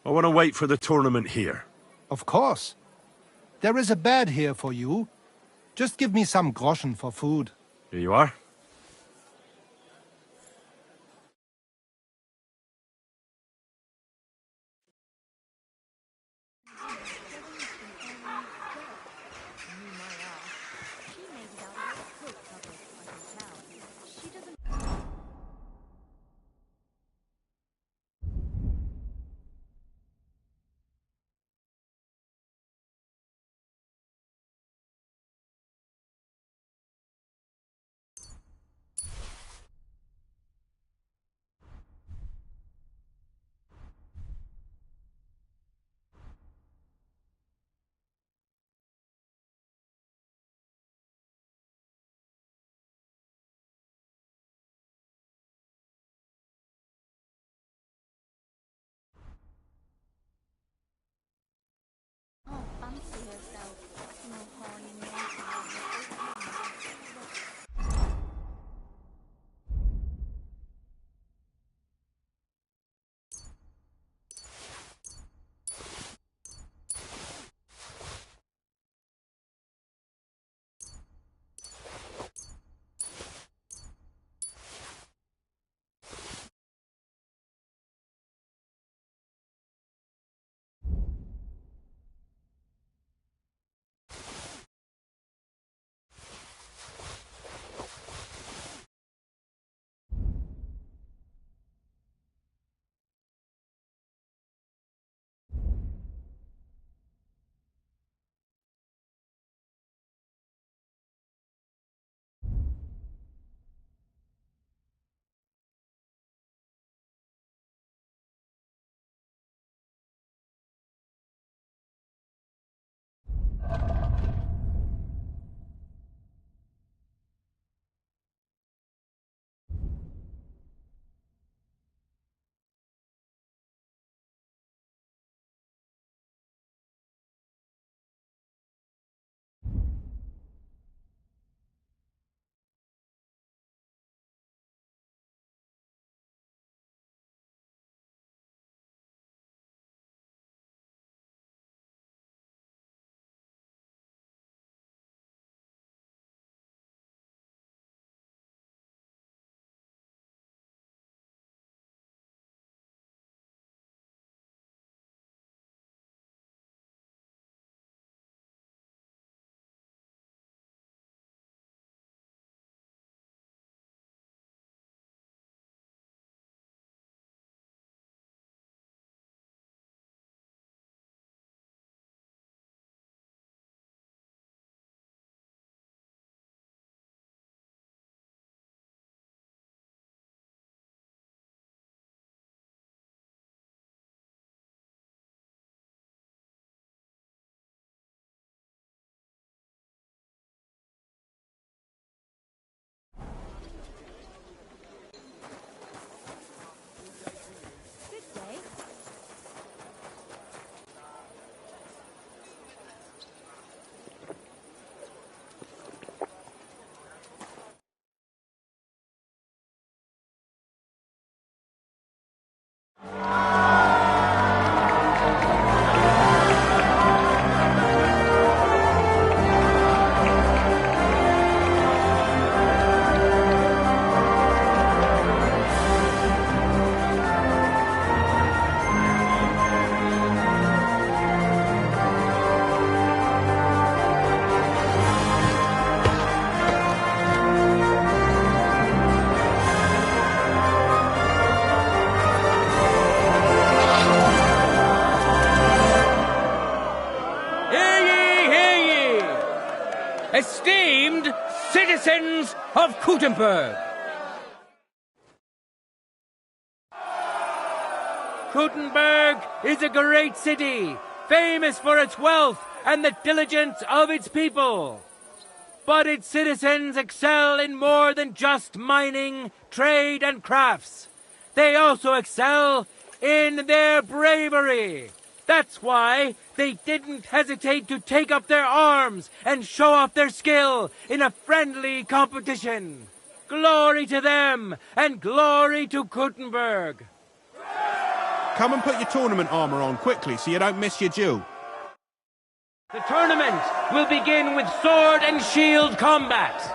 I want to wait for the tournament here. Of course. There is a bed here for you. Just give me some groschen for food. Here you are. Esteemed citizens of Gutenberg. Gutenberg is a great city, famous for its wealth and the diligence of its people. But its citizens excel in more than just mining, trade, and crafts. They also excel in their bravery. That's why they didn't hesitate to take up their arms and show off their skill in a friendly competition. Glory to them, and glory to Gutenberg. come and put your tournament armour on quickly so you don't miss your due. The tournament will begin with sword and shield combat.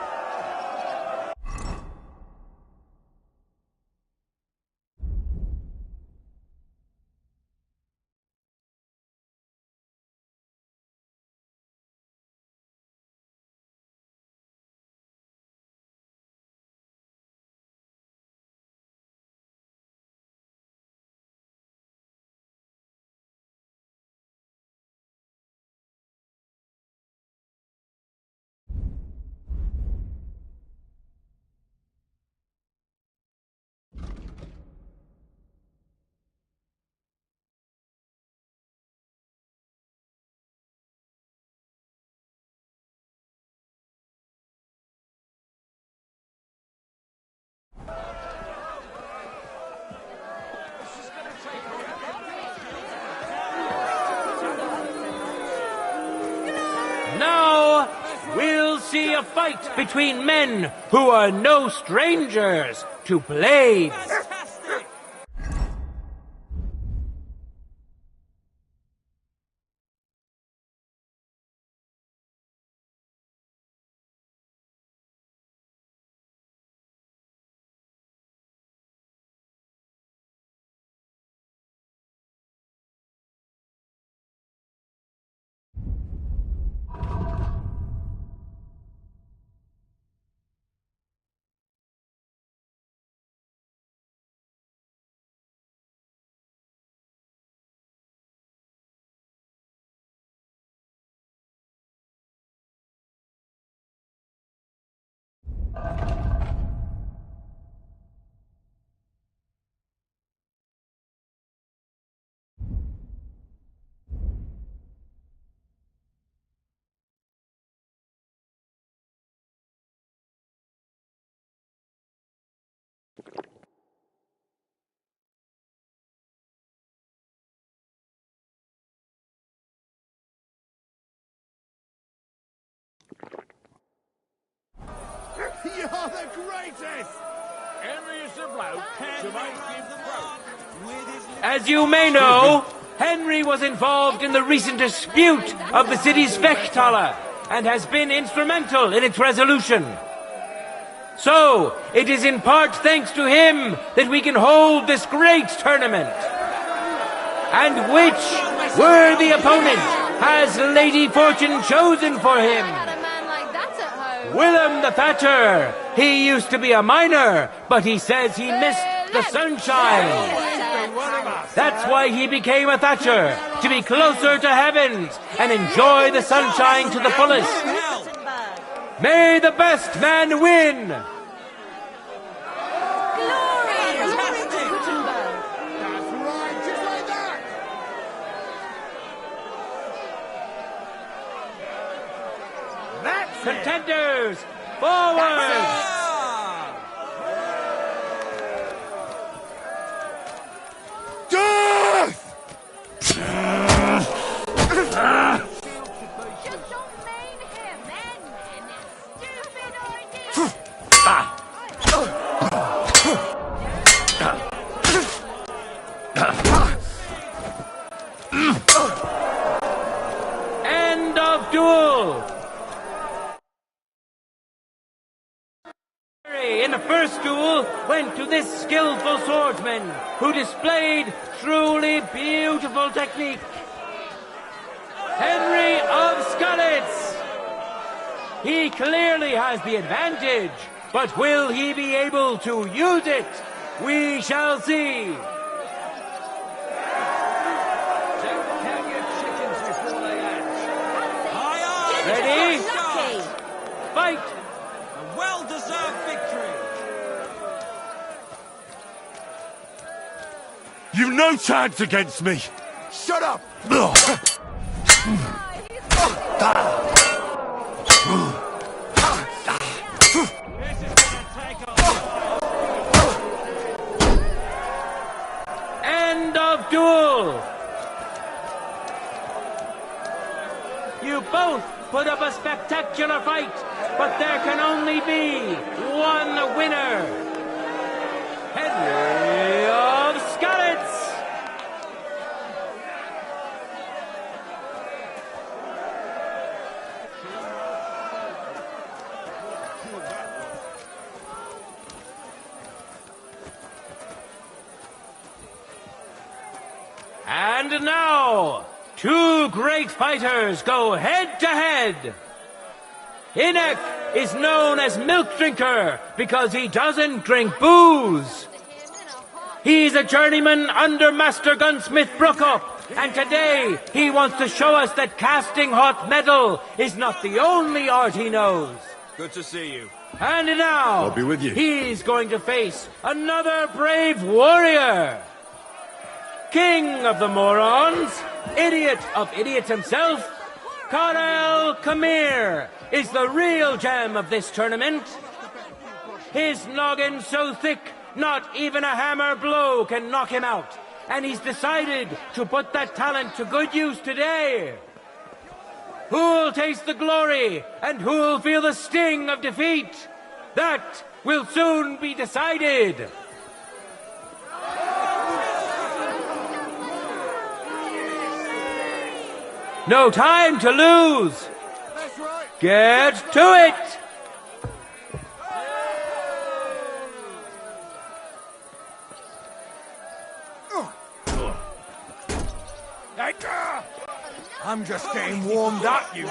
Now, we'll see a fight between men who are no strangers to blades. You're the greatest! Henry is the bloke, Jermaine give the rope. As you may know, Henry was involved in the recent dispute of the city's Vechthaler and has been instrumental in its resolution. So, it is in part thanks to him that we can hold this great tournament. And which worthy opponent has Lady Fortune chosen for him? Willem the Thatcher. He used to be a miner, but he says he missed the sunshine. That's why he became a Thatcher, to be closer to heavens and enjoy the sunshine to the fullest. May the best man win! Contenders, forward! Death! Just don't maim him, then. Stupid idea! End of duel! In the first duel went to this skillful swordsman who displayed truly beautiful technique. Henry of Skalitz. He clearly has the advantage, but will he be able to use it? We shall see. Ready? Fight! A well-deserved victory. You've no chance against me! Shut up! End of duel! You both put up a spectacular fight, but there can only be one winner. Henry of Skalitz! And now, two great fighters go head to head. Hinek is known as Milk Drinker because he doesn't drink booze. He's a journeyman under Master Gunsmith Brookup, and today he wants to show us that casting hot metal is not the only art he knows. Good to see you. And now, I'll be with you. He's going to face another brave warrior. King of the morons, idiot of idiots himself, Karel Khmer is the real gem of this tournament. His noggin so thick, not even a hammer blow can knock him out. And he's decided to put that talent to good use today. Who'll taste the glory and who'll feel the sting of defeat? That will soon be decided. No time to lose. Get to it. I'm just getting warmed up, you...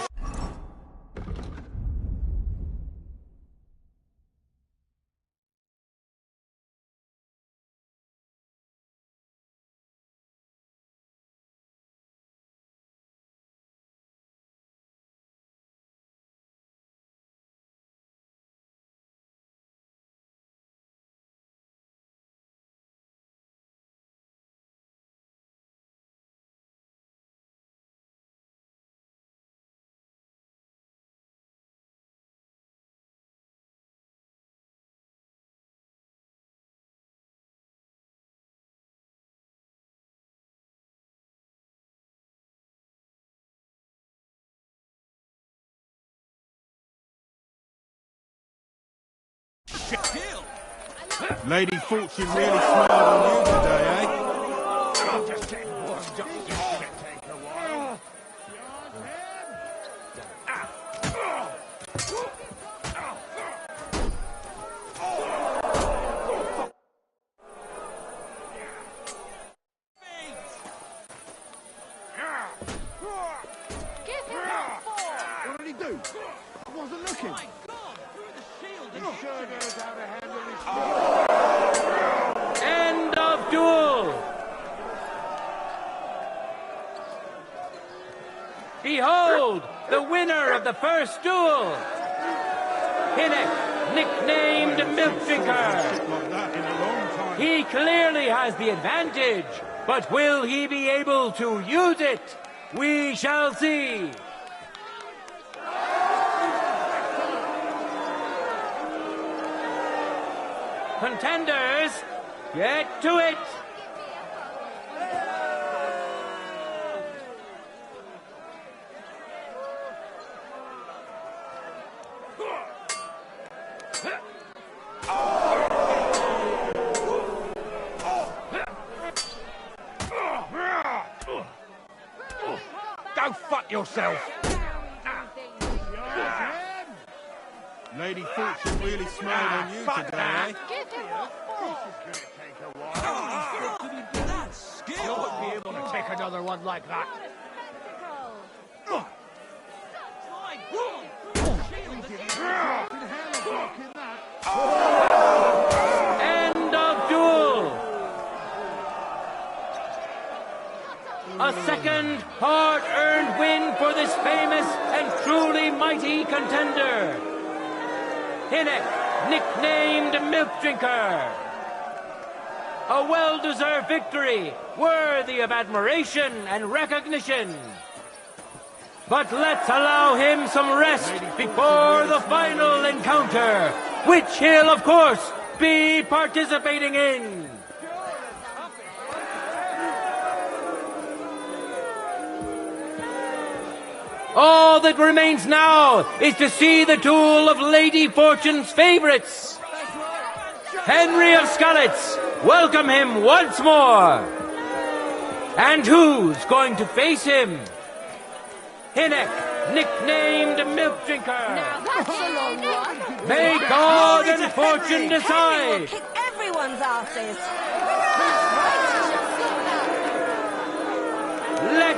Lady Fortune really smiled on you today, eh? I'm just getting warmed up. It's gonna take a while. Give him that ball. What did he do? I wasn't looking. He sure knows how to handle his End of duel. Behold, the winner of the first duel. Hinek, nicknamed Milk Drinker. like that in a long time. He clearly has the advantage, but will he be able to use it? We shall see. Contenders, get to it. Go fuck yourself. Lady Fortune really smiled on you fuck today, that. eh? Give him what for. You wouldn't be able to take another one like that. End of duel. A second hard-earned win for this famous and truly mighty contender. Hinek, nicknamed Milk Drinker. A well-deserved victory, worthy of admiration and recognition. But let's allow him some rest before the final encounter, which he'll, of course, be participating in. All that remains now is to see the duel of Lady Fortune's favorites. Henry of Skalitz, welcome him once more. And who's going to face him? Hinek, nicknamed Milk Drinker. Now that's a long one. May God and Fortune decide. Kick everyone's asses.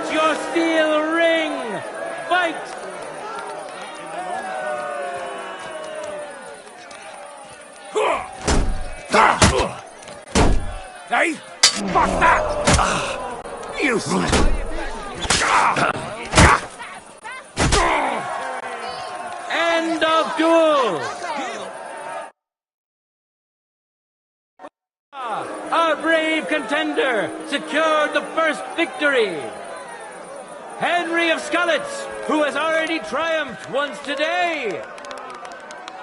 Let your steel ring! Fight! Hey! Fuck that! Useless! End of duel! Our brave contender secured the first victory. Henry of Skalitz, who has already triumphed once today.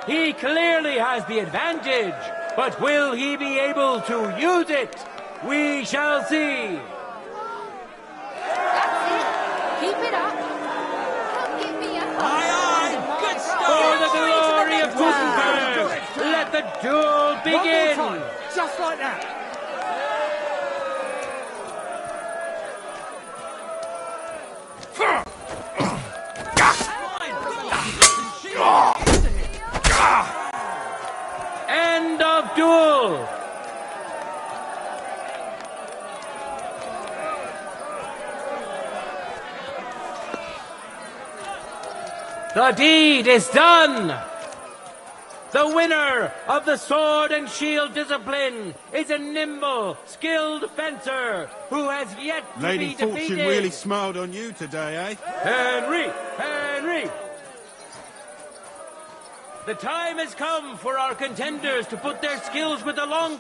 He clearly has the advantage, but will he be able to use it? We shall see. That's it. Keep it up. Don't give me a Good stuff. For the glory of Wow. Gutenberg, let the duel begin. One more time. Just like that. End of duel. The deed is done. The winner of the sword and shield discipline is a nimble, skilled fencer who has yet to Lady be Fortune defeated. really smiled on you today, eh? Henry! The time has come for our contenders to put their skills with the long...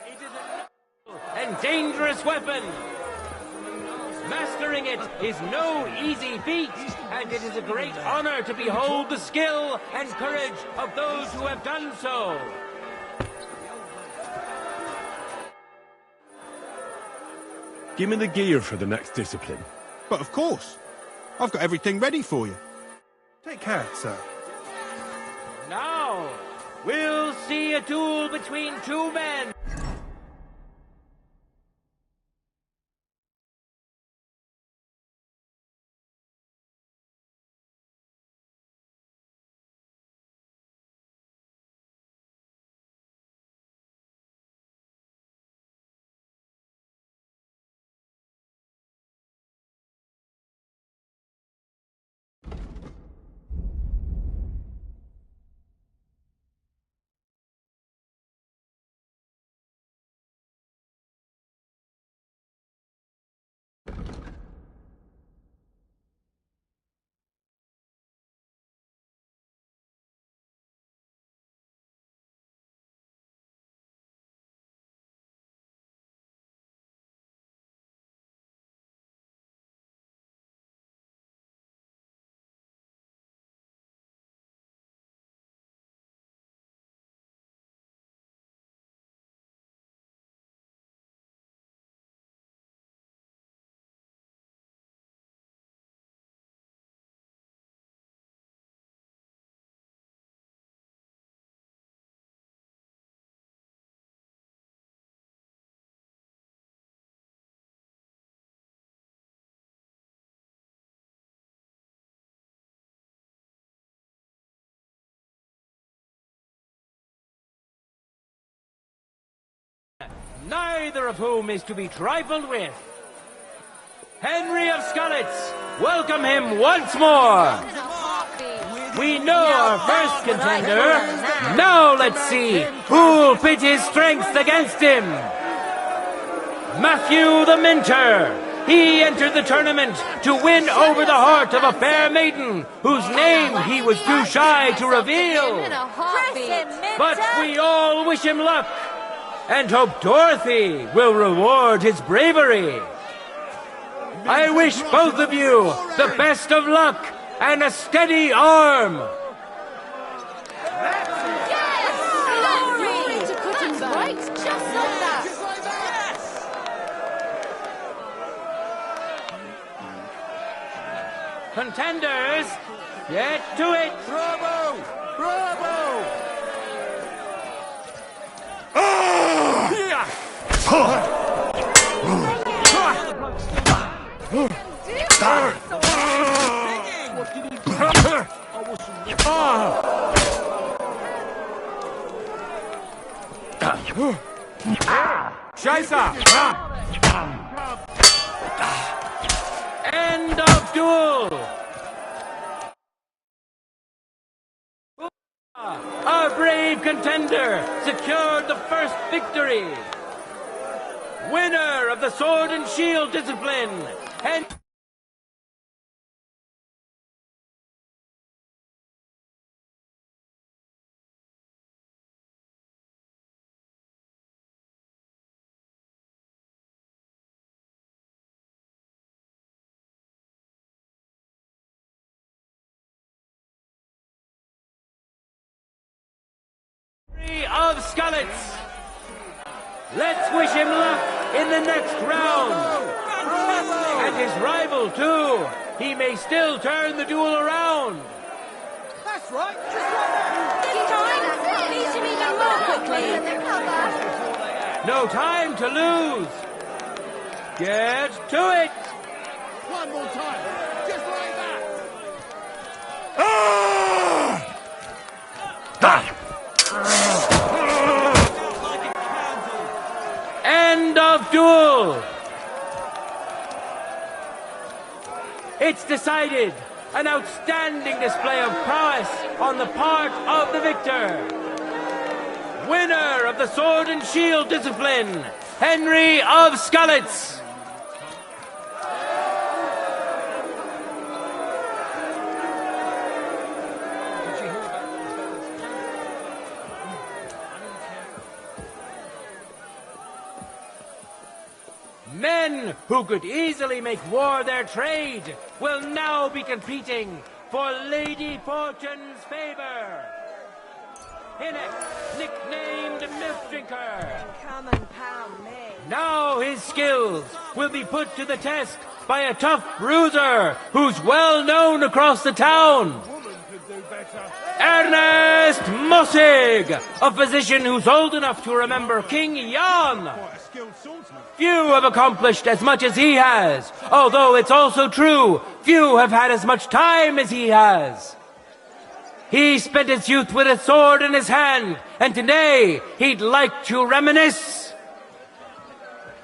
It is a noble and dangerous weapon. Mastering it is no easy feat, and it is a great honor to behold the skill and courage of those who have done so. Give me the gear for the next discipline. But of course. I've got everything ready for you. Take care, sir. Now, we'll see a duel between two men. Neither of whom is to be trifled with. Henry of Skalitz, welcome him once more. We know our first contender. Now let's see who'll pit his strength against him. Matthew the Minter. He entered the tournament to win over the heart of a fair maiden whose name he was too shy to reveal. But we all wish him luck and hope Dorothy will reward his bravery. I wish both of you the best of luck and a steady arm. Contenders, get to it! Bravo! Bravo! Chaser! Our brave contender secured the first victory. Winner of the sword and shield discipline, and of Scullets. Let's wish him luck in the next round. And his rival, too. He may still turn the duel around. That's right, just like that. Needs to be done more quickly. No time to lose. Get to it. One more time, just like that. End of duel. It's decided. An outstanding display of prowess on the part of the victor. Winner of the sword and shield discipline, Henry of Scullets. Men who could easily make war their trade will now be competing for Lady Fortune's favor. Hinnock, nicknamed Milk Drinker. Come and pound me. Now his skills will be put to the test by a tough bruiser who's well known across the town. Ernest Mossig, a physician who's old enough to remember King Jan. Few have accomplished as much as he has, although it's also true, few have had as much time as he has. He spent his youth with a sword in his hand, and today he'd like to reminisce.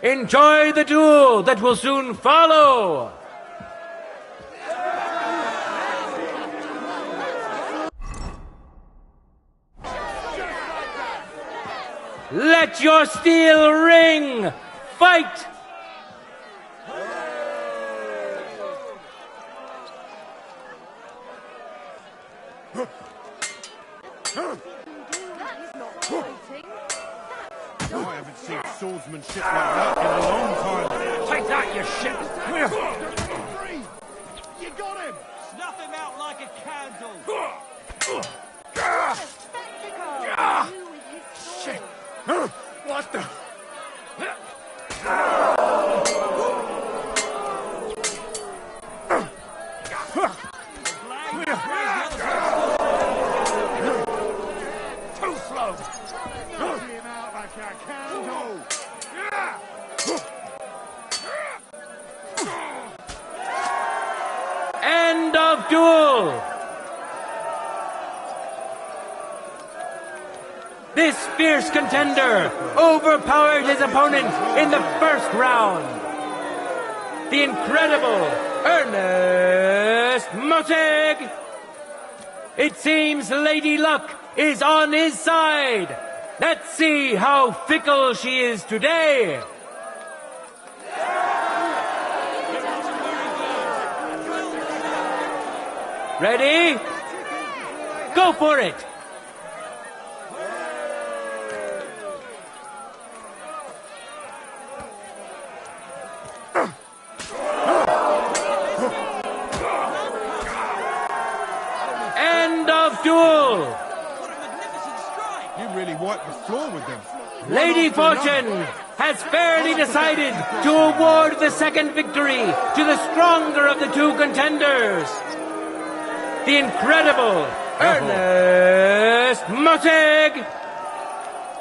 Enjoy the duel that will soon follow. Let your steel ring! Fight! I haven't seen swordsmanship like that in a long time. Take that, you shit! You got him. Snuff him out like a candle. Shit. What the? Too slow. Knock him out like a candle. End of duel! This fierce contender overpowered his opponent in the first round. The incredible Ernest Mossig. It seems Lady Luck is on his side. Let's see how fickle she is today. Ready? Go for it! End of duel! You really wiped the floor with them. Lady Fortune has fairly decided to award the second victory to the stronger of the two contenders. The incredible Ernest Mossig.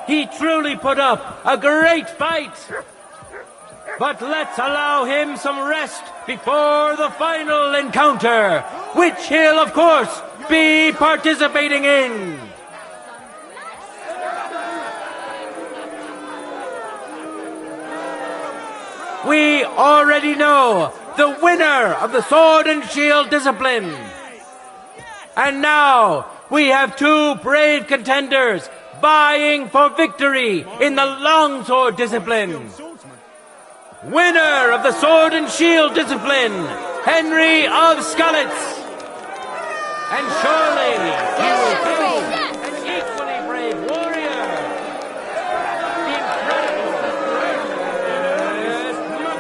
He truly put up a great fight. But let's allow him some rest before the final encounter, which he'll, of course, be participating in. We already know the winner of the sword and shield discipline. And now, we have two brave contenders vying for victory in the longsword discipline. Winner of the sword and shield discipline, Henry of Skalitz. And surely he will face an equally brave warrior. The incredible.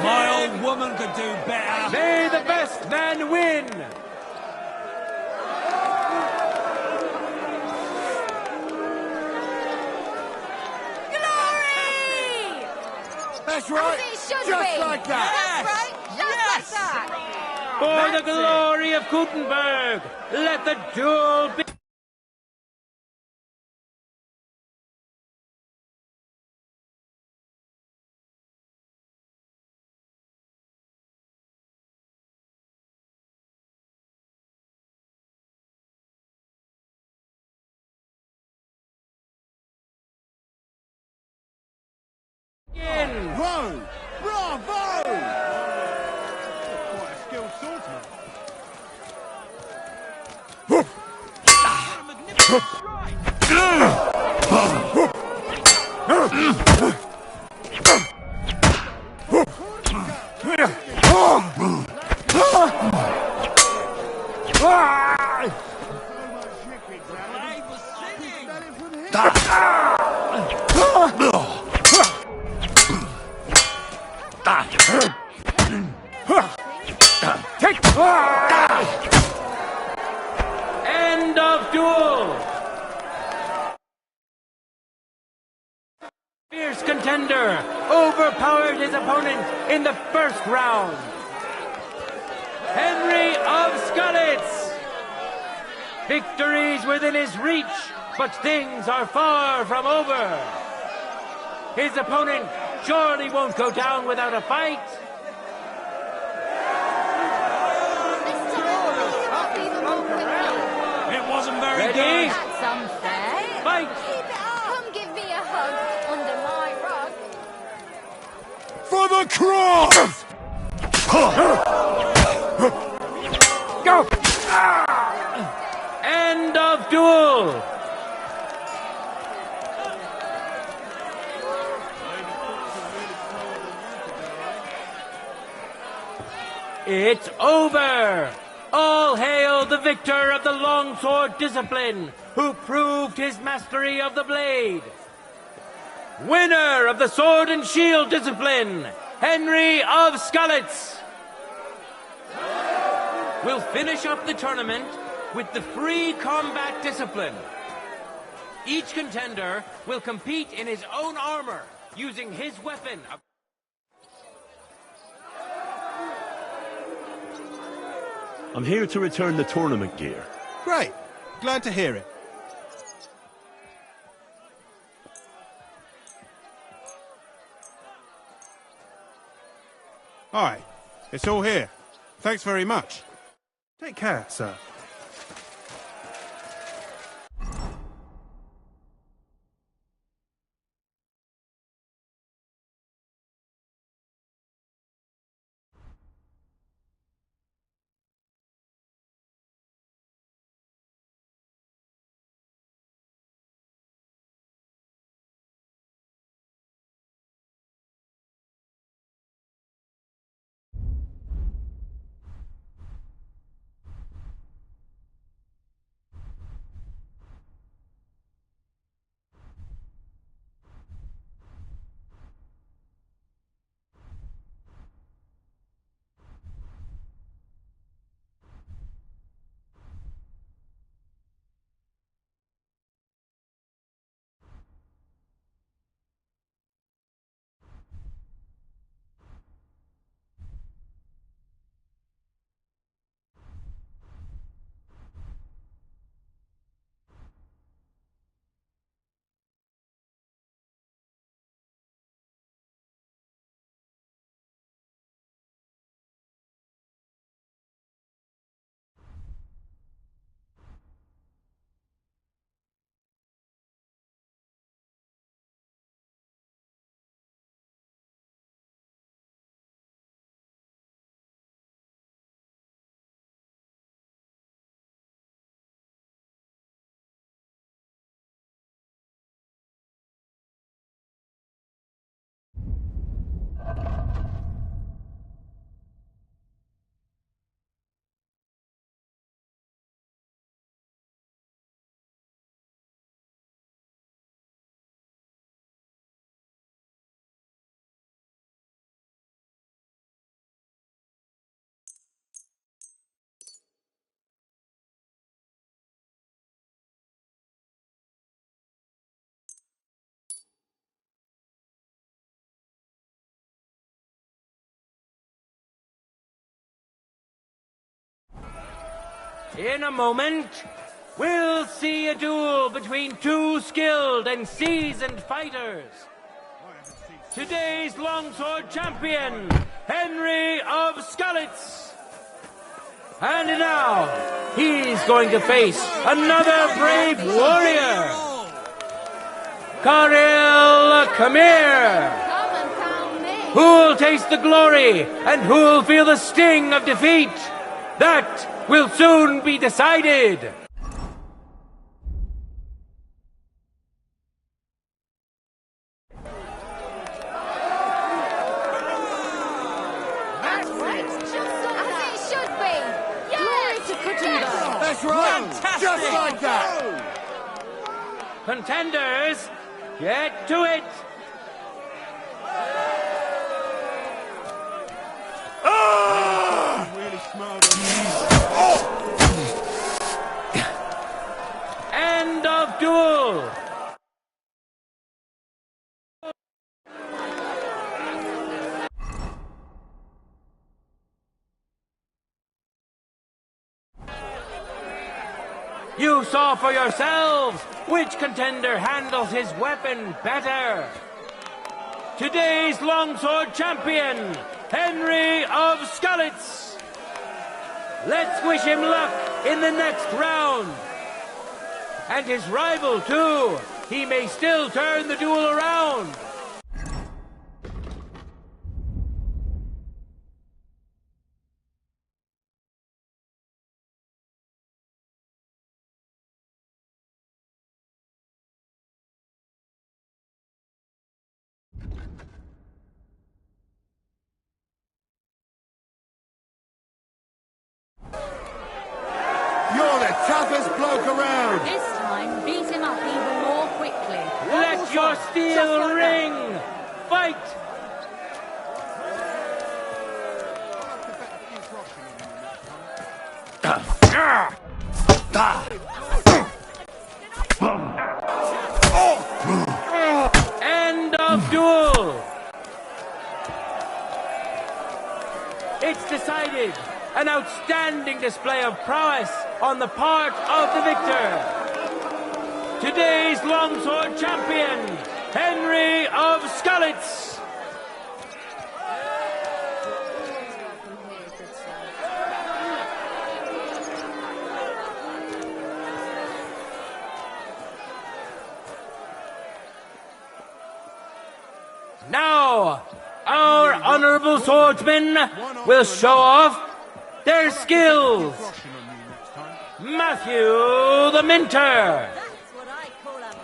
My old woman could do better. May the best man win. Glory! That's right. As it should Just be. like that. That's right. Just like that. For the glory of Gutenberg, let the duel be. Begin. Bravo! Bravo! Quite a skilled swordsman. End of duel. Fierce contender overpowered his opponent in the first round. Henry of Skalitz. Victory's within his reach, but things are far from over. His opponent surely won't go down without a fight. This time, must be the more quicker. It wasn't very Ready? good. That's unfair. Fight. Keep it up. Come give me a hug under my rug. For the cross! Go! End of duel. It's over! All hail the victor of the longsword discipline, who proved his mastery of the blade. Winner of the sword and shield discipline, Henry of Skalitz. We'll finish up the tournament with the free combat discipline. Each contender will compete in his own armor, using his weapon. I'm here to return the tournament gear. Great. Glad to hear it. Aye, it's all here. Thanks very much. Take care, sir. In a moment, we'll see a duel between two skilled and seasoned fighters. Today's longsword champion, Henry of Skalitz. And now, he's going to face another brave warrior, Karel Khmer. Come and pound me. Who'll taste the glory and who'll feel the sting of defeat? That will soon be decided. That's right. Just as it should be. Yes. That's right. Just like that. Contenders, get to it. Really smiled on End of duel. You saw for yourselves which contender handles his weapon better. Today's longsword champion, Henry of Skalitz. Let's wish him luck in the next round. And his rival, too. He may still turn the duel around. You're the toughest bloke around. This time, beat him up even more quickly. Let your steel ring. Fight. End of duel. It's decided. An outstanding display of prowess on the part of the victor. Today's longsword champion, Henry of Skalitz. Now, our honorable swordsmen will show off their skills. Matthew the Minter.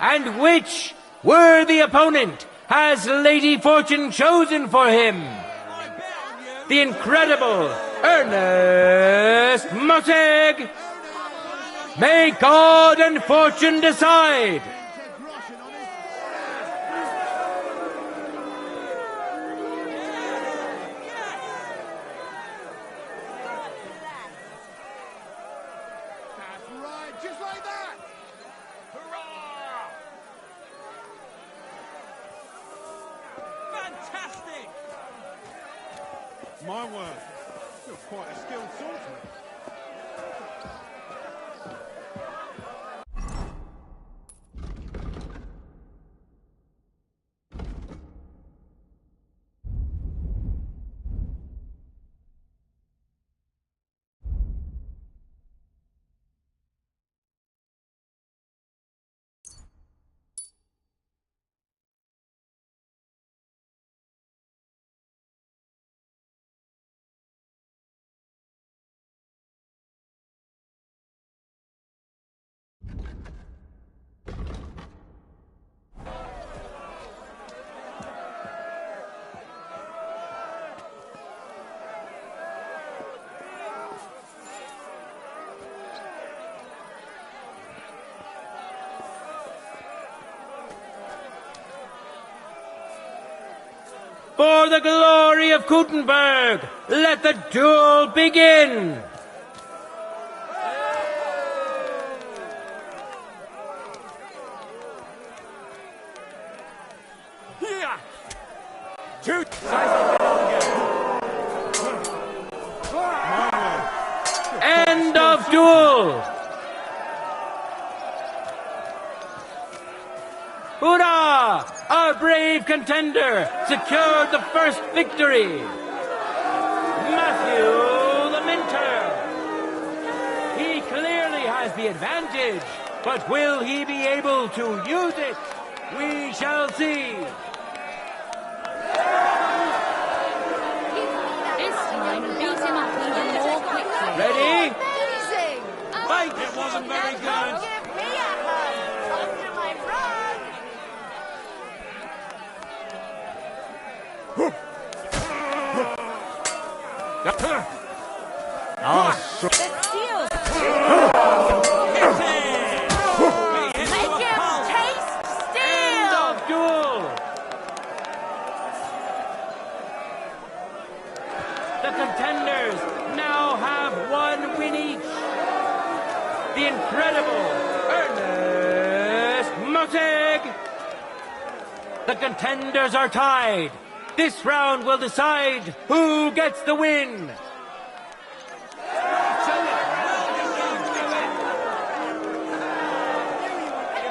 And which worthy opponent has Lady Fortune chosen for him? The incredible Ernest Mosseg. May God and Fortune decide. That's right. Just like that. Fantastic! My word, you're quite a skilled swordsman. For the glory of Gutenberg, let the duel begin. Two. End of of duel! Hurrah! Our brave contender secured the first victory! Matthew the Minter! He clearly has the advantage, but will he be able to use it? We shall see! This time, beat him up even more quickly. Ready? Amazing! Fight! It wasn't very good. Give me a hug! Off to my run! The steel's make him taste End steel! of duel! The contenders now have one win each. The incredible Ernest Mossig! The contenders are tied. This round will decide who gets the win.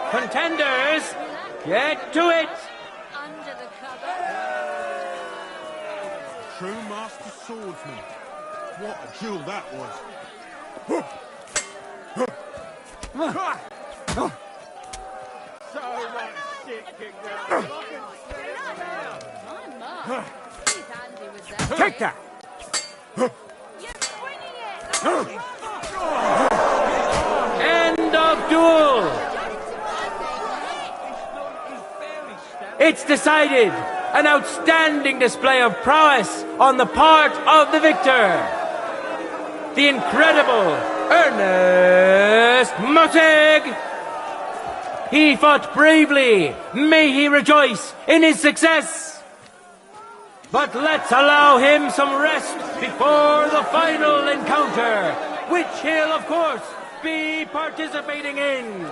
Contenders, get to it! Under the cover. True master swordsman. What a duel that was. So much shit kicked out. My mark. He's handy with that. Take that! You're winning it! End of duel! It's decided! An outstanding display of prowess on the part of the victor! The incredible Ernest Mossig! He fought bravely! May he rejoice in his success! But let's allow him some rest before the final encounter, which he'll, of course, be participating in.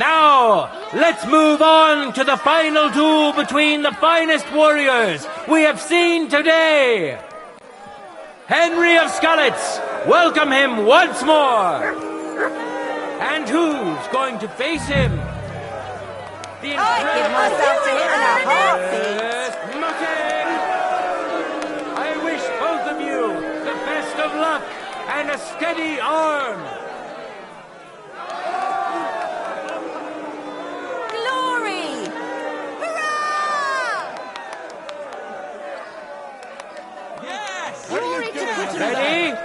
Now, let's move on to the final duel between the finest warriors we have seen today. Henry of Skalitz, welcome him once more. And who's going to face him? The I'd give myself to him in a heartbeat. Yes, Mutte! I wish both of you the best of luck and a steady arm. Glory! Hurrah! Yes! Glory to Gutenberg. Ready?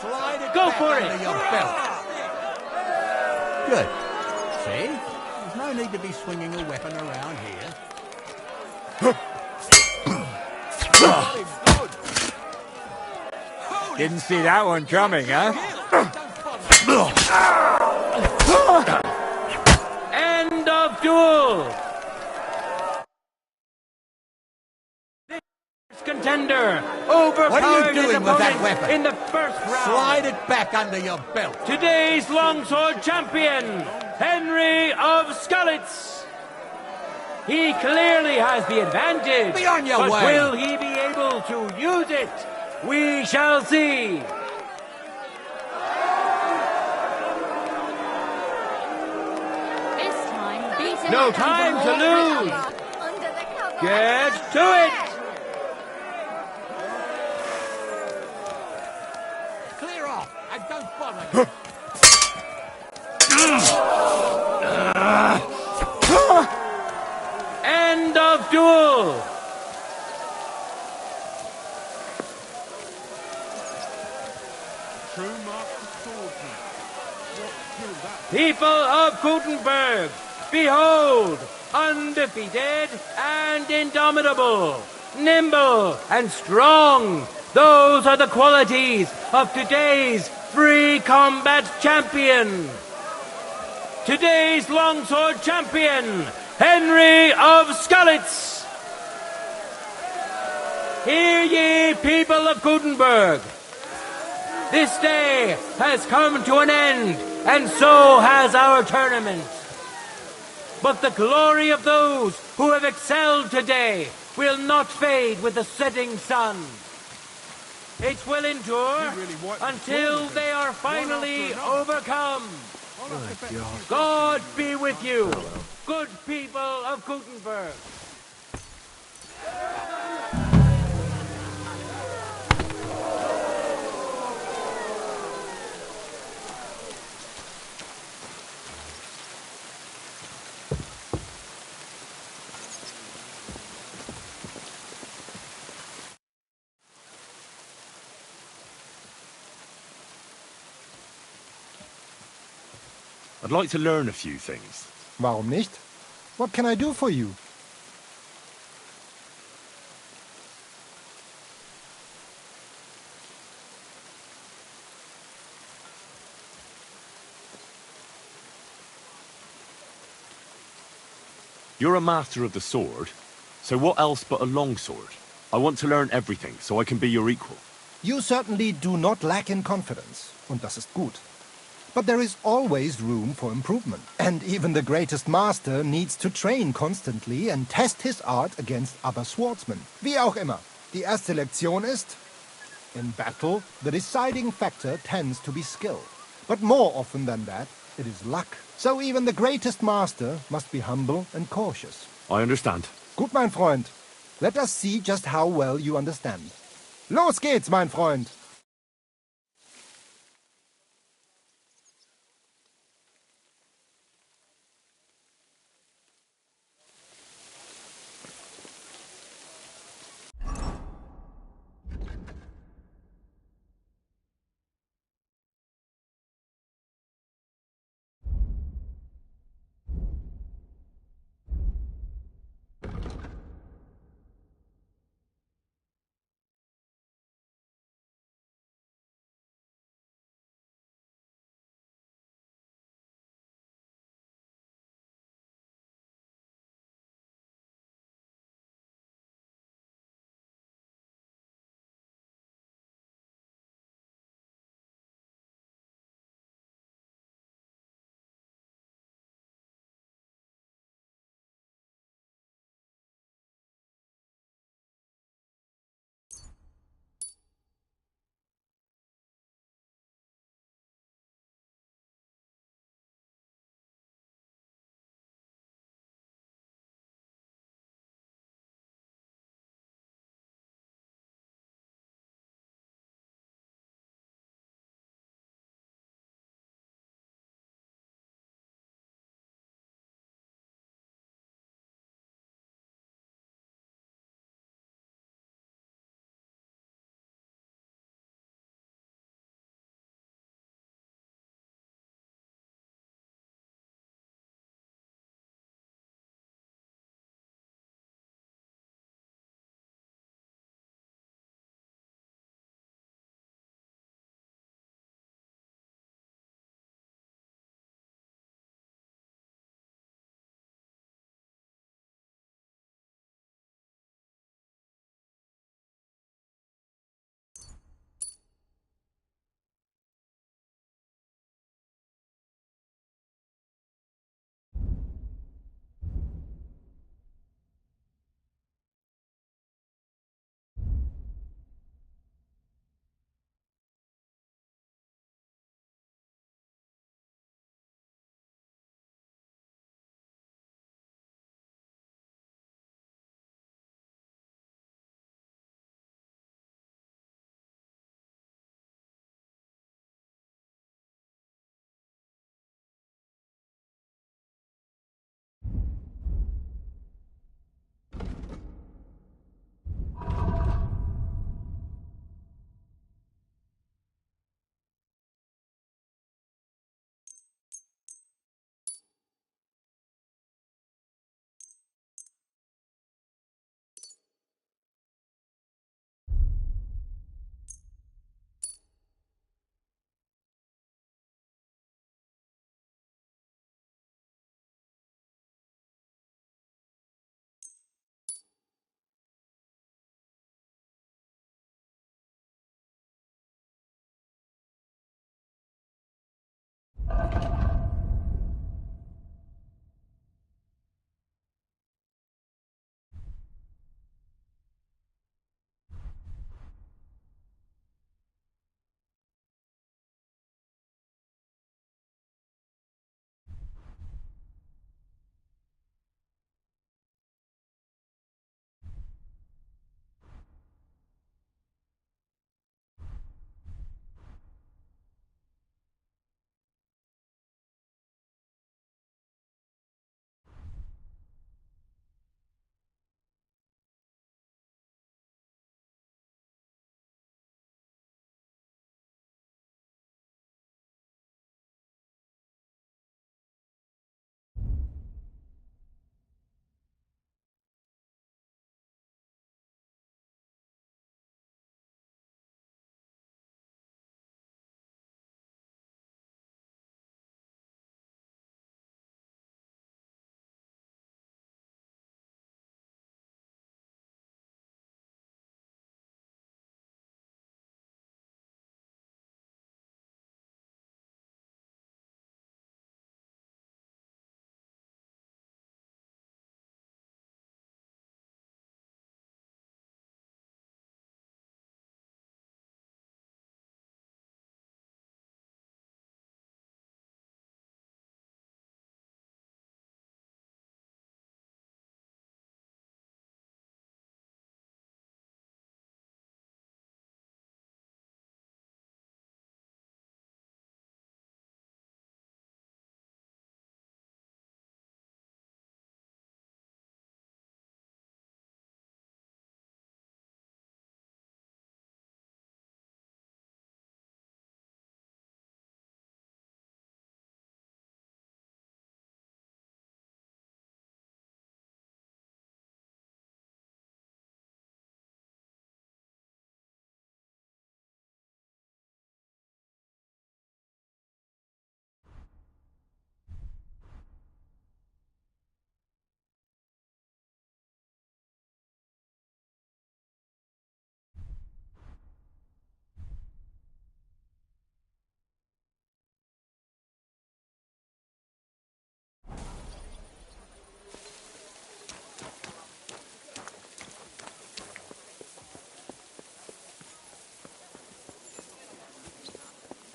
Slide it Go back for under it. your belt. Good. See? There's no need to be swinging a weapon around here. Didn't see that one coming, huh? End of duel. This contender overpowered his doing with that opponent weapon? in the first round. Slide it back under your belt. Today's longsword champion, Henry of Skalitz. He clearly has the advantage. Be on your but way. will he be able to use it? We shall see. This time, beat him No up time under to the lose. cover. Under the cover. Get to it. Clear off and don't bother. End of duel. True master swordsman. What killed that? People of Gutenberg, behold, undefeated and indomitable, nimble and strong. Those are the qualities of today's free combat champion. Today's longsword champion, Henry of Skalitz. Hear ye, people of Gutenberg. This day has come to an end, and so has our tournament. But the glory of those who have excelled today will not fade with the setting sun. It will endure You really wiped the until floor with they them. are finally One after another. overcome. God be with you, good people of Gutenberg. I'd like to learn a few things. Warum nicht? What can I do for you? You're a master of the sword, so what else but a longsword? I want to learn everything so I can be your equal. You certainly do not lack in confidence, und das ist gut. But there is always room for improvement. And even the greatest master needs to train constantly and test his art against other swordsmen. Wie auch immer. Die erste Lektion ist, in battle, the deciding factor tends to be skill. But more often than that, it is luck. So even the greatest master must be humble and cautious. I understand. Gut, mein Freund. Let us see just how well you understand. Los geht's, mein Freund!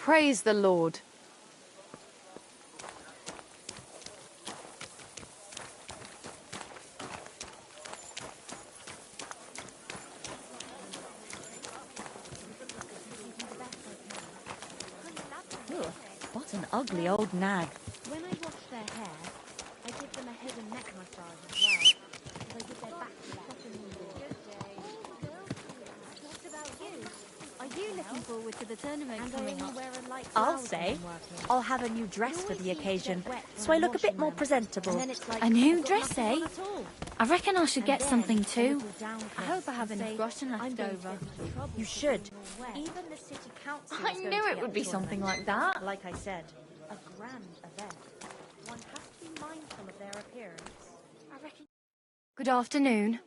Praise the Lord. Ugh, what an ugly old nag. When I wash their hair, I give them a head and neck massage as well. And I give their backs a proper needle. Good day. What about you? Are you looking forward to the tournament coming up? I'll say. I'll have a new dress for the occasion, so I look a bit more presentable. A new dress, eh? I reckon I should get something too. I hope I have enough groschen left over. You should. Even the city council I knew it would be something like that. Like I said, a grand event. One has to be mindful of their appearance. I reckon. Good afternoon.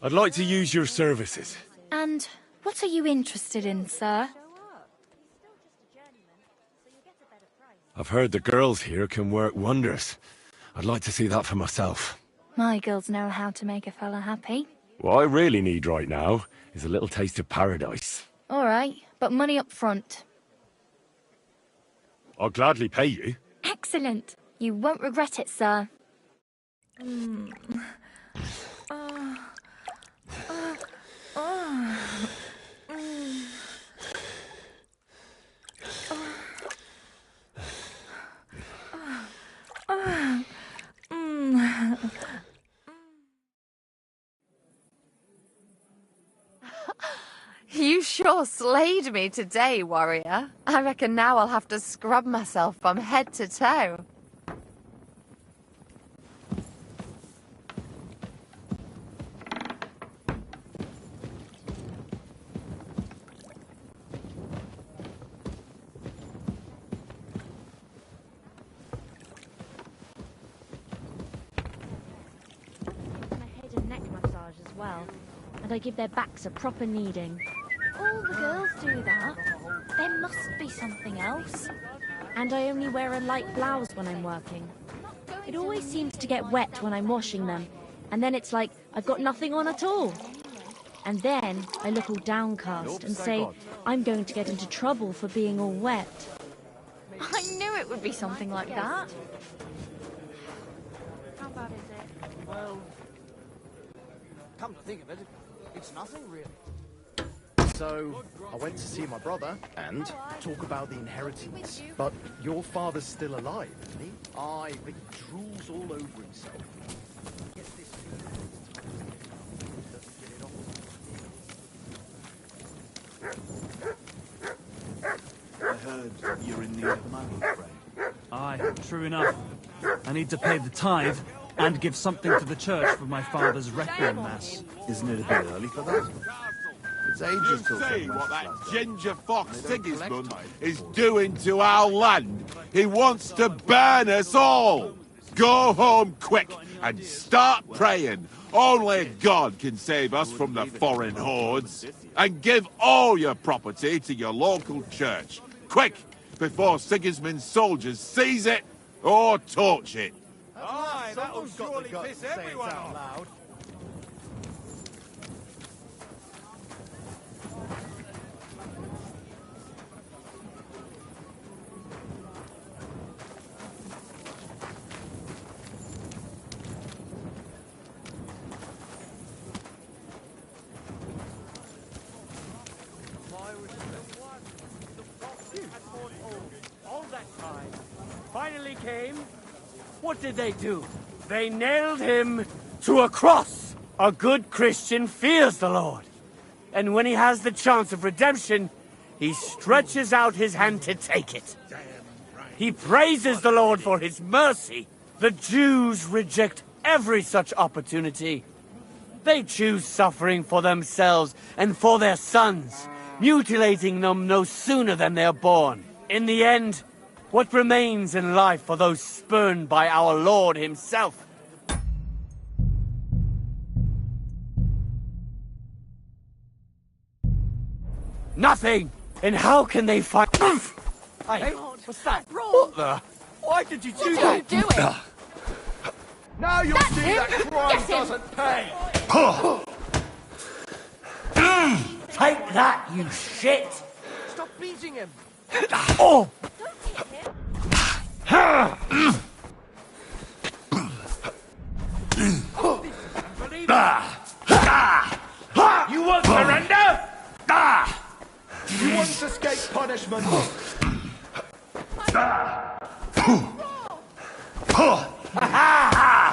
I'd like to use your services. And what are you interested in, sir? I've heard the girls here can work wonders. I'd like to see that for myself. My girls know how to make a fella happy. What I really need right now is a little taste of paradise. All right, but money up front. I'll gladly pay you. Excellent. You won't regret it, sir. You sure slayed me today, warrior. I reckon now I'll have to scrub myself from head to toe. And I give their backs a proper kneading. All the girls do that. There must be something else. And I only wear a light blouse when I'm working. It always seems to get wet when I'm washing them, and then it's like I've got nothing on at all. And then I look all downcast and say I'm going to get into trouble for being all wet. I knew it would be something like that. How bad is it? Well, come to think of it, it's nothing really. So, I went to see my brother and talk about the inheritance. But your father's still alive, isn't he? Aye, but he drools all over himself. I heard you're in need of money, friend. Aye, true enough. I need to pay the tithe and give something to the church for my father's requiem mass. Isn't it a bit early for that? It's ages till see what that ginger fox Sigismund is doing to our land. He wants to burn us all. Go home quick and start praying. Only God can save us from the foreign hordes. And give all your property to your local church. Quick, before Sigismund's soldiers seize it or torch it. Aye, that'll surely piss everyone off. Finally came. What did they do? They nailed him to a cross. A good Christian fears the Lord. And when he has the chance of redemption, he stretches out his hand to take it. He praises the Lord for his mercy. The Jews reject every such opportunity. They choose suffering for themselves and for their sons, mutilating them no sooner than they are born. In the end, what remains in life for those spurned by our Lord himself? Nothing! And how can they find... Hey, what's that? What the? Why did you do that? What are you doing? Now you'll see that crime doesn't pay! Take that, you shit! Stop beating him! Oh! You won't surrender? You won't escape punishment!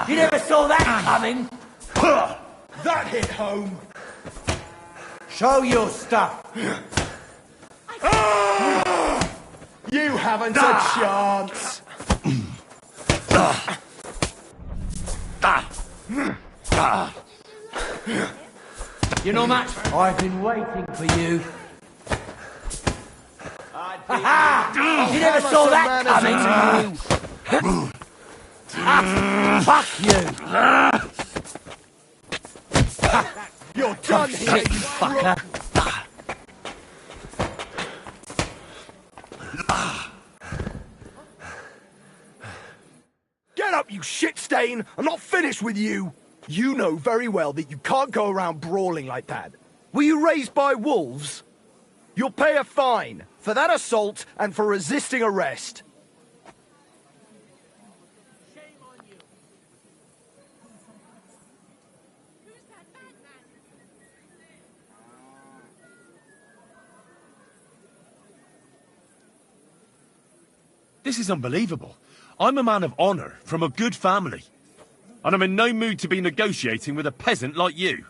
You never saw that coming! That hit home! Show your stuff! You haven't a chance! You're no match. I've been waiting for you. You never saw that coming! Fuck you! You're done here, you fucker! Get up, you shit stain! I'm not finished with you! You know very well that you can't go around brawling like that. Were you raised by wolves? You'll pay a fine for that assault and for resisting arrest. This is unbelievable. I'm a man of honour, from a good family. And I'm in no mood to be negotiating with a peasant like you.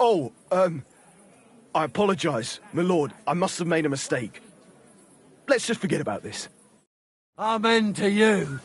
Oh, I apologise, my lord. I must have made a mistake. Let's just forget about this. Amen to you.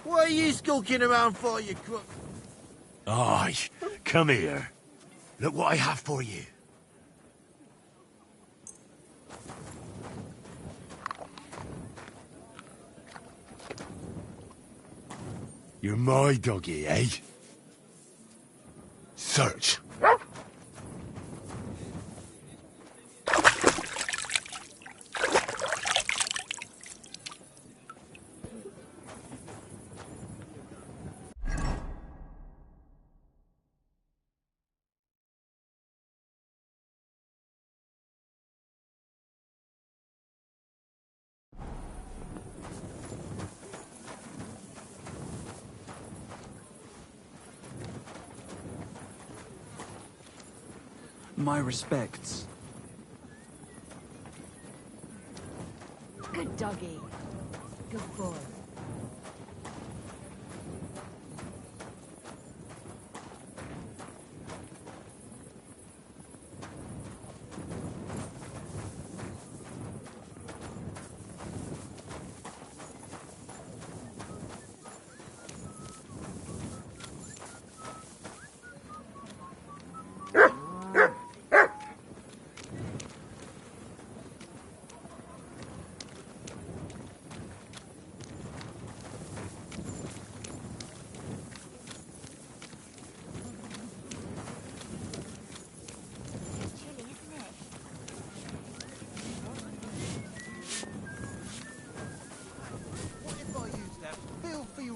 What are you skulking around for, you crook? Aye, come here. Look what I have for you. You're my doggy, eh? Search. My respects. Good doggy. Good boy.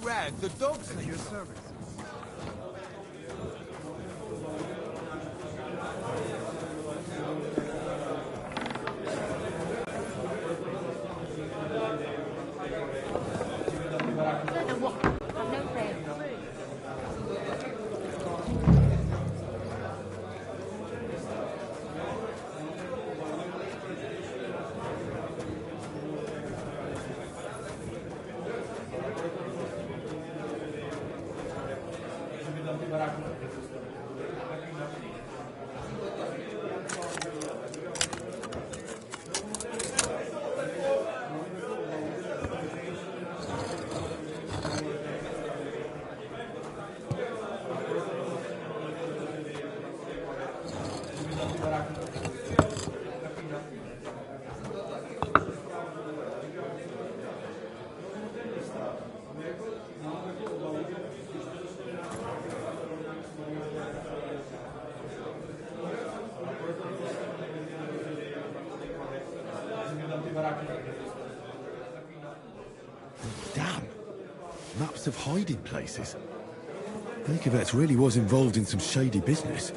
Rag, the dog's at your service. Lots of hiding places. Nikovets really was involved in some shady business.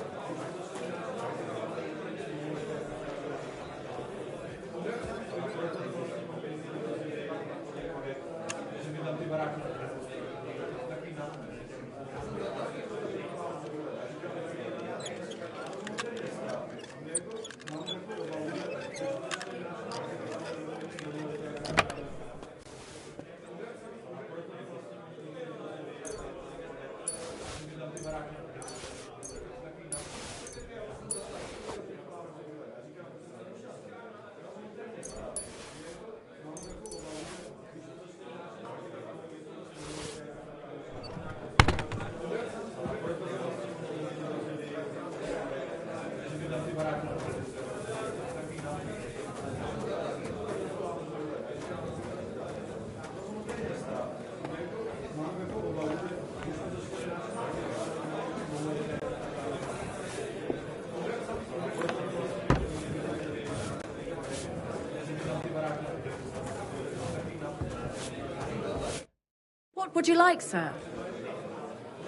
What would you like, sir?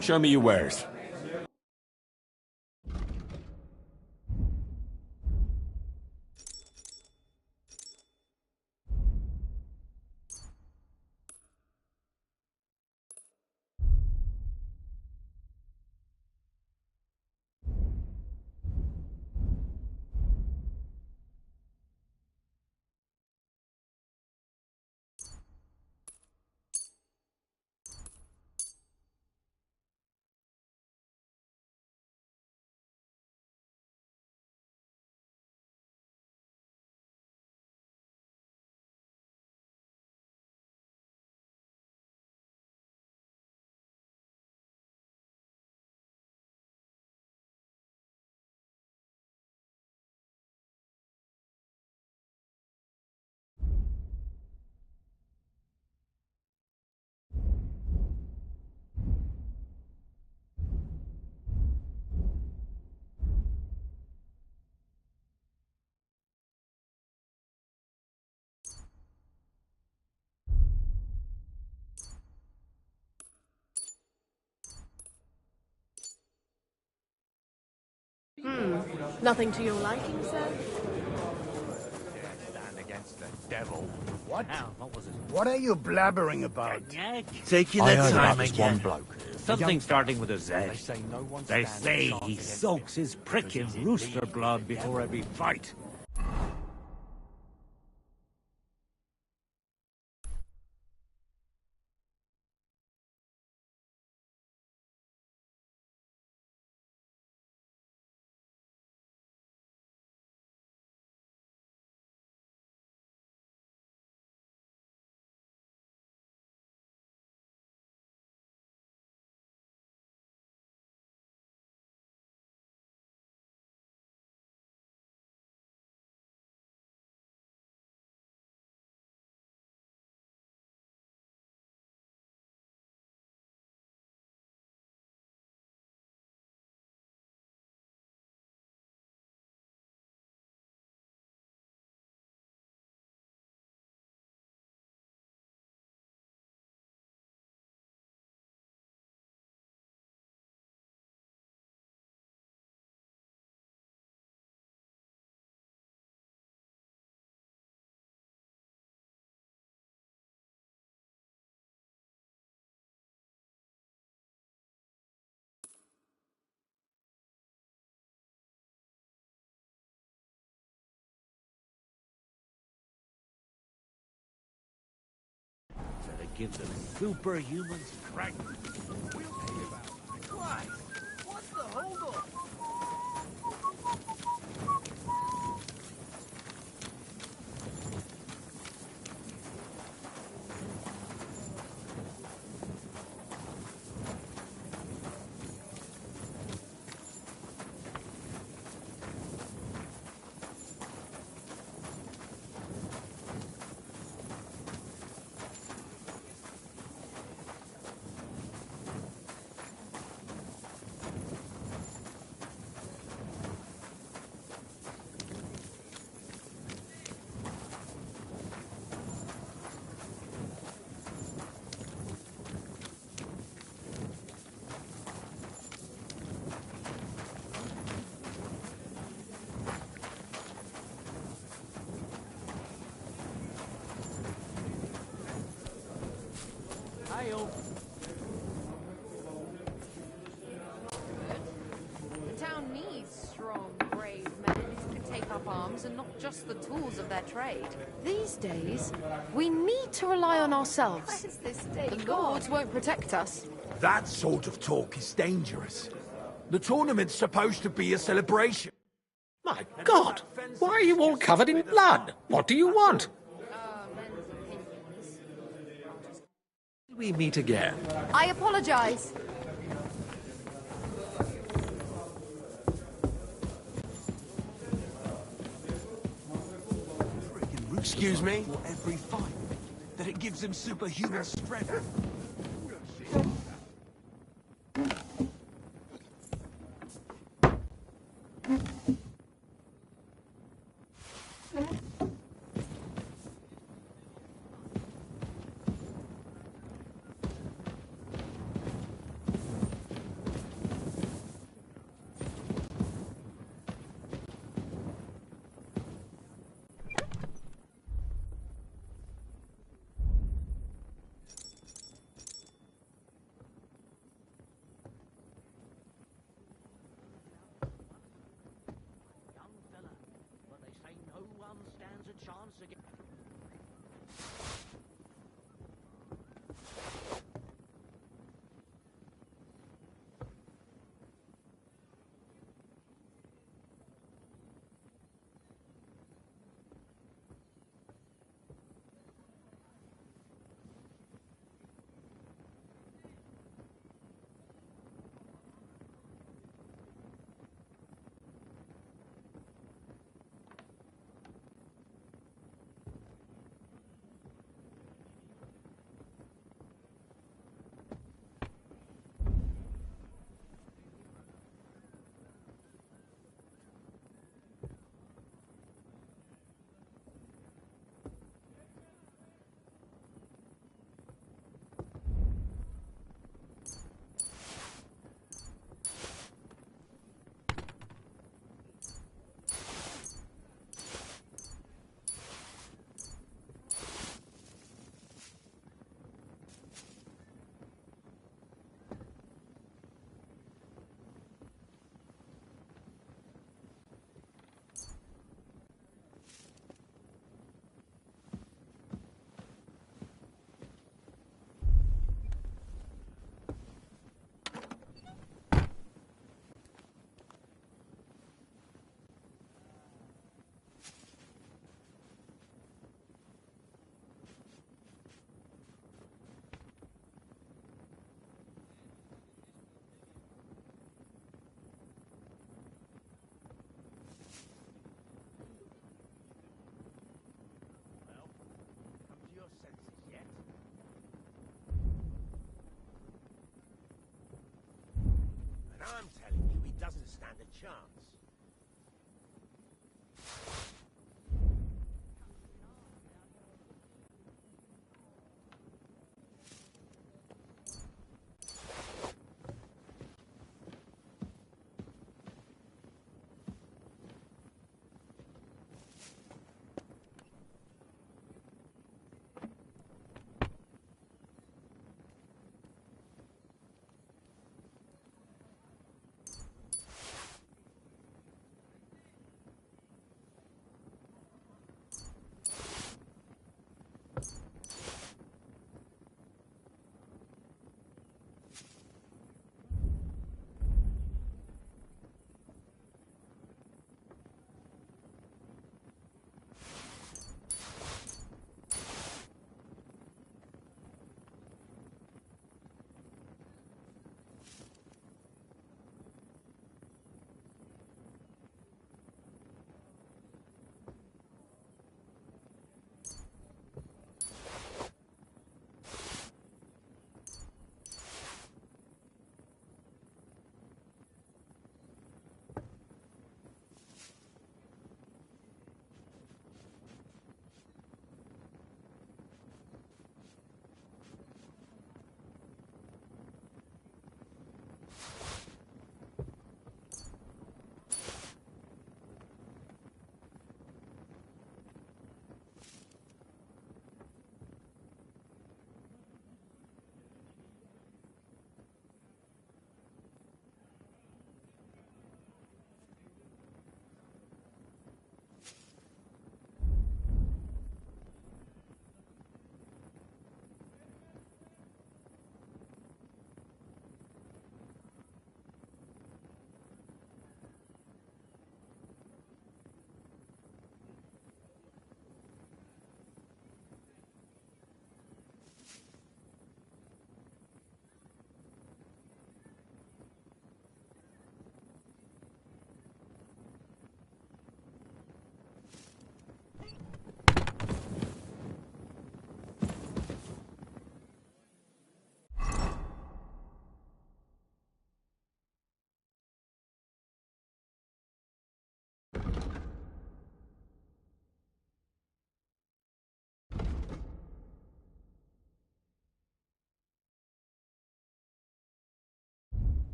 Show me your wares. Nothing to your liking, sir? Stand against the devil. What? What was it? What are you blabbering about? Taking I the heard time about this again. one bloke. Something starting with a Z. They say no one They stands say a chance he against soaks his prick in rooster blood before every fight. Better give them superhuman strength. We'll see about that. Christ, what's the hold-up? ale. The town needs strong, brave men who can take up arms and not just the tools of their trade. These days, we need to rely on ourselves. Where's this day the lords won't protect us. That sort of talk is dangerous. The tournament's supposed to be a celebration. My God! Why are you all covered in blood? What do you want? We meet again. I apologize. Excuse me? For every fight, that it gives him superhuman strength. I'm telling you, he doesn't stand a chance.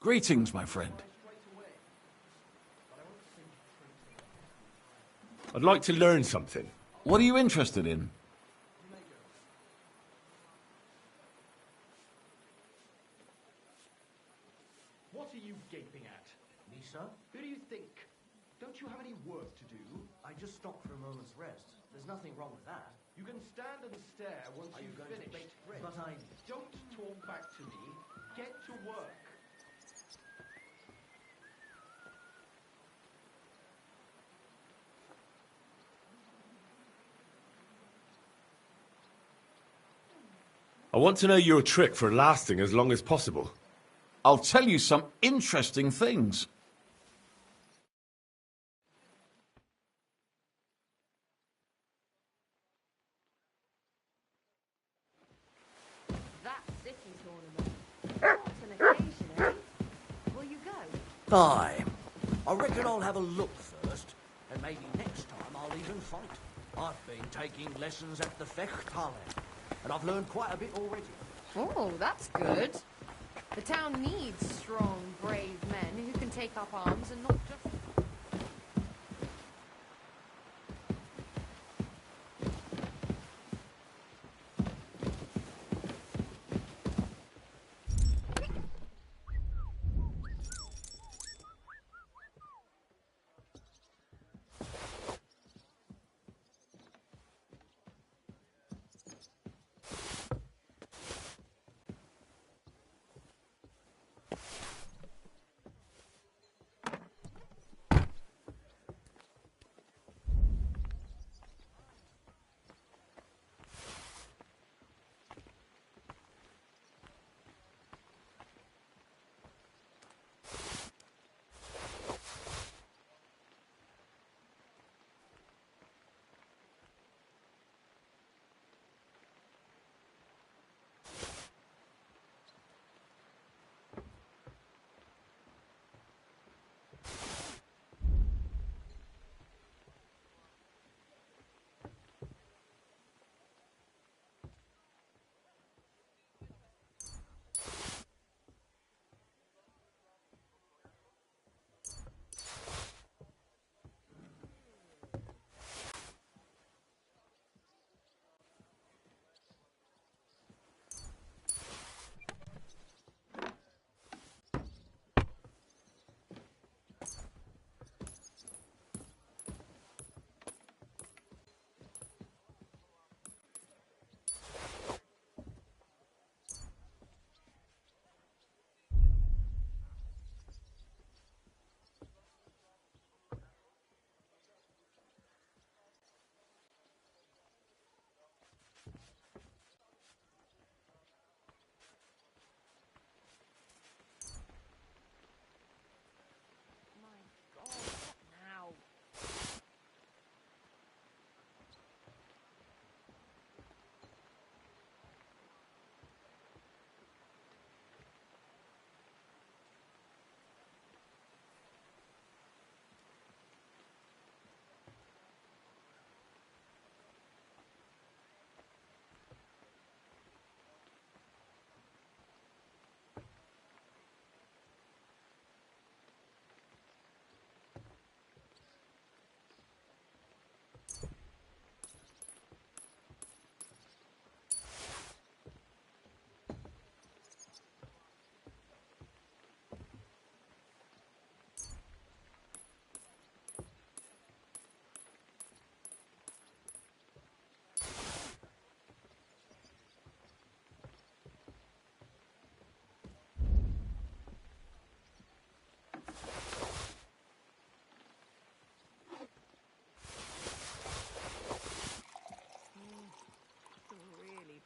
Greetings, my friend. I'd like to learn something. What are you interested in? What are you gaping at? Me, sir? Who do you think? Don't you have any work to do? I just stopped for a moment's rest. There's nothing wrong with that. You can stand and stare once you've finished. But I... Don't talk back to me. Get to work. I want to know your trick for lasting as long as possible. I'll tell you some interesting things. That city tournament. What an occasion, eh? Will you go? Aye. I reckon I'll have a look first, and maybe next time I'll even fight. I've been taking lessons at the Fechthalle, and I've learned quite a bit already. Oh, that's good. The town needs strong, brave men who can take up arms and not just...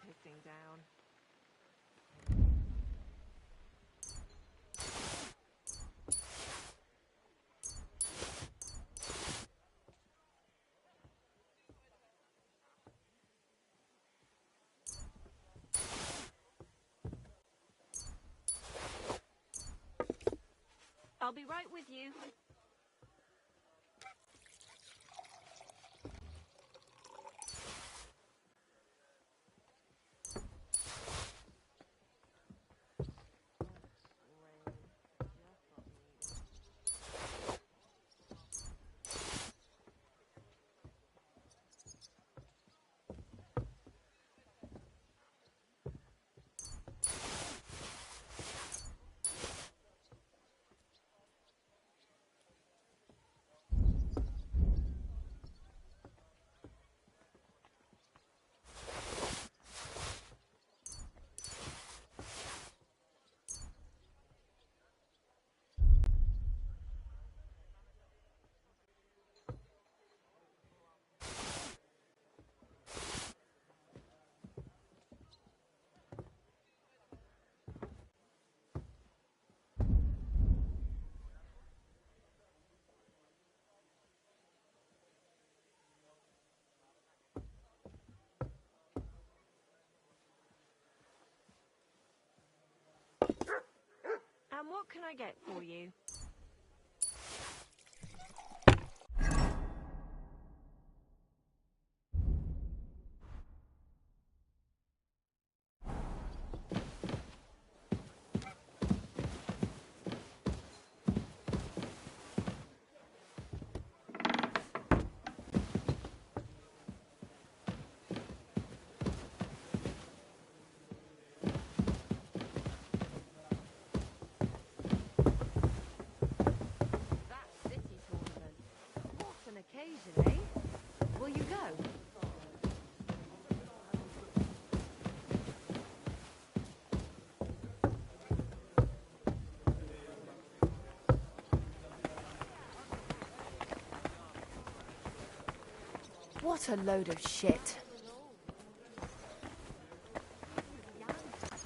pissing down. I'll be right with you. What can I get for you? Occasion, eh? Will you go? What a load of shit.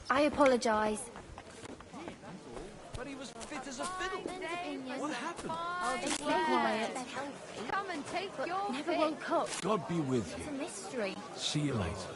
I apologise. But he was fit as a fiddle. What happened? I'll just stay quiet. Come and take your Never pick. woke up. God be with It's you. a mystery. See you later.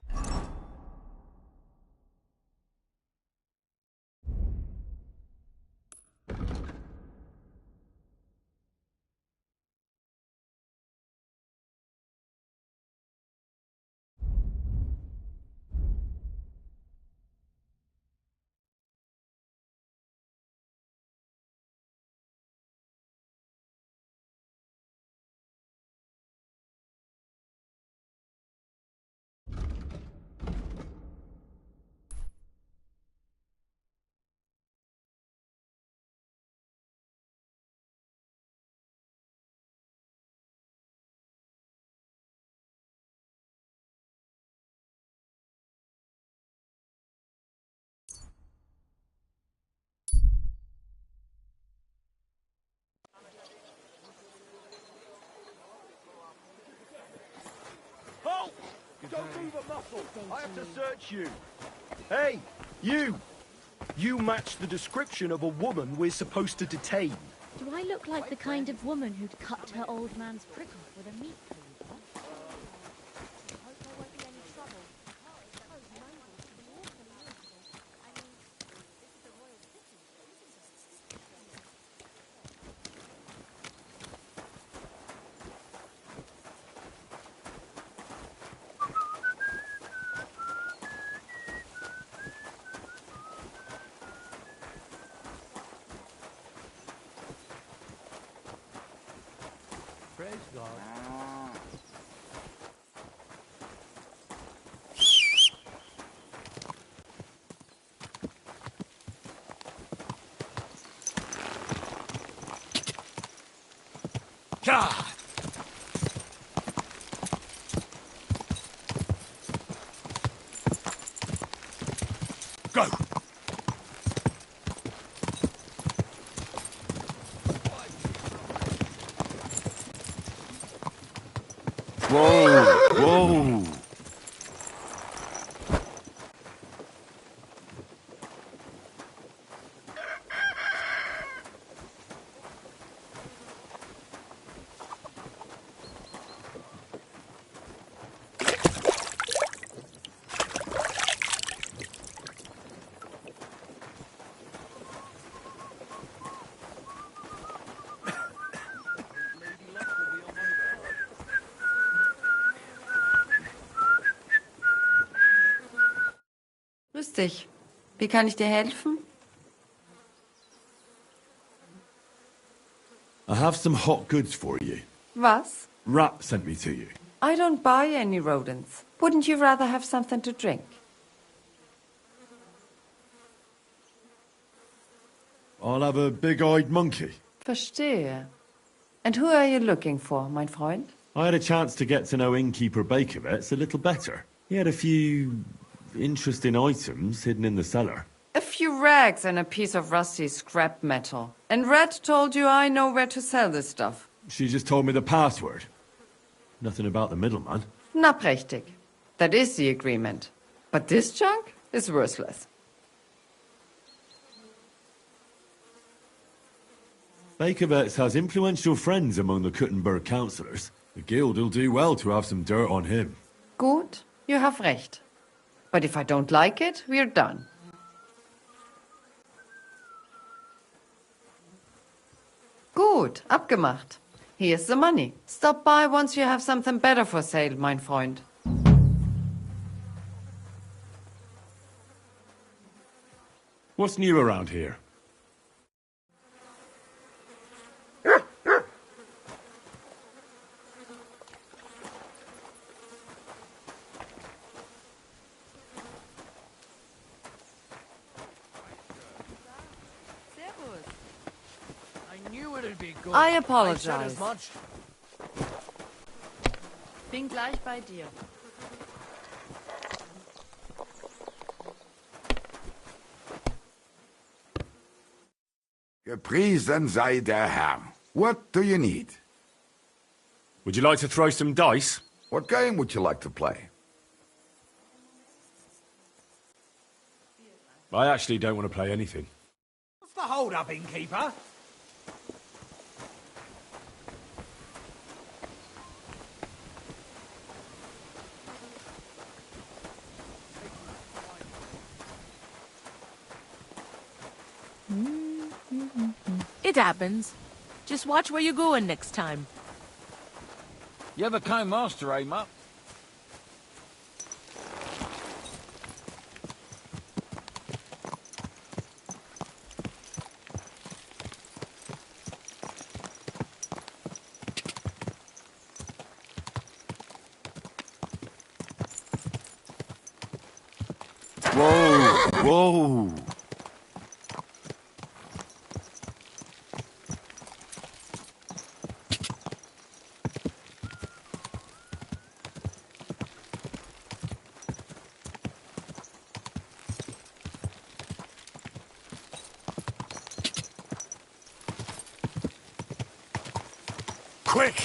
Halt! Don't move a muscle! I have to search you. Hey, you! You match the description of a woman we're supposed to detain. Do I look like the kind of woman who'd cut her old man's prick off with a meat cleaver? Praise God. God! Go! Whoa! Whoa! Grüß dich. Wie kann ich dir helfen? I have some hot goods for you. Was? Rat sent me to you. I don't buy any rodents. Wouldn't you rather have something to drink? I'll have a big-eyed monkey. Verstehe. And who are you looking for, mein Freund? I had a chance to get to know innkeeper Bakovets a little better. He had a few interesting items hidden in the cellar. A few rags and a piece of rusty scrap metal. And Red told you I know where to sell this stuff. She just told me the password. Nothing about the middleman. Na prächtig. That is the agreement. But this junk is worthless. Bakovets has influential friends among the Kuttenberg councillors. The guild will do well to have some dirt on him. Gut, you have recht. But if I don't like it, we're done. Gut, abgemacht. Here's the money. Stop by once you have something better for sale, mein Freund. What's new around here? I knew it'd be good. I I said apologize. as much. Bin gleich bei dir. Gepriesen sei der Herr. What do you need? Would you like to throw some dice? What game would you like to play? I actually don't want to play anything. What's the hold-up, innkeeper? It happens. Just watch where you're going next time. You have a kind master, eh, Mutt? Whoa! Whoa! Quick!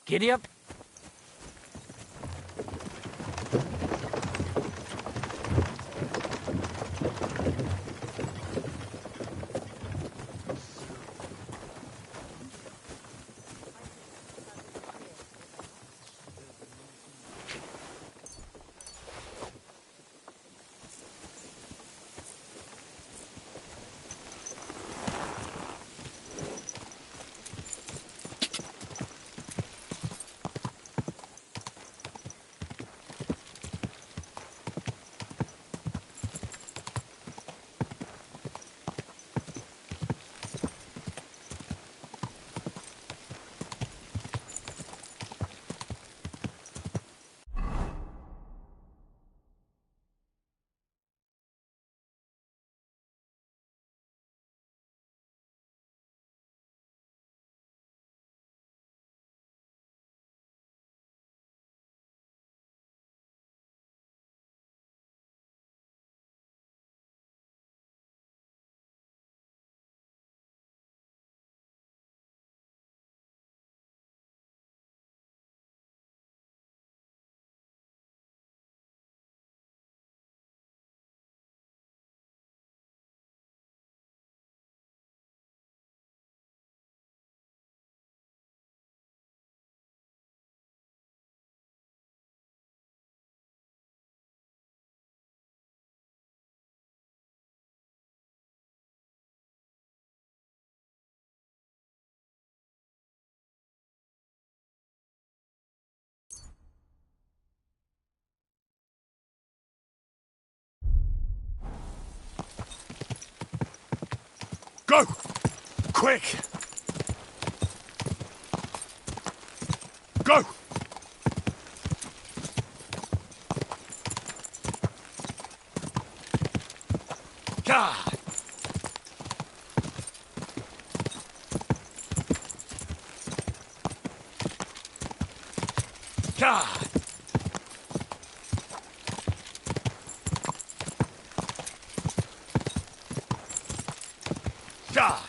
Giddy up. Go! Quick! Go! God! God! God!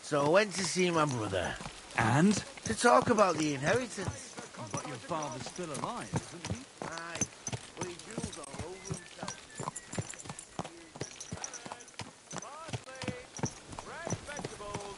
So I went to see my brother. And? To talk about the inheritance. But your father's still alive, isn't he? Aye, but he drools all over himself. Parsley, fresh vegetables.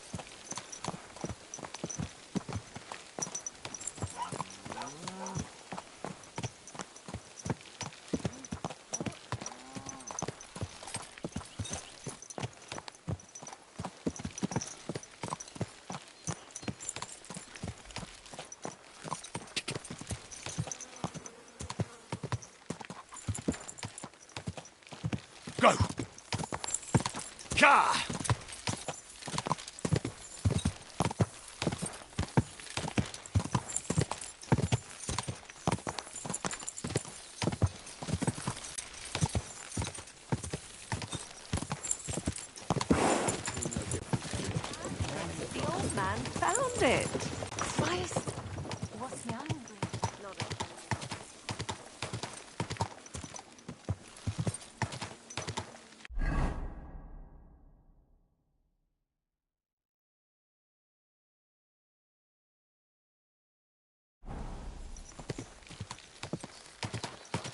Go! Ka! The old man found it. Christ! What's he angry? Not a...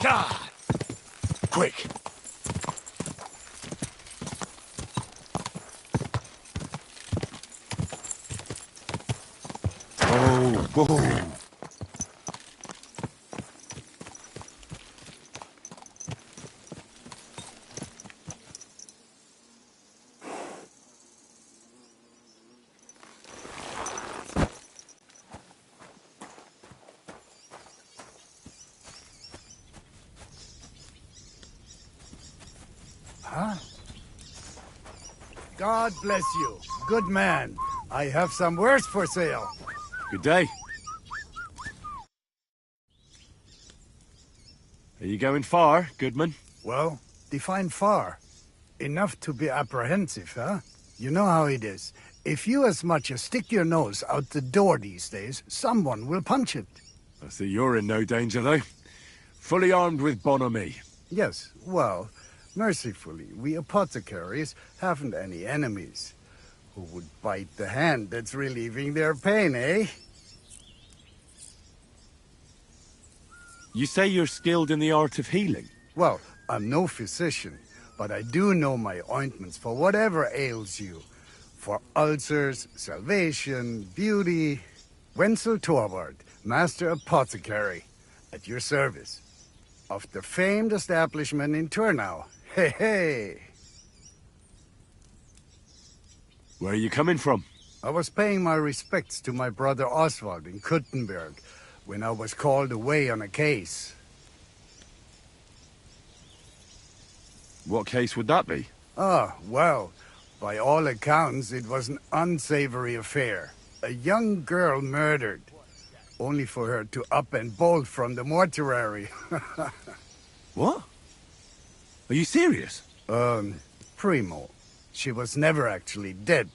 God! Quick! Oh, whoa! Huh? God bless you. Good man. I have some wares for sale. Good day. Are Are you going far, Goodman? Well, define far. Enough to be apprehensive, huh? You know how it is. If you as much as stick your nose out the door these days, someone will punch it. I see you're in no danger, though. Fully armed with bonhomie. Yes, well, mercifully, we apothecaries haven't any enemies. Who would bite the hand that's relieving their pain, eh? You say you're skilled in the art of healing? Well, I'm no physician, but I do know my ointments for whatever ails you. For ulcers, salvation, beauty. Wenzel Torwart, Master Apothecary, at your service. Of the famed establishment in Turnau. Hey, hey! Where are you coming from? I was paying my respects to my brother Oswald in Kuttenberg when I was called away on a case. What case would that be? Ah, well, by all accounts, it was an unsavory affair. A young girl murdered, only for her to up and bolt from the mortuary. What? Are you serious? Primo, she was never actually dead.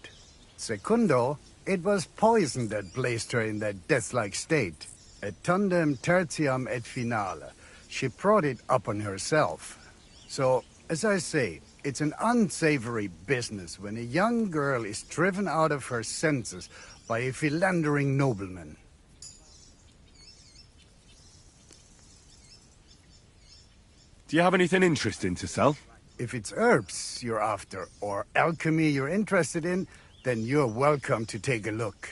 Secundo, it was poison that placed her in that death-like state. Et tandem tertiam et finale. She brought it upon herself. So, as I say, it's an unsavory business when a young girl is driven out of her senses by a philandering nobleman. Do you have anything interesting to sell? If it's herbs you're after, or alchemy you're interested in, then you're welcome to take a look.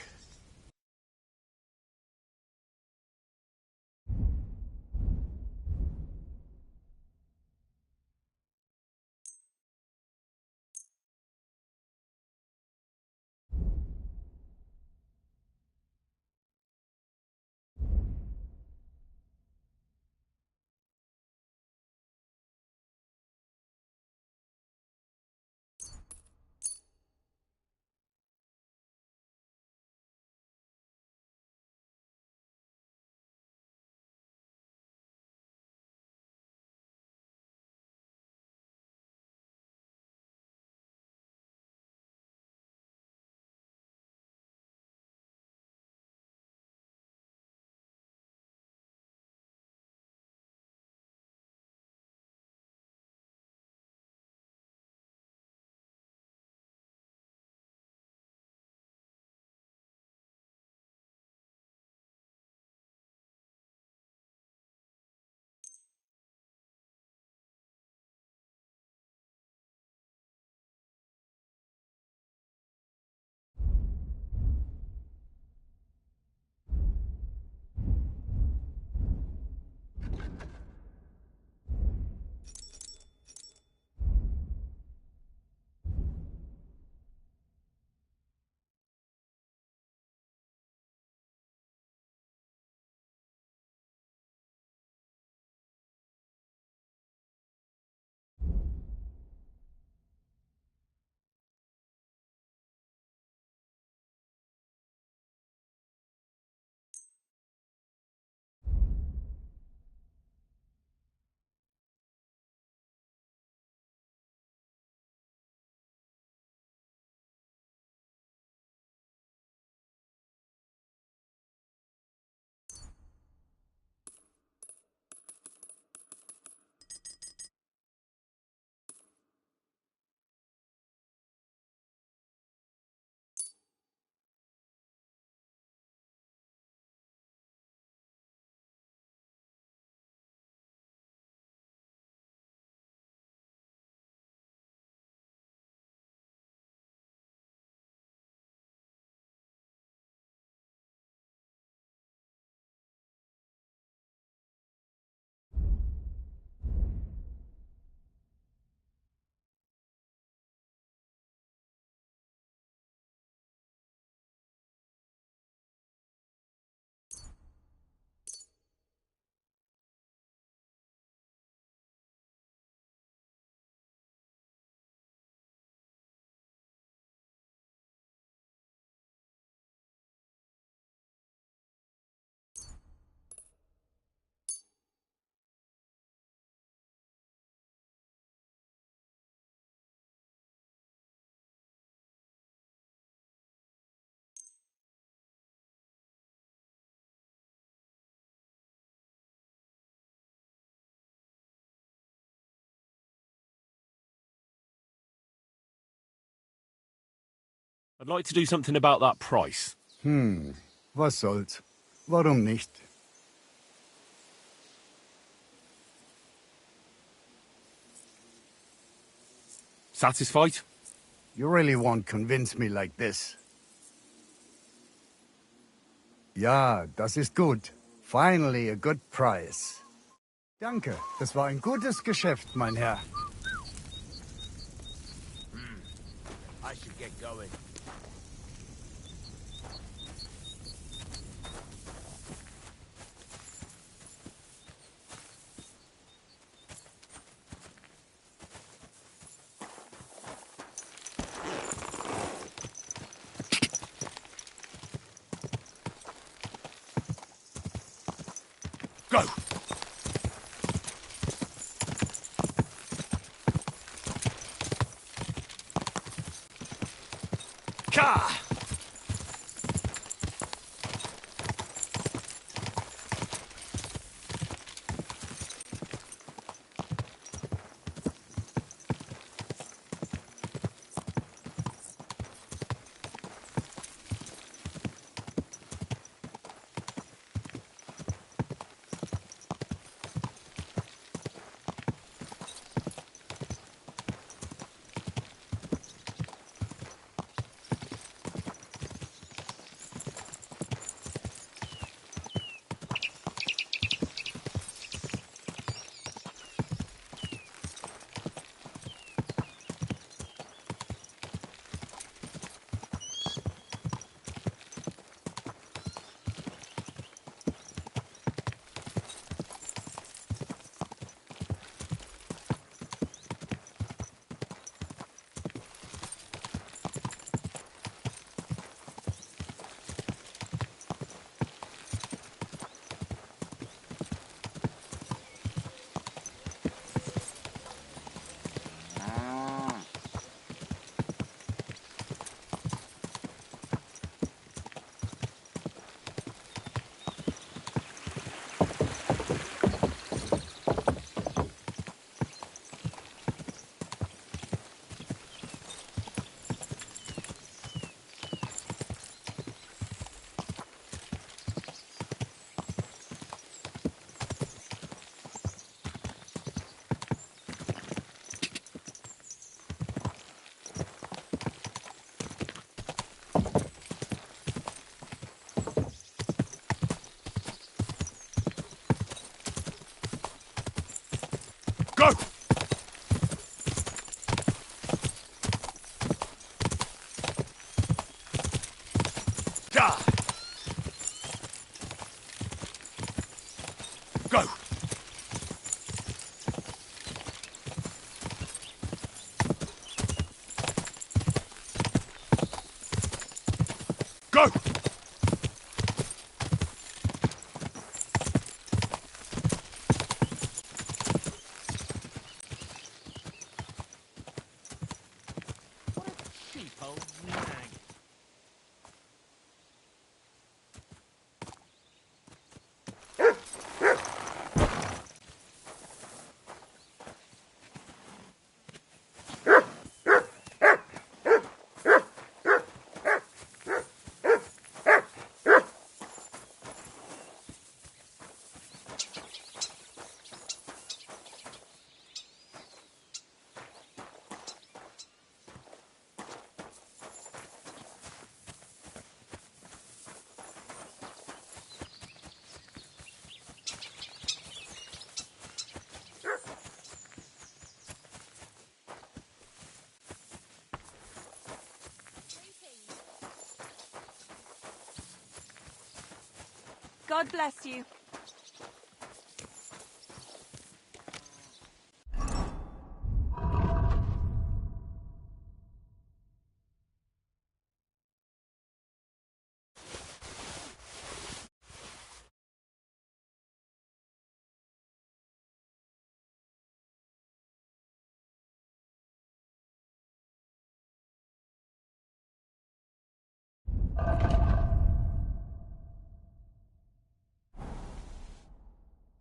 I'd like to do something about that price. Was soll's? Warum nicht? Satisfied? You really won't convince me like this. Ja, das ist gut. Finally a good price. Danke, das war ein gutes Geschäft, mein Herr. I should get going. Go! Ka! Go! Da! Go! Go! Cheap old nag. God bless you.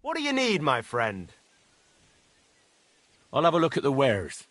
What do you need, my friend? I'll have a look at the wares.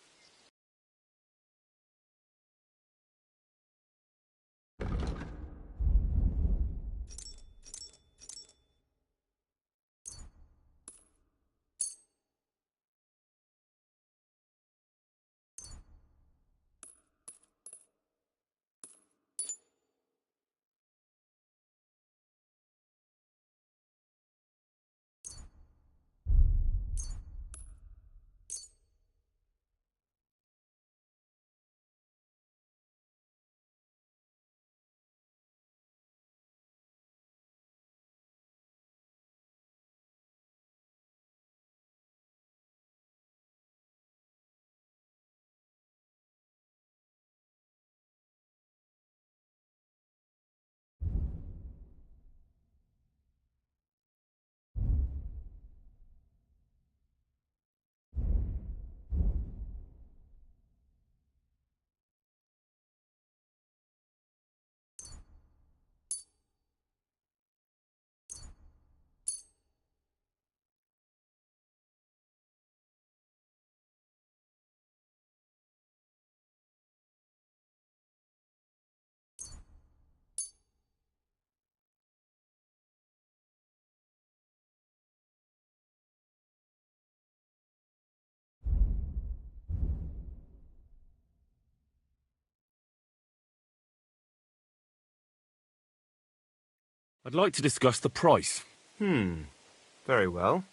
I'd like to discuss the price. Very well.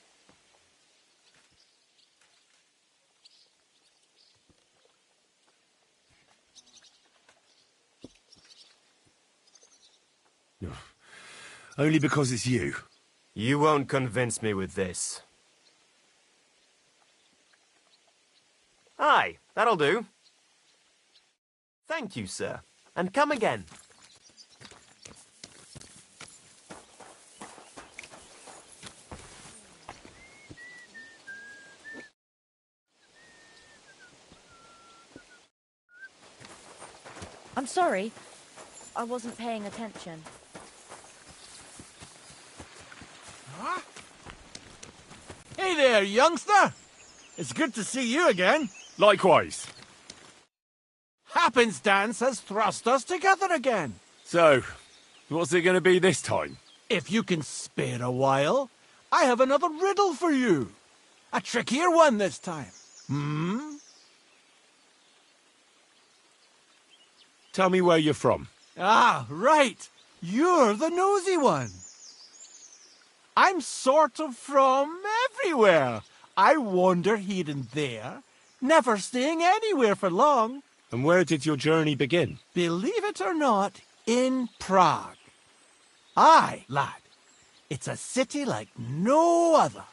Only because it's you. You won't convince me with this. Aye, that'll do. Thank you, sir. And come again. I'm sorry. I wasn't paying attention. Huh? Hey there, youngster! It's good to see you again. Likewise. Happenstance has thrust us together again. So, what's it going to be this time? If you can spare a while, I have another riddle for you. A trickier one this time. Tell me where you're from. Ah, right. You're the nosy one. I'm sort of from everywhere. I wander here and there, never staying anywhere for long. And where did your journey begin? Believe it or not, in Prague. Aye, lad. It's a city like no other.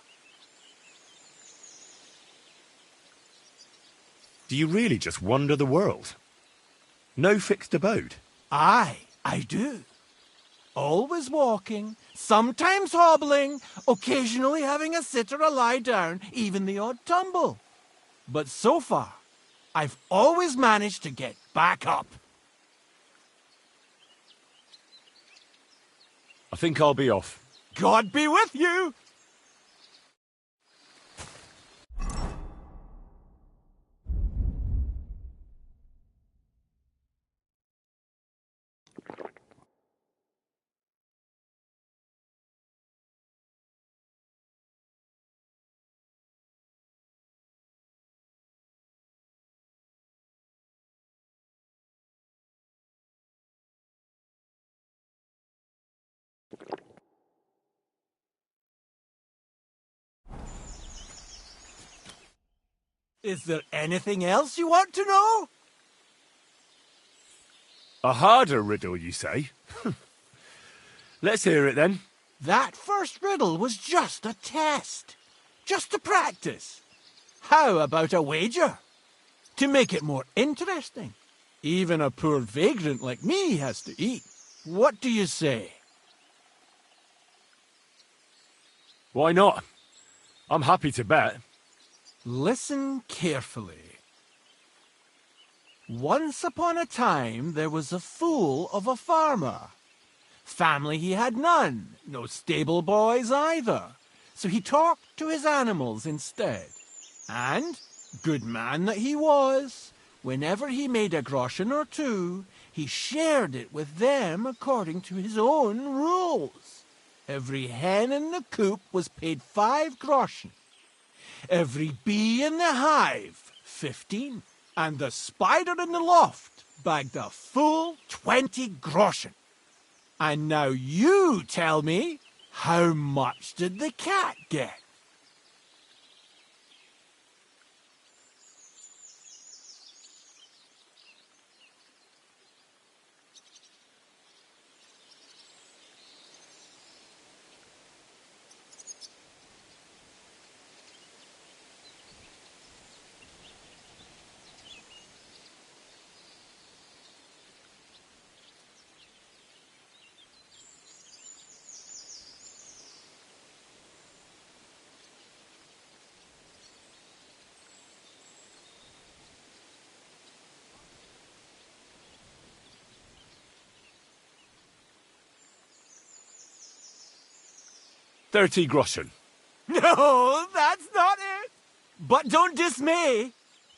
Do you really just wander the world? No fixed abode? Aye, I do. Always walking, sometimes hobbling, occasionally having a sit or a lie down, even the odd tumble. But so far, I've always managed to get back up. I think I'll be off. God be with you! Is there anything else you want to know? A harder riddle, you say? Let's hear it then. That first riddle was just a test. Just to practice. How about a wager? To make it more interesting. Even a poor vagrant like me has to eat. What do you say? Why not? I'm happy to bet. Listen carefully. Once upon a time, there was a fool of a farmer. Family he had none, no stable boys either. So he talked to his animals instead. And, good man that he was, whenever he made a groschen or two, he shared it with them according to his own rules. Every hen in the coop was paid 5 groschen. Every bee in the hive, 15. And the spider in the loft bagged a full 20 groschen. And now you tell me, how much did the cat get? $30 groschen. No, that's not it. But don't dismay.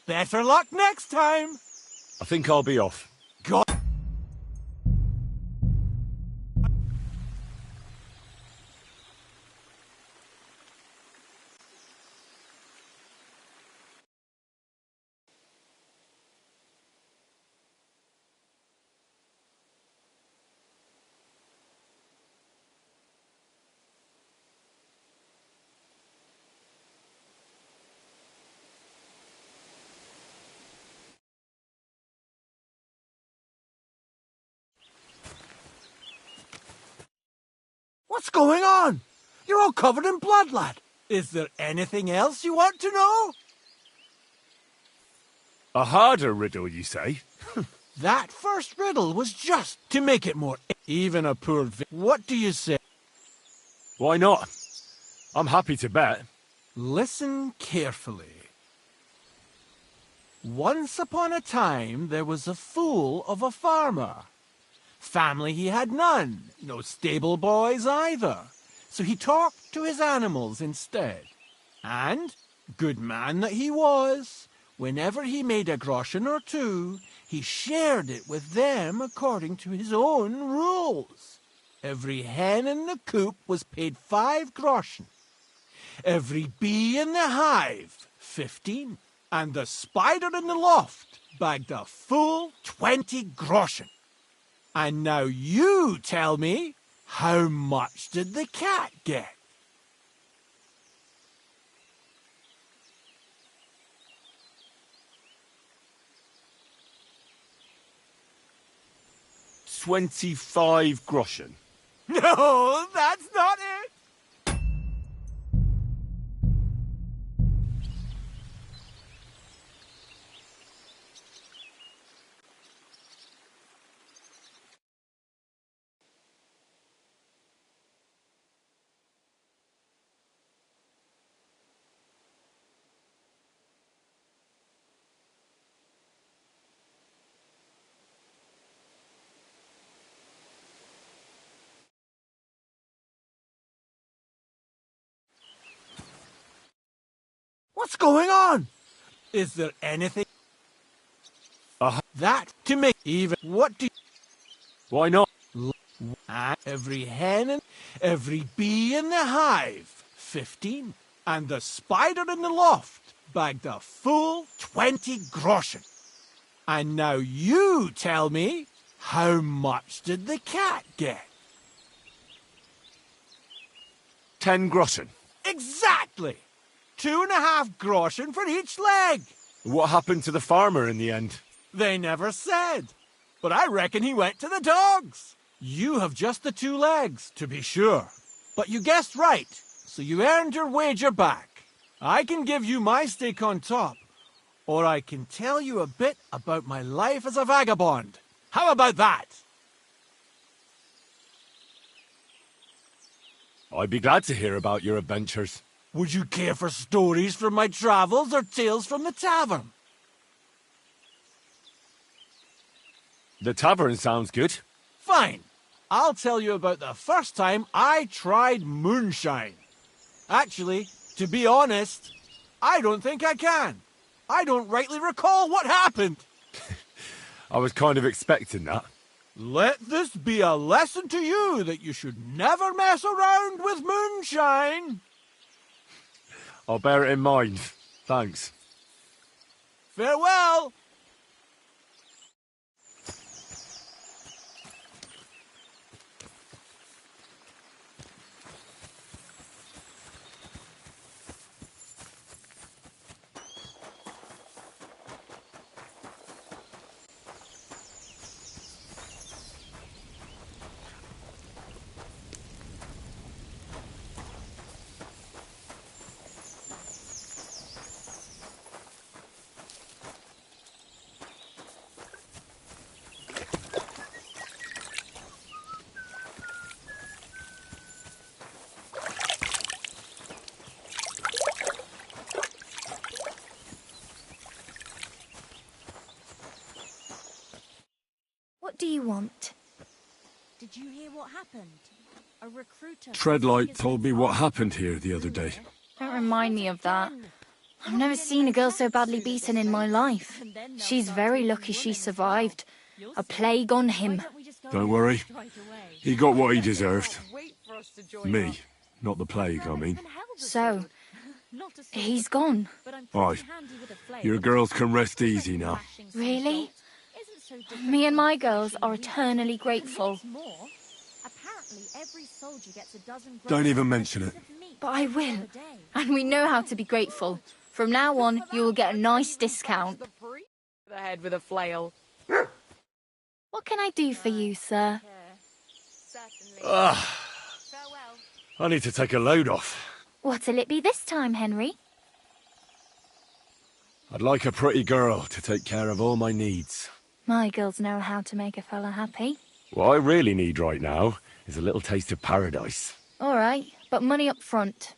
Better luck next time. I think I'll be off. God. What's going on? You're all covered in blood, lad. Is there anything else you want to know? A harder riddle, you say? That first riddle was just to make it more... Even a poor... What do you say? Why not? I'm happy to bet. Listen carefully. Once upon a time, there was a fool of a farmer. Family he had none, no stable boys either. So he talked to his animals instead. And, good man that he was, whenever he made a groschen or two, he shared it with them according to his own rules. Every hen in the coop was paid 5 groschen. Every bee in the hive, 15. And the spider in the loft bagged a full 20 groschen. And now you tell me, how much did the cat get? $25 groschen. No, that's not it. What's going on? Is there anything that to make even what do you... Why not? Every hen and every bee in the hive, 15. And the spider in the loft bagged a full 20 groschen. And now you tell me, how much did the cat get? 10 groschen. Exactly! 2.5 groschen for each leg. What happened to the farmer in the end? They never said. But I reckon he went to the dogs. You have just the 2 legs, to be sure. But you guessed right, so you earned your wager back. I can give you my stake on top, or I can tell you a bit about my life as a vagabond. How about that? I'd be glad to hear about your adventures. Would you care for stories from my travels or tales from the tavern? The tavern sounds good. Fine. I'll tell you about the first time I tried moonshine. Actually, to be honest, I don't think I can. I don't rightly recall what happened. I was kind of expecting that. Let this be a lesson to you that you should never mess around with moonshine. I'll bear it in mind. Thanks. Farewell. What do you want? Did you hear what happened? A recruiter... Treadlight told me what happened here the other day. Don't remind me of that. I've never seen a girl so badly beaten in my life. She's very lucky she survived. A plague on him. Don't worry. He got what he deserved. Me, not the plague, I mean. So, he's gone. Aye. Your girls can rest easy now. Really? Me and my girls are eternally grateful. Don't even mention it. But I will. And we know how to be grateful. From now on, you will get a nice discount. The head with a flail. What can I do for you, sir? Ugh. I need to take a load off. What'll it be this time, Henry? I'd like a pretty girl to take care of all my needs. My girls know how to make a fella happy. What I really need right now is a little taste of paradise. All right, but money up front.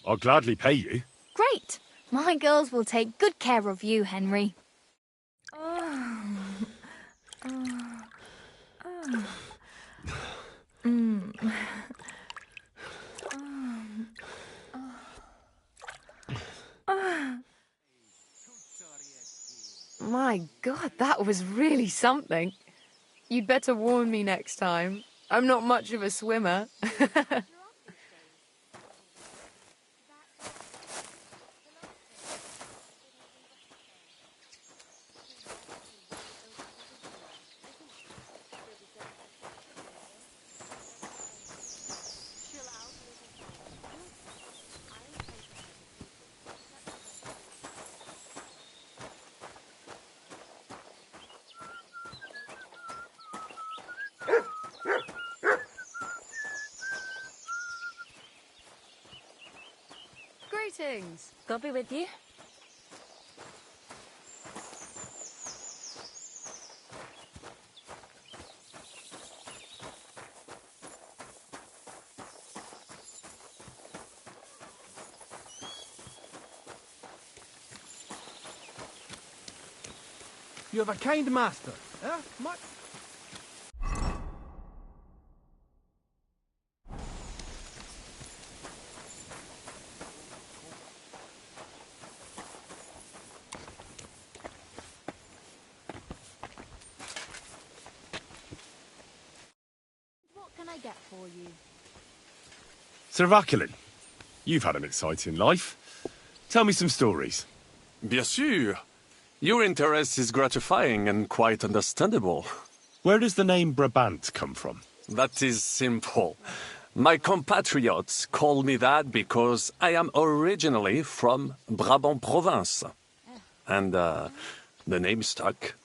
I'll gladly pay you. Great! My girls will take good care of you, Henry. My God, that was really something. You'd better warn me next time. I'm not much of a swimmer. Greetings. God be with you. You have a kind master, eh? What can I get for you? Sir Vaculin, you've had an exciting life. Tell me some stories. Bien sûr. Your interest is gratifying and quite understandable. Where does the name Brabant come from? That is simple. My compatriots call me that because I am originally from Brabant province. And the name stuck.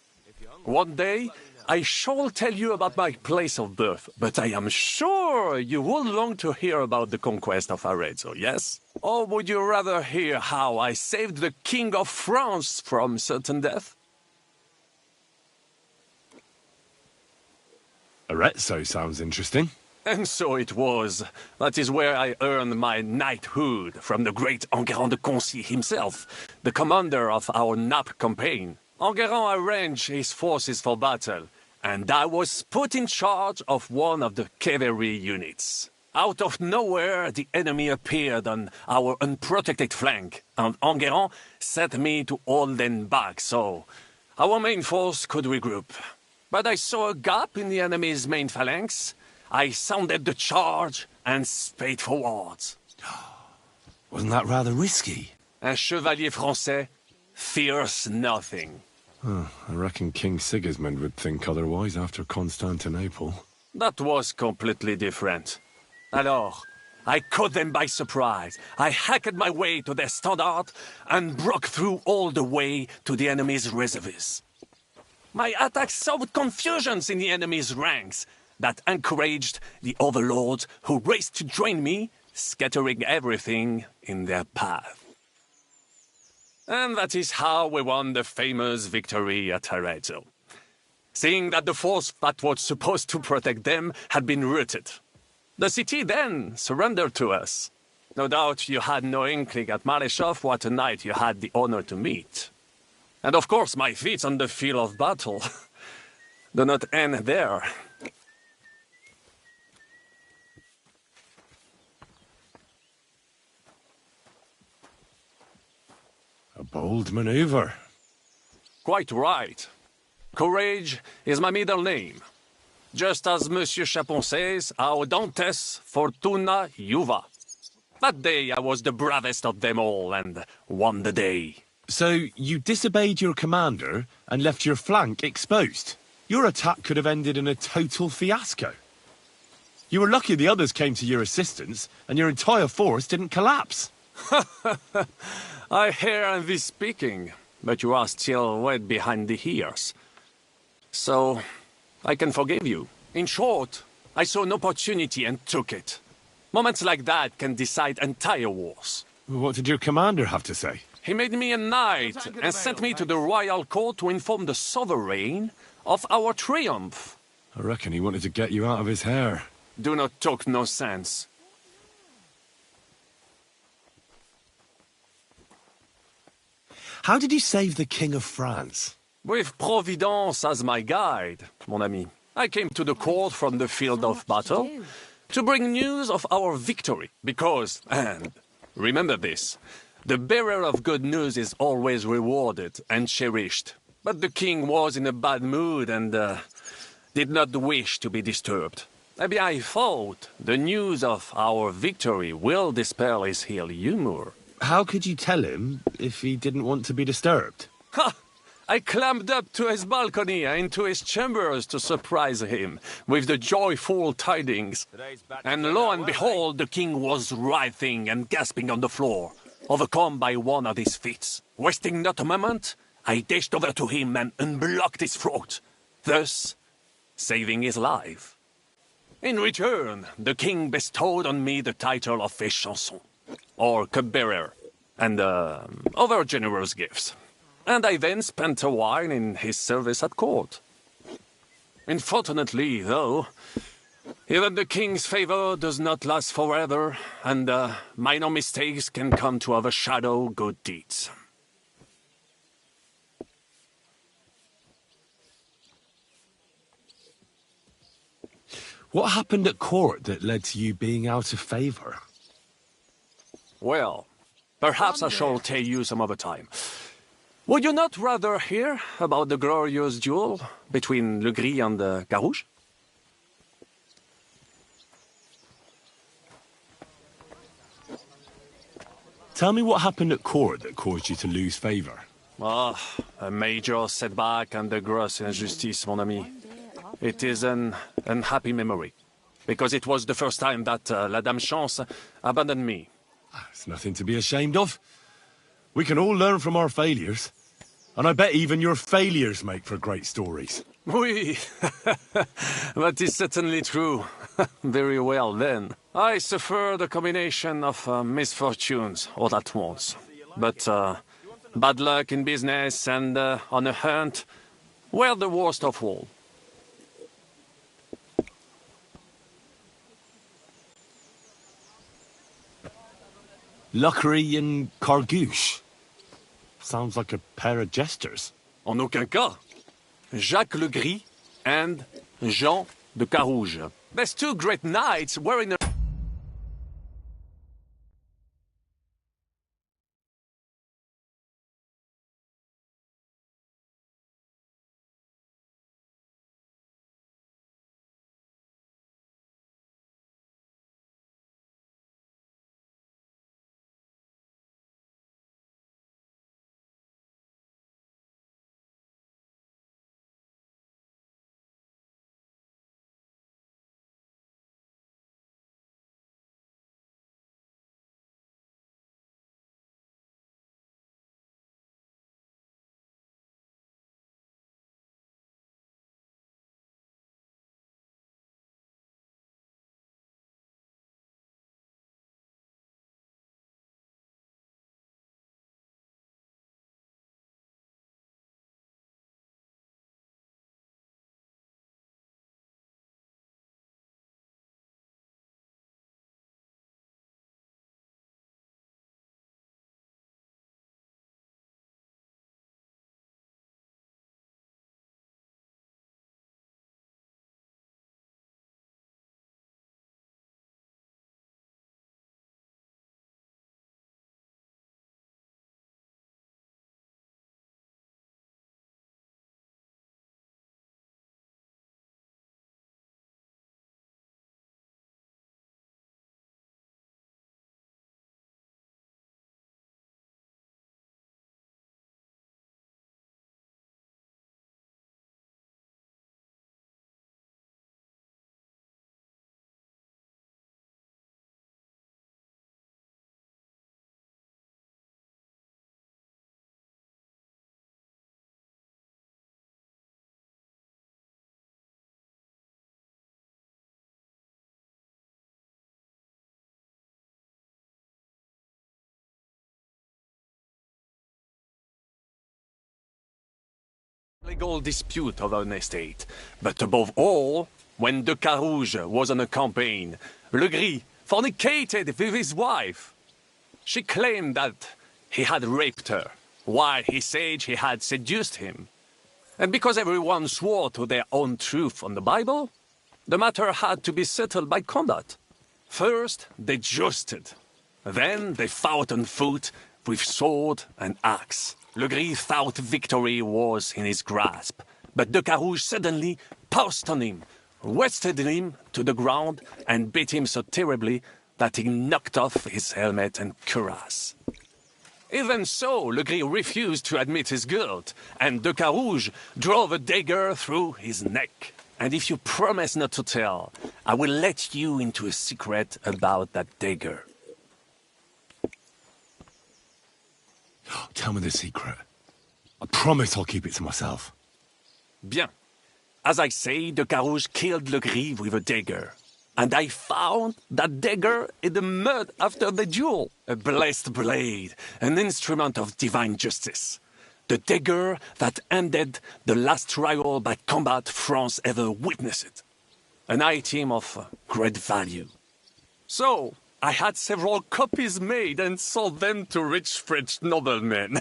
One day, I shall tell you about my place of birth, but I am sure you will long to hear about the conquest of Arezzo, yes? Or would you rather hear how I saved the King of France from certain death? Arezzo sounds interesting. And so it was. That is where I earned my knighthood from the great Enguerrand de Concy himself, the commander of our Naples campaign. Enguerrand arranged his forces for battle, and I was put in charge of one of the cavalry units. Out of nowhere, the enemy appeared on our unprotected flank, and Enguerrand set me to hold them back so our main force could regroup. But I saw a gap in the enemy's main phalanx. I sounded the charge and sped forwards. Wasn't that rather risky? Un chevalier français fears nothing. I reckon King Sigismund would think otherwise after Constantinople. That was completely different. Alors, I caught them by surprise. I hacked my way to their standard and broke through all the way to the enemy's reserves. My attack sowed confusions in the enemy's ranks that encouraged the overlords who raced to join me, scattering everything in their path. And that is how we won the famous victory at Arezzo. Seeing that the force that was supposed to protect them had been routed. The city then surrendered to us. No doubt you had no inkling at Maleshov what a knight you had the honor to meet. And of course my feats on the field of battle do not end there. A bold maneuver. Quite right. Courage is my middle name. Just as Monsieur Chapon says, Audantes Fortuna Juva. That day I was the bravest of them all and won the day. So you disobeyed your commander and left your flank exposed? Your attack could have ended in a total fiasco. You were lucky the others came to your assistance and your entire force didn't collapse. I hear thee speaking, but you are still wet behind the ears. So, I can forgive you. In short, I saw an opportunity and took it. Moments like that can decide entire wars. What did your commander have to say? He made me a knight and sent me to the royal court to inform the sovereign of our triumph. I reckon he wanted to get you out of his hair. Do not talk no sense. How did you save the King of France? With Providence as my guide, mon ami. I came to the court from the field of battle to bring news of our victory, because, and remember this, the bearer of good news is always rewarded and cherished. But the king was in a bad mood and did not wish to be disturbed. Maybe I thought the news of our victory will dispel his ill humor. How could you tell him if he didn't want to be disturbed? Ha! I climbed up to his balcony and into his chambers to surprise him with the joyful tidings. And lo and behold, the king was writhing and gasping on the floor, overcome by one of his fits. Wasting not a moment, I dashed over to him and unblocked his throat, thus saving his life. In return, the king bestowed on me the title of Échanson, or cupbearer, and other generous gifts. And I then spent a while in his service at court. Unfortunately, though, even the king's favor does not last forever, and minor mistakes can come to overshadow good deeds. What happened at court that led to you being out of favor? Well, perhaps I shall tell you some other time. Would you not rather hear about the glorious duel between Le Gris and Carouge? Tell me what happened at court that caused you to lose favor. Ah, a major setback and a gross injustice, mon ami. It is an unhappy memory, because it was the first time that La Dame Chance abandoned me. It's nothing to be ashamed of. We can all learn from our failures. And I bet even your failures make for great stories. Oui, that is certainly true. Very well, then. I suffered a combination of misfortunes all at once. But bad luck in business and on a hunt were the worst of all. Luckery and Cargouche. Sounds like a pair of jesters. En aucun cas. Jacques Le Gris and Jean de Carouge. These two great knights were in a legal dispute of an estate. But above all, when de Carouge was on a campaign, Legris fornicated with his wife. She claimed that he had raped her, while he said he had seduced him. And because everyone swore to their own truth on the Bible, the matter had to be settled by combat. First, they jousted. Then they fought on foot with sword and axe. Legris thought victory was in his grasp, but de Carouge suddenly pounced on him, wrested him to the ground, and beat him so terribly that he knocked off his helmet and cuirass. Even so, Legris refused to admit his guilt, and de Carouge drove a dagger through his neck. And if you promise not to tell, I will let you into a secret about that dagger. Tell me the secret. I promise I'll keep it to myself. Bien. As I say, de Carouge killed Legris with a dagger. And I found that dagger in the mud after the duel. A blessed blade, an instrument of divine justice. The dagger that ended the last trial by combat France ever witnessed. An item of great value. So, I had several copies made and sold them to rich French noblemen.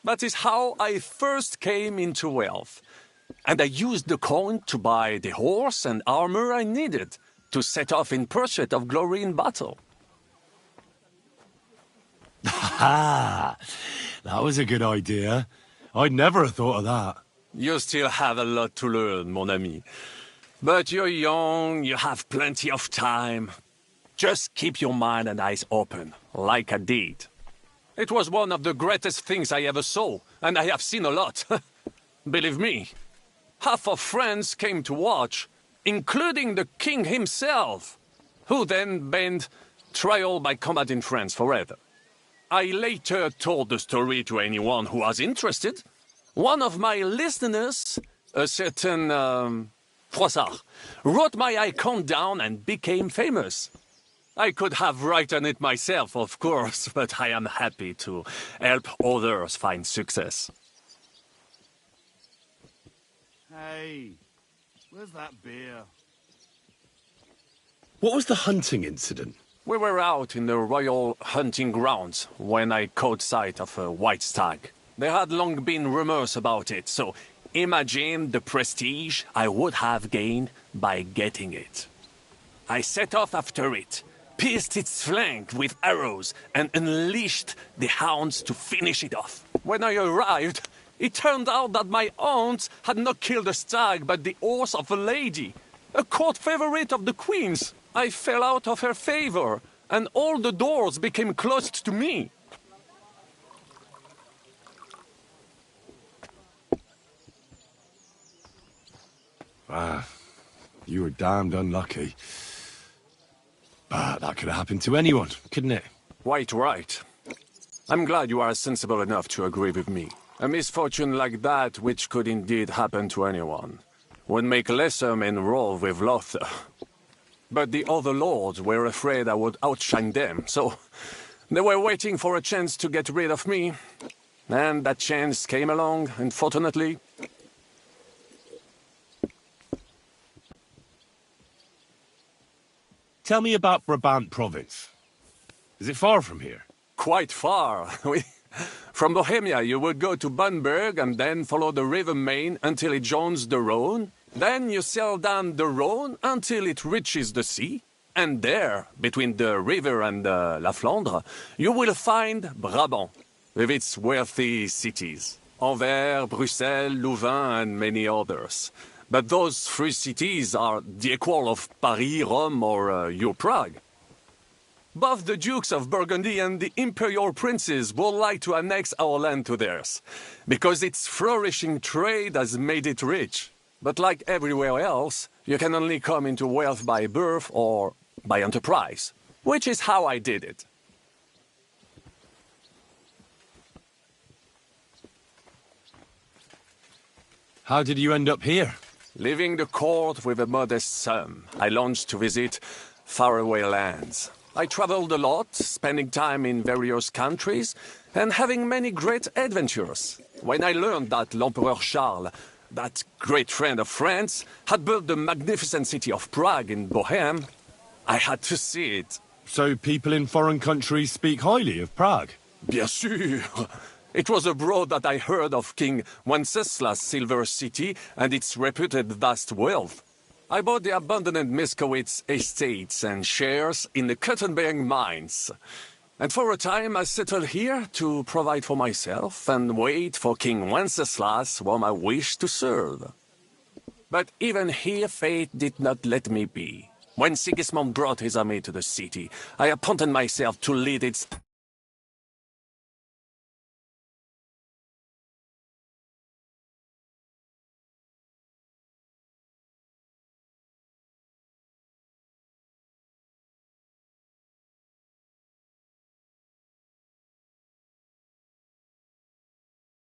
That is how I first came into wealth. And I used the coin to buy the horse and armor I needed to set off in pursuit of glory in battle. Ha! That was a good idea. I'd never have thought of that. You still have a lot to learn, mon ami. But you're young, you have plenty of time. Just keep your mind and eyes open, like I did. It was one of the greatest things I ever saw, and I have seen a lot. Believe me. Half of France came to watch, including the king himself, who then banned trial by combat in France forever. I later told the story to anyone who was interested. One of my listeners, a certain Froissart, wrote my icon down and became famous. I could have written it myself, of course, but I am happy to help others find success. Hey, where's that beer? What was the hunting incident? We were out in the royal hunting grounds when I caught sight of a white stag. There had long been rumors about it, so imagine the prestige I would have gained by getting it. I set off after it, pierced its flank with arrows, and unleashed the hounds to finish it off. When I arrived, it turned out that my aunt had not killed a stag, but the horse of a lady, a court favorite of the queen's. I fell out of her favor, and all the doors became closed to me. Ah, you were damned unlucky. But that could have happened to anyone, couldn't it? Quite right. I'm glad you are sensible enough to agree with me. A misfortune like that, which could indeed happen to anyone, would make lesser men roll with laughter. But the other lords were afraid I would outshine them, so they were waiting for a chance to get rid of me. And that chance came along, unfortunately. Tell me about Brabant province. Is it far from here? Quite far. From Bohemia, you would go to Bamberg and then follow the river Main until it joins the Rhone. Then you sail down the Rhone until it reaches the sea. And there, between the river and La Flandre, you will find Brabant, with its wealthy cities. Anvers, Bruxelles, Louvain, and many others. But those three cities are the equal of Paris, Rome, or your Prague. Both the Dukes of Burgundy and the imperial princes would like to annex our land to theirs, because its flourishing trade has made it rich. But like everywhere else, you can only come into wealth by birth or by enterprise, which is how I did it. How did you end up here? Leaving the court with a modest sum, I launched to visit faraway lands. I traveled a lot, spending time in various countries and having many great adventures. When I learned that l'Empereur Charles, that great friend of France, had built the magnificent city of Prague in Bohème, I had to see it. So people in foreign countries speak highly of Prague? Bien sûr. It was abroad that I heard of King Wenceslas' silver city and its reputed vast wealth. I bought the abandoned Miskowitz estates and shares in the cotton-bearing mines. And for a time I settled here to provide for myself and wait for King Wenceslas, whom I wished to serve. But even here fate did not let me be. When Sigismund brought his army to the city, I appointed myself to lead its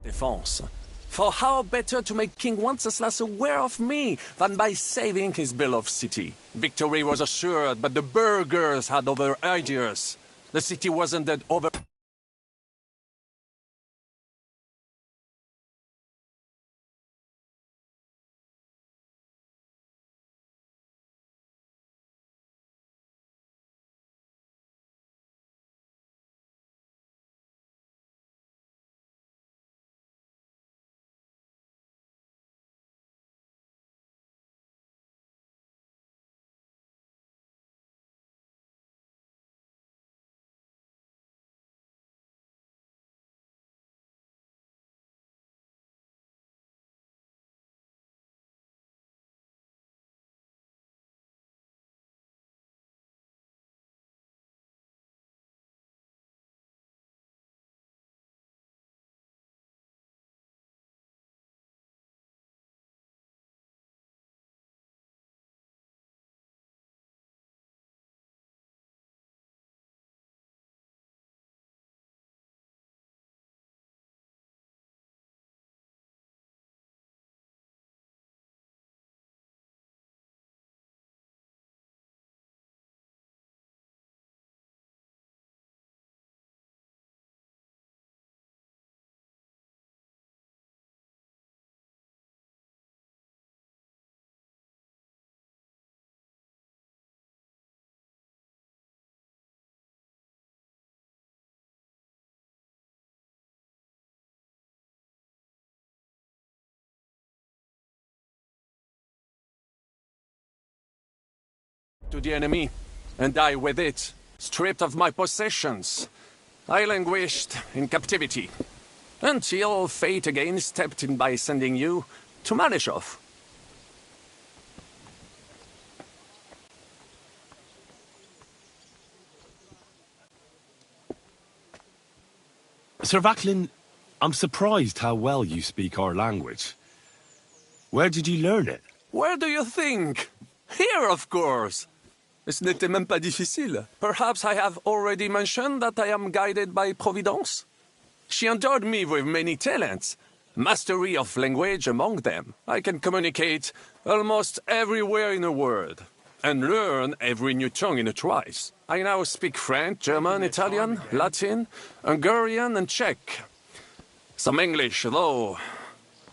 defense. For how better to make King Wenceslas aware of me than by saving his beloved city? Victory was assured, but the burghers had other ideas. The city wasn't that over... to the enemy, and die with it, stripped of my possessions. I languished in captivity, until fate again stepped in by sending you to Malishov. Sir Vaclin, I'm surprised how well you speak our language. Where did you learn it? Where do you think? Here, of course. Ce n'était même pas difficile. Perhaps I have already mentioned that I am guided by Providence? She endowed me with many talents, mastery of language among them. I can communicate almost everywhere in a word, and learn every new tongue in a trice. I now speak French, German, Italian, Latin, Hungarian, and Czech. Some English, though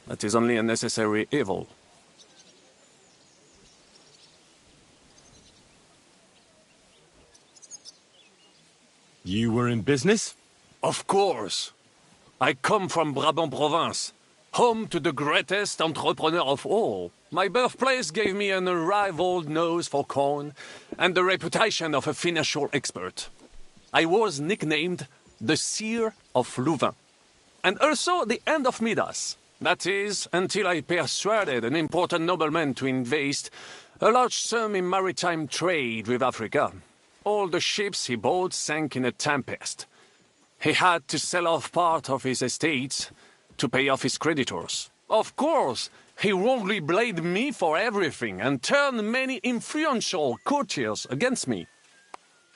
that is only a necessary evil. You were in business? Of course. I come from Brabant province, home to the greatest entrepreneur of all. My birthplace gave me an unrivaled nose for corn and the reputation of a financial expert. I was nicknamed the Seer of Louvain, and also the End of Midas. That is, until I persuaded an important nobleman to invest a large sum in maritime trade with Africa. All the ships he bought sank in a tempest. He had to sell off part of his estates to pay off his creditors. Of course, he wrongly blamed me for everything and turned many influential courtiers against me.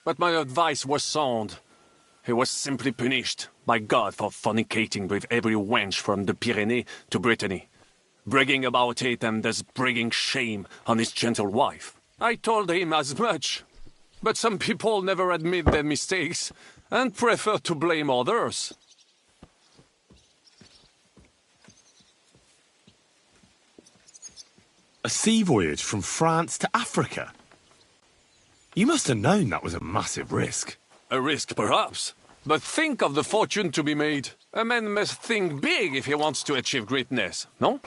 But my advice was sound. He was simply punished by God for fornicating with every wench from the Pyrenees to Brittany, bragging about it and thus bringing shame on his gentle wife. I told him as much. But some people never admit their mistakes and prefer to blame others. A sea voyage from France to Africa. You must have known that was a massive risk. A risk, perhaps. But think of the fortune to be made. A man must think big if he wants to achieve greatness, no?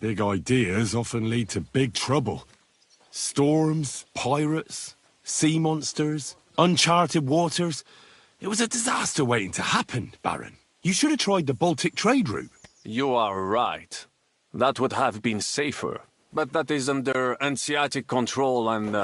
Big ideas often lead to big trouble. Storms, pirates, sea monsters, uncharted waters. It was a disaster waiting to happen, Baron. You should have tried the Baltic trade route. You are right. That would have been safer. But that is under Hanseatic control and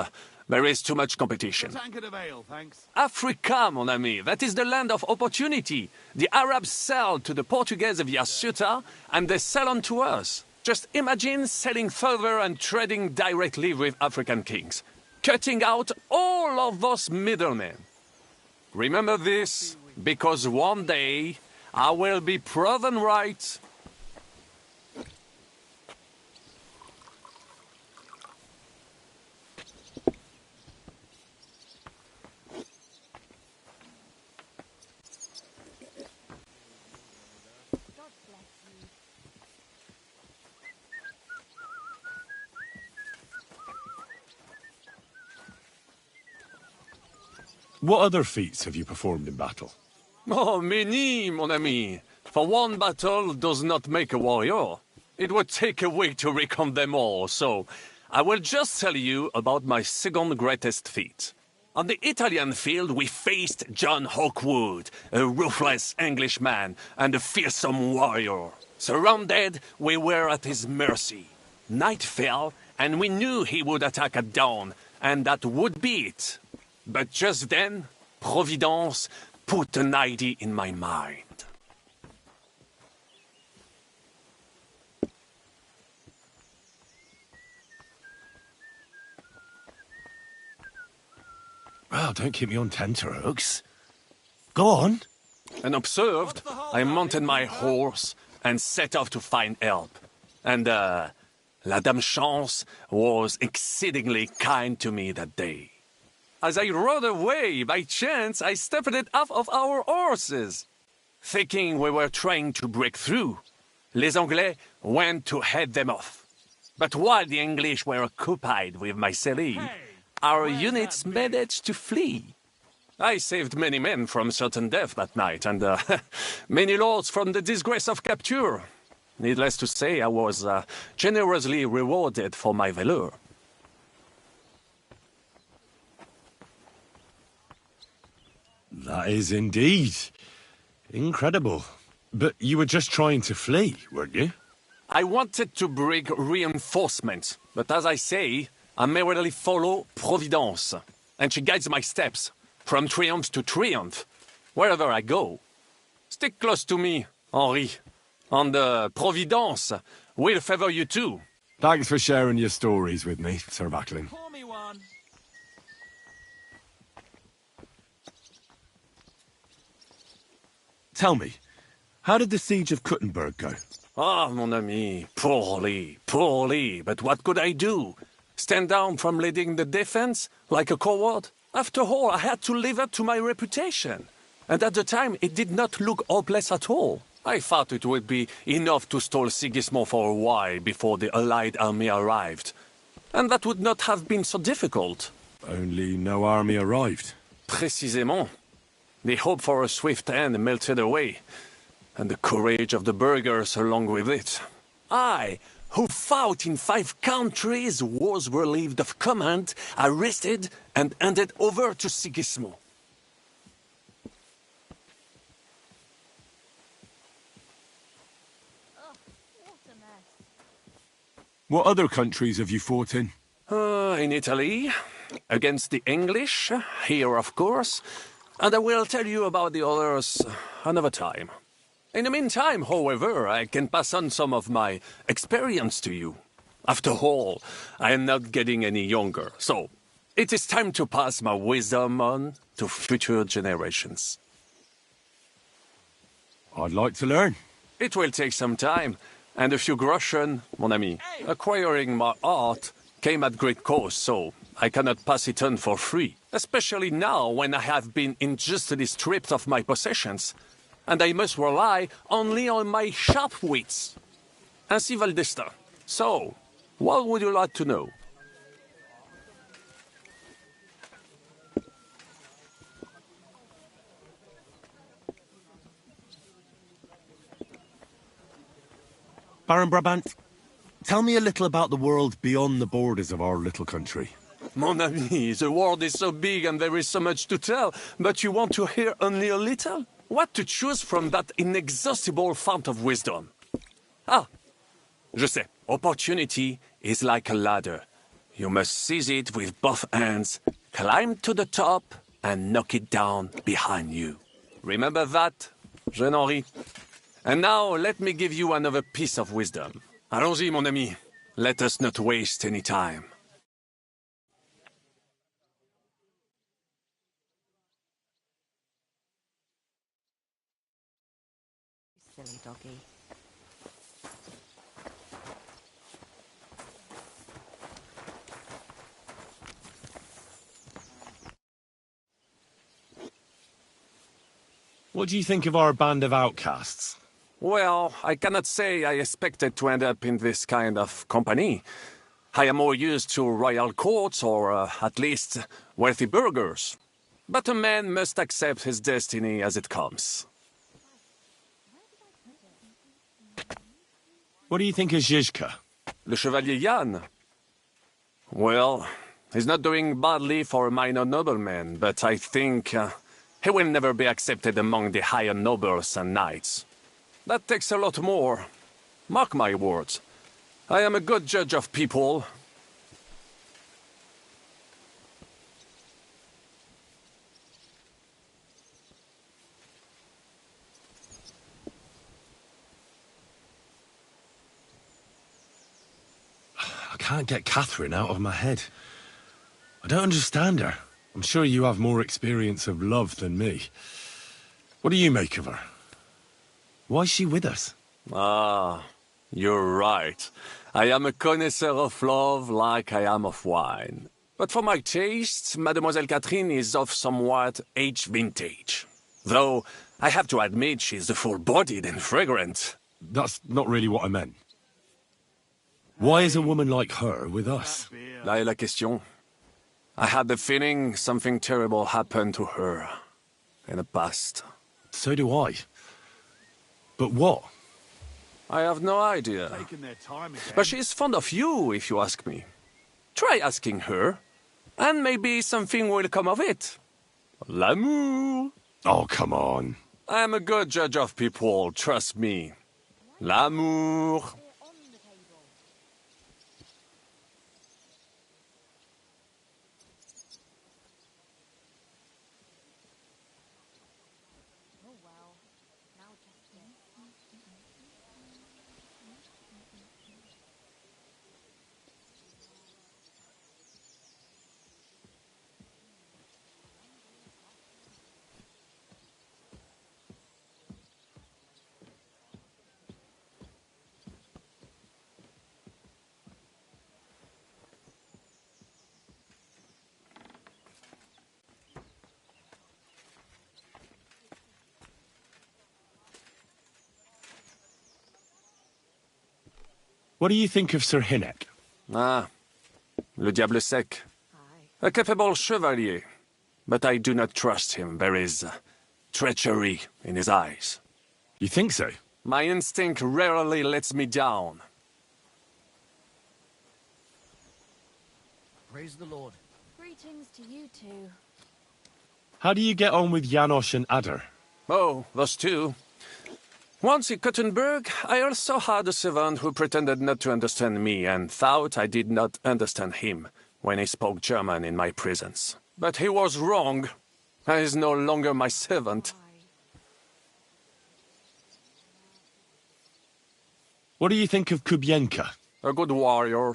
there is too much competition. Tankard of ale, thanks. Africa, mon ami, that is the land of opportunity. The Arabs sell to the Portuguese via Ceuta and they sell on to us. Just imagine selling further and trading directly with African kings. Cutting out all of those middlemen. Remember this, because one day I will be proven right. What other feats have you performed in battle? Oh, many, mon ami. For one battle does not make a warrior. It would take a week to recount them all, so I will just tell you about my second greatest feat. On the Italian field, we faced John Hawkwood, a ruthless Englishman and a fearsome warrior. Surrounded, we were at his mercy. Night fell, and we knew he would attack at dawn, and that would be it. But just then, Providence put an idea in my mind. Well, don't keep me on tenterhooks. Go on. And observed, I mounted my horse and set off to find help. And, La Dame Chance was exceedingly kind to me that day. As I rode away, by chance, I stepped it off of our horses. Thinking we were trying to break through, les Anglais went to head them off. But while the English were occupied with my Marseille, our units managed to flee. I saved many men from certain death that night, and many lords from the disgrace of capture. Needless to say, I was generously rewarded for my valor. That is indeed incredible. But you were just trying to flee, weren't you? I wanted to bring reinforcements, but as I say, I merely follow Providence, and she guides my steps, from triumph to triumph, wherever I go. Stick close to me, Henri, and Providence will favor you too. Thanks for sharing your stories with me, Sir Backlin. Tell me, how did the siege of Kuttenberg go? Ah, mon ami, poorly, poorly, but what could I do? Stand down from leading the defense like a coward? After all, I had to live up to my reputation. And at the time, it did not look hopeless at all. I thought it would be enough to stall Sigismund for a while before the Allied army arrived. And that would not have been so difficult. Only no army arrived. Précisément. The hope for a swift end melted away, and the courage of the burghers along with it. I, who fought in 5 countries, was relieved of command, arrested, and handed over to Sigismund. What other countries have you fought in? In Italy, against the English, here of course, and I will tell you about the others another time. In the meantime, however, I can pass on some of my experience to you. After all, I am not getting any younger, so it is time to pass my wisdom on to future generations. I'd like to learn. It will take some time, and a few groschen, mon ami. Acquiring my art came at great cost, so I cannot pass it on for free. Especially now, when I have been unjustly stripped of my possessions, and I must rely only on my sharp wits. Ainsi va le destin. So, What would you like to know? Baron Brabant, tell me a little about the world beyond the borders of our little country. Mon ami, the world is so big and there is so much to tell, but you want to hear only a little? What to choose from that inexhaustible fount of wisdom? Ah, je sais. Opportunity is like a ladder. You must seize it with both hands, climb to the top, and knock it down behind you. Remember that, Jeune Henri? And now, let me give you another piece of wisdom. Allons-y, mon ami. Let us not waste any time. Silly doggy. What do you think of our band of outcasts? Well, I cannot say I expected to end up in this kind of company. I am more used to royal courts or, at least, wealthy burghers. But a man must accept his destiny as it comes. What do you think of Zizka? Le Chevalier Jan? Well, he's not doing badly for a minor nobleman, but I think he will never be accepted among the higher nobles and knights. That takes a lot more. Mark my words. I am a good judge of people. I can't get Catherine out of my head. I don't understand her. I'm sure you have more experience of love than me. What do you make of her? Why is she with us? Ah, you're right. I am a connoisseur of love like I am of wine. But for my taste, Mademoiselle Catherine is of somewhat aged vintage. Though, I have to admit she's full-bodied and fragrant. That's not really what I meant. Why is a woman like her with us? Là est la question. I had the feeling something terrible happened to her in the past. So do I. But what? I have no idea. But she is fond of you, if you ask me. Try asking her, and maybe something will come of it. L'amour. Oh, come on. I am a good judge of people, trust me. L'amour. What do you think of Sir Hynek? Ah, le diable sec. A capable chevalier. But I do not trust him. There is treachery in his eyes. You think so? My instinct rarely lets me down. Praise the Lord. Greetings to you two. How do you get on with Janosch and Adder? Oh, those two. Once in Kuttenberg, I also had a servant who pretended not to understand me and thought I did not understand him when he spoke German in my presence. But he was wrong. He is no longer my servant. What do you think of Kubienka? A good warrior.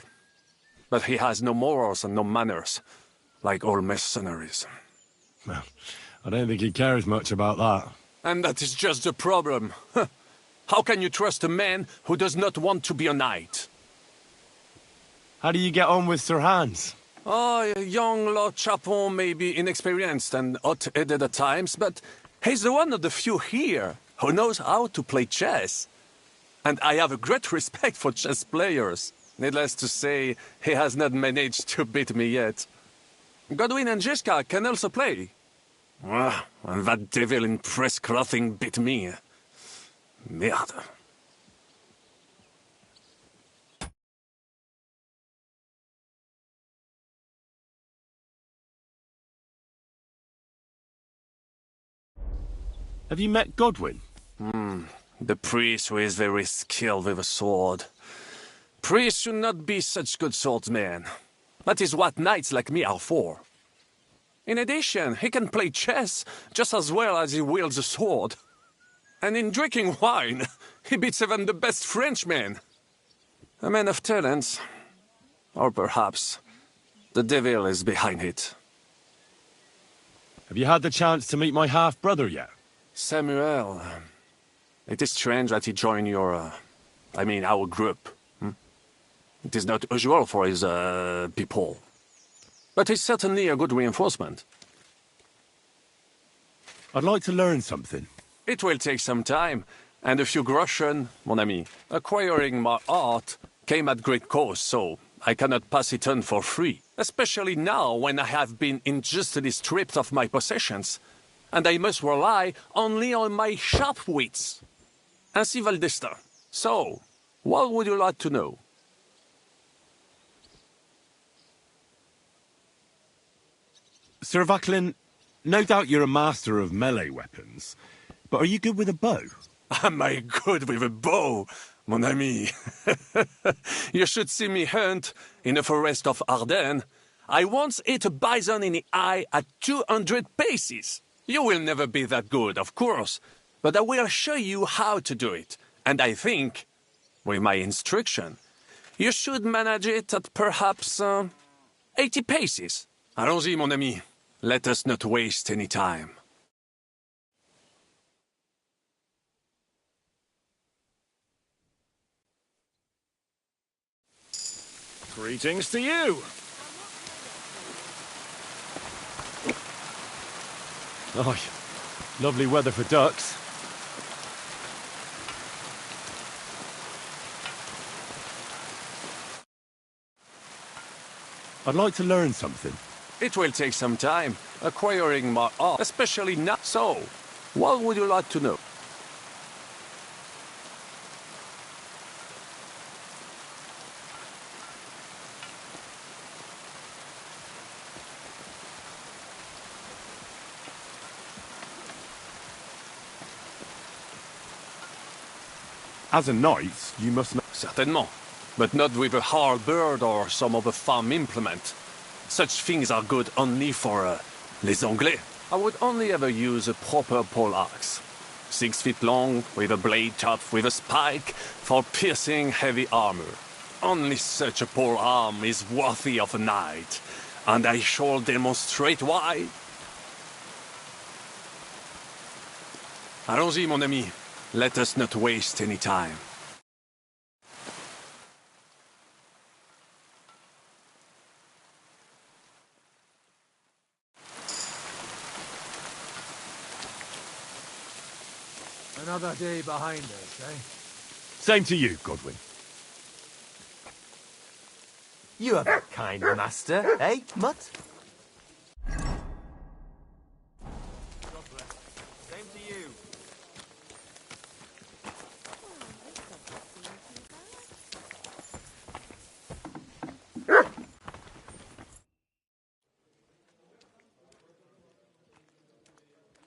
But he has no morals and no manners, like all mercenaries. Well, I don't think he cares much about that. And that is just the problem. How can you trust a man who does not want to be a knight? How do you get on with Sir Hans? Oh, young Lord Chapon may be inexperienced and hot-headed at times, but he's one of the few here who knows how to play chess. And I have a great respect for chess players. Needless to say, he has not managed to beat me yet. Godwin and Jeska can also play. Ah, and that devil in press clothing beat me. Merde. Have you met Godwin? The priest who is very skilled with a sword. Priests should not be such good swordsmen. That is what knights like me are for. In addition, he can play chess just as well as he wields a sword. And in drinking wine, he beats even the best Frenchmen. A man of talents. Or perhaps the devil is behind it. Have you had the chance to meet my half-brother yet? Samuel. It is strange that he joined your... our group. It is not usual for his, people. But he's certainly a good reinforcement. I'd like to learn something. It will take some time, and a few groschen, mon ami. Acquiring my art came at great cost, so I cannot pass it on for free. Especially now, when I have been injustly stripped of my possessions, and I must rely only on my sharp wits. Ainsi va le destin. So, what would you like to know? Sir Vaclin, no doubt you're a master of melee weapons, but are you good with a bow? Am I good with a bow, mon ami? You should see me hunt in the forest of Ardennes. I once hit a bison in the eye at 200 paces. You will never be that good, of course, but I will show you how to do it. And I think, with my instruction, you should manage it at perhaps 80 paces. Allons-y, mon ami. Let us not waste any time. Greetings to you. Oh, lovely weather for ducks. I'd like to learn something. It will take some time, acquiring my art, especially now. So, what would you like to know? As a knight, you must know... Certainement, but not with a halberd or some other farm implement. Such things are good only for, les Anglais. I would only ever use a proper poleaxe. 6 feet long, with a blade topped with a spike, for piercing heavy armor. Only such a polearm is worthy of a knight, and I shall demonstrate why. Allons-y, mon ami. Let us not waste any time. Another day behind us, eh? Same to you, Godwin. You have a kind master, eh, Mutt? Same to you.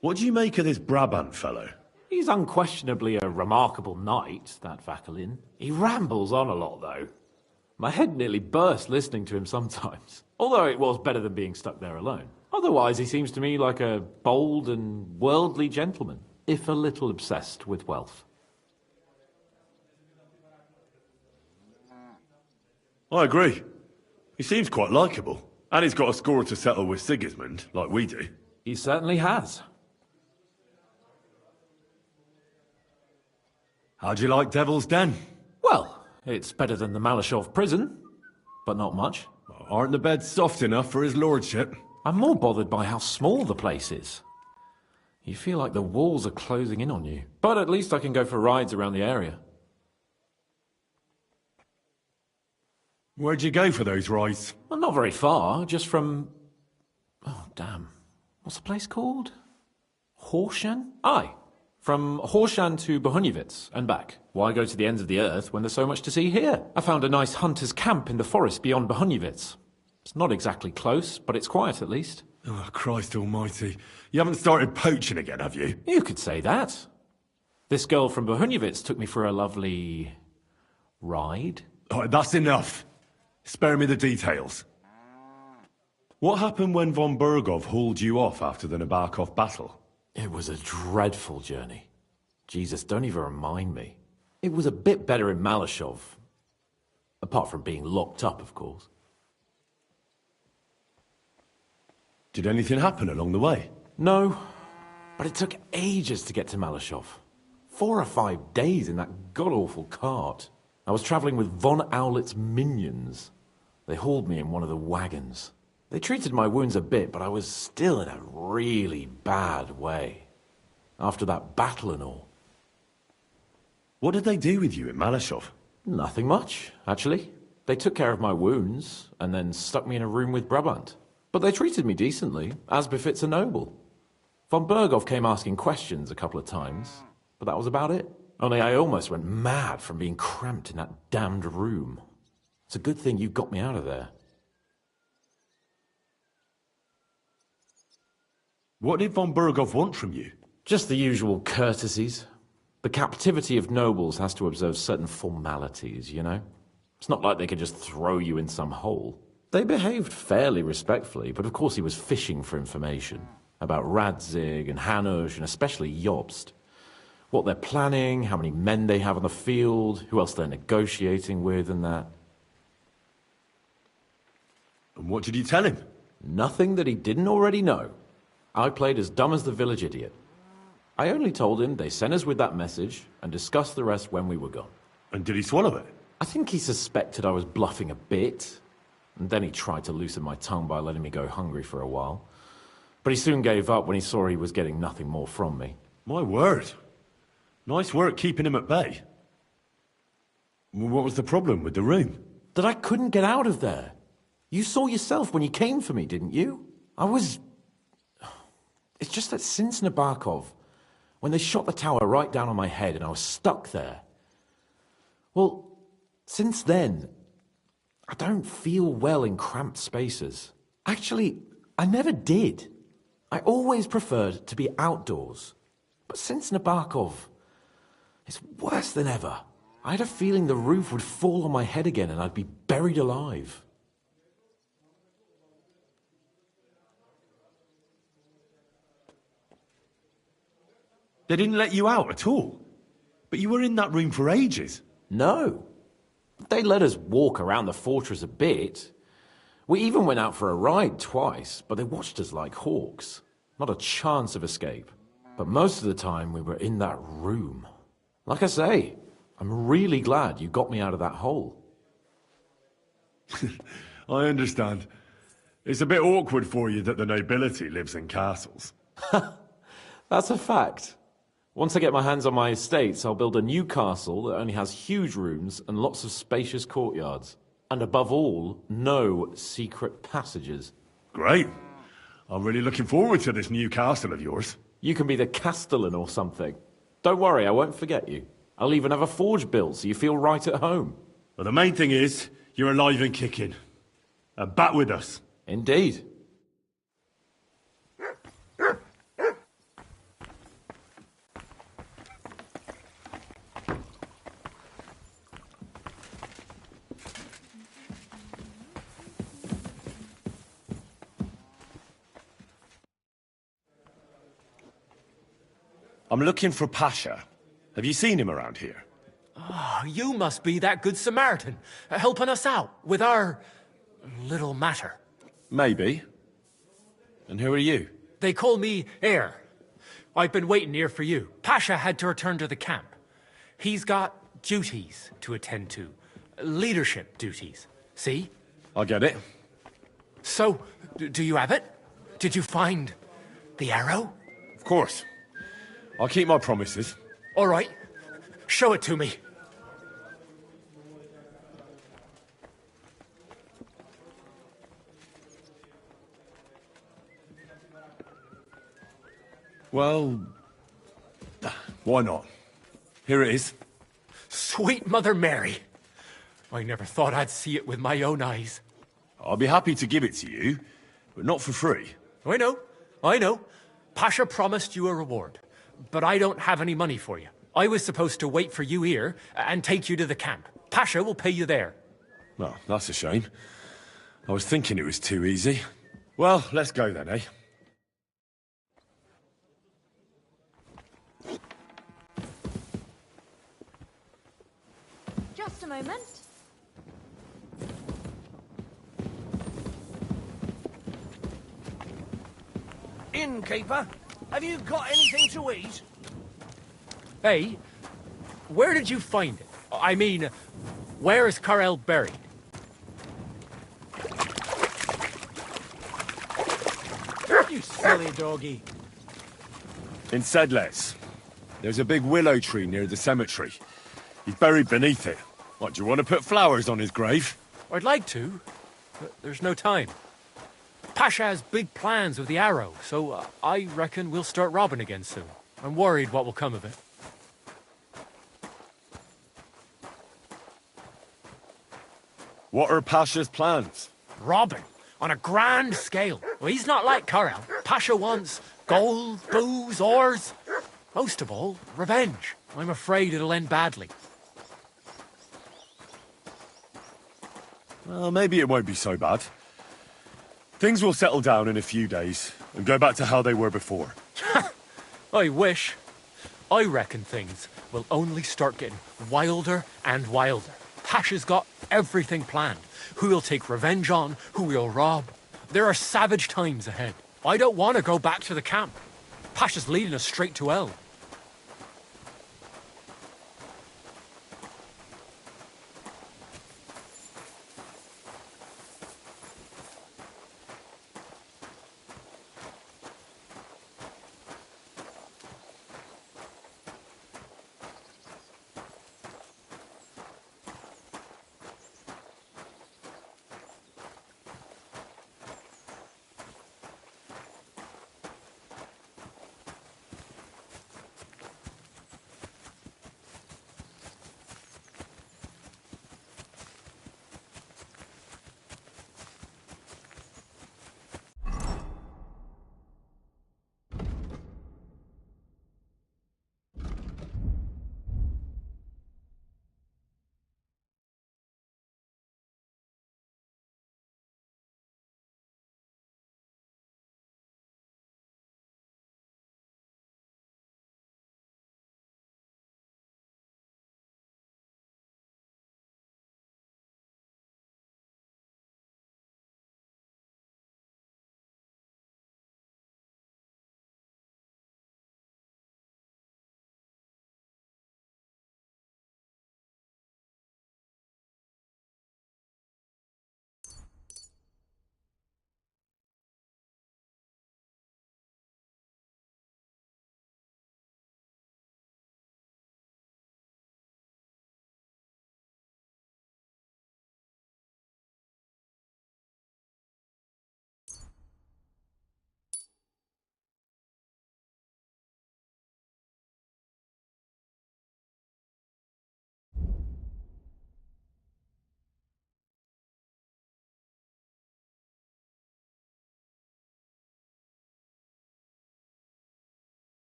What do you make of this Brabant fellow? He's unquestionably a remarkable knight, that Vaclin. He rambles on a lot, though. My head nearly burst listening to him sometimes, although it was better than being stuck there alone. Otherwise, he seems to me like a bold and worldly gentleman, if a little obsessed with wealth. I agree. He seems quite likeable. And he's got a score to settle with Sigismund, like we do. He certainly has. How do you like Devil's Den? Well, it's better than the Malashov prison, but not much. Aren't the beds soft enough for his lordship? I'm more bothered by how small the place is. You feel like the walls are closing in on you. But at least I can go for rides around the area. Where'd you go for those rides? Well, not very far, just from... Oh, damn. What's the place called? Horshan? Aye. From Horshan to Bohunjevitz and back. Why go to the ends of the earth when there's so much to see here? I found a nice hunter's camp in the forest beyond Bohunjevitz. It's not exactly close, but it's quiet at least. Oh, Christ almighty. You haven't started poaching again, have you? You could say that. This girl from Bohunjevitz took me for a lovely... ride. Oh, that's enough. Spare me the details. What happened when von Bergov hauled you off after the Nabokov battle? It was a dreadful journey. Jesus, don't even remind me. It was a bit better in Malashov. Apart from being locked up, of course. Did anything happen along the way? No, but it took ages to get to Malashov. 4 or 5 days in that god-awful cart. I was travelling with von Owlet's minions. They hauled me in one of the wagons. They treated my wounds a bit, but I was still in a really bad way. After that battle and all. What did they do with you in Malashov? Nothing much, actually. They took care of my wounds, and then stuck me in a room with Brabant. But they treated me decently, as befits a noble. Von Bergov came asking questions a couple of times, but that was about it. Only I almost went mad from being cramped in that damned room. It's a good thing you got me out of there. What did von Bergov want from you? Just the usual courtesies. The captivity of nobles has to observe certain formalities, you know? It's not like they could just throw you in some hole. They behaved fairly respectfully, but of course he was fishing for information. About Radzig and Hanush, and especially Jobst. What they're planning, how many men they have on the field, who else they're negotiating with and that. And what did you tell him? Nothing that he didn't already know. I played as dumb as the village idiot. I only told him they sent us with that message and discussed the rest when we were gone. And did he swallow it? I think he suspected I was bluffing a bit, and then he tried to loosen my tongue by letting me go hungry for a while. But he soon gave up when he saw he was getting nothing more from me. My word. Nice work keeping him at bay. What was the problem with the room? That I couldn't get out of there. You saw yourself when you came for me, didn't you? It's just that since Nabokov, when they shot the tower right down on my head and I was stuck there. Well, since then, I don't feel well in cramped spaces. Actually, I never did. I always preferred to be outdoors. But since Nabokov, it's worse than ever. I had a feeling the roof would fall on my head again and I'd be buried alive. They didn't let you out at all? But you were in that room for ages. No. They let us walk around the fortress a bit. We even went out for a ride twice, but they watched us like hawks. Not a chance of escape. But most of the time we were in that room. Like I say, I'm really glad you got me out of that hole. I understand. It's a bit awkward for you that the nobility lives in castles. That's a fact. Once I get my hands on my estates, I'll build a new castle that only has huge rooms and lots of spacious courtyards. And above all, no secret passages. Great. I'm really looking forward to this new castle of yours. You can be the castellan or something. Don't worry, I won't forget you. I'll even have a forge built so you feel right at home. Well, the main thing is, you're alive and kicking. And back with us. Indeed. I'm looking for Pasha. Have you seen him around here? Oh, you must be that good Samaritan, helping us out with our little matter. Maybe. And who are you? They call me Heir. I've been waiting here for you. Pasha had to return to the camp. He's got duties to attend to. Leadership duties. See? I get it. So, do you have it? Did you find the arrow? Of course. I'll keep my promises. All right. Show it to me. Well, why not? Here it is. Sweet Mother Mary! I never thought I'd see it with my own eyes. I'll be happy to give it to you, but not for free. I know. Pasha promised you a reward, but I don't have any money for you. I was supposed to wait for you here and take you to the camp. Pasha will pay you there. Well, that's a shame. I was thinking it was too easy. Well, let's go then, eh? Just a moment. Innkeeper, have you got anything to eat? Hey, where did you find it? I mean, where is Karel buried? You silly doggy. In Sedles. There's a big willow tree near the cemetery. He's buried beneath it. What, do you want to put flowers on his grave? I'd like to, but there's no time. Pasha has big plans with the arrow, so I reckon we'll start robbing again soon. I'm worried what will come of it. What are Pasha's plans? Robbing, on a grand scale. Well, he's not like Karel. Pasha wants gold, booze, ores. Most of all, revenge. I'm afraid it'll end badly. Well, maybe it won't be so bad. Things will settle down in a few days and go back to how they were before. I wish. I reckon things will only start getting wilder and wilder. Pasha's got everything planned. Who he'll take revenge on, who he'll rob. There are savage times ahead. I don't want to go back to the camp. Pasha's leading us straight to hell.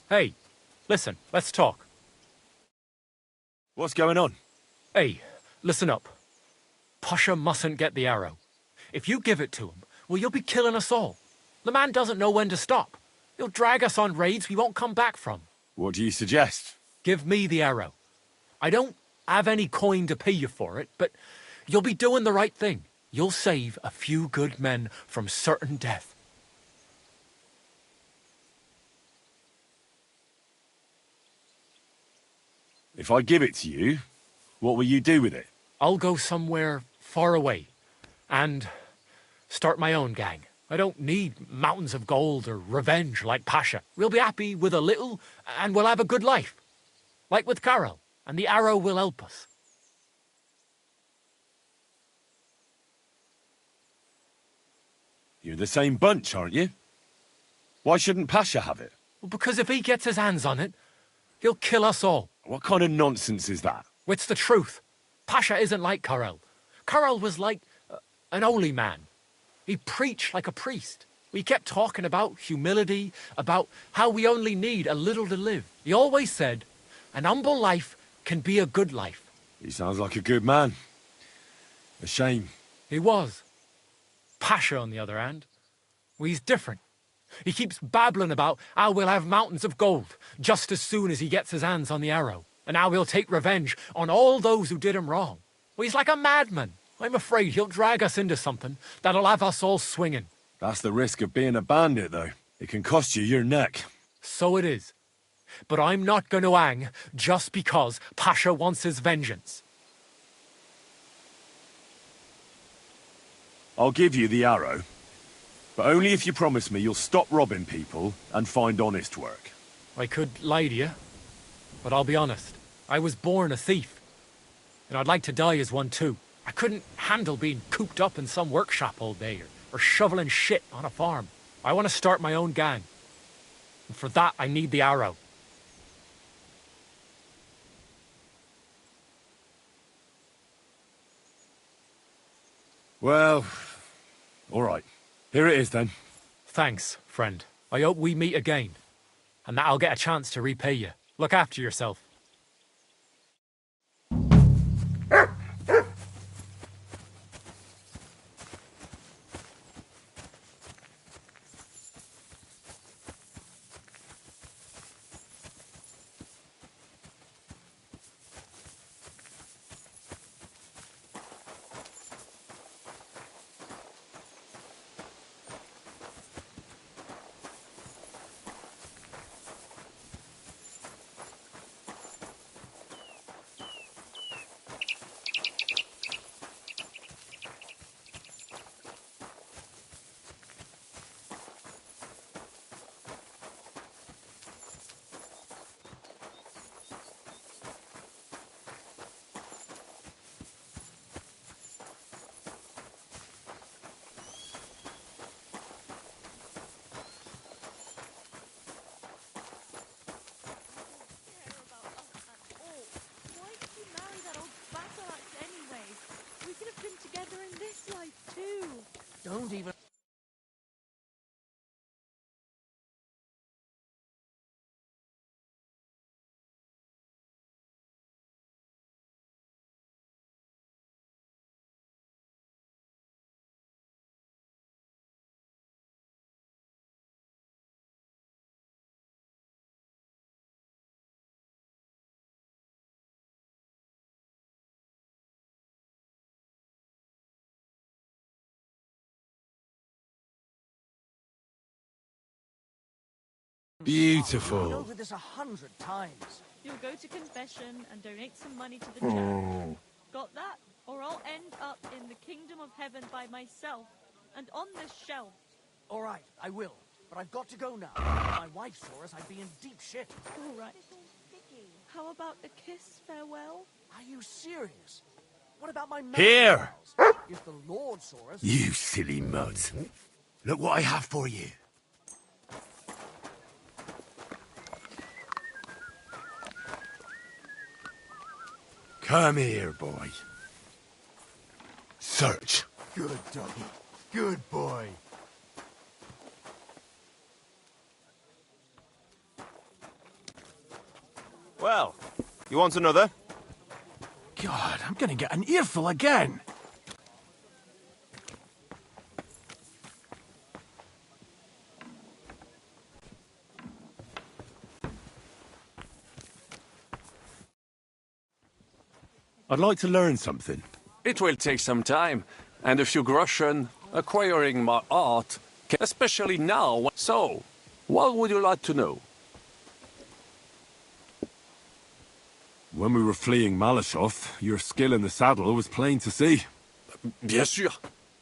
Hey, listen, let's talk. What's going on? Hey, listen up. Pasha mustn't get the arrow. If you give it to him, well, you'll be killing us all. The man doesn't know when to stop. He'll drag us on raids we won't come back from. What do you suggest? Give me the arrow. I don't have any coin to pay you for it, but you'll be doing the right thing. You'll save a few good men from certain death. If I give it to you, what will you do with it? I'll go somewhere far away and start my own gang. I don't need mountains of gold or revenge like Pasha. We'll be happy with a little and we'll have a good life. Like with Carol, and the arrow will help us. You're the same bunch, aren't you? Why shouldn't Pasha have it? Well, because if he gets his hands on it, he'll kill us all. What kind of nonsense is that? It's the truth. Pasha isn't like Carol. Carol was like an holy man. He preached like a priest. He kept talking about humility, about how we only need a little to live. He always said, an humble life can be a good life. He sounds like a good man. A shame. He was. Pasha, on the other hand, well, he's different. He keeps babbling about how we'll have mountains of gold just as soon as he gets his hands on the arrow, and how he'll take revenge on all those who did him wrong. Well, he's like a madman. I'm afraid he'll drag us into something that'll have us all swinging. That's the risk of being a bandit, though. It can cost you your neck. So it is. But I'm not going to hang just because Pasha wants his vengeance. I'll give you the arrow, but only if you promise me you'll stop robbing people and find honest work. I could lie to you, but I'll be honest. I was born a thief, and I'd like to die as one too. I couldn't handle being cooped up in some workshop all day or shoveling shit on a farm. I want to start my own gang, and for that I need the arrow. Well, all right. Here it is, then. Thanks, friend. I hope we meet again, and that I'll get a chance to repay you. Look after yourself. Don't even... Beautiful. I've been over this 100 times. You'll go to confession and donate some money to the church. Got that? Or I'll end up in the kingdom of heaven by myself and on this shelf. All right, I will. But I've got to go now. If my wife saw us, I'd be in deep shit. All right. How about a kiss farewell? Are you serious? What about my Here! pals? If the Lord saw us... You silly muds. Look what I have for you. Come here, boy. Search. Good doggy. Good boy. Well, you want another? God, I'm gonna get an earful again. I'd like to learn something. It will take some time, and a few groschen acquiring my art, especially now. So, what would you like to know? When we were fleeing Malashov, your skill in the saddle was plain to see. Bien sûr.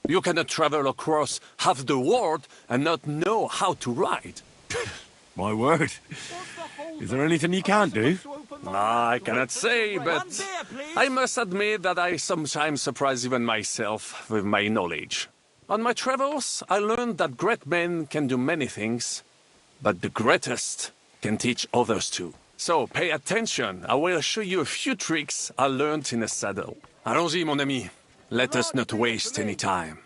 You cannot travel across half the world and not know how to ride. My word. Is there anything you can't do? I cannot say, but I must admit that I sometimes surprise even myself with my knowledge. On my travels, I learned that great men can do many things, but the greatest can teach others too. So pay attention. I will show you a few tricks I learned in the saddle. Allons-y, mon ami. Let us not waste any time.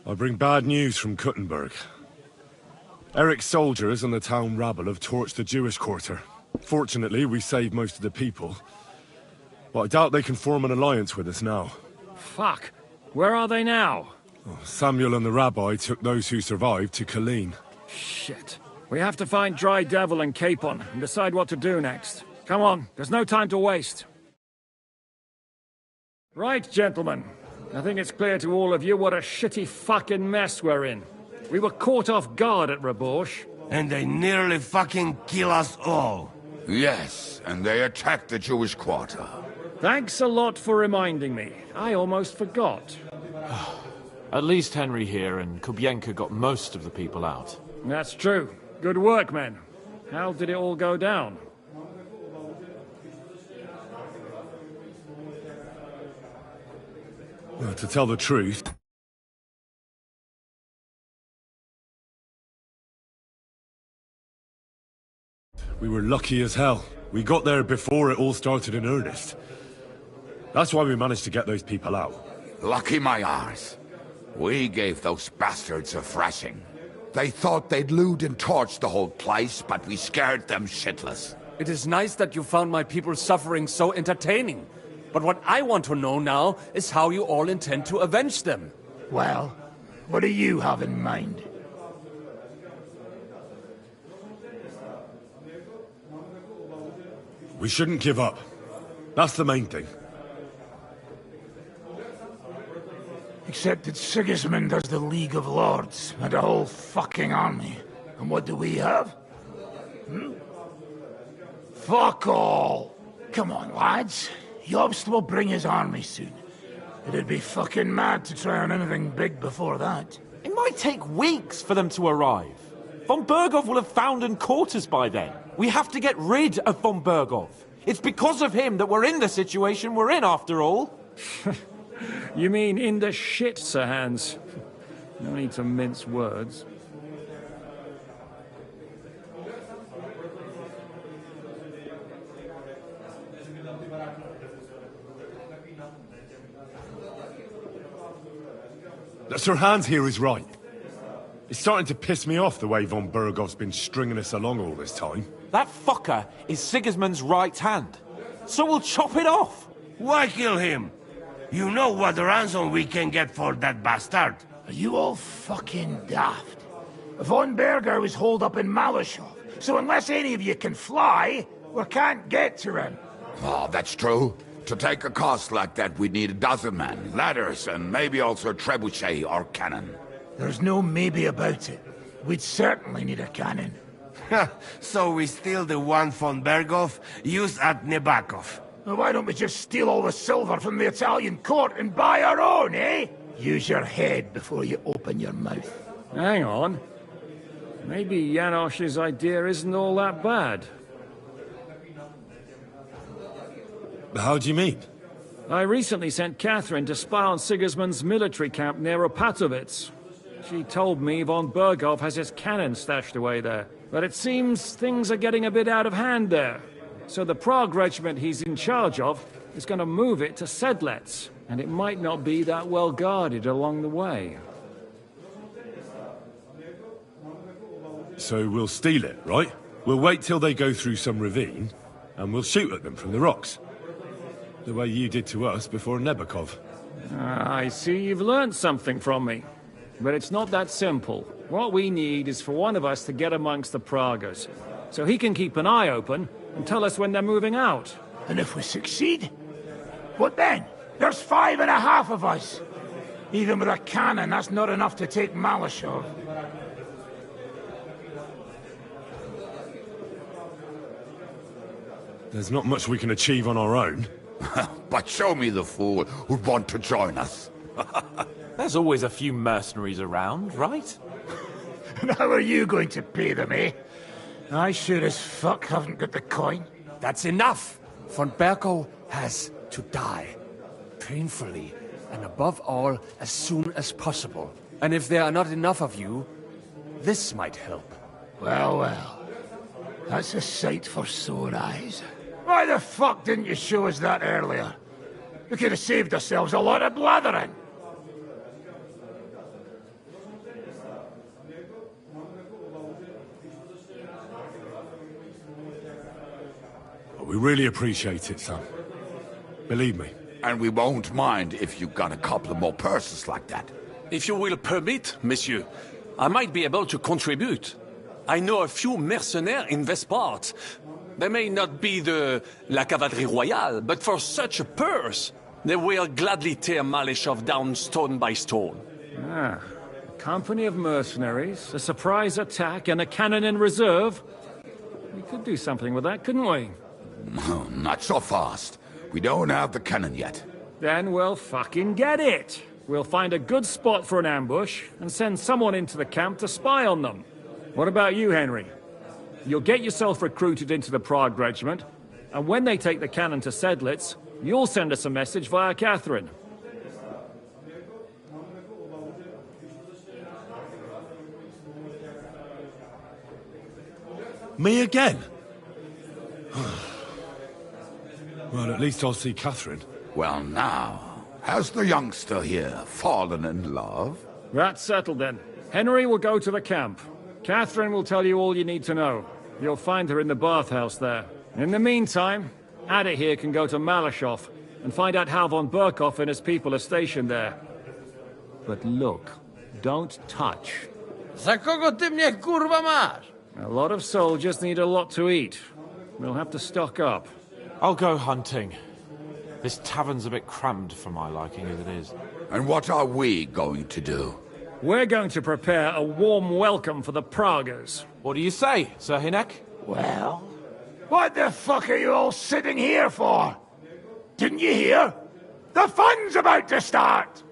I bring bad news from Kuttenberg. Eric's soldiers and the town rabble have torched the Jewish quarter. Fortunately, we saved most of the people. But I doubt they can form an alliance with us now. Fuck! Where are they now? Samuel and the rabbi took those who survived to Colleen. Shit. We have to find Dry Devil and Capon and decide what to do next. Come on, there's no time to waste. Right, gentlemen. I think it's clear to all of you what a shitty fucking mess we're in. We were caught off guard at Rabosh. And they nearly fucking kill us all. Yes, and they attacked the Jewish quarter. Thanks a lot for reminding me. I almost forgot. At least Henry here and Kubienka got most of the people out. That's true. Good work, men. How did it all go down? To tell the truth, we were lucky as hell. We got there before it all started in earnest. That's why we managed to get those people out. Lucky my arse. We gave those bastards a thrashing. They thought they'd loot and torch the whole place, but we scared them shitless. It is nice that you found my people's suffering so entertaining. But what I want to know now is how you all intend to avenge them. Well, what do you have in mind? We shouldn't give up. That's the main thing. Except that Sigismund has the League of Lords and a whole fucking army. And what do we have? Fuck all! Come on, lads. Jobst will bring his army soon. It'd be fucking mad to try on anything big before that. It might take weeks for them to arrive. Von Bergov will have found and caught us by then. We have to get rid of Von Bergov. It's because of him that we're in the situation we're in, after all. You mean in the shit, Sir Hans? No need to mince words. Sir Hans here is right. It's starting to piss me off the way Von Bergov's been stringing us along all this time. That fucker is Sigismund's right hand. So we'll chop it off. Why kill him? You know what ransom we can get for that bastard. Are you all fucking daft? Von Berger was holed up in Malashov. So unless any of you can fly, we can't get to him. Oh, that's true. To take a cost like that, we'd need a dozen men, ladders, and maybe also a trebuchet or cannon. There's no maybe about it. We'd certainly need a cannon. So we steal the one von Berghoff, used at Nebakov. Well, why don't we just steal all the silver from the Italian court and buy our own, eh? Use your head before you open your mouth. Hang on. Maybe Janosch's idea isn't all that bad. How do you mean? I recently sent Catherine to spy on Sigismund's military camp near Opatovitz. She told me von Berghoff has his cannon stashed away there. But it seems things are getting a bit out of hand there. So the Prague regiment he's in charge of is going to move it to Sedlec, and it might not be that well guarded along the way. So we'll steal it, right? We'll wait till they go through some ravine, and we'll shoot at them from the rocks. The way you did to us before Nebakov. I see you've learned something from me. But it's not that simple. What we need is for one of us to get amongst the Pragas, so he can keep an eye open and tell us when they're moving out. And if we succeed? What then? There's 5.5 of us. Even with a cannon, that's not enough to take Malashov. There's not much we can achieve on our own. But show me the fool who'd want to join us. There's always a few mercenaries around, right? And how are you going to pay them, eh? I sure as fuck haven't got the coin. That's enough! Von Berko has to die. Painfully, and above all, as soon as possible. And if there are not enough of you, this might help. Well, well. That's a sight for sore eyes. Why the fuck didn't you show us that earlier? We could have saved ourselves a lot of blathering. We really appreciate it, son. Believe me. And we won't mind if you got a couple of more purses like that. If you will permit, monsieur, I might be able to contribute. I know a few mercenaires in this part. They may not be La Cavalerie Royale, but for such a purse, they will gladly tear Malashov down stone by stone. Ah, a company of mercenaries, a surprise attack, and a cannon in reserve. We could do something with that, couldn't we? No, not so fast. We don't have the cannon yet. Then we'll fucking get it. We'll find a good spot for an ambush and send someone into the camp to spy on them. What about you, Henry? You'll get yourself recruited into the Prague regiment, and when they take the cannon to Sedlec, you'll send us a message via Catherine. Me again? Well, at least I'll see Catherine. Well, now, has the youngster here fallen in love? That's settled then. Henry will go to the camp. Catherine will tell you all you need to know. You'll find her in the bathhouse there. In the meantime, Ada here can go to Malashov and find out how von Berkhoff and his people are stationed there. But look, don't touch. Za kogo ty mnie kurwa masz? A lot of soldiers need a lot to eat. We'll have to stock up. I'll go hunting. This tavern's a bit crammed for my liking as it is. And what are we going to do? We're going to prepare a warm welcome for the Pragas. What do you say, Sir Hinek? Well, what the fuck are you all sitting here for? Didn't you hear? The fun's about to start!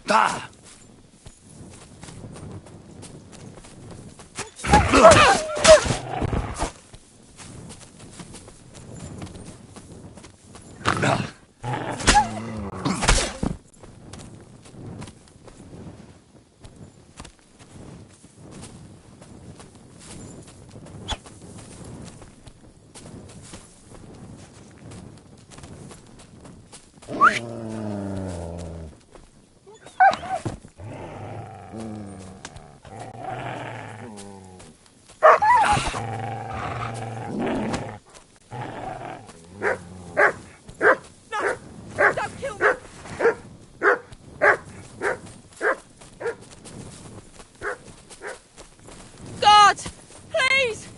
Ah! Don't kill me! God! Please!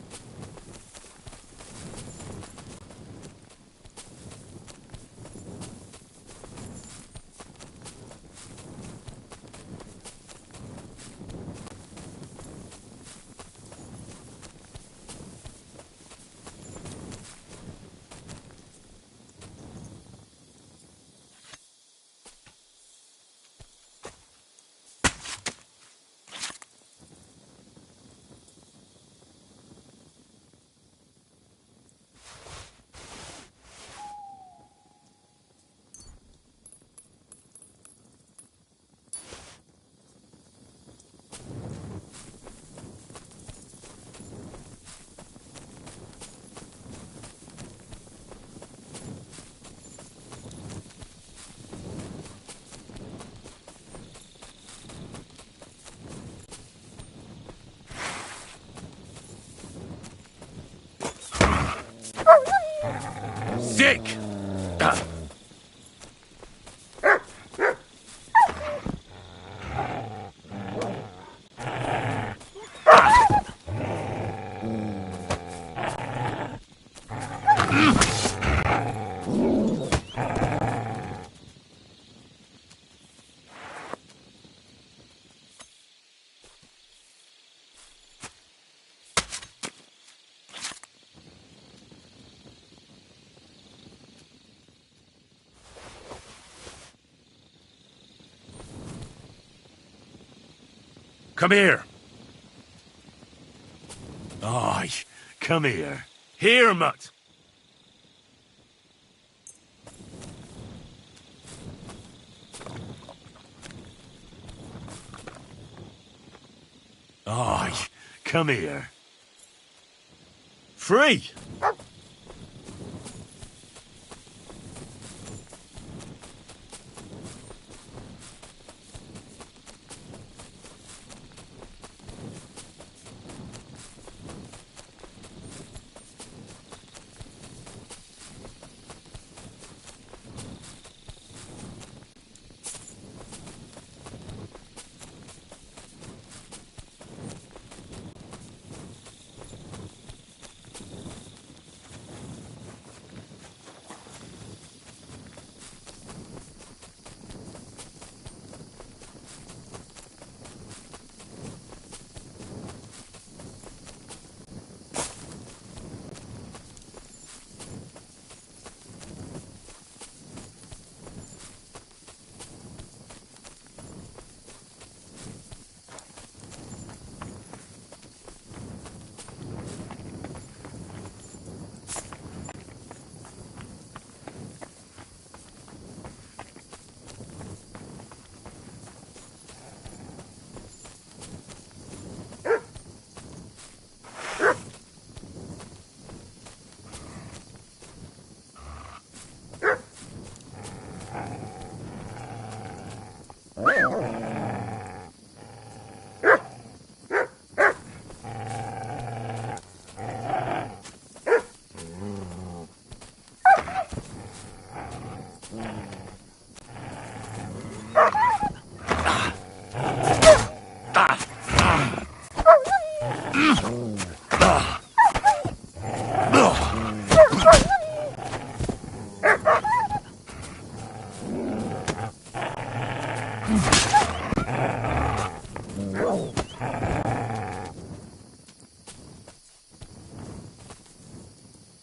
Sick! Come here. Aye, come here. Here, mutt. Aye, come here. Free!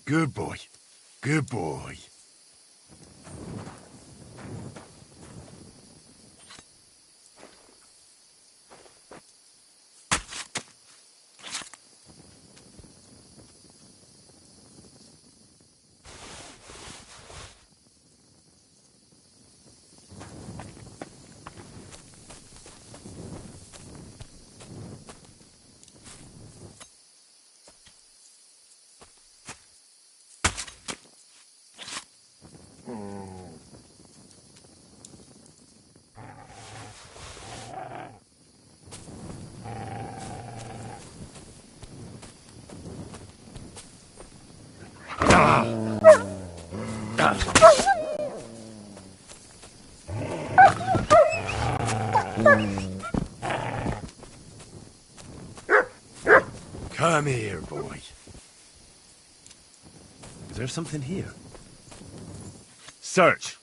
Good boy. Good boy. Come here, boy. Is there something here? Search!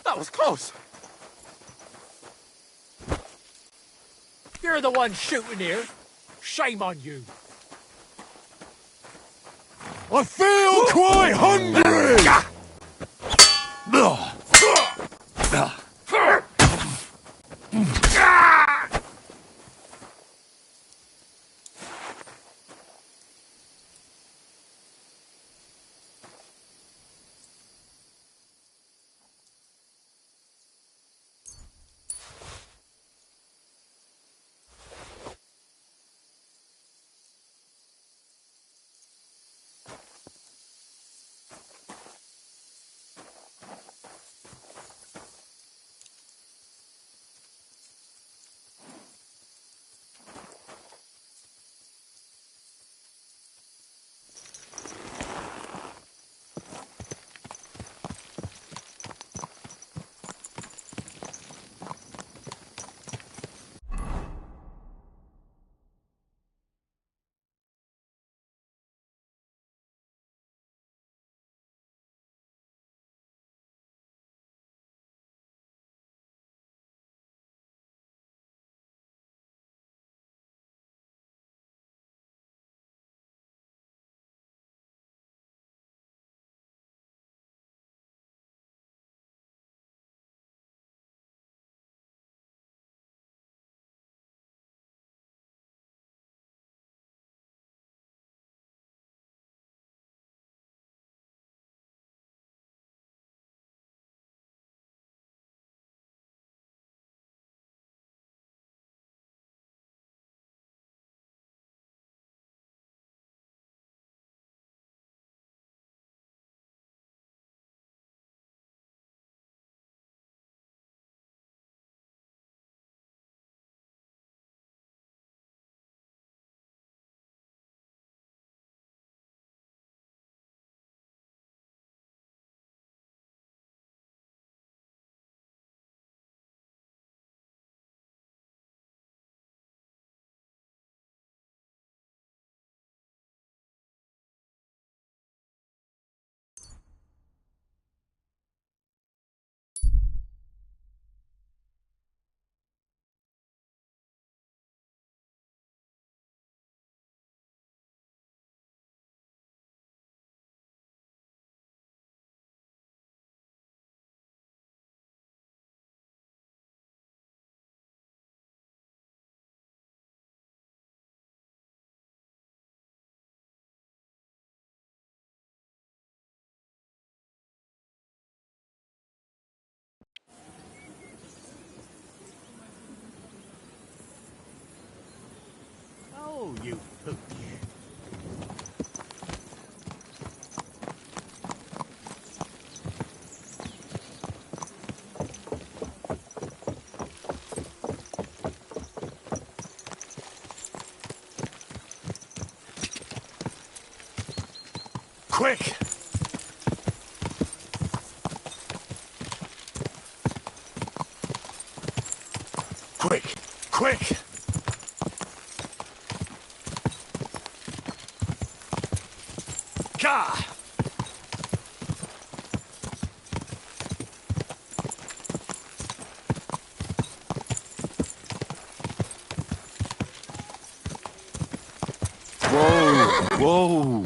That was close. You're the one shooting here. Shame on you. I feel quite hungry! Oh, you pooch. Quick! Quick! Quick! Gah! Whoa! Whoa!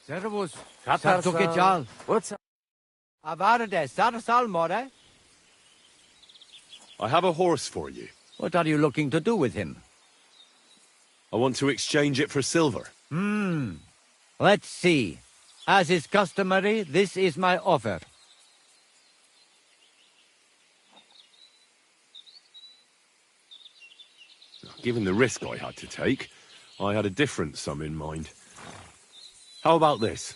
Servus. Katar Sarto sal. Gejal. What's up? Avarade. Sarsal more. I have a horse for you. What are you looking to do with him? I want to exchange it for silver. Let's see. As is customary, this is my offer. Given the risk I had to take, I had a different sum in mind. How about this?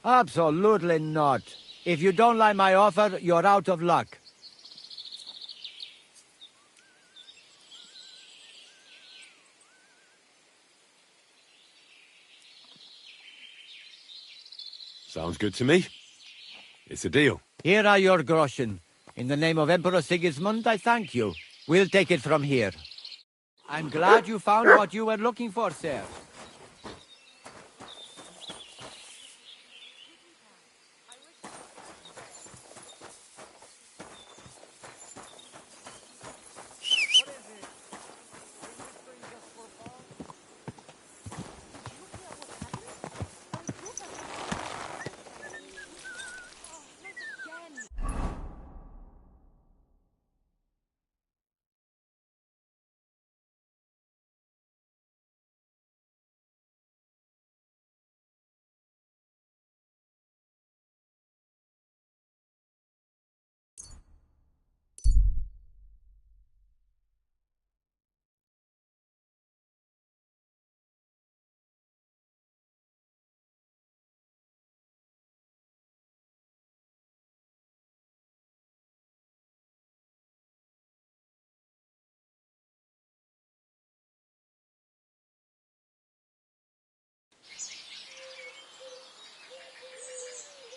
Absolutely not. If you don't like my offer, you're out of luck. Sounds good to me. It's a deal. Here are your groschen. In the name of Emperor Sigismund, I thank you. We'll take it from here. I'm glad you found what you were looking for, sir.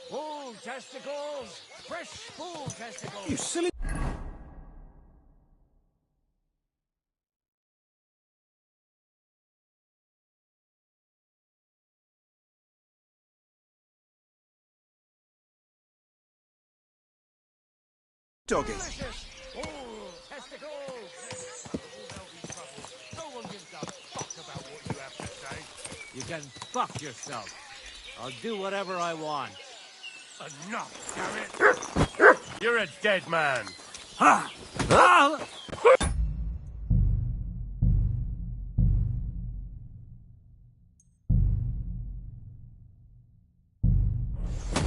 Bull testicles! Fresh bull testicles! You silly... Doggy. Bull testicles! No one gives a fuck about what you have to say. You can fuck yourself. I'll do whatever I want. Enough, damn it! You're a dead man. Ha! Ah!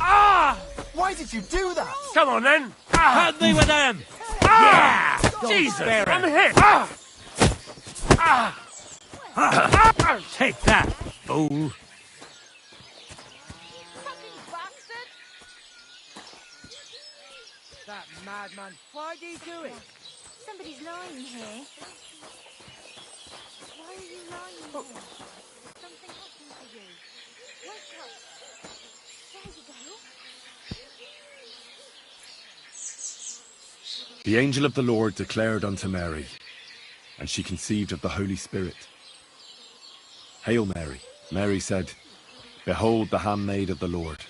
Ah! Why did you do that? Come on then. Help me with them! Ah! Don't Jesus, spare I'm it. hit. Ah! Ah! Take that, fool! That madman, why did he do it? Somebody's lying here. Why are you lying here? Something happened to you. Wake up. There you go. The angel of the Lord declared unto Mary, and she conceived of the Holy Spirit. Hail Mary. Mary said, Behold the handmaid of the Lord.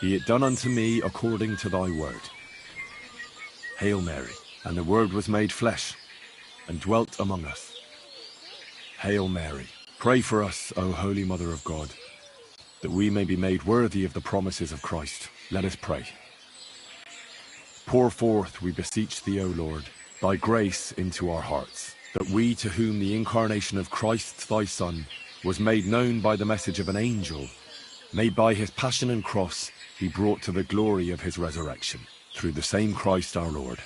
Be it done unto me according to thy word. Hail Mary. And the Word was made flesh, and dwelt among us. Hail Mary. Pray for us, O Holy Mother of God, that we may be made worthy of the promises of Christ. Let us pray. Pour forth, we beseech thee, O Lord, thy grace into our hearts, that we, to whom the incarnation of Christ thy Son was made known by the message of an angel, may by his passion and cross be brought to the glory of his resurrection, through the same Christ our Lord.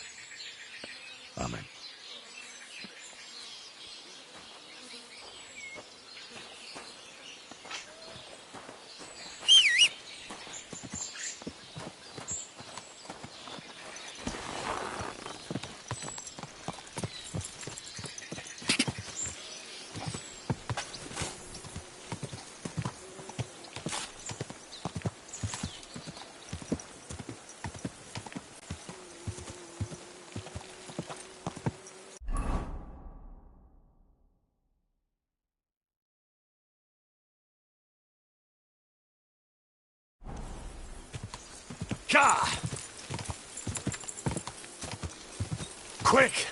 Amen. Ka! Quick!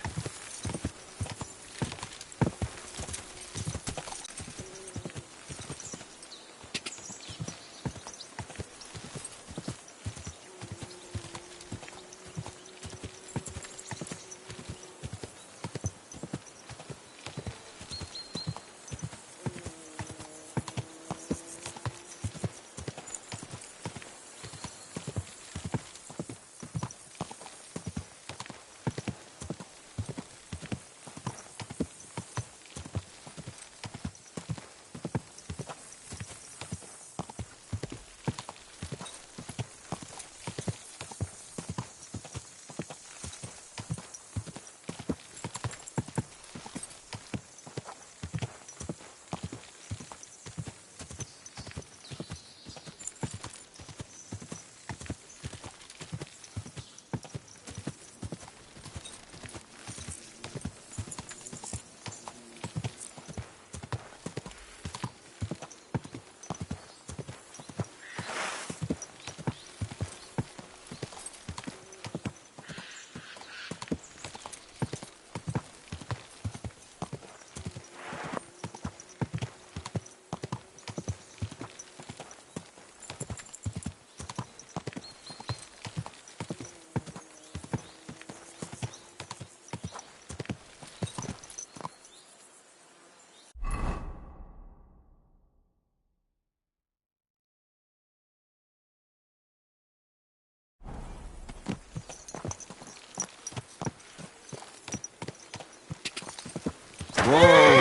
Whoa!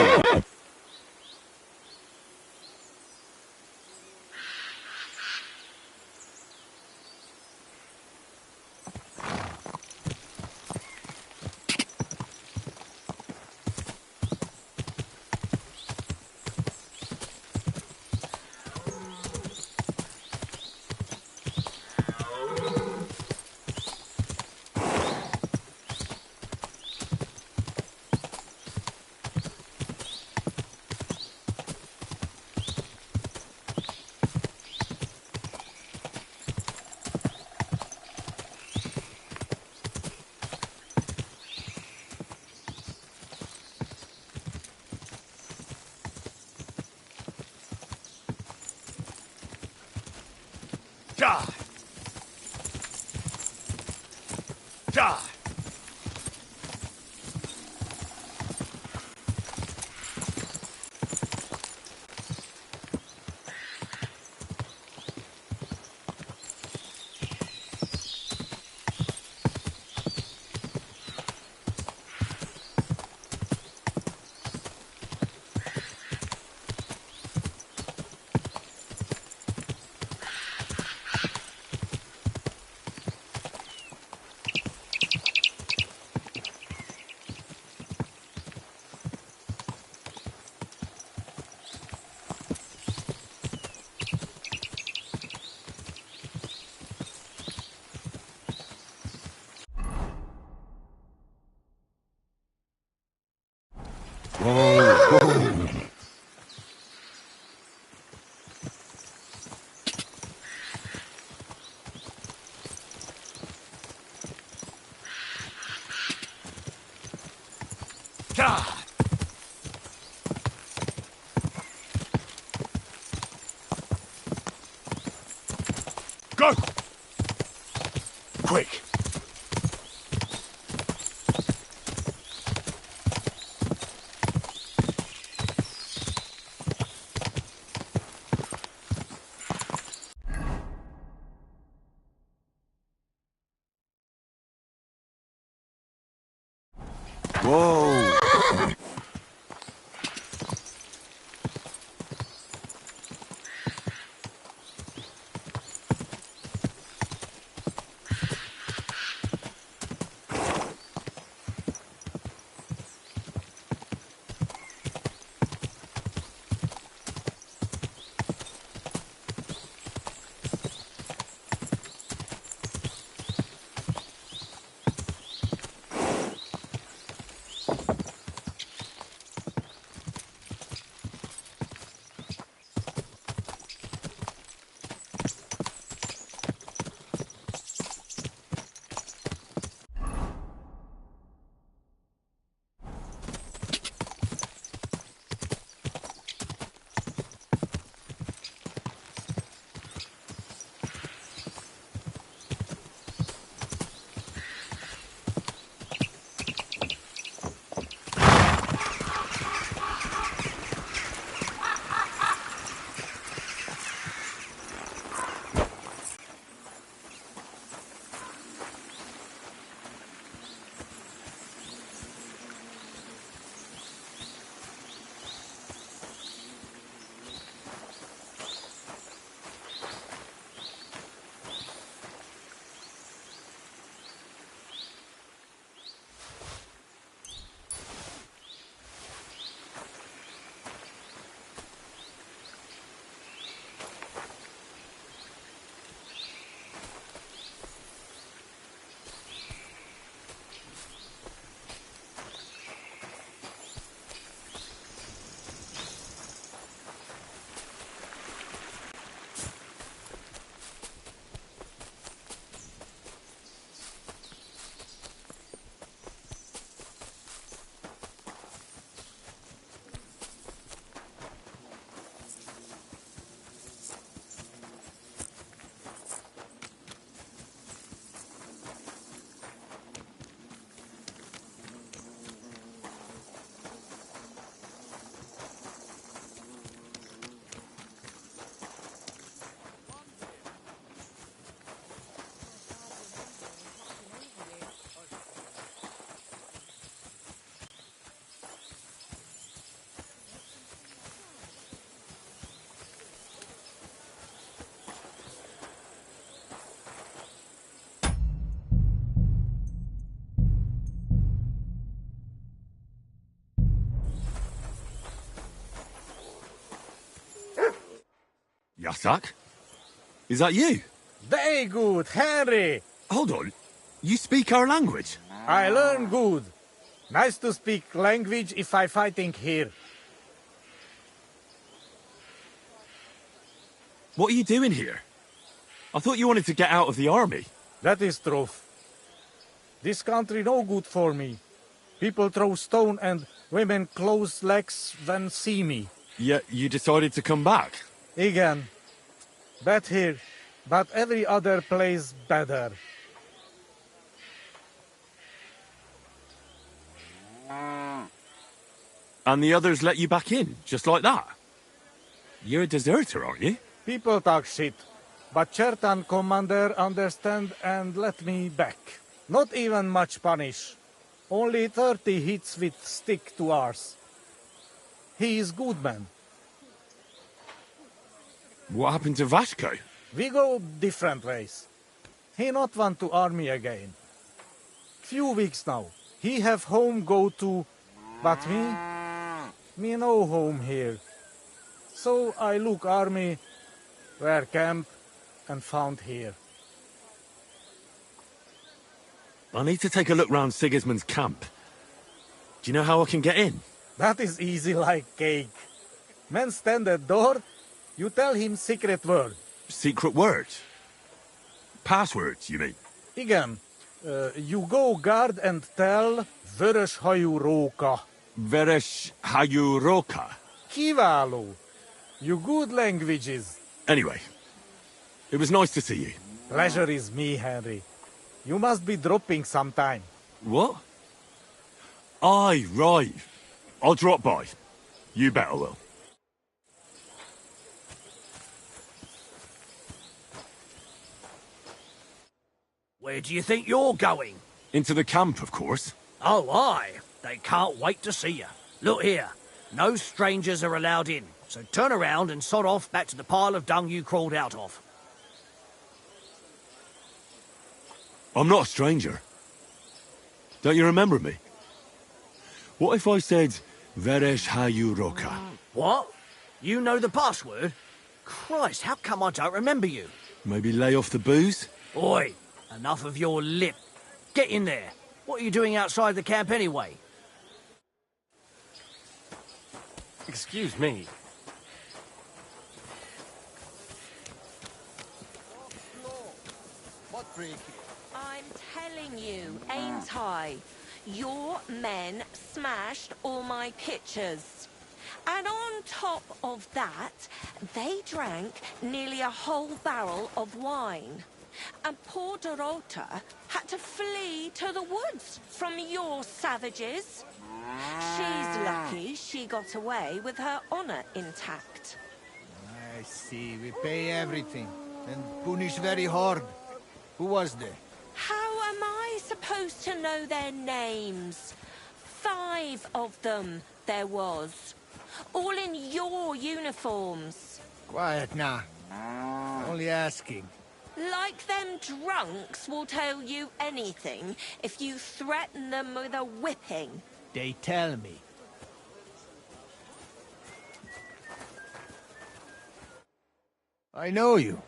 Die! Die! Go! Quick! Whoa! Yasak? Is that you? Very good, Henry. Hold on. You speak our language? I learn good. Nice to speak language if I fighting here. What are you doing here? I thought you wanted to get out of the army. That is truth. This country no good for me. People throw stone and women close legs when see me. Yet you decided to come back? Again. Bad here, but every other place better. And the others let you back in, just like that? You're a deserter, aren't you? People talk shit, but Chertan commander understand and let me back. Not even much punish. Only 30 hits with stick to ours. He is good man. What happened to Vasco? We go different ways. He not want to army again. Few weeks now. He have home go to, but me no home here. So I look army, where camp, and found here. I need to take a look round Sigismund's camp. Do you know how I can get in? That is easy like cake. Man stand at door, you tell him secret word. Secret word? Passwords, you mean? Igen. You go guard and tell Vörös hajú róka. Veres Hayuroka. Kiváló. You good languages. Anyway, it was nice to see you. Pleasure is me, Henry. You must be dropping sometime. What? Aye, right. I'll drop by. You bet I will. Where do you think you're going? Into the camp, of course. Oh, aye. They can't wait to see you. Look here. No strangers are allowed in, so turn around and sod off back to the pile of dung you crawled out of. I'm not a stranger. Don't you remember me? What if I said Veres Hayuroka? What? You know the password? Christ, how come I don't remember you? Maybe lay off the booze? Oi, enough of your lip. Get in there. What are you doing outside the camp anyway? Excuse me. I'm telling you, ain't I? Your men smashed all my pictures. And on top of that, they drank nearly a whole barrel of wine. And poor Dorota had to flee to the woods from your savages. She's lucky she got away with her honor intact. I see. We pay everything and punish very hard. Who was they? How am I supposed to know their names? 5 of them there was. All in your uniforms. Quiet now. Only asking. Like them drunks will tell you anything if you threaten them with a whipping. They tell me. I know you.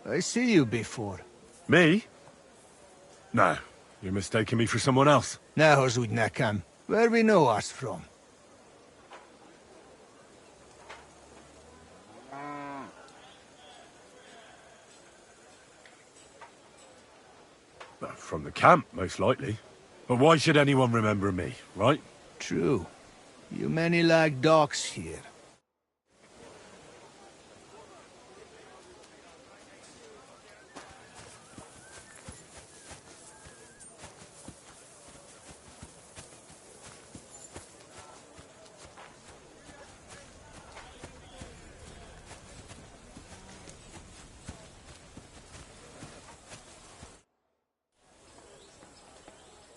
I see you before. Me? No, you're mistaking me for someone else. Now, Zudnakam, where we know us from? From the camp, most likely. But why should anyone remember me, right? True. You many like dogs here.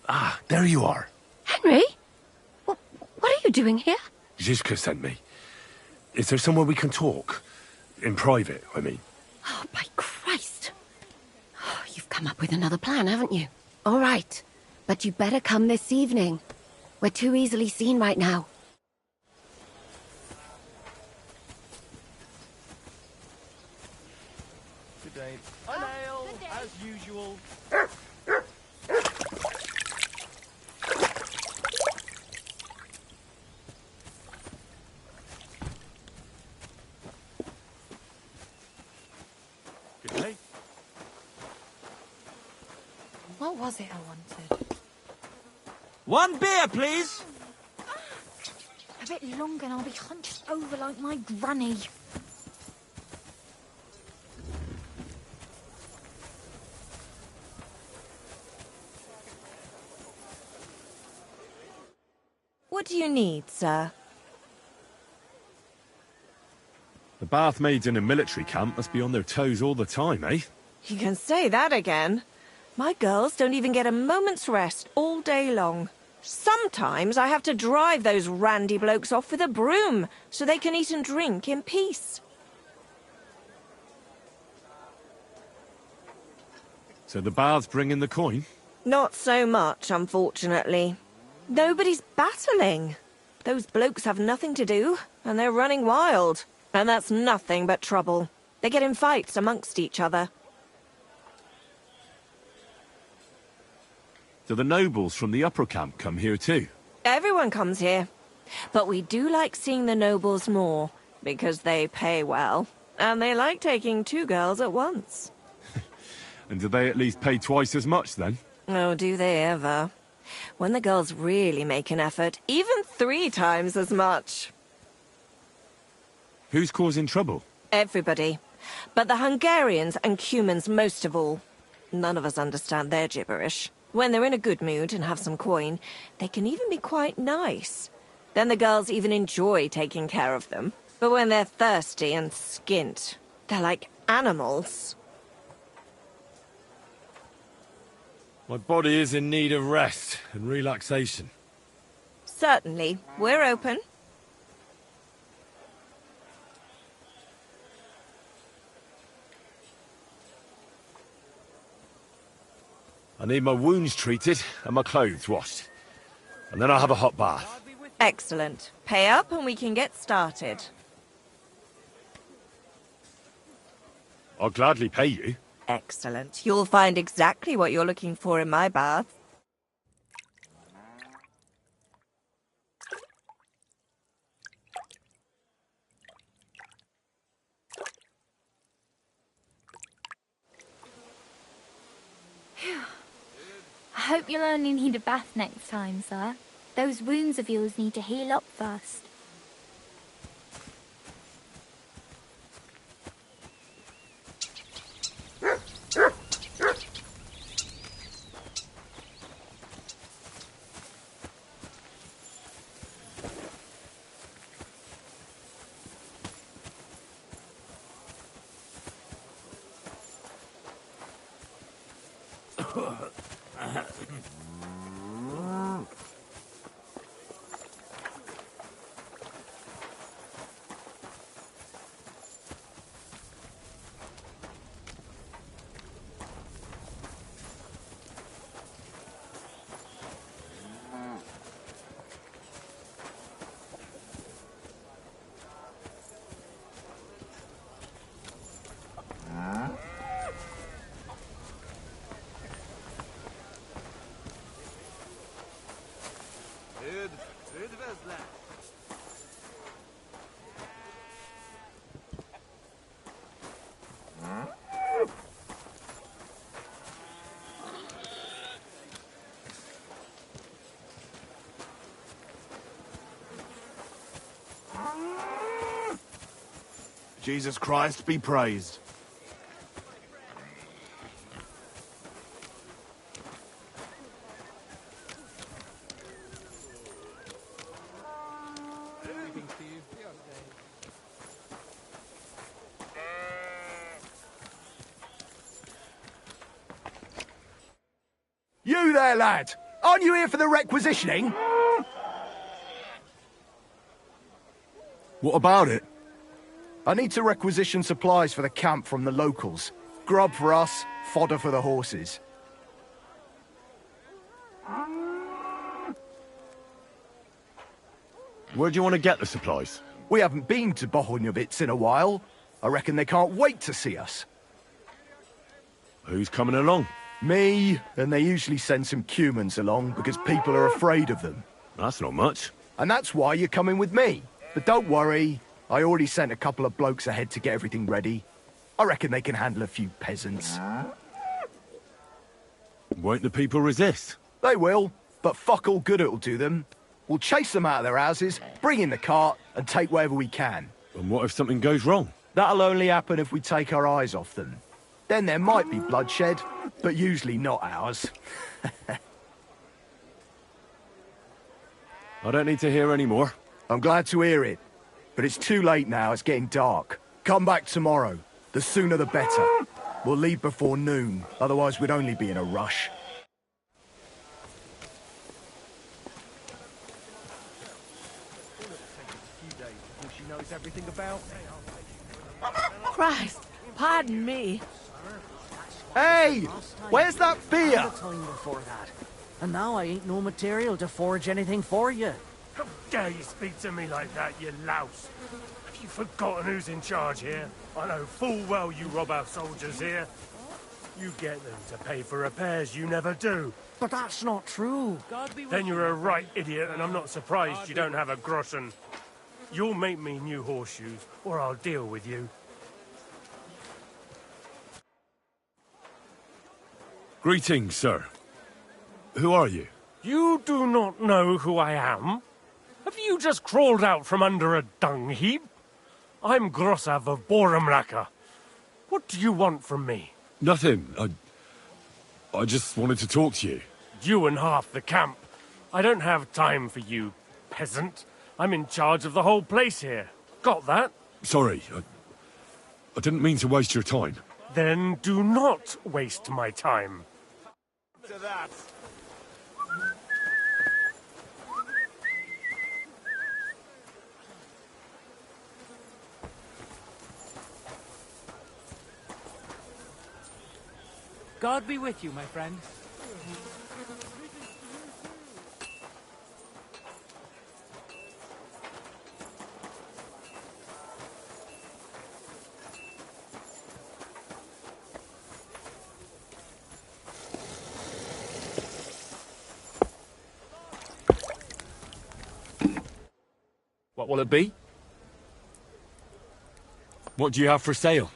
Ah, there you are. Henry? What are you doing here? Zizka sent me. Is there somewhere we can talk? In private, I mean. Oh, by Christ. Oh, you've come up with another plan, haven't you? All right. But you better come this evening. We're too easily seen right now. babe. A nail, as usual. Good day. What was it I wanted? One beer, please! A bit longer and I'll be hunched over like my granny. What do you need, sir? The bath maids in a military camp must be on their toes all the time, eh? You can say that again. My girls don't even get a moment's rest all day long. Sometimes I have to drive those randy blokes off with a broom so they can eat and drink in peace. So the baths bring in the coin? Not so much, unfortunately. Nobody's battling. Those blokes have nothing to do, and they're running wild. And that's nothing but trouble. They get in fights amongst each other. Do the nobles from the upper camp come here too? Everyone comes here. But we do like seeing the nobles more, because they pay well. And they like taking 2 girls at once. And do they at least pay twice as much then? Oh, do they ever? When the girls really make an effort, even 3 times as much. Who's causing trouble? Everybody. But the Hungarians and Cumans most of all. None of us understand their gibberish. When they're in a good mood and have some coin, they can even be quite nice. Then the girls even enjoy taking care of them. But when they're thirsty and skint, they're like animals. My body is in need of rest and relaxation. Certainly. We're open. I need my wounds treated and my clothes washed. And then I'll have a hot bath. Excellent. Pay up and we can get started. I'll gladly pay you. Excellent. You'll find exactly what you're looking for in my bath. I hope you'll only need a bath next time, sir. Those wounds of yours need to heal up first. Jesus Christ be praised. You there, lad! Aren't you here for the requisitioning? What about it? I need to requisition supplies for the camp from the locals. Grub for us, fodder for the horses. Where do you want to get the supplies? We haven't been to Bohunjovitz in a while. I reckon they can't wait to see us. Who's coming along? Me, and they usually send some humans along because people are afraid of them. That's not much. And that's why you're coming with me. But don't worry, I already sent a couple of blokes ahead to get everything ready. I reckon they can handle a few peasants. Won't the people resist? They will, but fuck all good it'll do them. We'll chase them out of their houses, bring in the cart, and take whatever we can. And what if something goes wrong? That'll only happen if we take our eyes off them. Then there might be bloodshed, but usually not ours. I don't need to hear any more. I'm glad to hear it. But it's too late now, it's getting dark. Come back tomorrow. The sooner the better. We'll leave before noon, otherwise we'd only be in a rush. She knows everything about me. Christ, pardon me. Hey! Where's that beer? The time before that. And now I ain't no material to forge anything for you. How dare you speak to me like that, you louse? Have you forgotten who's in charge here? I know full well you rob our soldiers here. You get them to pay for repairs you never do. But that's not true. Then you're a right idiot, and I'm not surprised you don't have a groschen. You'll make me new horseshoes, or I'll deal with you. Greetings, sir. Who are you? You do not know who I am? Have you just crawled out from under a dung heap? I'm Grossav of Boramraka. What do you want from me? Nothing. I just wanted to talk to you. You and half the camp. I don't have time for you, peasant. I'm in charge of the whole place here. Got that? Sorry, I didn't mean to waste your time. Then do not waste my time. To that. God be with you, my friend. What will it be? What do you have for sale?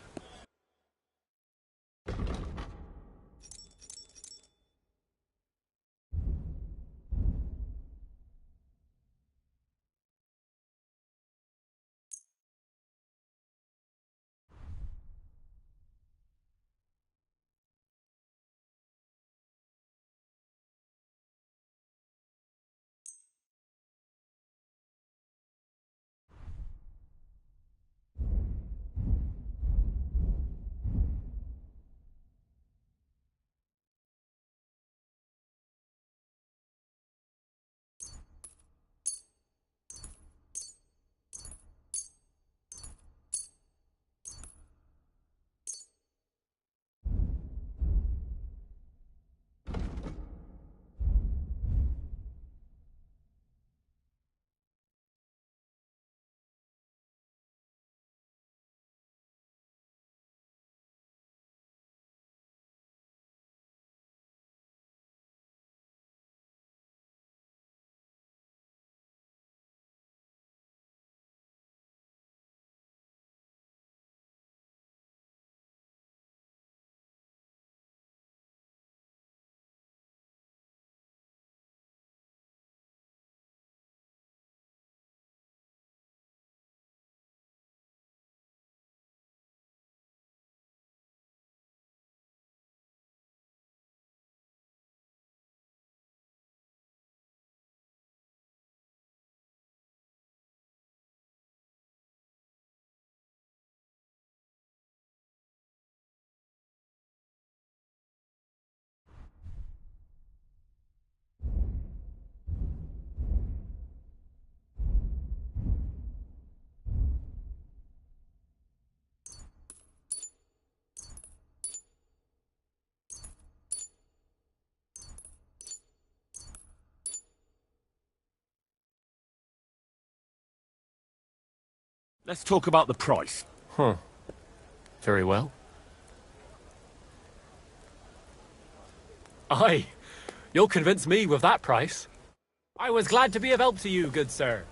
Let's talk about the price. Huh. Very well. Aye, you'll convince me with that price. I was glad to be of help to you, good sir.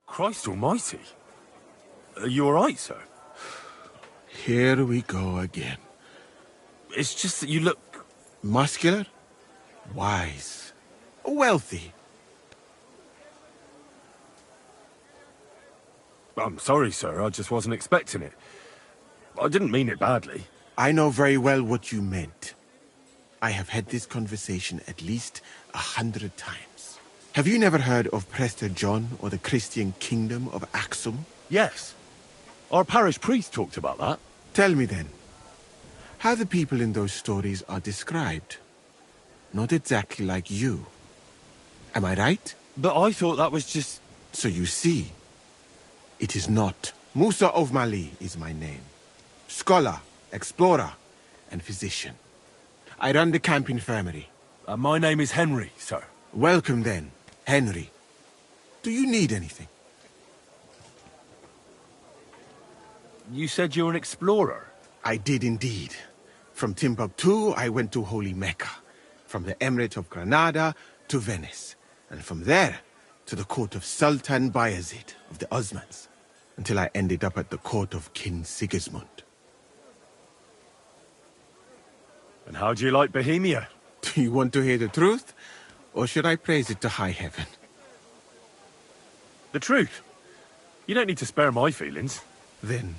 Christ almighty. Are you alright, sir? Here we go again. It's just that you look... Muscular, wise, wealthy. I'm sorry, sir. I just wasn't expecting it. I didn't mean it badly. I know very well what you meant. I have had this conversation at least 100 times. Have you never heard of Prester John or the Christian kingdom of Axum? Yes. Our parish priest talked about that. Tell me then, how the people in those stories are described. Not exactly like you. Am I right? But I thought that was just... So you see, it is not. Musa of Mali is my name. Scholar, explorer, and physician. I run the camp infirmary. My name is Henry, sir. Welcome then, Henry. Do you need anything? You said you're an explorer? I did indeed. From Timbuktu, I went to Holy Mecca. From the Emirate of Granada to Venice. And from there to the court of Sultan Bayezid of the Osmans. Until I ended up at the court of King Sigismund. And how do you like Bohemia? Do you want to hear the truth? Or should I praise it to high heaven? The truth. You don't need to spare my feelings. Then,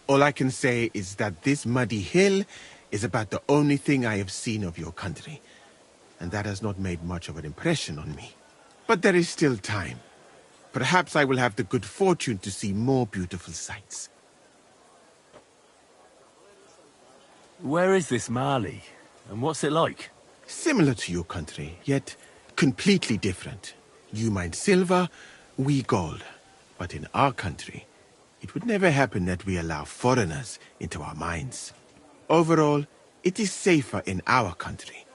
all I can say is that this muddy hill is about the only thing I have seen of your country. And that has not made much of an impression on me. But there is still time. Perhaps I will have the good fortune to see more beautiful sights. Where is this Mali? And what's it like? Similar to your country, yet completely different. You mine silver, we gold. But in our country, it would never happen that we allow foreigners into our mines. Overall, it is safer in our country.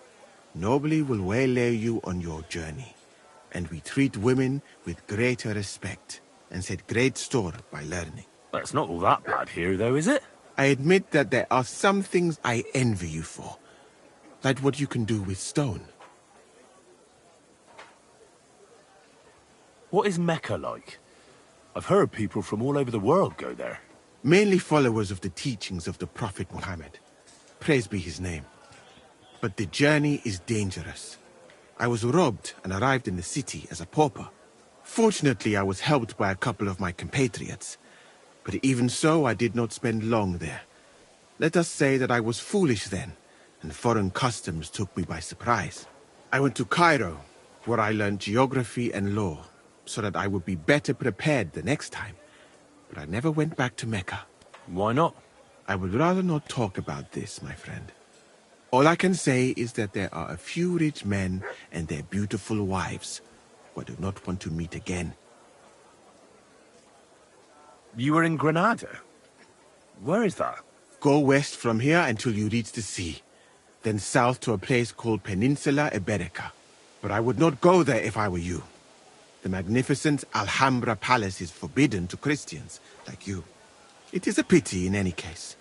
Nobody will waylay you on your journey. And we treat women with greater respect and set great store by learning. That's not all that bad here, though, is it? I admit that there are some things I envy you for. Like what you can do with stone. What is Mecca like? I've heard people from all over the world go there. Mainly followers of the teachings of the Prophet Muhammad. Praise be his name. But the journey is dangerous. I was robbed and arrived in the city as a pauper. Fortunately, I was helped by a couple of my compatriots. But even so, I did not spend long there. Let us say that I was foolish then, and foreign customs took me by surprise. I went to Cairo, where I learned geography and law, so that I would be better prepared the next time. But I never went back to Mecca. Why not? I would rather not talk about this, my friend. All I can say is that there are a few rich men and their beautiful wives who I do not want to meet again. You were in Granada? Where is that? Go west from here until you reach the sea. Then south to a place called Peninsula Iberica. But I would not go there if I were you. The magnificent Alhambra Palace is forbidden to Christians like you. It is a pity in any case.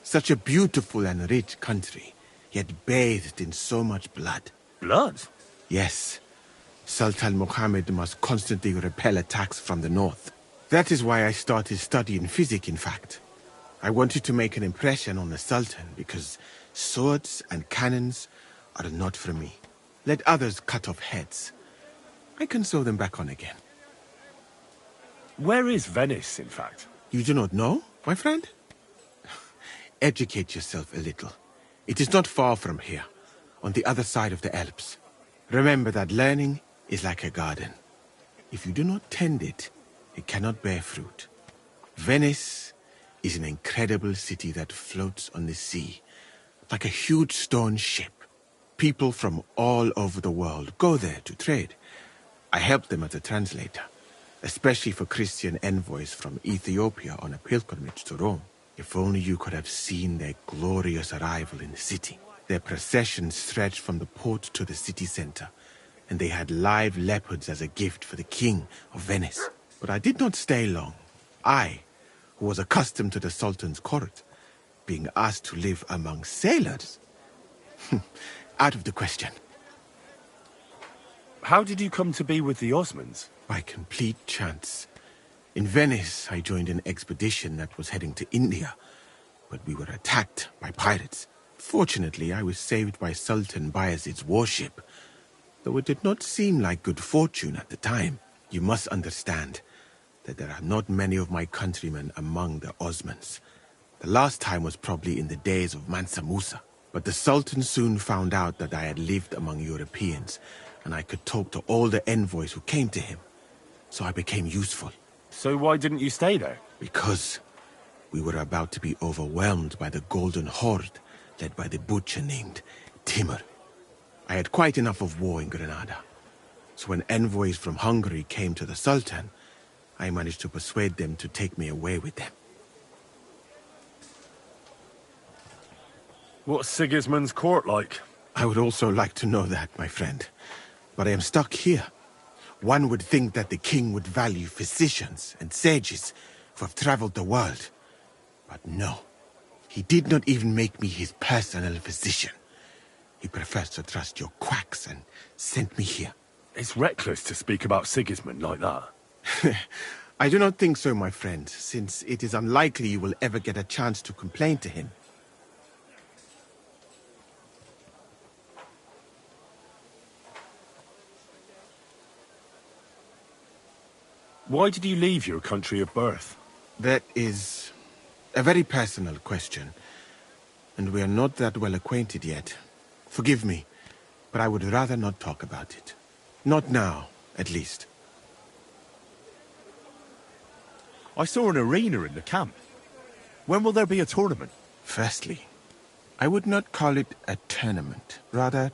Such a beautiful and rich country, yet bathed in so much blood. Blood? Yes. Sultan Mohammed must constantly repel attacks from the north. That is why I started studying physics, in fact. I wanted to make an impression on the Sultan because swords and cannons are not for me. Let others cut off heads. I can sew them back on again. Where is Venice, in fact? You do not know, my friend? Educate yourself a little. It is not far from here, on the other side of the Alps. Remember that learning is like a garden. If you do not tend it, it cannot bear fruit. Venice is an incredible city that floats on the sea, like a huge stone ship. People from all over the world go there to trade. I help them as a translator. especially for Christian envoys from Ethiopia on a pilgrimage to Rome. If only you could have seen their glorious arrival in the city. Their procession stretched from the port to the city center, and they had live leopards as a gift for the King of Venice. But I did not stay long. I, who was accustomed to the Sultan's court, being asked to live among sailors? Out of the question. How did you come to be with the Osmans? By complete chance. In Venice, I joined an expedition that was heading to India, but we were attacked by pirates. Fortunately, I was saved by Sultan Bayezid's warship, though it did not seem like good fortune at the time. You must understand that there are not many of my countrymen among the Osmans. The last time was probably in the days of Mansa Musa. But the Sultan soon found out that I had lived among Europeans, and I could talk to all the envoys who came to him. So I became useful. So why didn't you stay there? Because we were about to be overwhelmed by the Golden Horde, led by the butcher named Timur. I had quite enough of war in Granada. So when envoys from Hungary came to the Sultan, I managed to persuade them to take me away with them. What's Sigismund's court like? I would also like to know that, my friend. But I am stuck here. One would think that the king would value physicians and sages who have traveled the world. But no. He did not even make me his personal physician. He prefers to trust your quacks and sent me here. It's reckless to speak about Sigismund like that. I do not think so, my friend, since it is unlikely you will ever get a chance to complain to him. Why did you leave your country of birth? That is a very personal question, and we are not that well acquainted yet. Forgive me, but I would rather not talk about it. Not now, at least. I saw an arena in the camp. When will there be a tournament? Firstly, I would not call it a tournament. Rather,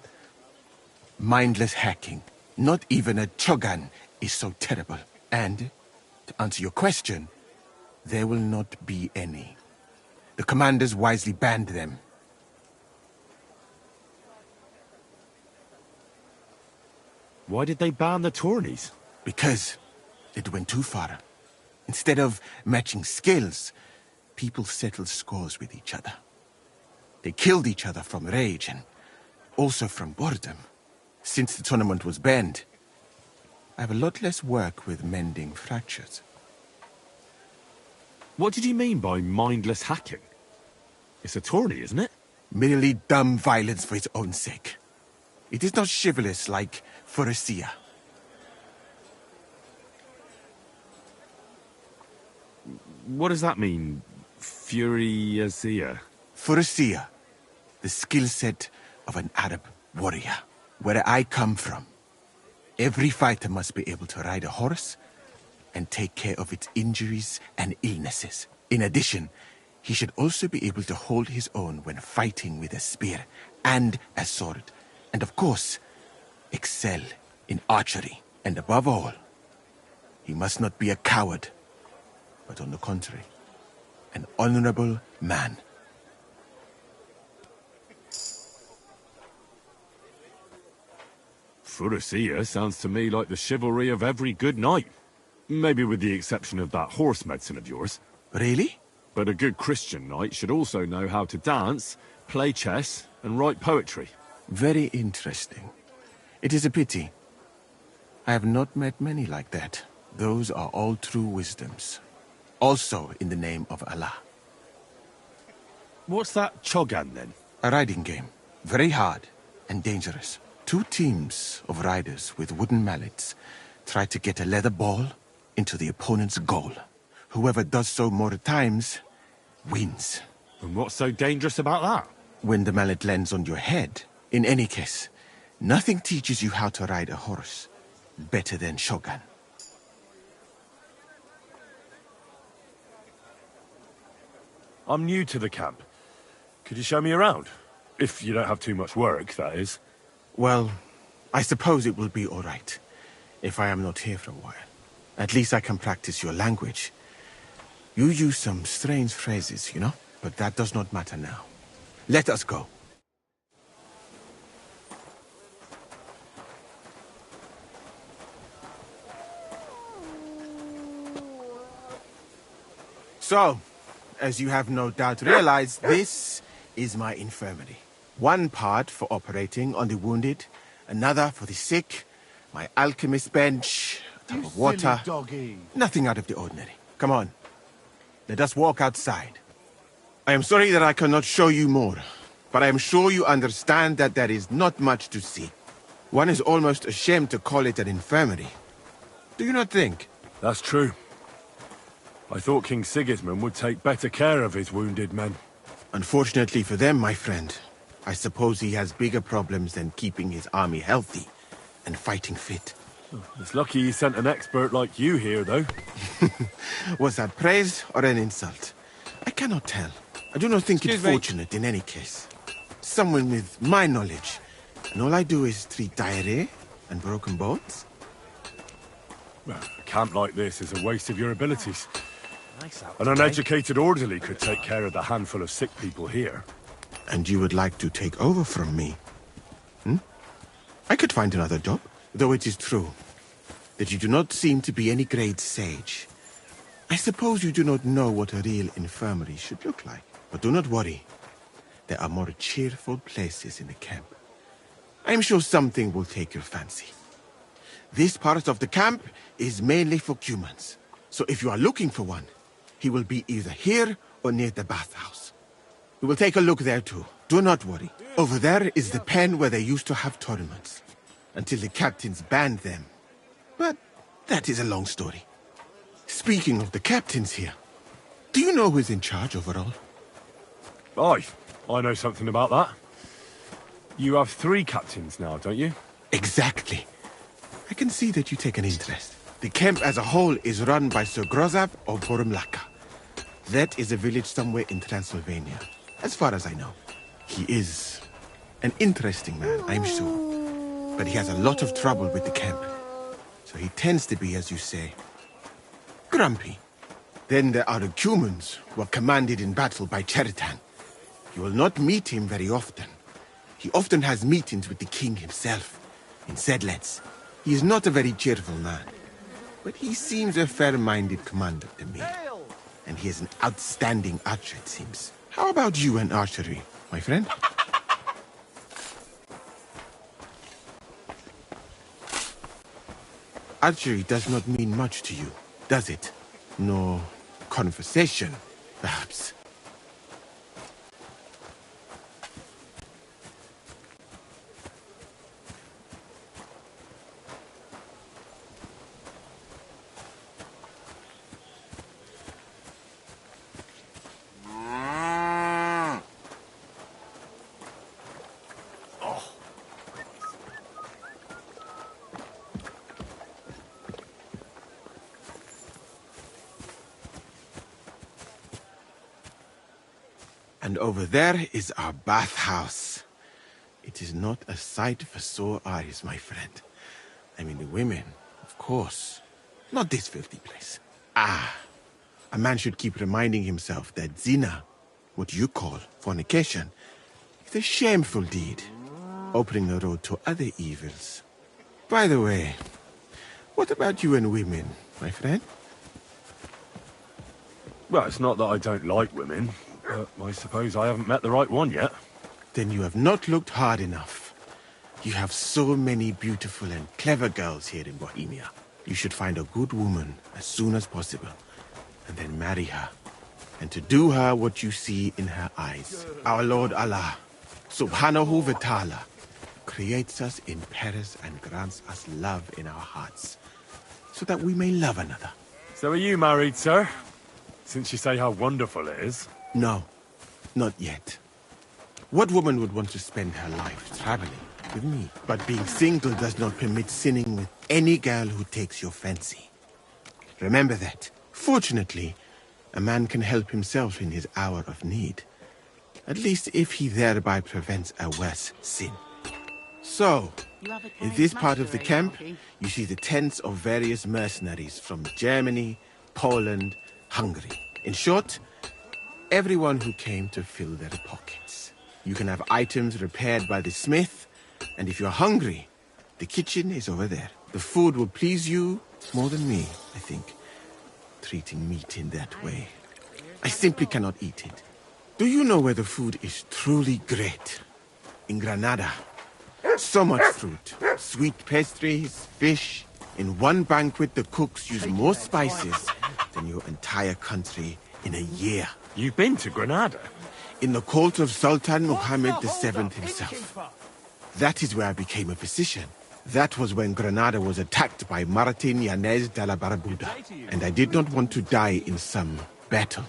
mindless hacking. Not even a chogan is so terrible. And, to answer your question, there will not be any. The commanders wisely banned them. Why did they ban the tourneys? Because it went too far. Instead of matching skills, people settled scores with each other. They killed each other from rage and also from boredom. Since the tournament was banned, I have a lot less work with mending fractures. What did you mean by mindless hacking? It's a tourney, isn't it? Merely dumb violence for its own sake. It is not chivalrous like Pharisea. What does that mean? Furiazia? Pharisea, the skill set of an Arab warrior. Where I come from, every fighter must be able to ride a horse and take care of its injuries and illnesses. In addition, he should also be able to hold his own when fighting with a spear and a sword. And of course, excel in archery. And above all, he must not be a coward, but on the contrary, an honorable man. Furussia sounds to me like the chivalry of every good knight. Maybe with the exception of that horse medicine of yours. Really? But a good Christian knight should also know how to dance, play chess, and write poetry. Very interesting. It is a pity. I have not met many like that. Those are all true wisdoms. Also in the name of Allah. What's that chogan, then? A riding game. Very hard and dangerous. 2 teams of riders with wooden mallets try to get a leather ball into the opponent's goal. Whoever does so more times wins. And what's so dangerous about that? When the mallet lands on your head. In any case, nothing teaches you how to ride a horse better than Shogun. I'm new to the camp. Could you show me around? If you don't have too much work, that is. Well, I suppose it will be all right if I am not here for a while. At least I can practice your language. You use some strange phrases, you know? But that does not matter now. Let us go. So, as you have no doubt realized, this is my infirmary. One part for operating on the wounded, another for the sick, my alchemist bench, a tub of water. Doggy. Nothing out of the ordinary. Come on. Let us walk outside. I am sorry that I cannot show you more, but I am sure you understand that there is not much to see. One is almost ashamed to call it an infirmary. Do you not think? That's true. I thought King Sigismund would take better care of his wounded men. Unfortunately for them, my friend, I suppose he has bigger problems than keeping his army healthy and fighting fit. It's lucky he sent an expert like you here, though. Was that praise or an insult? I cannot tell. I do not think it's fortunate in any case. Someone with my knowledge, and all I do is treat diarrhea and broken bones. Well, a camp like this is a waste of your abilities. An uneducated orderly could take care of the handful of sick people here. And you would like to take over from me? I could find another job, though it is true that you do not seem to be any great sage. I suppose you do not know what a real infirmary should look like. But do not worry. There are more cheerful places in the camp. I am sure something will take your fancy. This part of the camp is mainly for humans. So if you are looking for one, he will be either here or near the bathhouse. We will take a look there too. Do not worry. Over there is the pen where they used to have tournaments, until the captains banned them. But that is a long story. Speaking of the captains here, do you know who is in charge overall? Aye, I know something about that. You have 3 captains now, don't you? Exactly. I can see that you take an interest. The camp as a whole is run by Sir Grozav of Borumlaka. That is a village somewhere in Transylvania, as far as I know. He is an interesting man, I'm sure. But he has a lot of trouble with the camp. So he tends to be, as you say, grumpy. Then there are the Cumans, who are commanded in battle by Cheritan. You will not meet him very often. He often has meetings with the king himself, in Sedlets. He is not a very cheerful man, but he seems a fair-minded commander to me. And he is an outstanding archer, it seems. How about you and archery, my friend? Archery does not mean much to you, does it? No conversation, perhaps. And over there is our bathhouse. It is not a sight for sore eyes, my friend. I mean, the women, of course. Not this filthy place. Ah, a man should keep reminding himself that zina, what you call fornication, is a shameful deed, opening the road to other evils. By the way, what about you and women, my friend? Well, it's not that I don't like women, but I suppose I haven't met the right one yet. Then you have not looked hard enough. You have so many beautiful and clever girls here in Bohemia. You should find a good woman as soon as possible, and then marry her. And to do her what you see in her eyes. Our Lord Allah, Subhanahu wa Ta'ala, creates us in pairs and grants us love in our hearts, so that we may love another. So are you married, sir? Since you say how wonderful it is. No, not yet. What woman would want to spend her life traveling with me? But being single does not permit sinning with any girl who takes your fancy. Remember that. Fortunately, a man can help himself in his hour of need. At least if he thereby prevents a worse sin. So, in this part of the camp, you see the tents of various mercenaries from Germany, Poland, Hungary. In short, everyone who came to fill their pockets. You can have items repaired by the smith, and if you're hungry, the kitchen is over there. The food will please you more than me, I think, treating meat in that way. I simply cannot eat it. Do you know where the food is truly great? In Granada. So much fruit, sweet pastries, fish. In one banquet, the cooks use more spices than your entire country in a year. You've been to Granada? In the court of Sultan Muhammad VII himself. That is where I became a physician. That was when Granada was attacked by Martin Yanez de la Barbuda, and I did not want to die in some battle.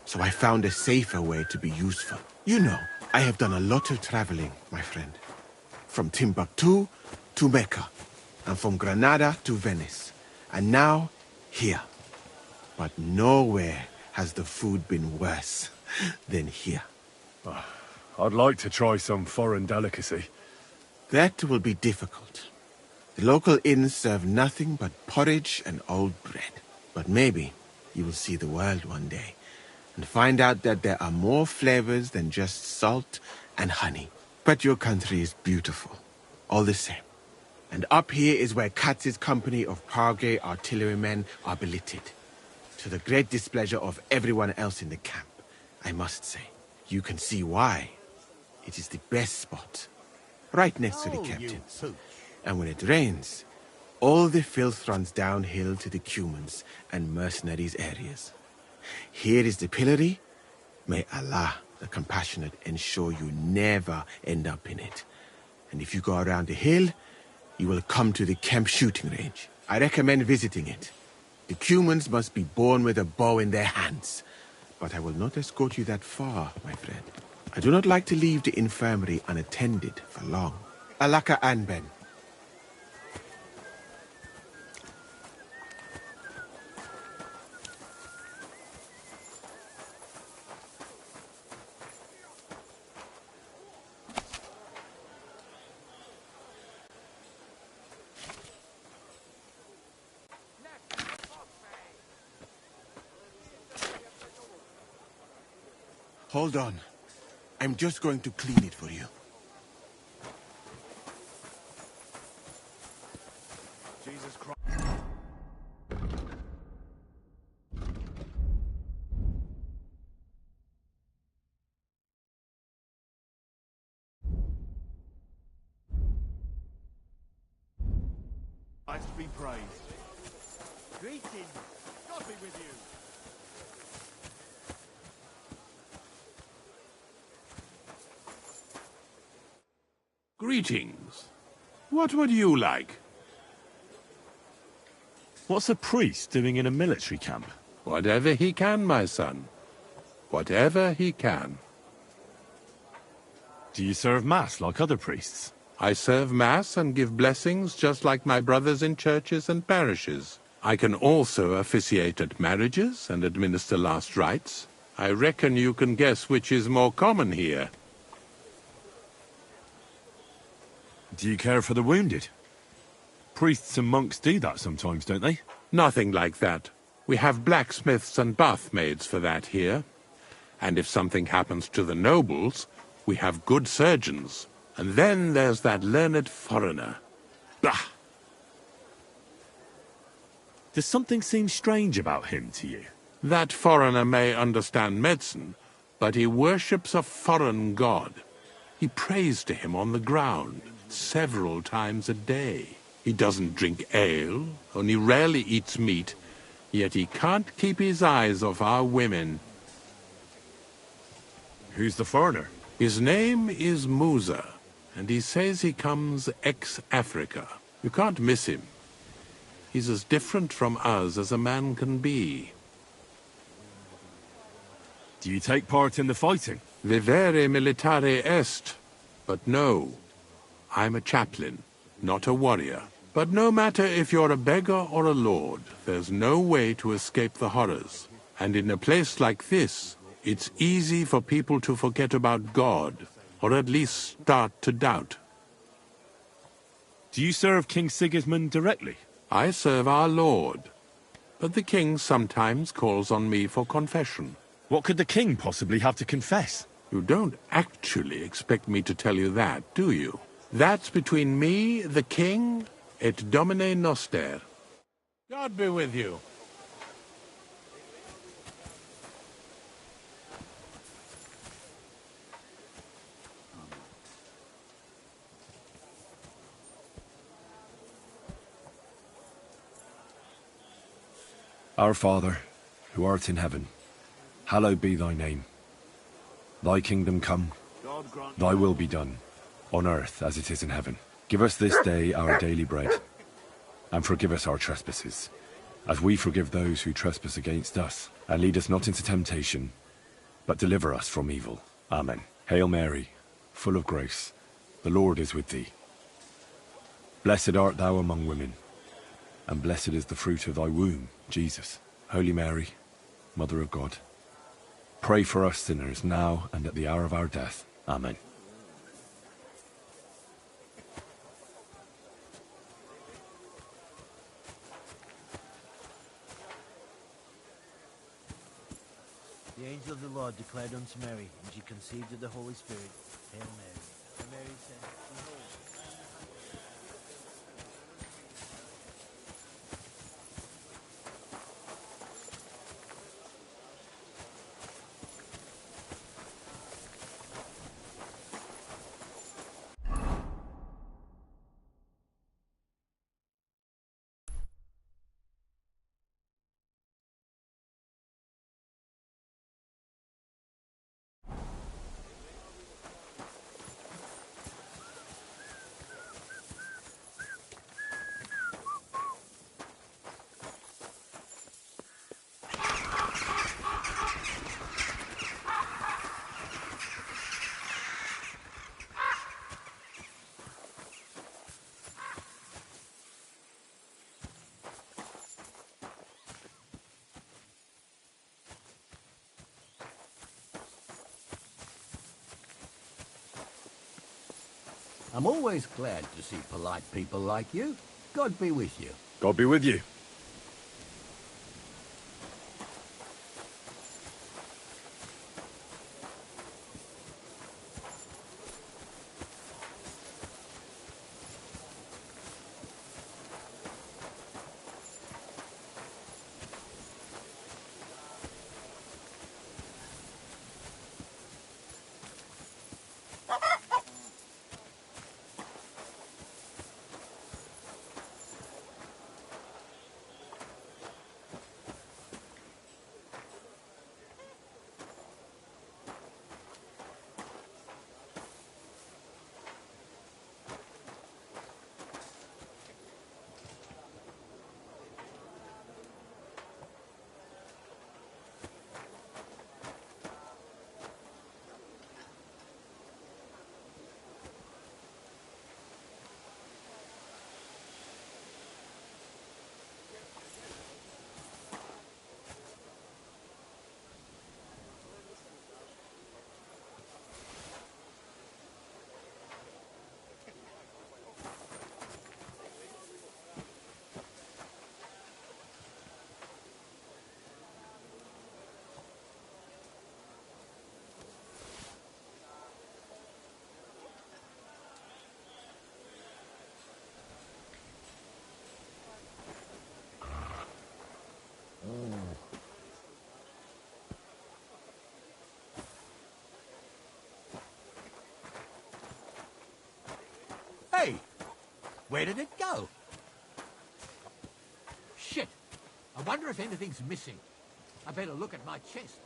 So I found a safer way to be useful. You know, I have done a lot of traveling, my friend. From Timbuktu to Mecca, and from Granada to Venice, and now here. But nowhere has the food been worse than here. I'd like to try some foreign delicacy. That will be difficult. The local inns serve nothing but porridge and old bread. But maybe you will see the world one day and find out that there are more flavors than just salt and honey. But your country is beautiful, all the same. And up here is where Katz's company of Pargay artillerymen are billeted. To the great displeasure of everyone else in the camp, I must say. You can see why. It is the best spot. Right next to the captain's. And when it rains, all the filth runs downhill to the Cumans and mercenaries areas. Here is the pillory. May Allah, the compassionate, ensure you never end up in it. And if you go around the hill, you will come to the camp shooting range. I recommend visiting it. The Cumans must be born with a bow in their hands. But I will not escort you that far, my friend. I do not like to leave the infirmary unattended for long. Alaka Anben. Hold on. I'm just going to clean it for you. Jesus Christ. Christ be praised. Greetings. God be with you. Greetings. What would you like? What's a priest doing in a military camp? Whatever he can, my son. Whatever he can. Do you serve Mass like other priests? I serve Mass and give blessings just like my brothers in churches and parishes. I can also officiate at marriages and administer last rites. I reckon you can guess which is more common here. Do you care for the wounded? Priests and monks do that sometimes, don't they? Nothing like that. We have blacksmiths and bathmaids for that here. And if something happens to the nobles, we have good surgeons. And then there's that learned foreigner. Bah! Does something seem strange about him to you? That foreigner may understand medicine, but he worships a foreign god. He prays to him on the ground several times a day. He doesn't drink ale, only rarely eats meat, yet he can't keep his eyes off our women. Who's the foreigner? His name is Musa, and he says he comes ex-Africa. You can't miss him. He's as different from us as a man can be. Do you take part in the fighting? Vivere militare est. But no, I'm a chaplain, not a warrior. But no matter if you're a beggar or a lord, there's no way to escape the horrors. And in a place like this, it's easy for people to forget about God, or at least start to doubt. Do you serve King Sigismund directly? I serve our lord, but the king sometimes calls on me for confession. What could the king possibly have to confess? You don't actually expect me to tell you that, do you? That's between me, the king, et Domine Noster. God be with you. Our Father, who art in heaven, hallowed be thy name. Thy kingdom come, thy will be done, on earth as it is in heaven. Give us this day our daily bread, and forgive us our trespasses, as we forgive those who trespass against us. And lead us not into temptation, but deliver us from evil. Amen. Hail Mary, full of grace, the Lord is with thee. Blessed art thou among women, and blessed is the fruit of thy womb, Jesus. Holy Mary, Mother of God, pray for us sinners now and at the hour of our death. Amen. The angel of the Lord declared unto Mary, and she conceived of the Holy Spirit. Hail Mary. And Mary said, Behold, I'm always glad to see polite people like you. God be with you. God be with you. Hey! Where did it go? Shit! I wonder if anything's missing. I better look at my chests.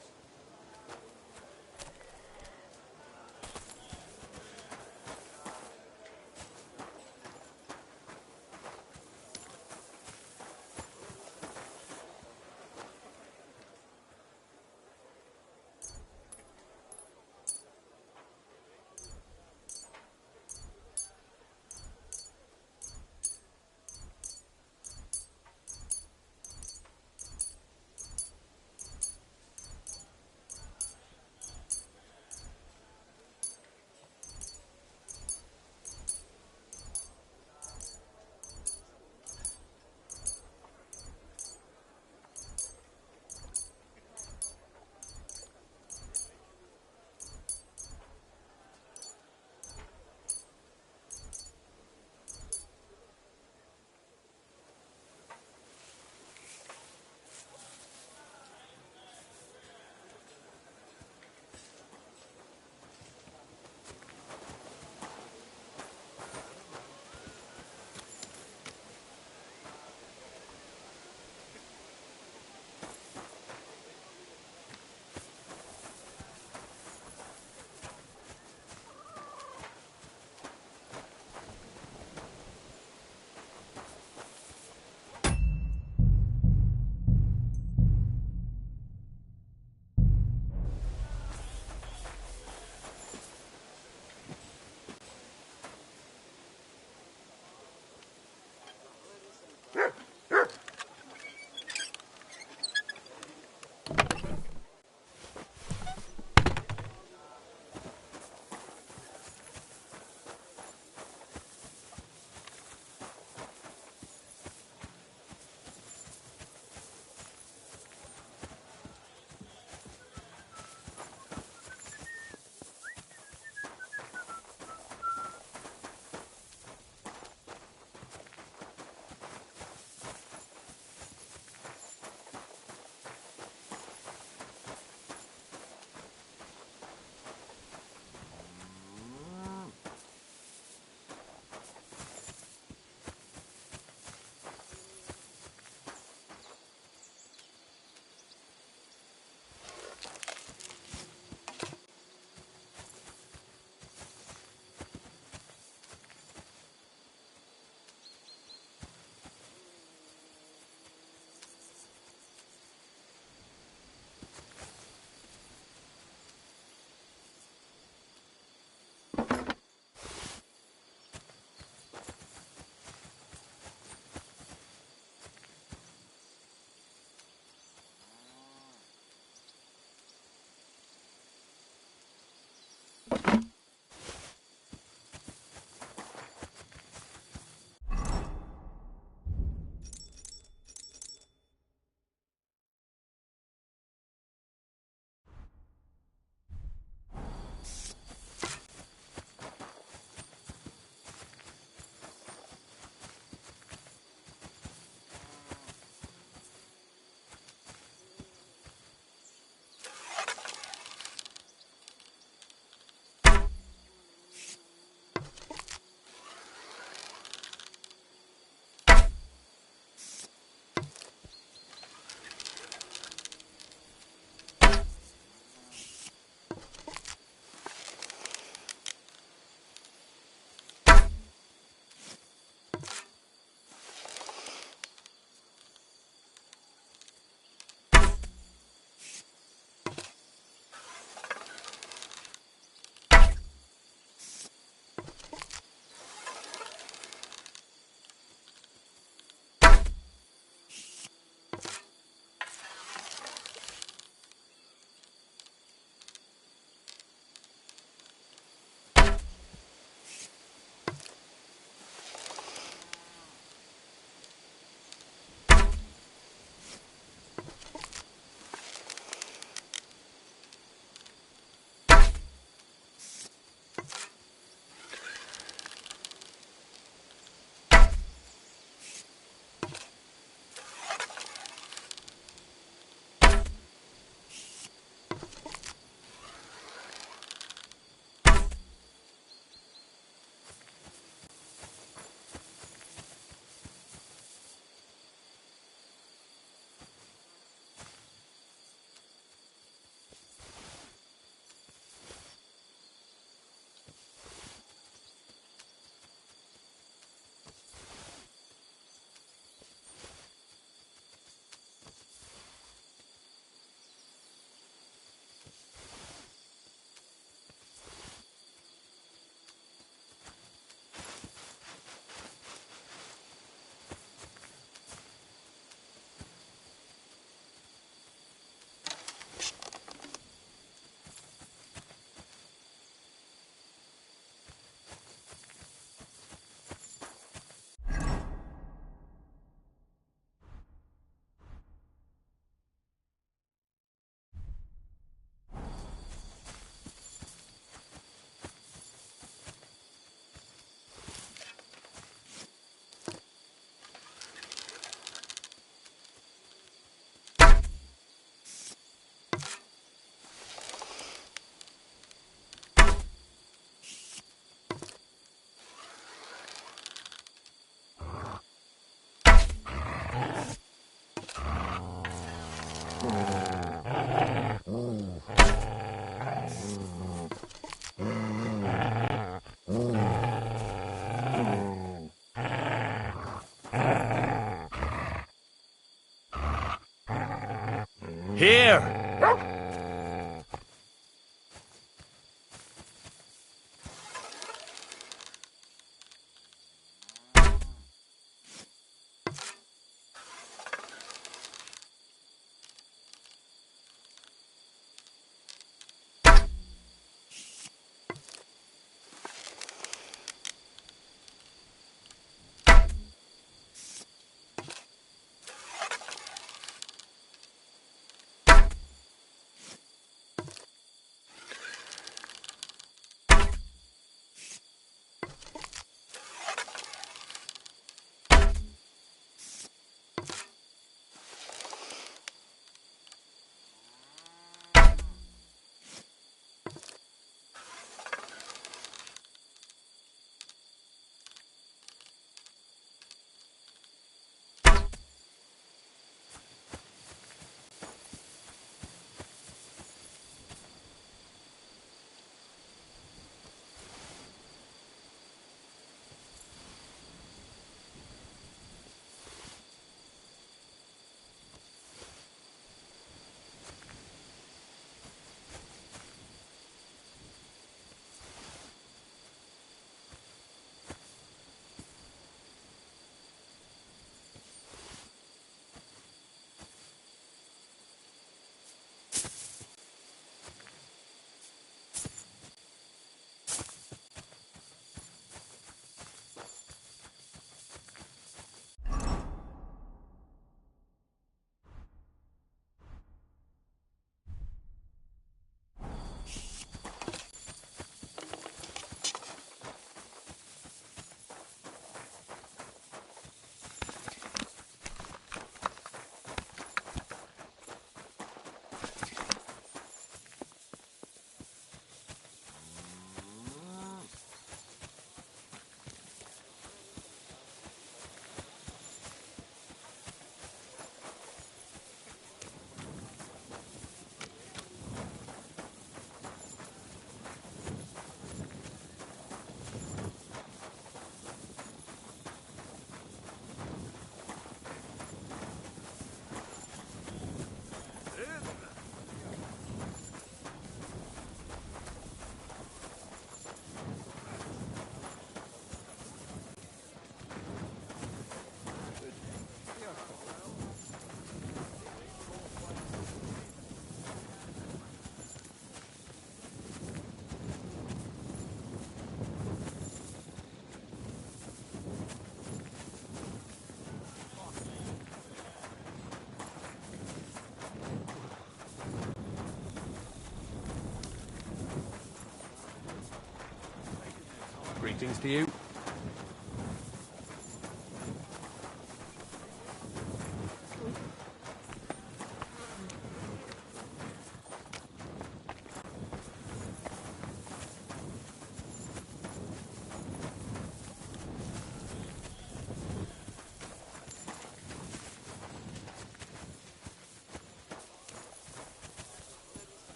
Greetings to you.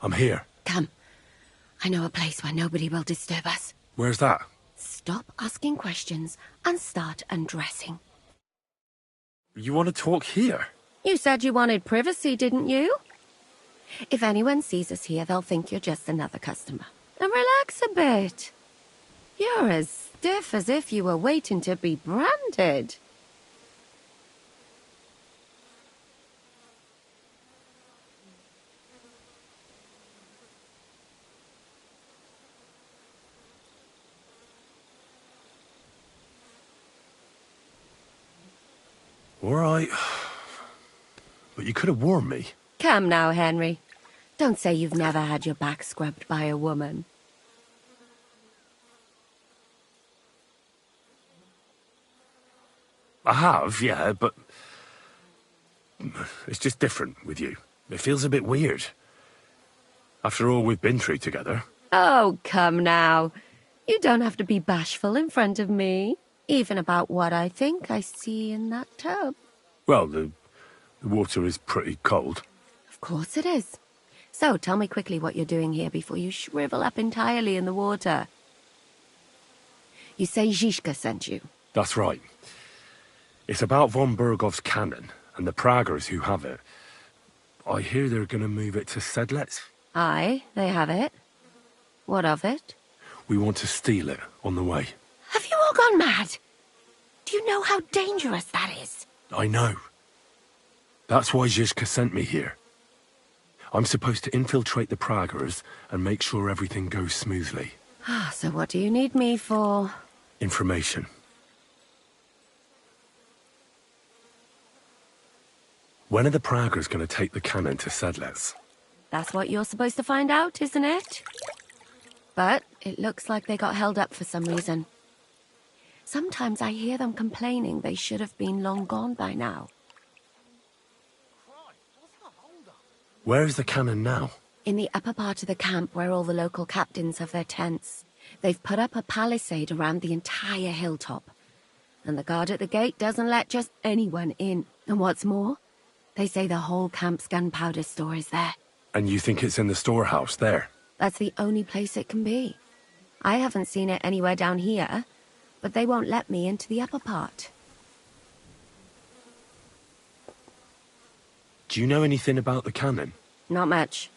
I'm here. Come. I know a place where nobody will disturb us. Where's that? Stop asking questions and start undressing. You want to talk here? You said you wanted privacy, didn't you? If anyone sees us here, they'll think you're just another customer. And relax a bit. You're as stiff as if you were waiting to be branded. All right. But you could have warned me. Come now, Henry. Don't say you've never had your back scrubbed by a woman. I have, yeah, but... it's just different with you. It feels a bit weird. After all we've been through together. Oh, come now. You don't have to be bashful in front of me. Even about what I think I see in that tub. Well, the water is pretty cold. Of course it is. So, tell me quickly what you're doing here before you shrivel up entirely in the water. You say Zizka sent you? That's right. It's about von Bergov's cannon and the Praggers who have it. I hear they're going to move it to Sedlec. Aye, they have it. What of it? We want to steal it on the way. Have you all gone mad? Do you know how dangerous that is? I know. That's why Zizka sent me here. I'm supposed to infiltrate the Praggers and make sure everything goes smoothly. So what do you need me for? Information. When are the Praggers going to take the cannon to Sedlec? That's what you're supposed to find out, isn't it? But it looks like they got held up for some reason. Sometimes I hear them complaining they should have been long gone by now. Where's the cannon now? In the upper part of the camp where all the local captains have their tents. They've put up a palisade around the entire hilltop. And the guard at the gate doesn't let just anyone in. And what's more, they say the whole camp's gunpowder store is there. And you think it's in the storehouse there? That's the only place it can be. I haven't seen it anywhere down here, but they won't let me into the upper part. Do you know anything about the cannon? Not much.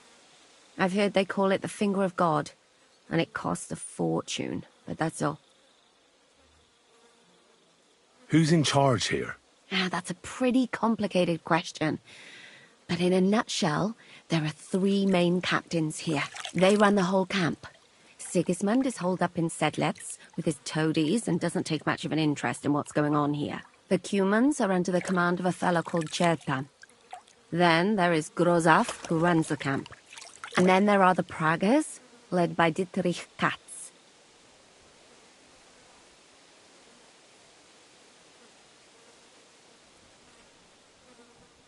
I've heard they call it the Finger of God, and it costs a fortune, but that's all. Who's in charge here? That's a pretty complicated question. But in a nutshell, there are 3 main captains here. They run the whole camp. Sigismund is holed up in Sedlec with his toadies and doesn't take much of an interest in what's going on here. The Cumans are under the command of a fellow called Chertan. Then there is Grozaf, who runs the camp. And then there are the Praggers, led by Dietrich Katz.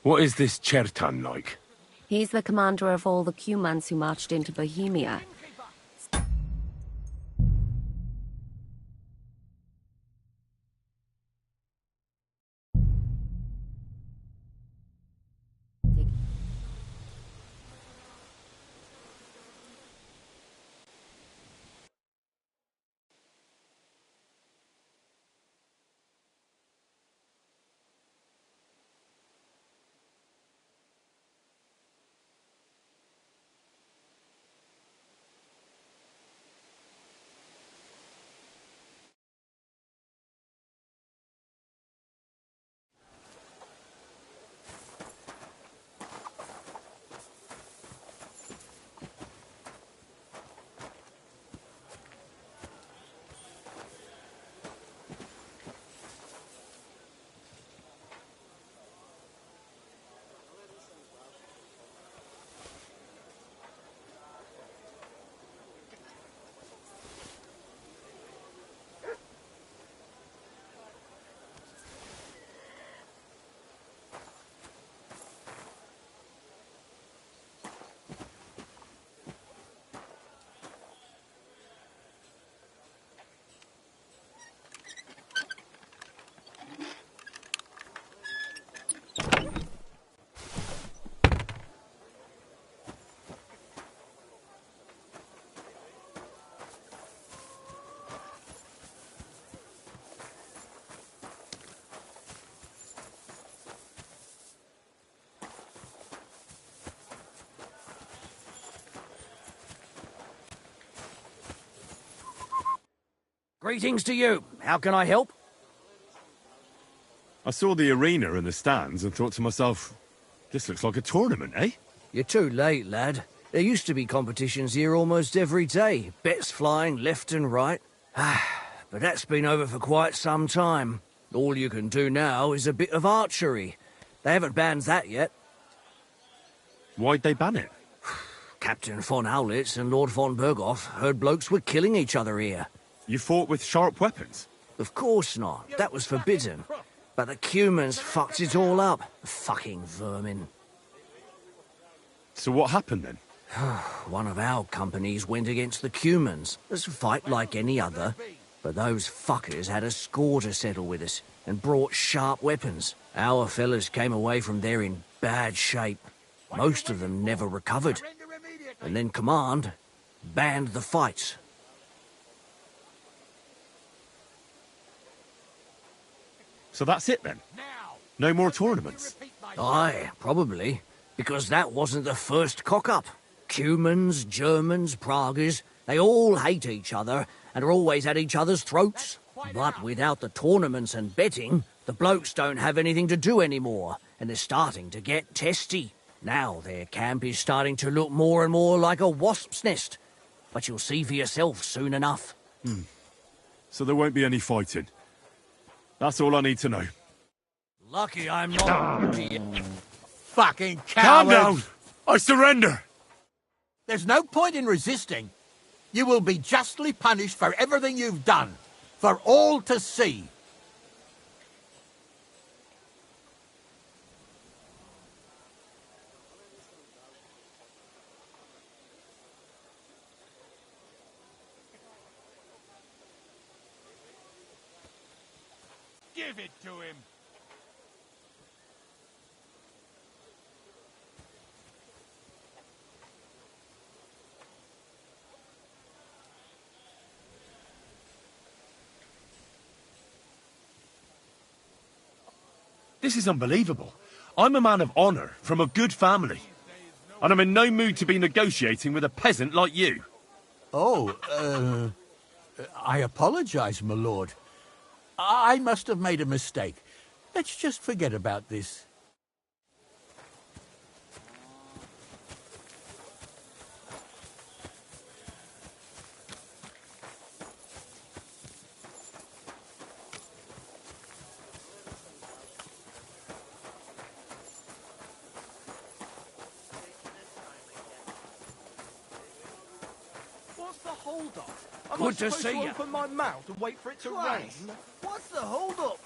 What is this Chertan like? He's the commander of all the Cumans who marched into Bohemia. Greetings to you. How can I help? I saw the arena and the stands and thought to myself, this looks like a tournament, eh? You're too late, lad. There used to be competitions here almost every day. Bets flying left and right. But that's been over for quite some time. All you can do now is a bit of archery. They haven't banned that yet. Why'd they ban it? Captain von Howlitz and Lord von Berghoff heard blokes were killing each other here. You fought with sharp weapons? Of course not. That was forbidden. But the Cumans fucked it all up. Fucking vermin. So what happened then? One of our companies went against the Cumans. It's a fight like any other. But those fuckers had a score to settle with us and brought sharp weapons. Our fellas came away from there in bad shape. Most of them never recovered. And then Command banned the fights. So that's it then? No more tournaments? Aye, probably. Because that wasn't the first cock-up. Cumans, Germans, Praguers, they all hate each other and are always at each other's throats. But without the tournaments and betting, the blokes don't have anything to do anymore, and they're starting to get testy. Now their camp is starting to look more and more like a wasp's nest. But you'll see for yourself soon enough. So there won't be any fighting. That's all I need to know. Lucky I'm not... Fucking cowards! Calm down! I surrender! There's no point in resisting. You will be justly punished for everything you've done. For all to see. Give it to him. This is unbelievable. I'm a man of honour, from a good family. And I'm in no mood to be negotiating with a peasant like you. Oh, I apologize, my lord. I must have made a mistake. Let's just forget about this. What's the hold-up? Am I Good to supposed see ya. open my mouth and wait for it to rain? What's the hold-up?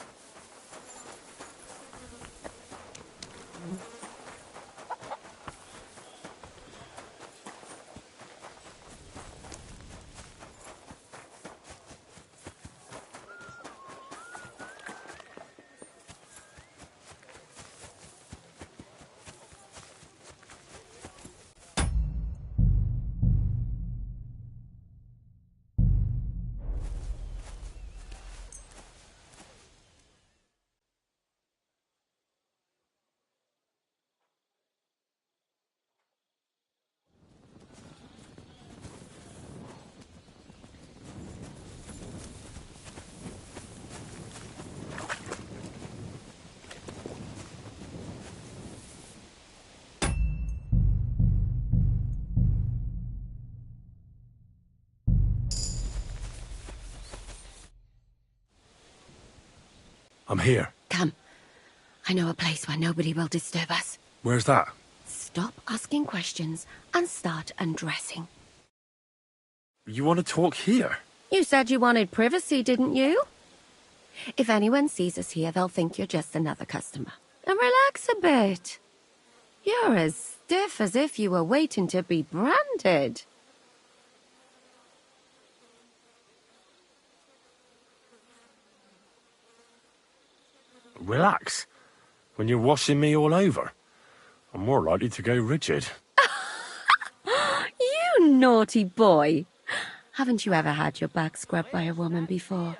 I'm here. Come. I know a place where nobody will disturb us. Where's that? Stop asking questions and start undressing. You want to talk here? You said you wanted privacy, didn't you? If anyone sees us here, they'll think you're just another customer. And relax a bit. You're as stiff as if you were waiting to be branded. Relax. When you're washing me all over, I'm more likely to go rigid. You naughty boy. Haven't you ever had your back scrubbed by a woman before?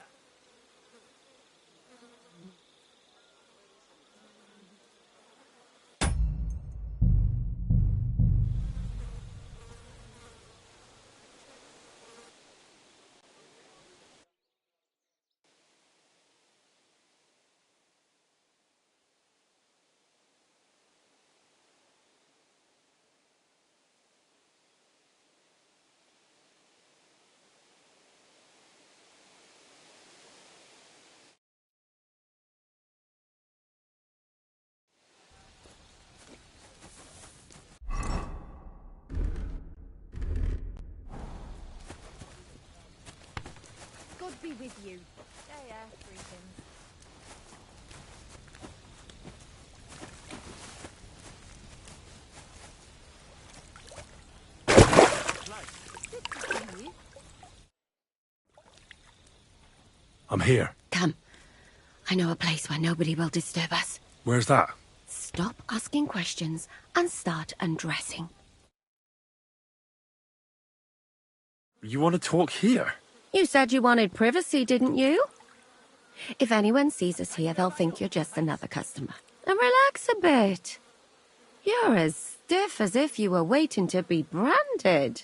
be with you. Yeah, greetings. I'm here. Come. I know a place where nobody will disturb us. Where's that? Stop asking questions and start undressing. You want to talk here? You said you wanted privacy, didn't you? If anyone sees us here, they'll think you're just another customer. And relax a bit. You're as stiff as if you were waiting to be branded.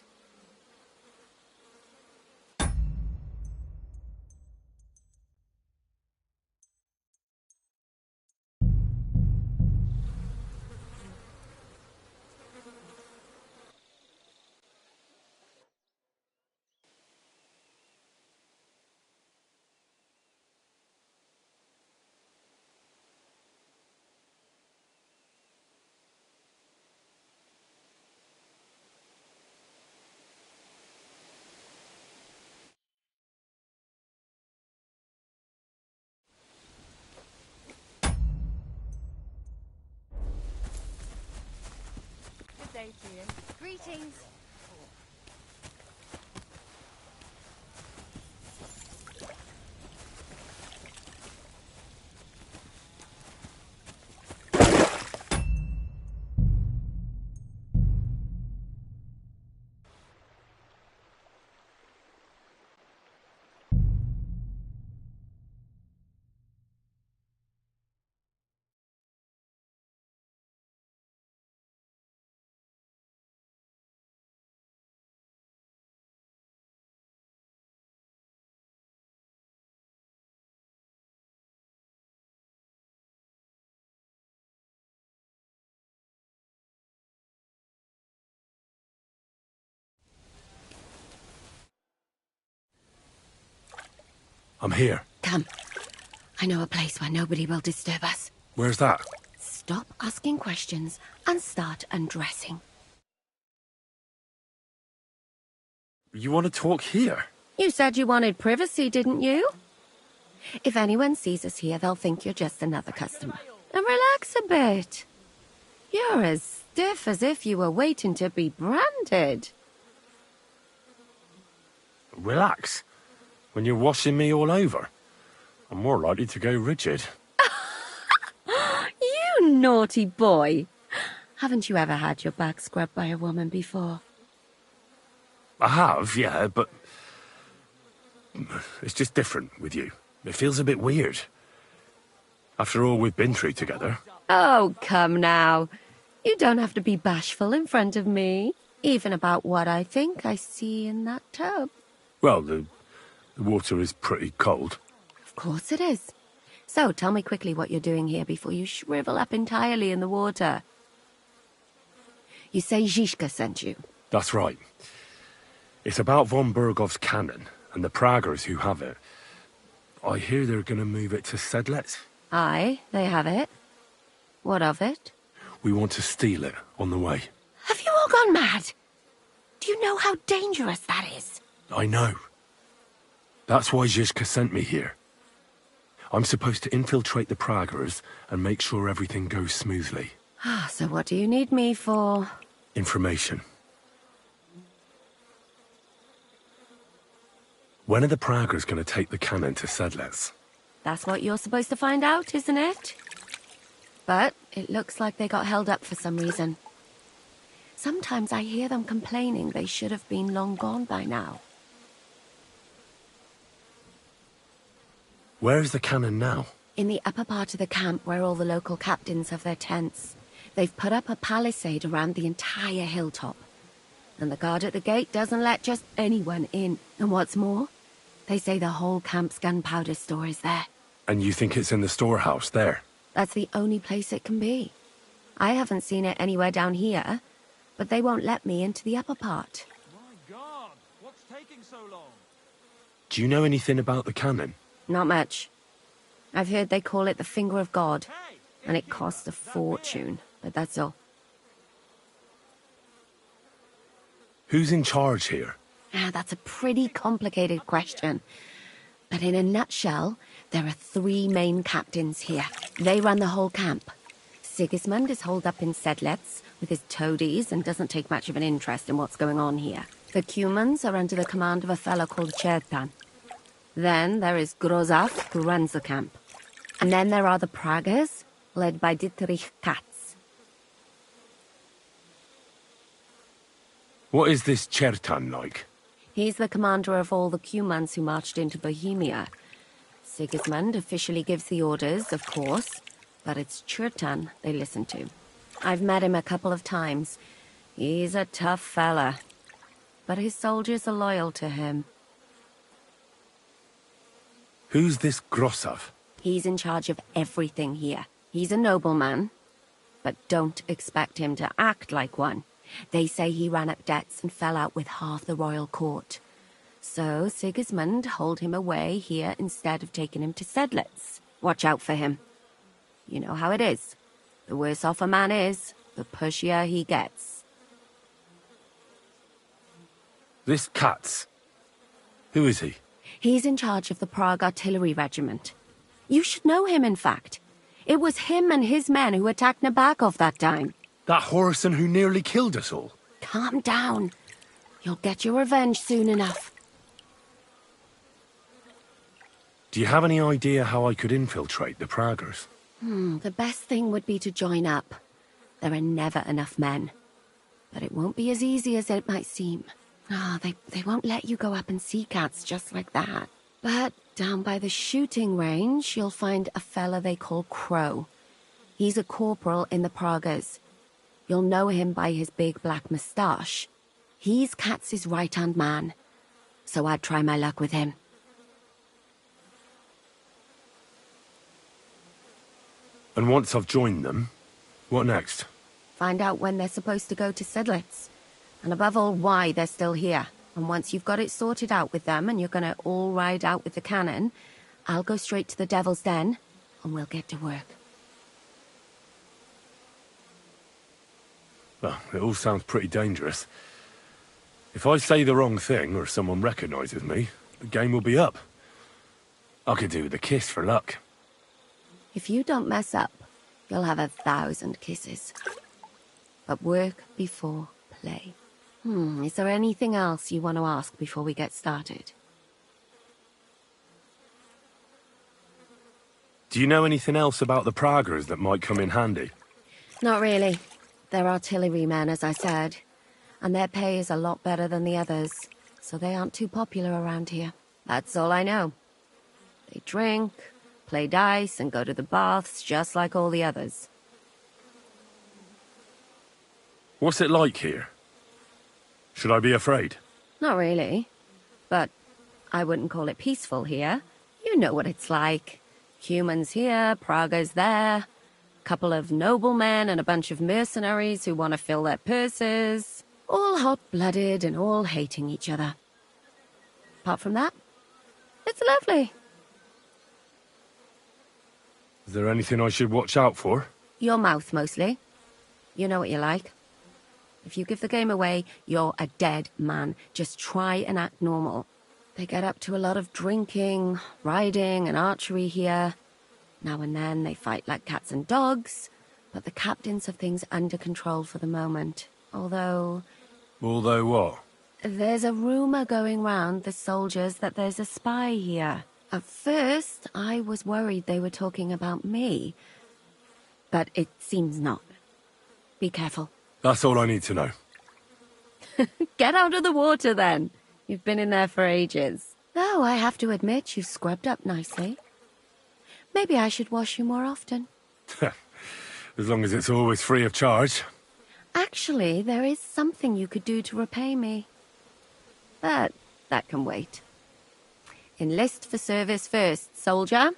Good day to you. Greetings. I'm here. Come. I know a place where nobody will disturb us. Where's that? Stop asking questions and start undressing. You want to talk here? You said you wanted privacy, didn't you? If anyone sees us here, they'll think you're just another customer. And relax a bit. You're as stiff as if you were waiting to be branded. Relax. When you're washing me all over, I'm more likely to go rigid. You naughty boy. Haven't you ever had your back scrubbed by a woman before? I have, yeah, but it's just different with you. It feels a bit weird. After all we've been through together. Oh, come now. You don't have to be bashful in front of me, even about what I think I see in that tub. Well, the water is pretty cold. Of course it is. So tell me quickly what you're doing here before you shrivel up entirely in the water. You say Zizka sent you? That's right. It's about von Bergov's cannon and the Praggers who have it. I hear they're going to move it to Sedlec. Aye, they have it. What of it? We want to steal it on the way. Have you all gone mad? Do you know how dangerous that is? I know. That's why Zizka sent me here. I'm supposed to infiltrate the Praggers and make sure everything goes smoothly. So what do you need me for? Information. When are the Praggers going to take the cannon to Sedlec? That's what you're supposed to find out, isn't it? But it looks like they got held up for some reason. Sometimes I hear them complaining they should have been long gone by now. Where's the cannon now? In the upper part of the camp where all the local captains have their tents. They've put up a palisade around the entire hilltop. And the guard at the gate doesn't let just anyone in. And what's more, they say the whole camp's gunpowder store is there. And you think it's in the storehouse there? That's the only place it can be. I haven't seen it anywhere down here, but they won't let me into the upper part. My God, what's taking so long? Do you know anything about the cannon? Not much. I've heard they call it the Finger of God, and it costs a fortune, but that's all. Who's in charge here? That's a pretty complicated question. But in a nutshell, there are three main captains here. They run the whole camp. Sigismund is holed up in Sedlets with his toadies and doesn't take much of an interest in what's going on here. The Cumans are under the command of a fellow called Chertan. Then there is Grozaf, who runs the camp. And then there are the Pragas, led by Dietrich Katz. What is this Chertan like? He's the commander of all the Cumans who marched into Bohemia. Sigismund officially gives the orders, of course, but it's Chertan they listen to. I've met him a couple of times. He's a tough fella, but his soldiers are loyal to him. Who's this Grossav? He's in charge of everything here. He's a nobleman, but don't expect him to act like one. They say he ran up debts and fell out with half the royal court. So Sigismund holed him away here instead of taking him to Sedlitz. Watch out for him. You know how it is. The worse off a man is, the pushier he gets. This Katz. Who is he? He's in charge of the Prague Artillery Regiment. You should know him, in fact. It was him and his men who attacked Nabakov that time. That Horison who nearly killed us all. Calm down. You'll get your revenge soon enough. Do you have any idea how I could infiltrate the Praggers? The best thing would be to join up. There are never enough men. But it won't be as easy as it might seem. They won't let you go up and see cats just like that. But down by the shooting range, you'll find a fella they call Crow. He's a corporal in the Pragas. You'll know him by his big black moustache. He's Katz's right-hand man, so I'd try my luck with him. And once I've joined them, what next? Find out when they're supposed to go to Sedlitz. And above all, why they're still here. And once you've got it sorted out with them and you're gonna all ride out with the cannon, I'll go straight to the Devil's Den and we'll get to work. Well, it all sounds pretty dangerous. If I say the wrong thing or someone recognizes me, the game will be up. I could do with a kiss for luck. If you don't mess up, you'll have 1,000 kisses. But work before play. Is there anything else you want to ask before we get started? Do you know anything else about the Praggers that might come in handy? Not really. They're artillerymen, as I said. And their pay is a lot better than the others, so they aren't too popular around here. That's all I know. They drink, play dice, and go to the baths just like all the others. What's it like here? Should I be afraid? Not really. But I wouldn't call it peaceful here. You know what it's like. Humans here, Pragas there. Couple of noblemen and a bunch of mercenaries who want to fill their purses. All hot-blooded and all hating each other. Apart from that, it's lovely. Is there anything I should watch out for? Your mouth, mostly. You know what you like. If you give the game away, you're a dead man. Just try and act normal. They get up to a lot of drinking, riding, and archery here. Now and then they fight like cats and dogs, but the captains have things under control for the moment. Although what? There's a rumor going round the soldiers that there's a spy here. At first, I was worried they were talking about me, but it seems not. Be careful. That's all I need to know. Get out of the water, then. You've been in there for ages. Though I have to admit, you've scrubbed up nicely. Maybe I should wash you more often. As long as it's always free of charge. Actually, there is something you could do to repay me. But that can wait. Enlist for service first, soldier.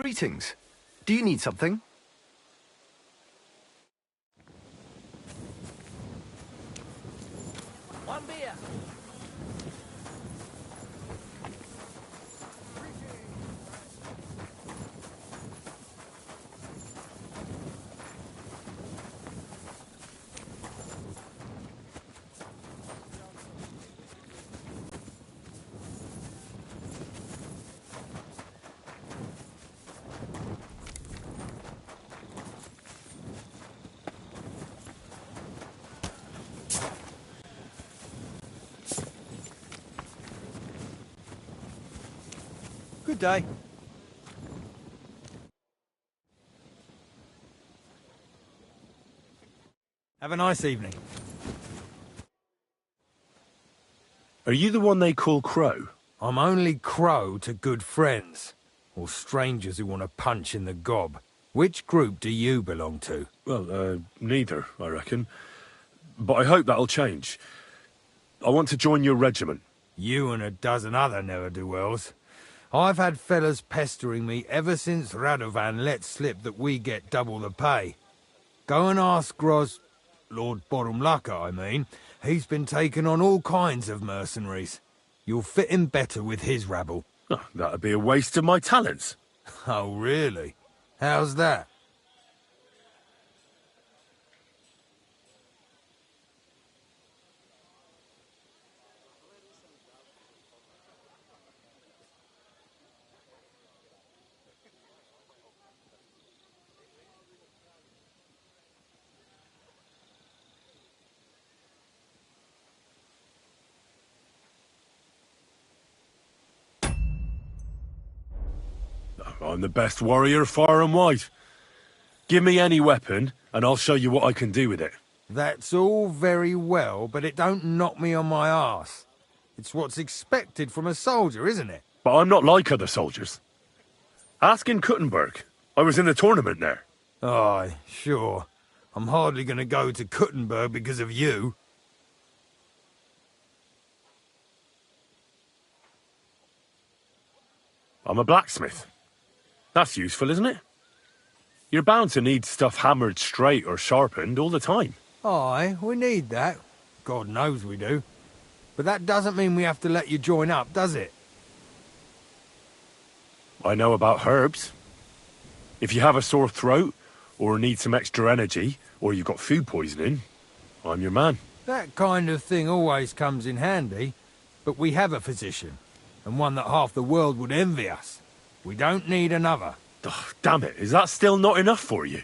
Greetings. Do you need something? One beer. Good day. Have a nice evening. Are you the one they call Crow? I'm only Crow to good friends, or strangers who want to punch in the gob. Which group do you belong to? Well, neither, I reckon. But I hope that'll change. I want to join your regiment. You and a dozen other ne'er-do-wells. I've had fellas pestering me ever since Radovan let slip that we get double the pay. Go and ask Lord Borumlaka, I mean. He's been taking on all kinds of mercenaries. You'll fit in better with his rabble. Oh, that'd be a waste of my talents. Oh, really? How's that? I'm the best warrior far and wide. Give me any weapon, and I'll show you what I can do with it. That's all very well, but it don't knock me on my arse. It's what's expected from a soldier, isn't it? But I'm not like other soldiers. Ask in Kuttenberg. I was in the tournament there. Aye, sure. I'm hardly going to go to Kuttenberg because of you. I'm a blacksmith. That's useful, isn't it? You're bound to need stuff hammered straight or sharpened all the time. Aye, we need that. God knows we do. But that doesn't mean we have to let you join up, does it? I know about herbs. If you have a sore throat, or need some extra energy, or you've got food poisoning, I'm your man. That kind of thing always comes in handy. But we have a physician, and one that half the world would envy us. We don't need another. Oh, damn it, is that still not enough for you?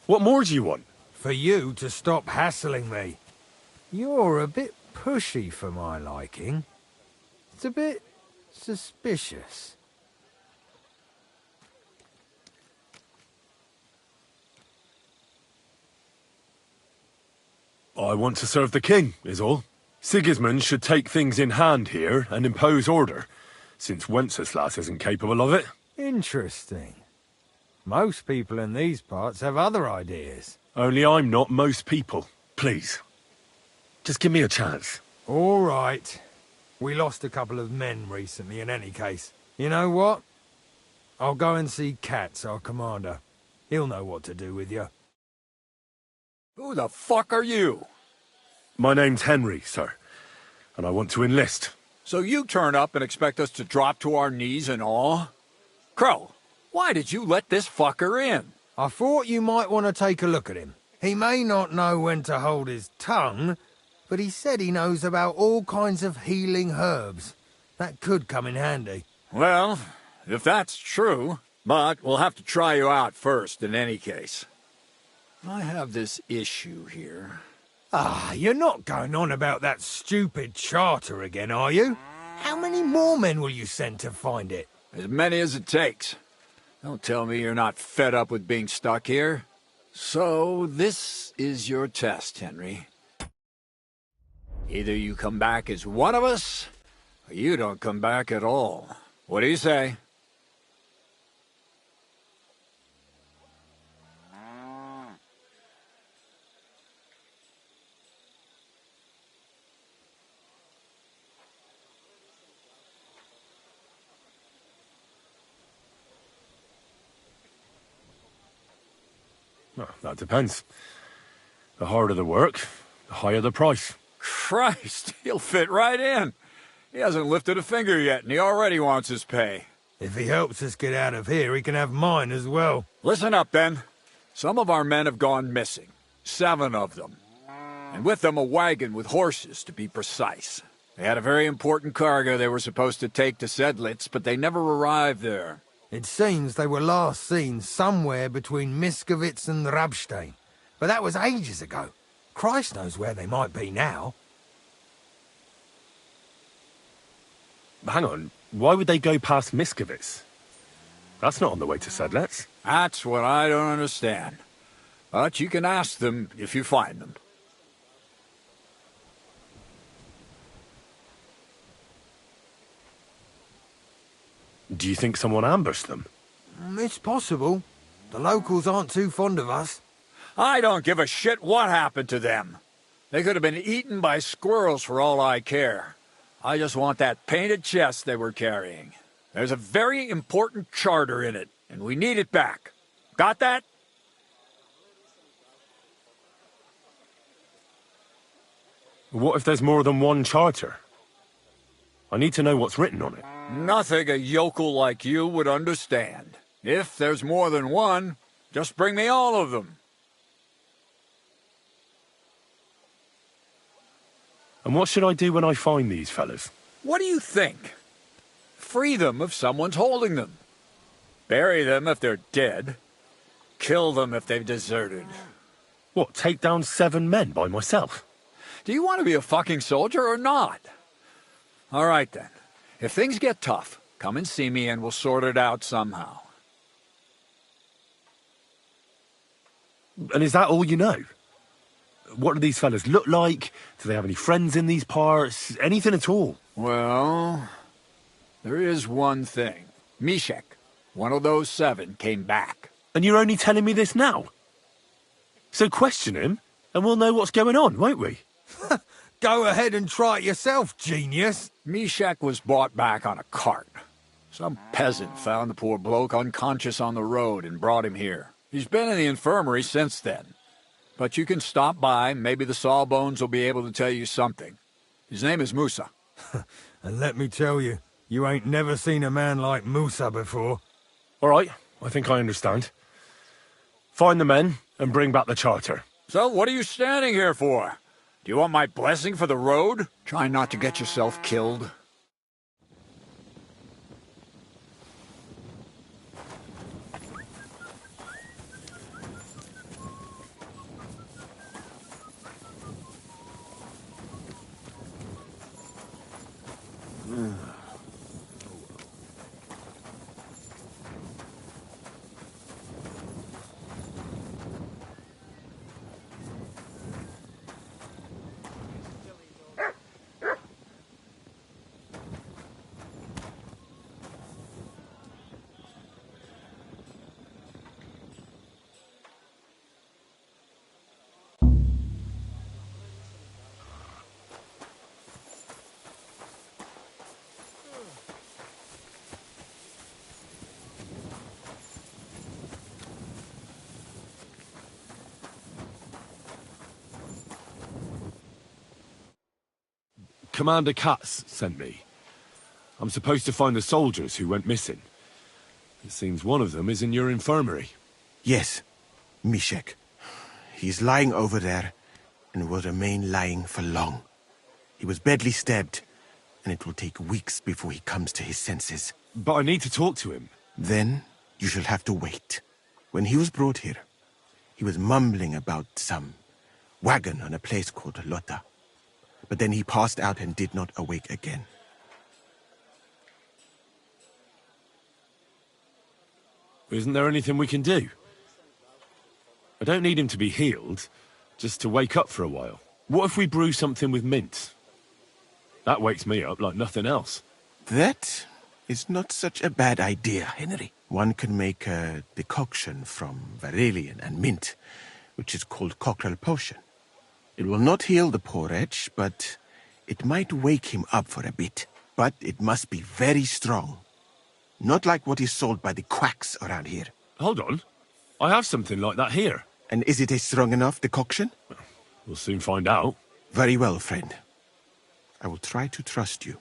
What more do you want? For you to stop hassling me. You're a bit pushy for my liking. It's a bit suspicious. I want to serve the king, is all. Sigismund should take things in hand here and impose order, since Wenceslas isn't capable of it. Interesting. Most people in these parts have other ideas. Only I'm not most people. Please. Just give me a chance. All right. We lost a couple of men recently in any case. You know what? I'll go and see Katz, our commander. He'll know what to do with you. Who the fuck are you? My name's Henry, sir. And I want to enlist. So you turn up and expect us to drop to our knees in awe? Crow, why did you let this fucker in? I thought you might want to take a look at him. He may not know when to hold his tongue, but he said he knows about all kinds of healing herbs. That could come in handy. Well, if that's true, but we'll have to try you out first in any case. I have this issue here. Ah, you're not going on about that stupid charter again, are you? How many more men will you send to find it? As many as it takes. Don't tell me you're not fed up with being stuck here. So, this is your test, Henry. Either you come back as one of us, or you don't come back at all. What do you say? Well, that depends. The harder the work, the higher the price. Christ, he'll fit right in. He hasn't lifted a finger yet, and he already wants his pay. If he helps us get out of here, he can have mine as well. Listen up, then. Some of our men have gone missing. 7 of them. And with them a wagon with horses, to be precise. They had a very important cargo they were supposed to take to Sedlitz, but they never arrived there. It seems they were last seen somewhere between Miskovitz and Rabstein. But that was ages ago. Christ knows where they might be now. Hang on, why would they go past Miskovitz? That's not on the way to Sedlitz. That's what I don't understand. But you can ask them if you find them. Do you think someone ambushed them? It's possible. The locals aren't too fond of us. I don't give a shit what happened to them. They could have been eaten by squirrels for all I care. I just want that painted chest they were carrying. There's a very important charter in it, and we need it back. Got that? What if there's more than one charter? I need to know what's written on it. Nothing a yokel like you would understand. If there's more than one, just bring me all of them. And what should I do when I find these fellas? What do you think? Free them if someone's holding them. Bury them if they're dead. Kill them if they've deserted. What, take down 7 men by myself? Do you want to be a fucking soldier or not? All right then. If things get tough, come and see me and we'll sort it out somehow. And is that all you know? What do these fellas look like? Do they have any friends in these parts? Anything at all? Well, there is one thing. Mishek, one of those 7, came back. And you're only telling me this now? So question him, and we'll know what's going on, won't we? Go ahead and try it yourself, genius. Mishek was brought back on a cart. Some peasant found the poor bloke unconscious on the road and brought him here. He's been in the infirmary since then. But you can stop by, maybe the Sawbones will be able to tell you something. His name is Musa. And let me tell you, you ain't never seen a man like Musa before. All right, I think I understand. Find the men and bring back the charter. So what are you standing here for? Do you want my blessing for the road? Try not to get yourself killed. Commander Katz sent me. I'm supposed to find the soldiers who went missing. It seems one of them is in your infirmary. Yes, Mishek. He's lying over there, and will remain lying for long. He was badly stabbed, and it will take weeks before he comes to his senses. But I need to talk to him. Then you shall have to wait. When he was brought here, he was mumbling about some wagon on a place called Lota. But then he passed out and did not awake again. Isn't there anything we can do? I don't need him to be healed, just to wake up for a while. What if we brew something with mint? That wakes me up like nothing else. That is not such a bad idea, Henry. One can make a decoction from Varelian and mint, which is called cockerel potion. It will not heal the poor wretch, but it might wake him up for a bit. But it must be very strong. Not like what is sold by the quacks around here. Hold on. I have something like that here. And is it a strong enough decoction? We'll soon find out. Very well, friend. I will try to trust you.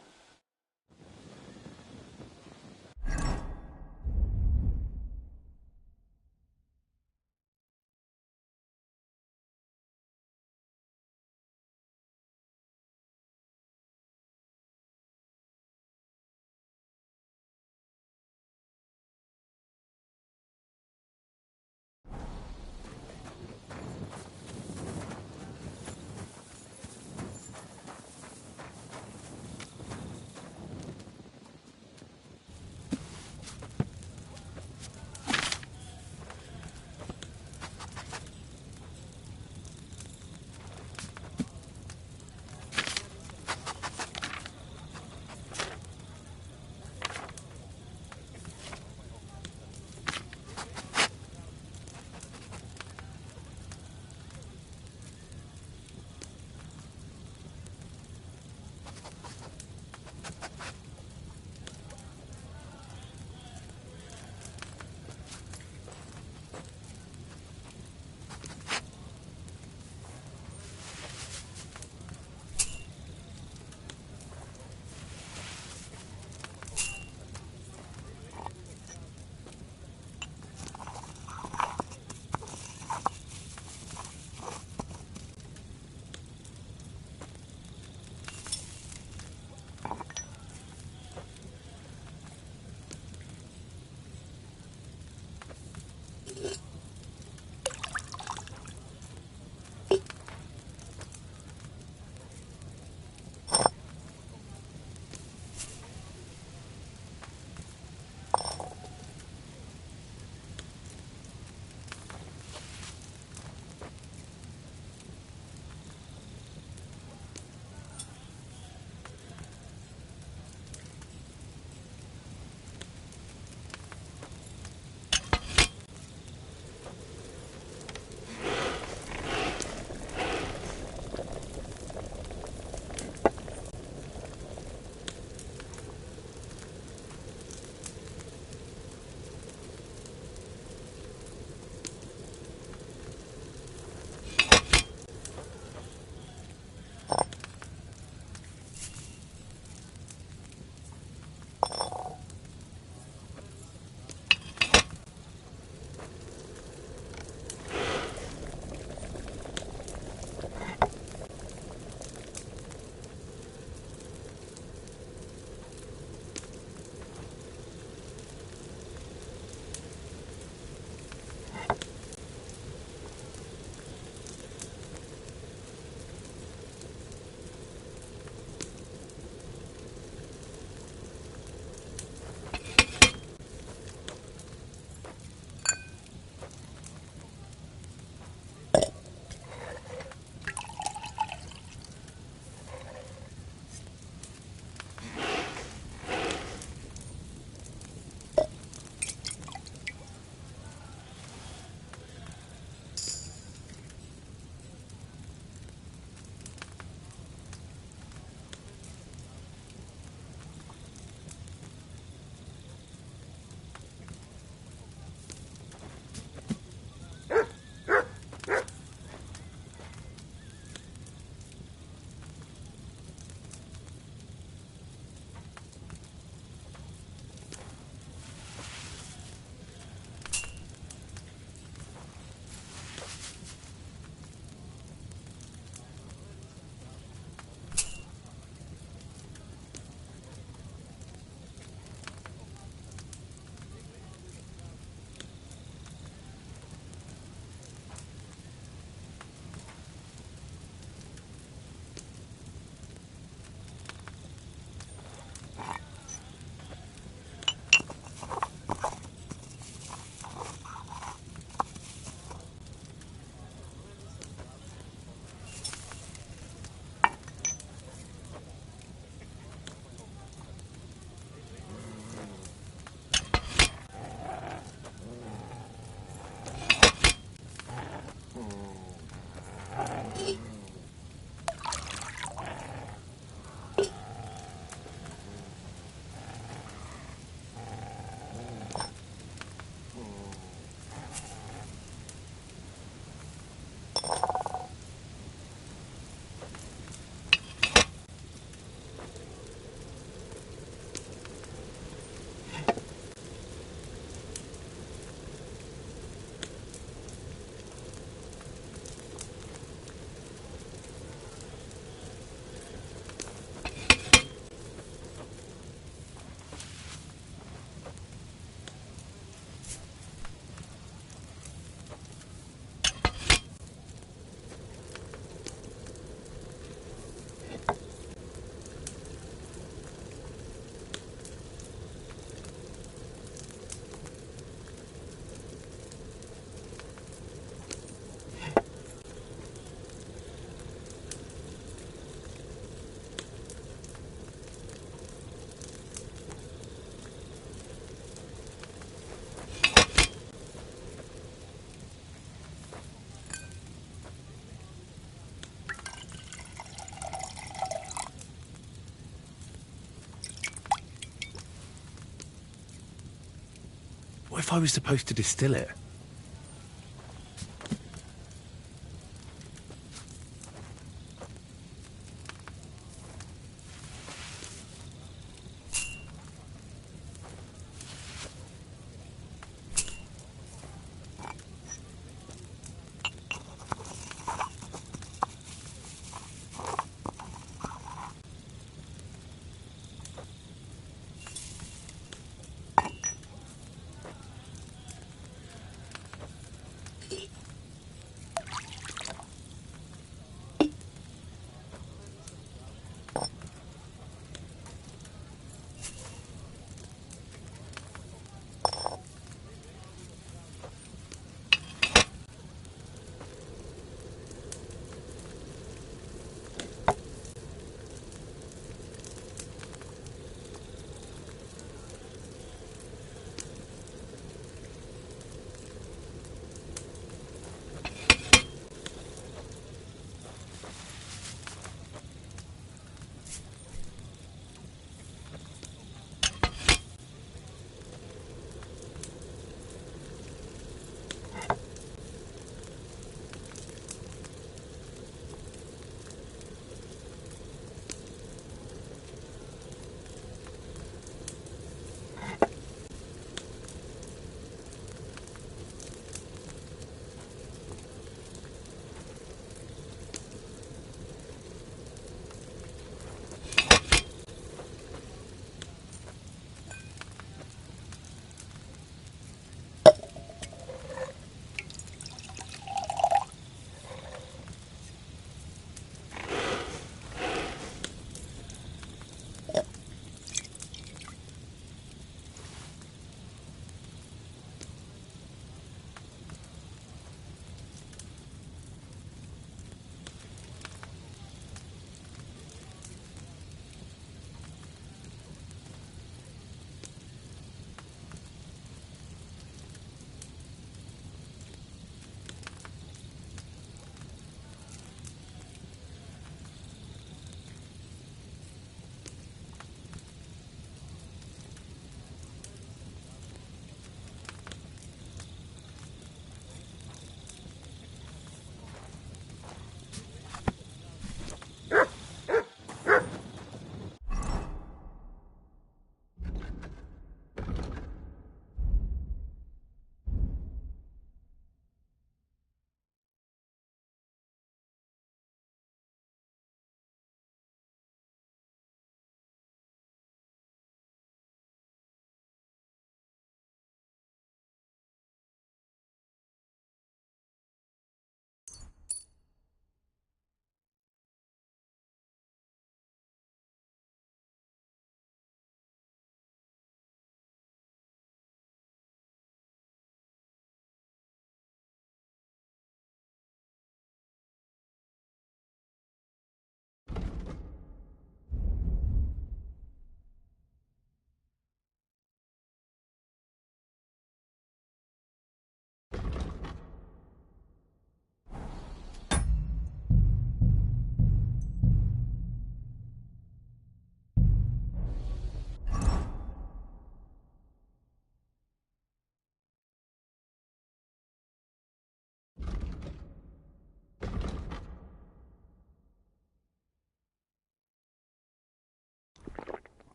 if I was supposed to distill it?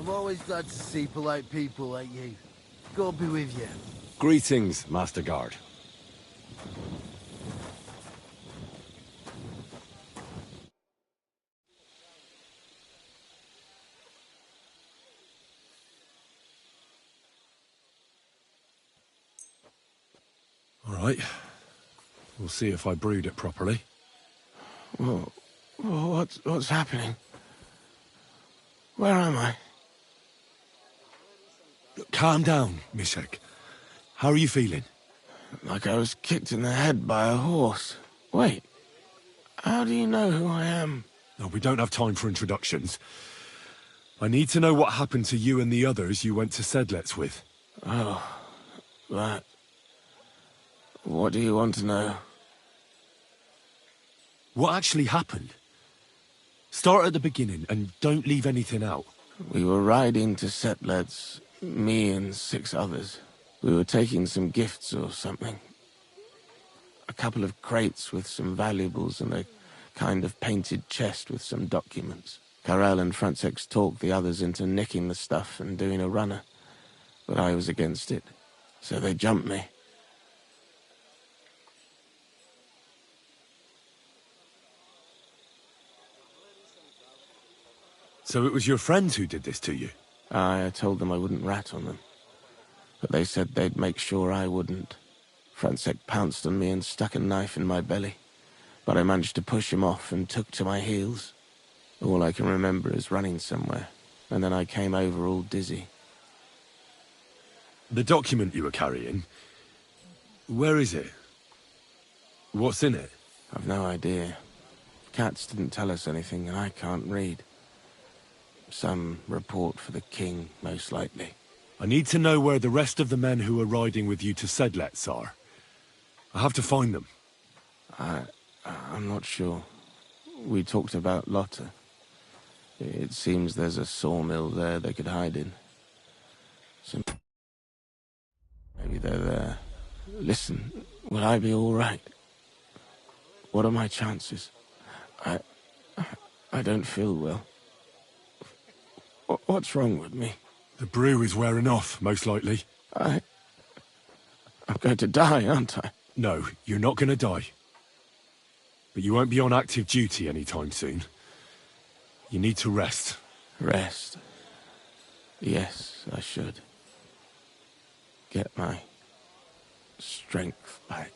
I'm always glad to see polite people like you. God be with you. Greetings, Master Guard. All right. We'll see if I brewed it properly. Whoa. What's happening? Where am I? Calm down, Mishek. How are you feeling? Like I was kicked in the head by a horse. Wait. How do you know who I am? No, we don't have time for introductions. I need to know what happened to you and the others you went to Sedlets with. Oh, that. What do you want to know? What actually happened? Start at the beginning and don't leave anything out. We were riding to Sedlets, me and 6 others. We were taking some gifts or something. A couple of crates with some valuables and a kind of painted chest with some documents. Karel and Francex talked the others into nicking the stuff and doing a runner, but I was against it, so they jumped me. So it was your friends who did this to you? I told them I wouldn't rat on them, but they said they'd make sure I wouldn't. Francex pounced on me and stuck a knife in my belly, but I managed to push him off and took to my heels. All I can remember is running somewhere, and then I came over all dizzy. The document you were carrying, where is it? What's in it? I've no idea. Cats didn't tell us anything, and I can't read. Some report for the king, most likely. I need to know where the rest of the men who are riding with you to Sedlets are. I have to find them. I'm not sure. We talked about Lotta. It seems there's a sawmill there they could hide in. So maybe they're there. Listen, will I be all right? What are my chances? I don't feel well. What's wrong with me? The brew is wearing off, most likely. I'm going to die, aren't I? No, you're not going to die. But you won't be on active duty anytime soon. You need to rest. Rest? Yes, I should. Get my strength back.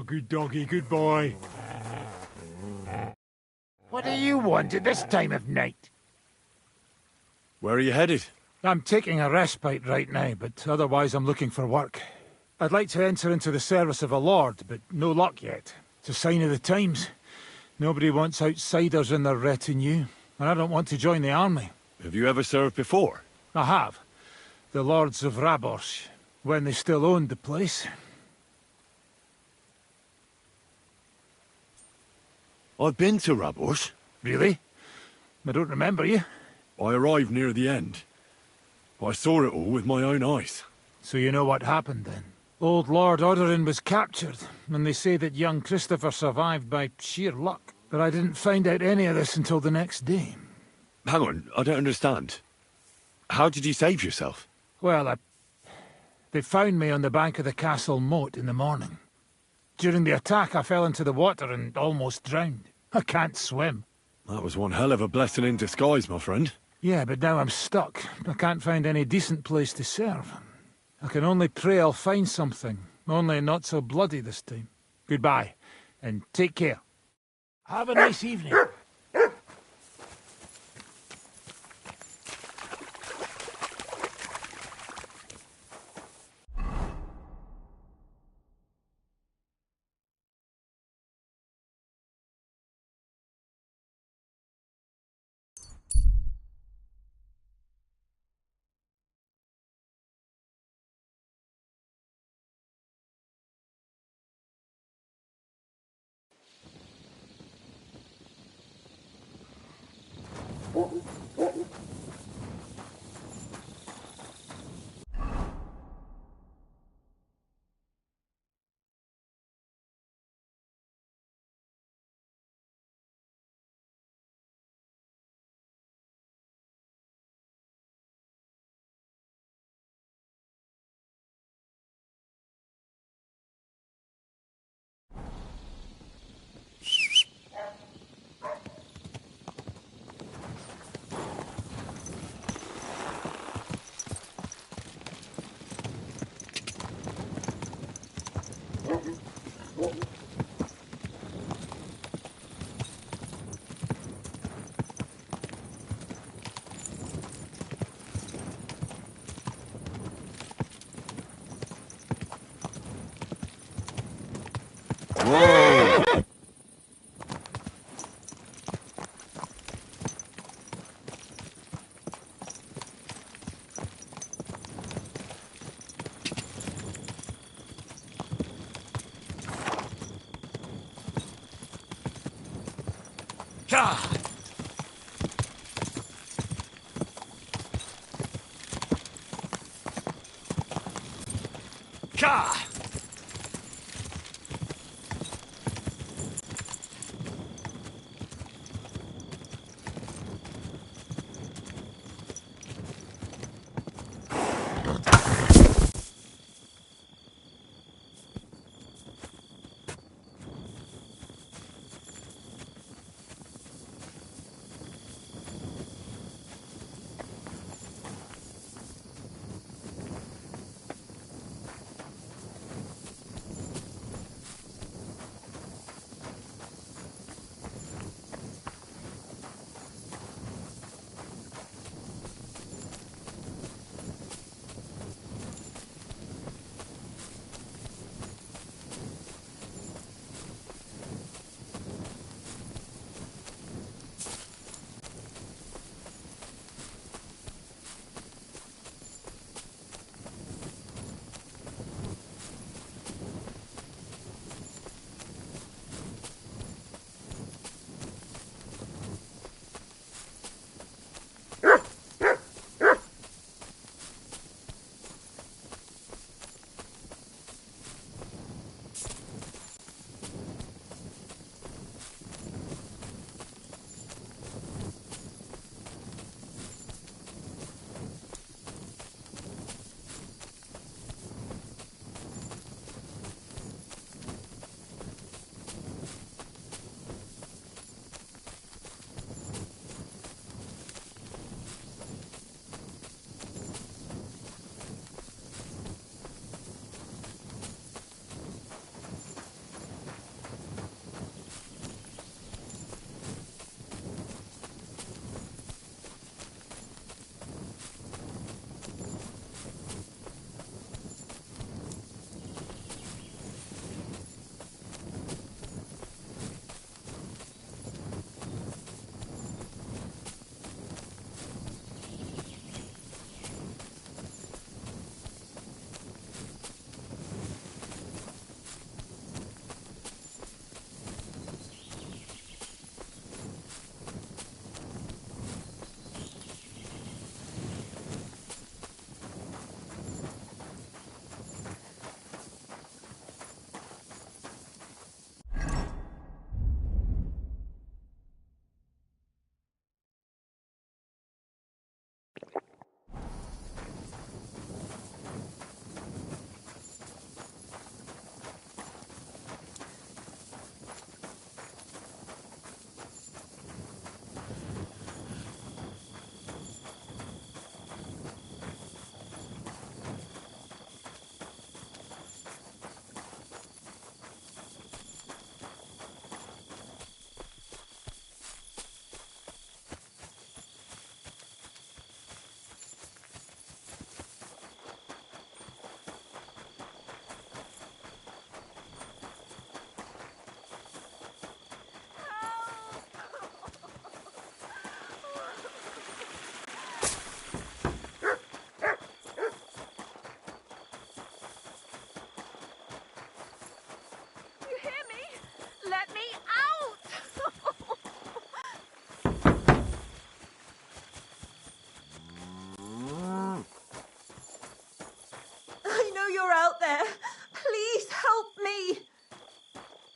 good doggy, good boy. What do you want at this time of night? Where are you headed? I'm taking a respite right now, but otherwise I'm looking for work. I'd like to enter into the service of a lord, but no luck yet. It's a sign of the times. Nobody wants outsiders in their retinue, and I don't want to join the army. Have you ever served before? I have. The lords of Raborsh, when they still owned the place. I've been to Raborsh. Really? I don't remember you. I arrived near the end. I saw it all with my own eyes. So you know what happened then? Old Lord Odorin was captured, and they say that young Christopher survived by sheer luck. But I didn't find out any of this until the next day. Hang on, I don't understand. How did you save yourself? Well, they found me on the bank of the castle moat in the morning. During the attack, I fell into the water and almost drowned. I can't swim. That was one hell of a blessing in disguise, my friend. Yeah, but now I'm stuck. I can't find any decent place to serve. I can only pray I'll find something, only not so bloody this time. Goodbye, and take care. Have a nice evening. Whoa! God! God!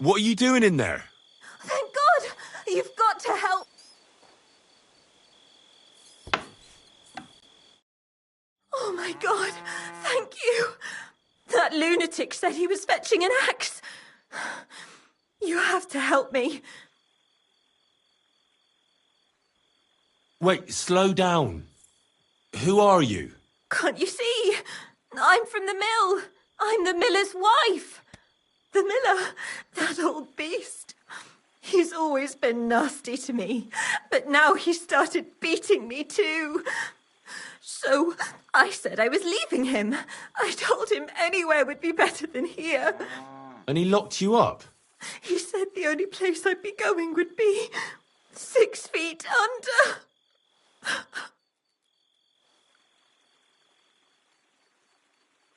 What are you doing in there? Thank God! You've got to help! Oh my God! Thank you! That lunatic said he was fetching an axe! You have to help me. Wait, slow down. Who are you? Can't you see? I'm from the mill. I'm the miller's wife. The miller, that old beast. He's always been nasty to me, but now he started beating me too. So I said I was leaving him. I told him anywhere would be better than here. And he locked you up? He said the only place I'd be going would be 6 feet under.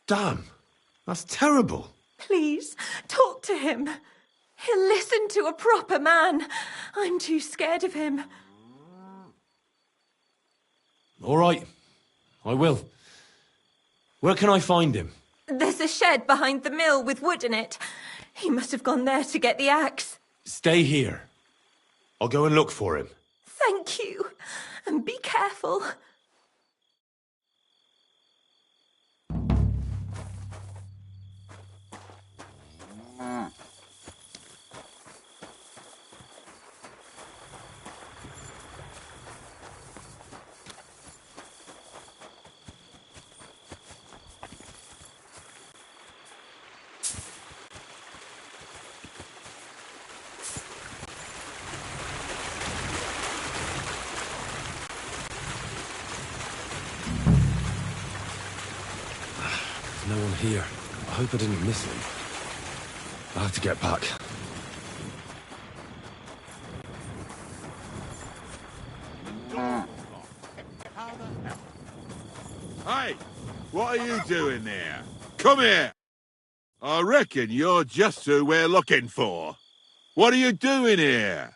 Damn, that's terrible. Please, talk to him. He'll listen to a proper man. I'm too scared of him. All right, I will. Where can I find him? There's a shed behind the mill with wood in it. He must have gone there to get the axe. Stay here. I'll go and look for him. Thank you. And be careful. No one here. I hope I didn't miss him. I'll have to get back. Hey, what are you doing there? Come here. I reckon you're just who we're looking for. What are you doing here?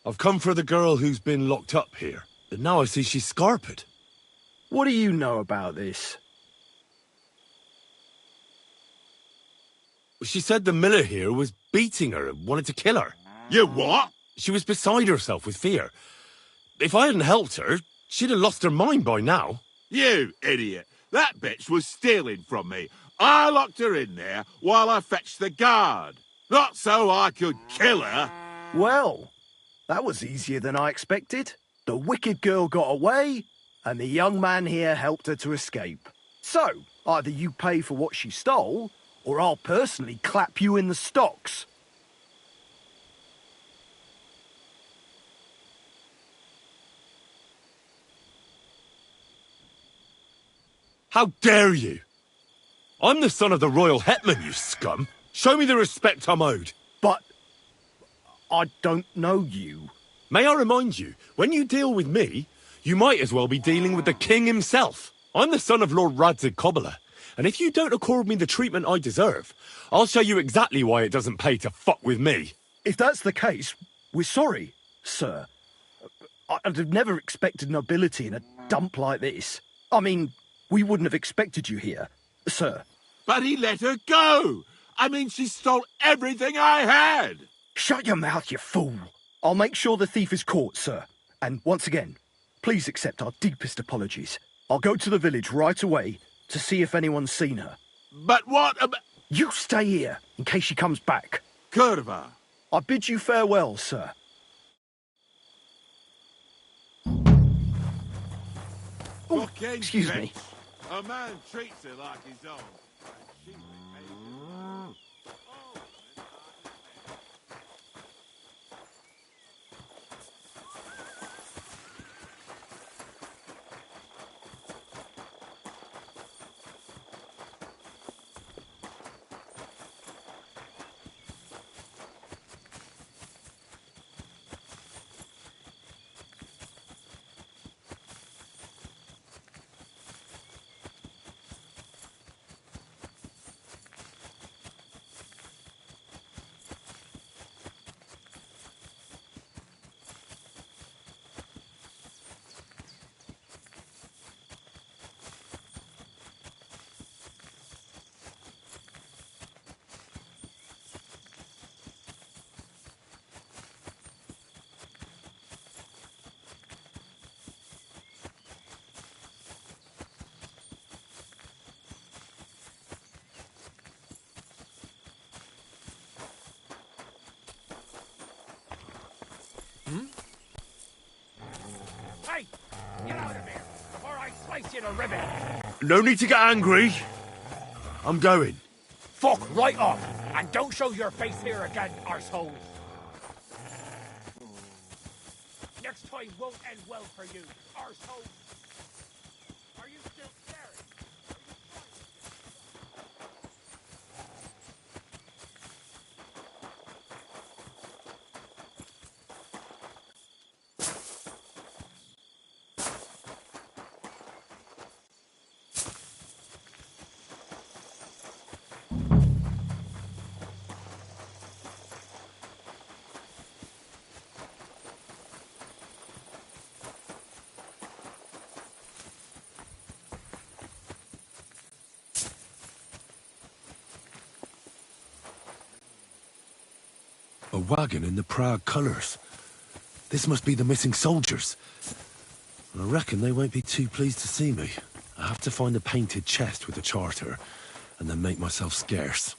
I've come for the girl who's been locked up here. But now I see she's scarpered. What do you know about this? She said the miller here was beating her and wanted to kill her. You what? She was beside herself with fear. If I hadn't helped her, she'd have lost her mind by now. You idiot. That bitch was stealing from me. I locked her in there while I fetched the guard. Not so I could kill her. Well, that was easier than I expected. The wicked girl got away, and the young man here helped her to escape. So, either you pay for what she stole, or I'll personally clap you in the stocks. How dare you? I'm the son of the royal hetman, you scum. Show me the respect I'm owed. But I don't know you. May I remind you, when you deal with me, you might as well be dealing with the king himself. I'm the son of Lord Radzig Kobyla, and if you don't accord me the treatment I deserve, I'll show you exactly why it doesn't pay to fuck with me. If that's the case, we're sorry, sir. I'd have never expected nobility in a dump like this. I mean, we wouldn't have expected you here, sir. But he let her go. I mean, she stole everything I had. Shut your mouth, you fool. I'll make sure the thief is caught, sir. And once again, please accept our deepest apologies. I'll go to the village right away to see if anyone's seen her. But what about... You stay here in case she comes back. Kurva. I bid you farewell, sir. Oh, excuse me. A man treats her like his own. She behaves. you to ribbons. No need to get angry. I'm going. Fuck right off, and don't show your face here again, arsehole. Next time won't end well for you, arsehole. Are you still staring? A wagon in the Prague colours. This must be the missing soldiers. I reckon they won't be too pleased to see me. I have to find the painted chest with the charter, and then make myself scarce.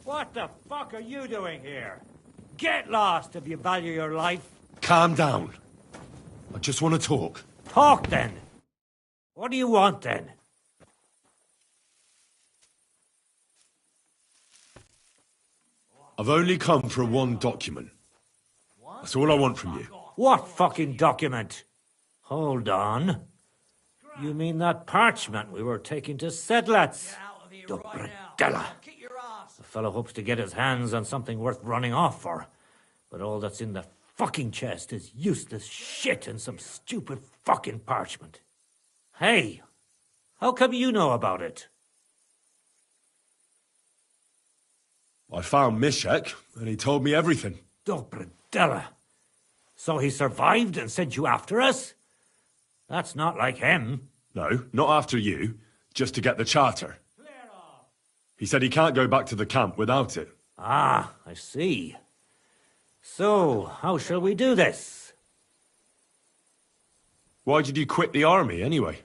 What the fuck are you doing here? Get lost if you value your life. Calm down. I just want to talk. Talk then. What do you want then? I've only come for one document. That's all I want from you. What fucking document? Hold on. You mean that parchment we were taking to Sedlets? Dobrodella. The fellow hopes to get his hands on something worth running off for. But all that's in the fucking chest is useless shit and some stupid fucking parchment. Hey, how come you know about it? I found Mishek, and he told me everything. Dobrodella. So he survived and sent you after us? That's not like him. No, not after you. Just to get the charter. He said he can't go back to the camp without it. Ah, I see. So, how shall we do this? Why did you quit the army, anyway?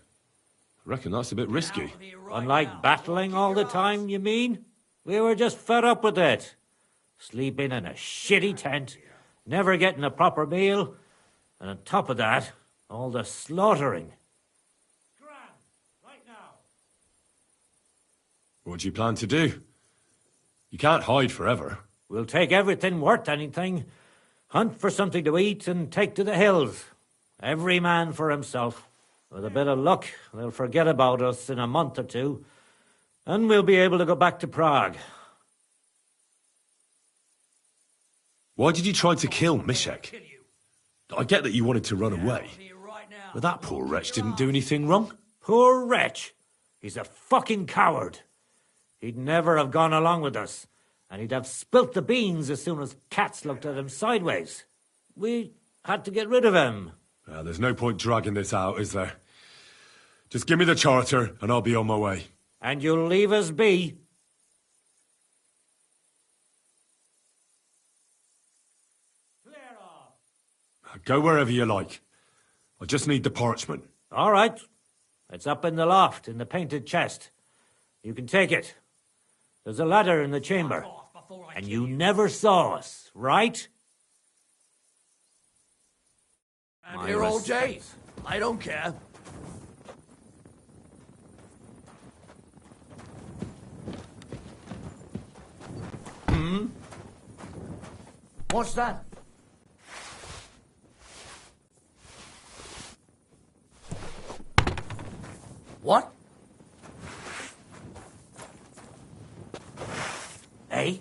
I reckon that's a bit risky. Unlike battling all the time, you mean? We were just fed up with it. Sleeping in a shitty tent, never getting a proper meal, and on top of that, all the slaughtering. What do you plan to do? You can't hide forever. We'll take everything worth anything, hunt for something to eat, and take to the hills. Every man for himself. With a bit of luck, they'll forget about us in a month or two, and we'll be able to go back to Prague. Why did you try to kill Mishek? I get that you wanted to run away, but that poor wretch didn't do anything wrong. Poor wretch? He's a fucking coward. He'd never have gone along with us, and he'd have spilt the beans as soon as cats looked at him sideways. We had to get rid of him. There's no point dragging this out, is there? Just give me the charter, and I'll be on my way. And you'll leave us be? Go wherever you like. I just need the parchment. All right. It's up in the loft, in the painted chest. You can take it. There's a ladder in the chamber. And you never saw us, right? I'm here all day. I don't care. Hmm? What's that? What? Eh?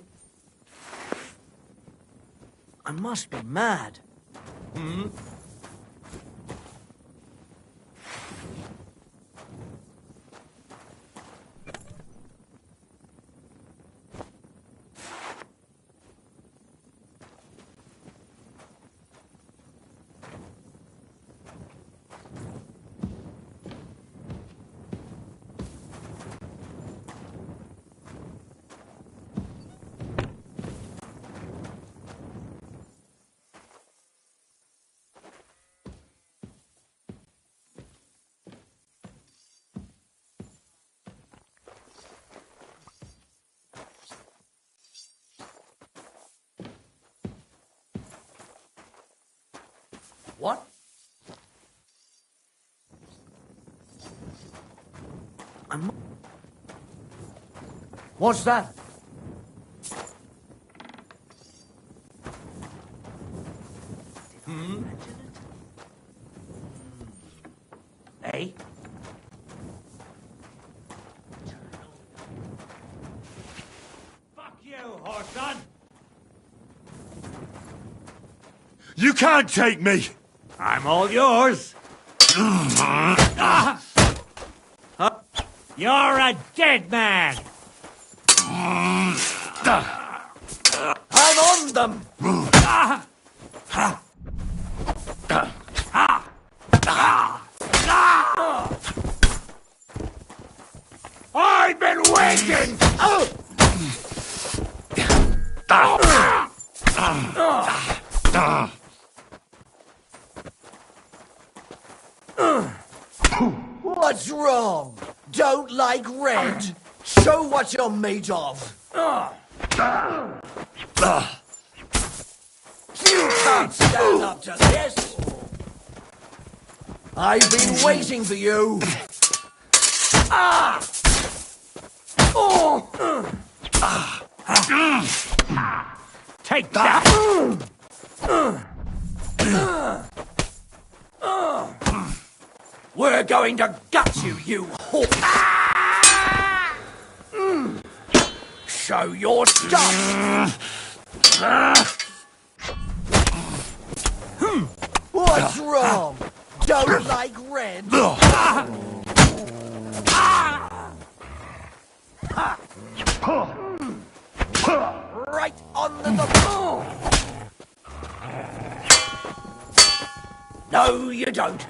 I must be mad. Hmm? What? What's that? Hmm? Eh? Fuck you, Horson! You can't take me! I'm all yours! You're a dead man! I'm on them! I've been waiting! What's wrong? Don't like red? Show what you're made of. You can't stand up to this. I've been waiting for you. Take that! We're going to gut you, you whore! Show your stuff! What's wrong? Don't like red? Right on the... No, you don't.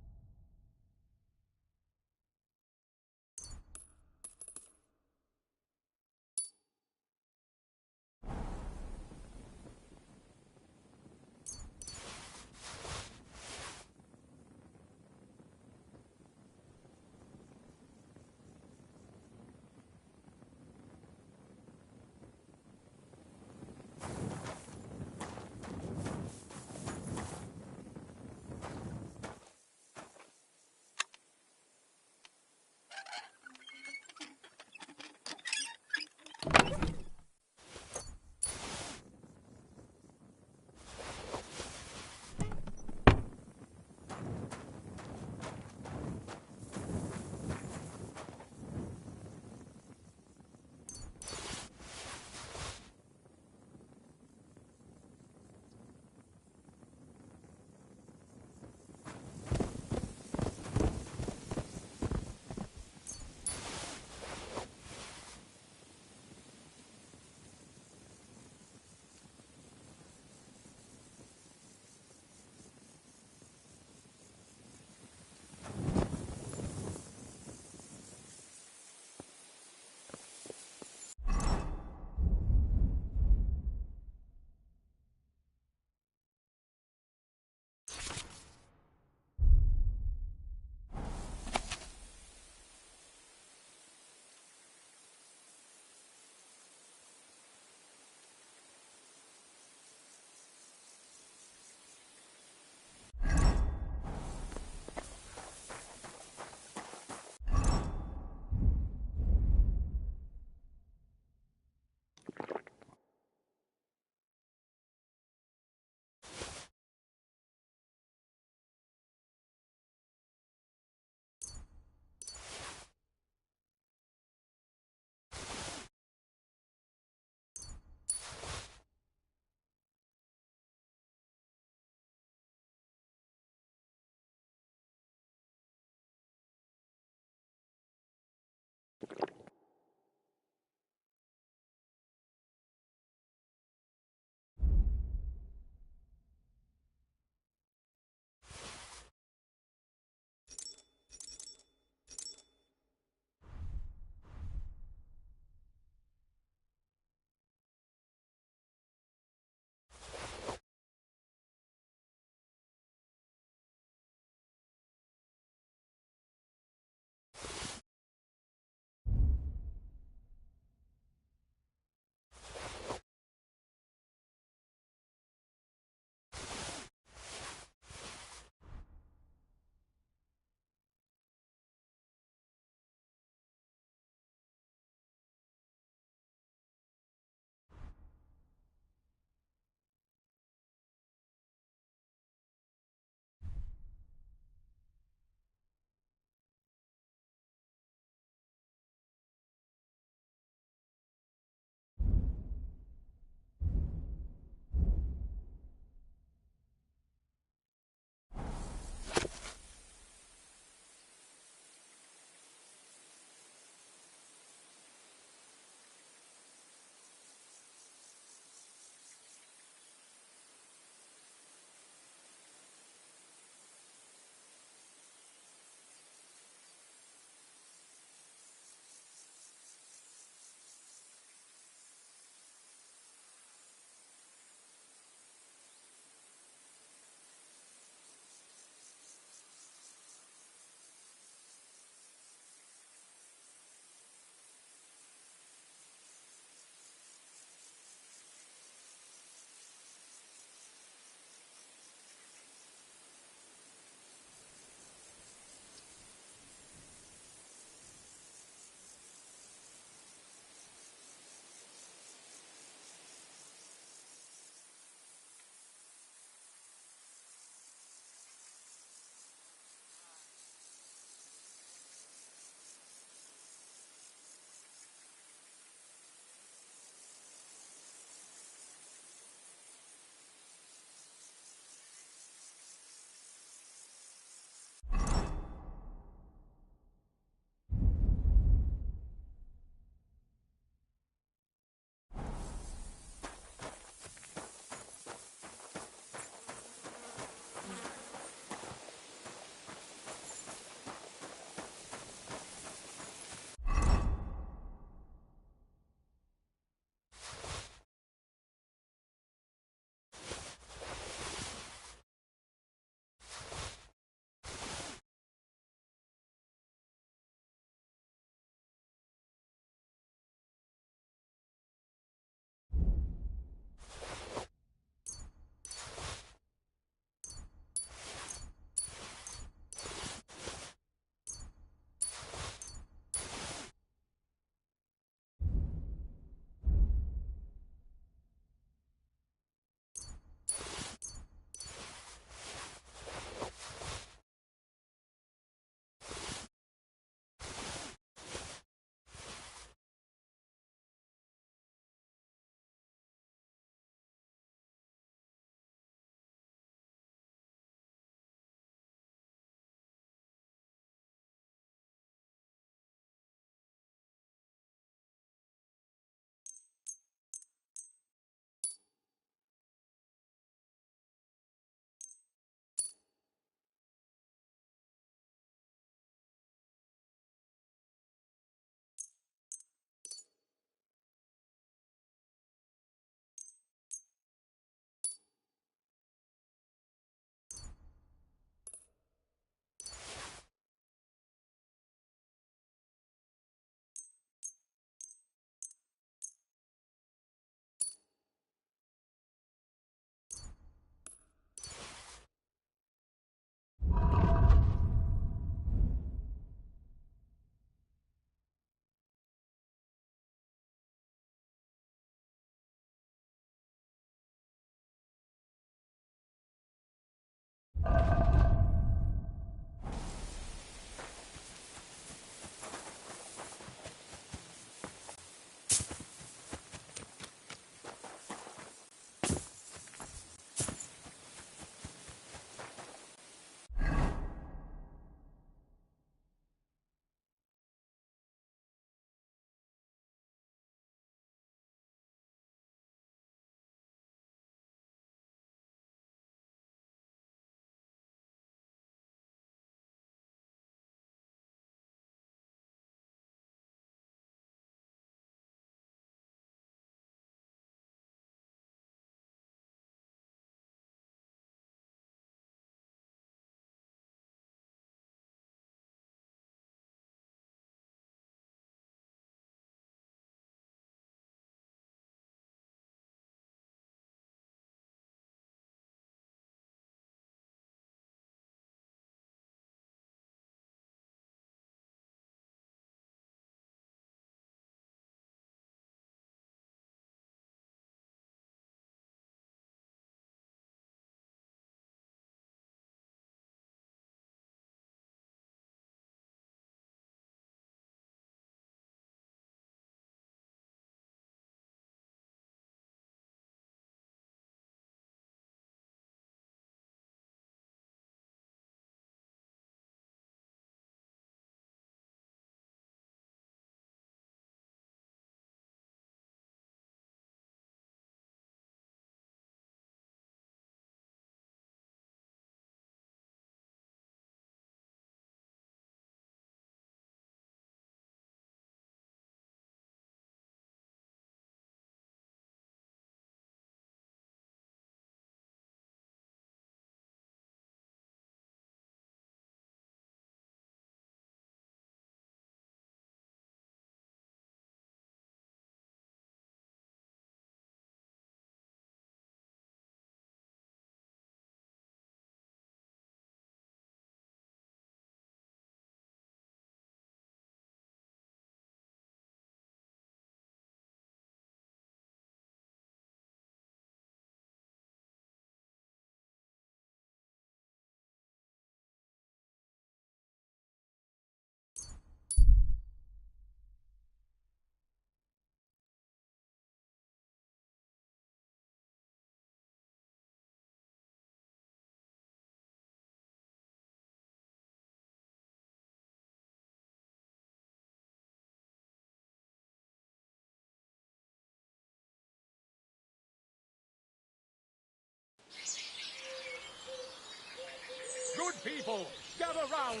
people, gather round.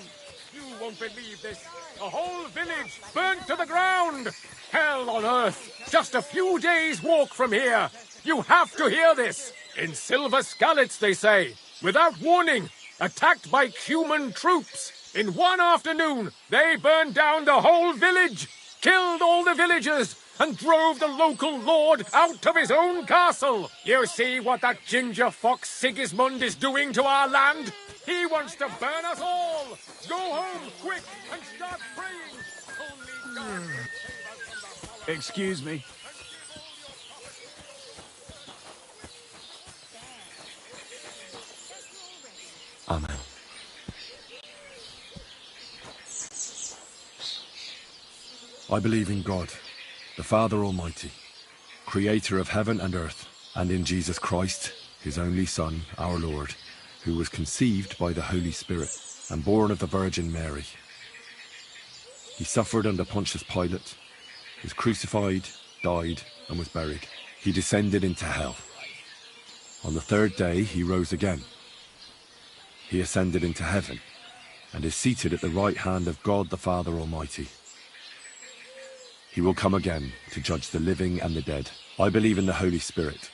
You won't believe this. The whole village burnt to the ground. Hell on earth. Just a few days' walk from here. You have to hear this. In silver skallets, they say. Without warning. Attacked by human troops. In one afternoon, they burned down the whole village. Killed all the villagers. And drove the local lord out of his own castle. You see what that ginger fox Sigismund is doing to our land? He wants to burn us all! Go home, quick, and start praying! Only God can save us from the horror. Excuse me. Amen. I believe in God, the Father Almighty, creator of heaven and earth, and in Jesus Christ, his only Son, our Lord, who was conceived by the Holy Spirit and born of the Virgin Mary. He suffered under Pontius Pilate, was crucified, died, and was buried. He descended into hell. On the third day he rose again. He ascended into heaven and is seated at the right hand of God the Father Almighty. He will come again to judge the living and the dead. I believe in the Holy Spirit,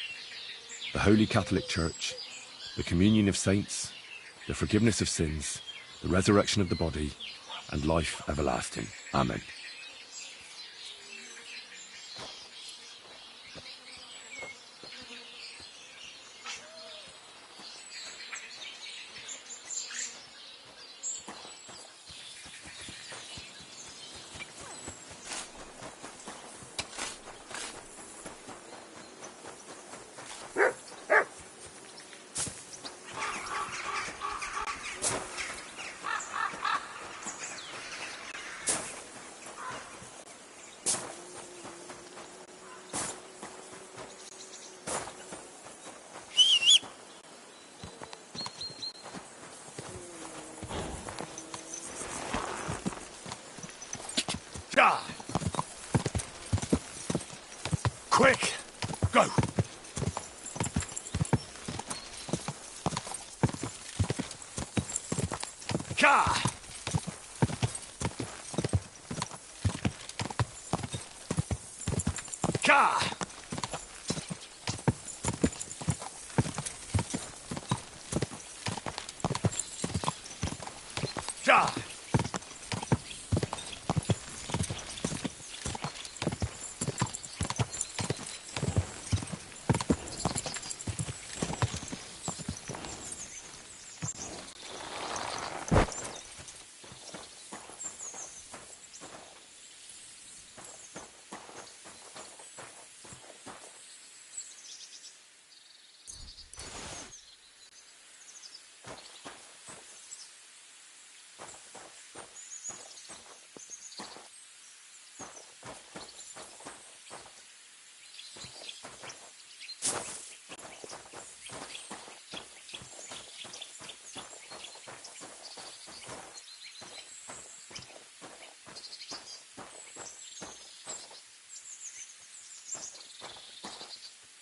the Holy Catholic Church, the communion of saints, the forgiveness of sins, the resurrection of the body, and life everlasting. Amen. Quick! Go! Ka! Ka! Ka!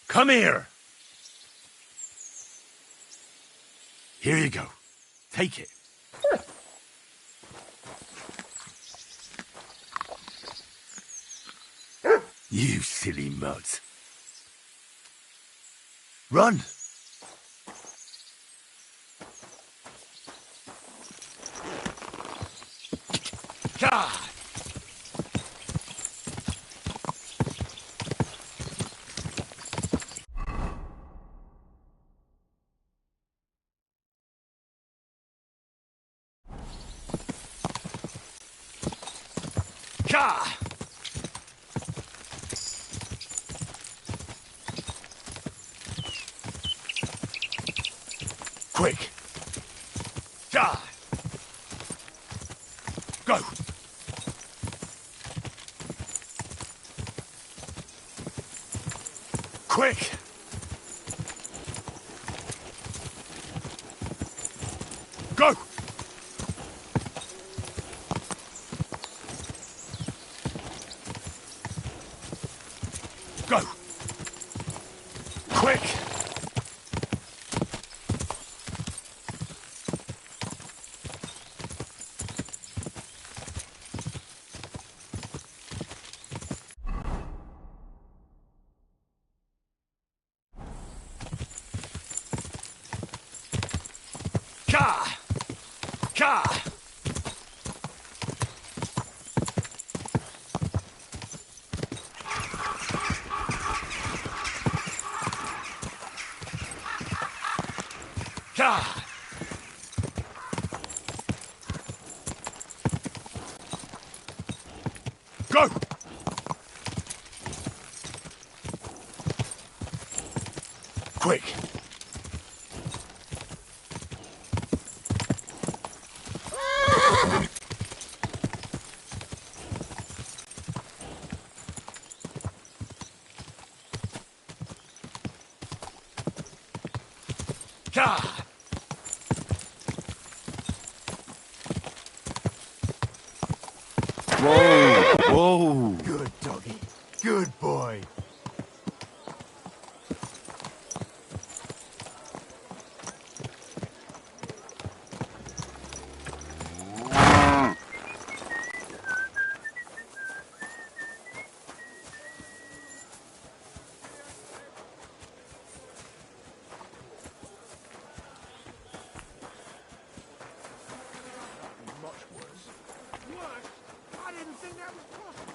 Come here! Here you go. Take it. You silly mutt. Run! God! Ka! Quick! Ka! Go! Quick! Go! Go! Quick! Ka! Ka! Go! Quick! Ka! Whoa! Whoa! Good doggy. Good boy. Much worse. Worse? I didn't think that was possible.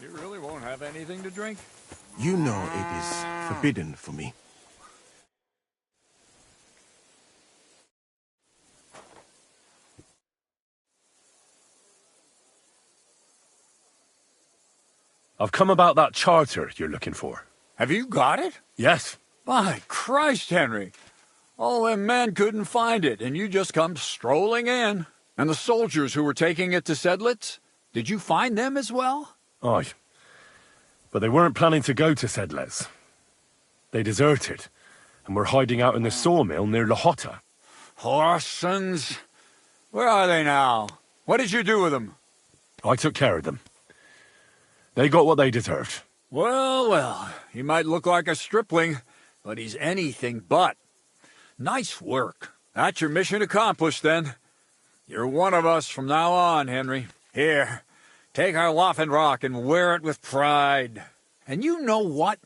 You really won't have anything to drink? You know it is forbidden for me. I've come about that charter you're looking for. Have you got it? Yes. By Christ, Henry. All them men couldn't find it, and you just come strolling in. And the soldiers who were taking it to Sedlitz, did you find them as well? Aye. But they weren't planning to go to Sedlitz. They deserted, and were hiding out in the sawmill near Lahota. Horsons. Where are they now? What did you do with them? I took care of them. They got what they deserved. Well, well, he might look like a stripling, but he's anything but. Nice work. That's your mission accomplished, then. You're one of us from now on, Henry. Here, take our Waffenrock and wear it with pride. And you know what?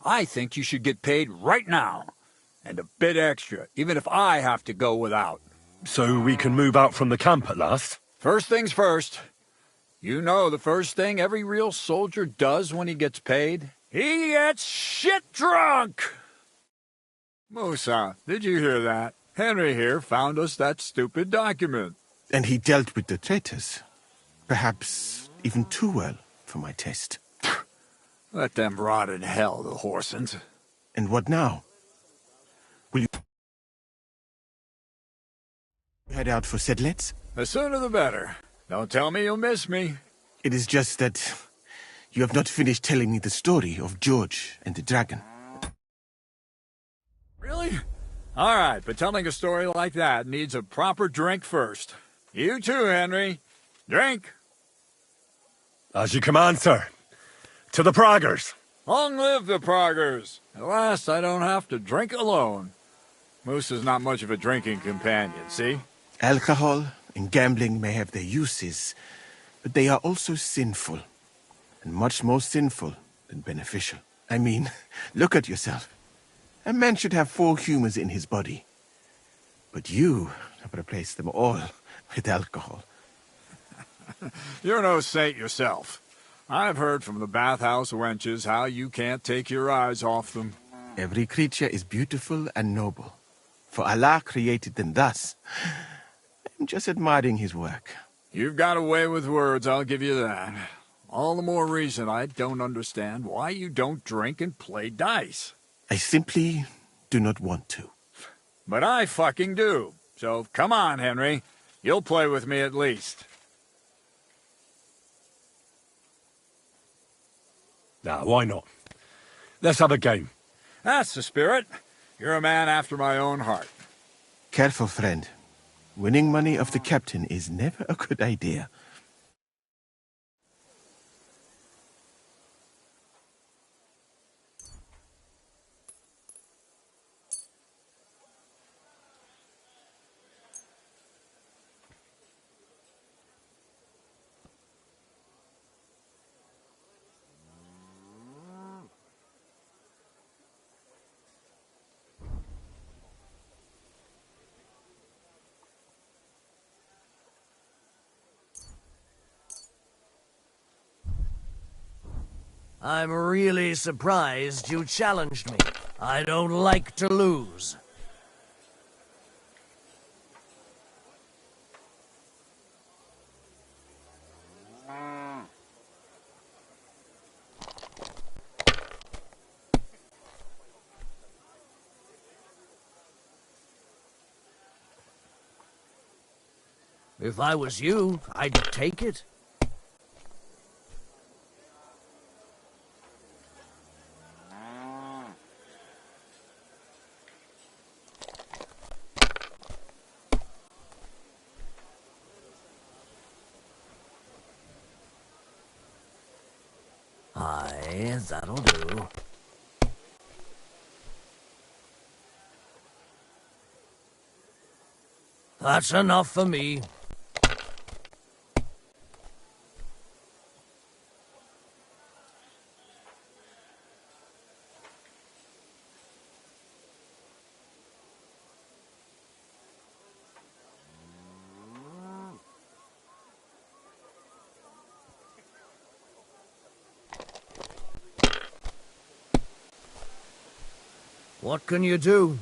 I think you should get paid right now. And a bit extra, even if I have to go without. So we can move out from the camp at last? First things first. You know the first thing every real soldier does when he gets paid? He gets shit drunk! Musa, did you hear that? Henry here found us that stupid document. And he dealt with the traitors. Perhaps even too well for my taste. Let them rot in hell, the Horsons. And what now? Will you head out for Sedlitz? The sooner the better. Don't tell me you'll miss me. It is just that you have not finished telling me the story of George and the dragon. Really? All right, but telling a story like that needs a proper drink first. You too, Henry. Drink. As you command, sir. To the Praggers. Long live the Praggers. At last, I don't have to drink alone. Moose is not much of a drinking companion, see? Alcohol and gambling may have their uses, but they are also sinful, and much more sinful than beneficial. I mean, look at yourself. A man should have 4 humors in his body. But you have replaced them all with alcohol. You're no saint yourself. I've heard from the bathhouse wenches how you can't take your eyes off them. Every creature is beautiful and noble, for Allah created them thus. I'm just admiring his work. You've got a way with words, I'll give you that. All the more reason I don't understand why you don't drink and play dice. I simply do not want to. But I fucking do. So come on, Henry. You'll play with me at least. Nah, why not? Let's have a game. That's the spirit. You're a man after my own heart. Careful, friend. Winning money off the captain is never a good idea. I'm really surprised you challenged me. I don't like to lose. If I was you, I'd take it. Aye, that'll do. That's enough for me. What can you do?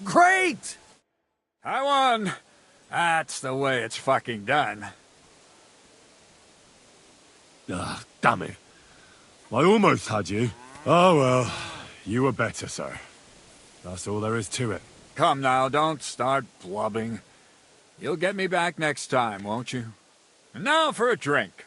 Great! I won. That's the way it's fucking done. Ah, damn it. I almost had you. Oh well, you were better, sir. That's all there is to it. Come now, don't start blubbing. You'll get me back next time, won't you? And now for a drink.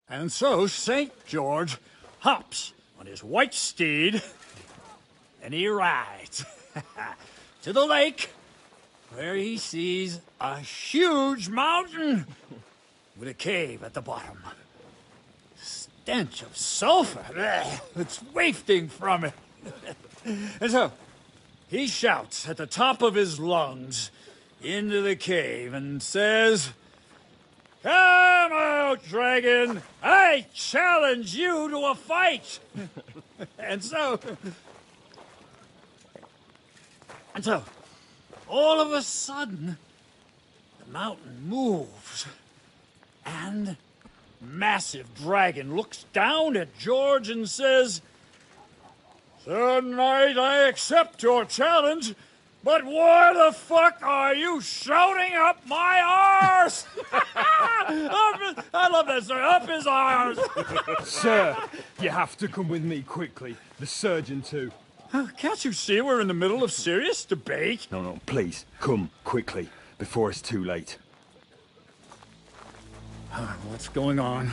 And so St. George hops on his white steed, and he rides to the lake, where he sees a huge mountain with a cave at the bottom. Stench of sulfur that's wafting from it. And so he shouts at the top of his lungs into the cave and says, "Come out, dragon! I challenge you to a fight!" And so, all of a sudden, the mountain moves, and massive dragon looks down at George and says, "Sir Knight, I accept your challenge, but why the fuck are you shouting up my arse?" I love that, sir. Up his arse. Sir, you have to come with me quickly. The surgeon too. Can't you see we're in the middle of serious debate? No, please, come quickly, before it's too late. What's going on?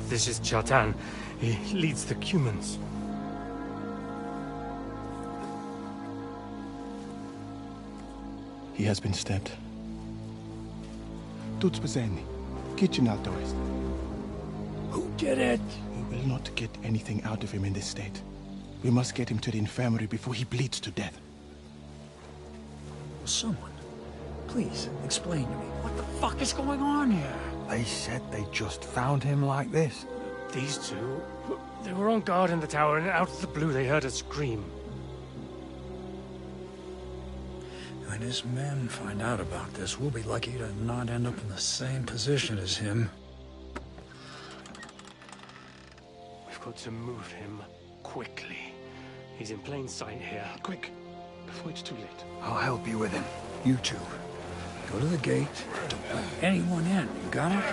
This is Chatan. He leads the Cumans. He has been stabbed. Tuts bezeni. Kitchen outdoors. Who did it? We will not get anything out of him in this state. We must get him to the infirmary before he bleeds to death. Someone, please explain to me. What the fuck is going on here? They said they just found him like this. These two, they were on guard in the tower, and out of the blue they heard a scream. When his men find out about this, we'll be lucky to not end up in the same position as him. We've got to move him quickly. He's in plain sight here. Quick, before it's too late. I'll help you with him. You two, go to the gate. Don't let anyone in. You got it?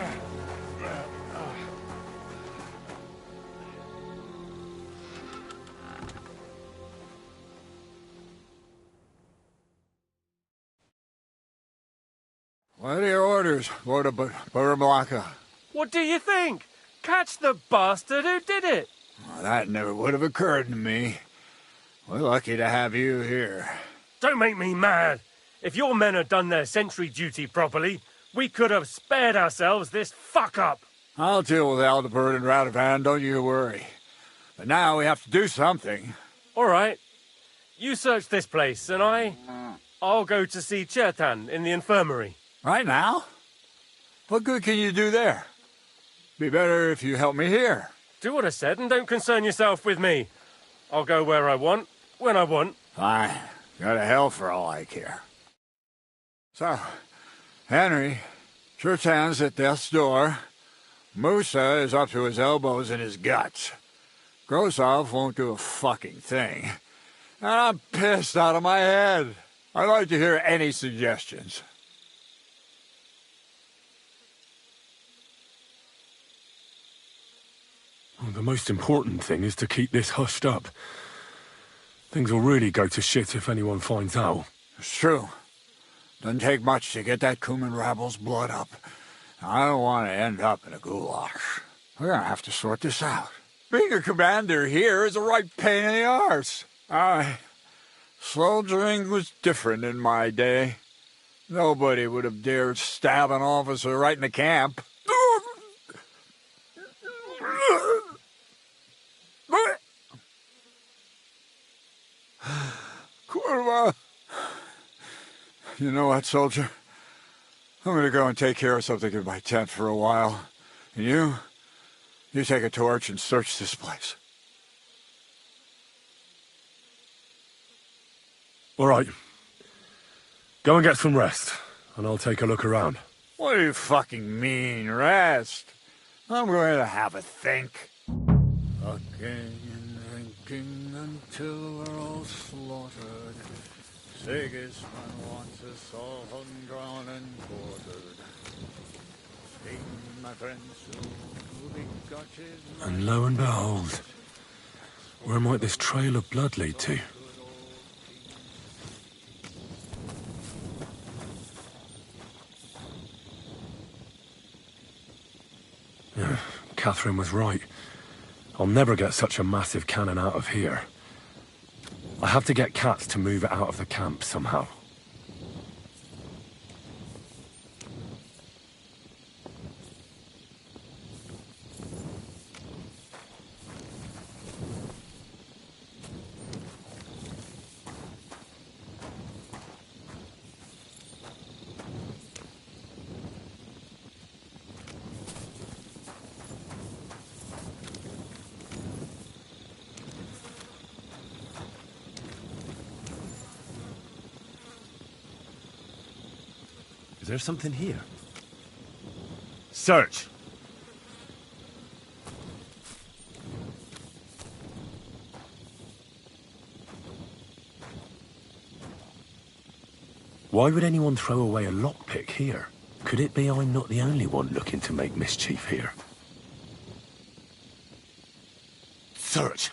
What are your orders, Lord of Burmlaka? What do you think? Catch the bastard who did it! Well, that never would have occurred to me. We're lucky to have you here. Don't make me mad. If your men had done their sentry duty properly, We could have spared ourselves this fuck-up. I'll deal with Aldebert and Radovan, don't you worry. But now we have to do something. All right. You search this place, and I'll go to see Chertan in the infirmary. Right now? What good can you do there? Be better if you help me here. Do what I said and don't concern yourself with me. I'll go where I want, when I want. Fine. Go to hell for all I care. So, Henry, Chertan's at death's door. Musa is up to his elbows in his guts. Grosov won't do a fucking thing. And I'm pissed out of my head. I'd like to hear any suggestions. Well, the most important thing is to keep this hushed up. Things will really go to shit if anyone finds out. It's true. Doesn't take much to get that Kuman rabble's blood up. I don't want to end up in a goulash. We're gonna have to sort this out. Being a commander here is a right pain in the arse. Soldiering was different in my day. Nobody would have dared stab an officer right in the camp. Kurva! You know what, soldier? I'm gonna go and take care of something in my tent for a while. And you take a torch and search this place. All right. Go and get some rest, and I'll take a look around. What do you fucking mean, rest? I'm going to have a think. Fucking and drinking until we're all slaughtered. Sigismund wants us all hung, drawn, and quartered. Sing, my friends, who be gotchas. And lo and behold, where might this trail of blood lead to? Yeah, Catherine was right. I'll never get such a massive cannon out of here. I have to get Katz to move it out of the camp somehow. Is there something here? Search! Why would anyone throw away a lockpick here? Could it be I'm not the only one looking to make mischief here? Search!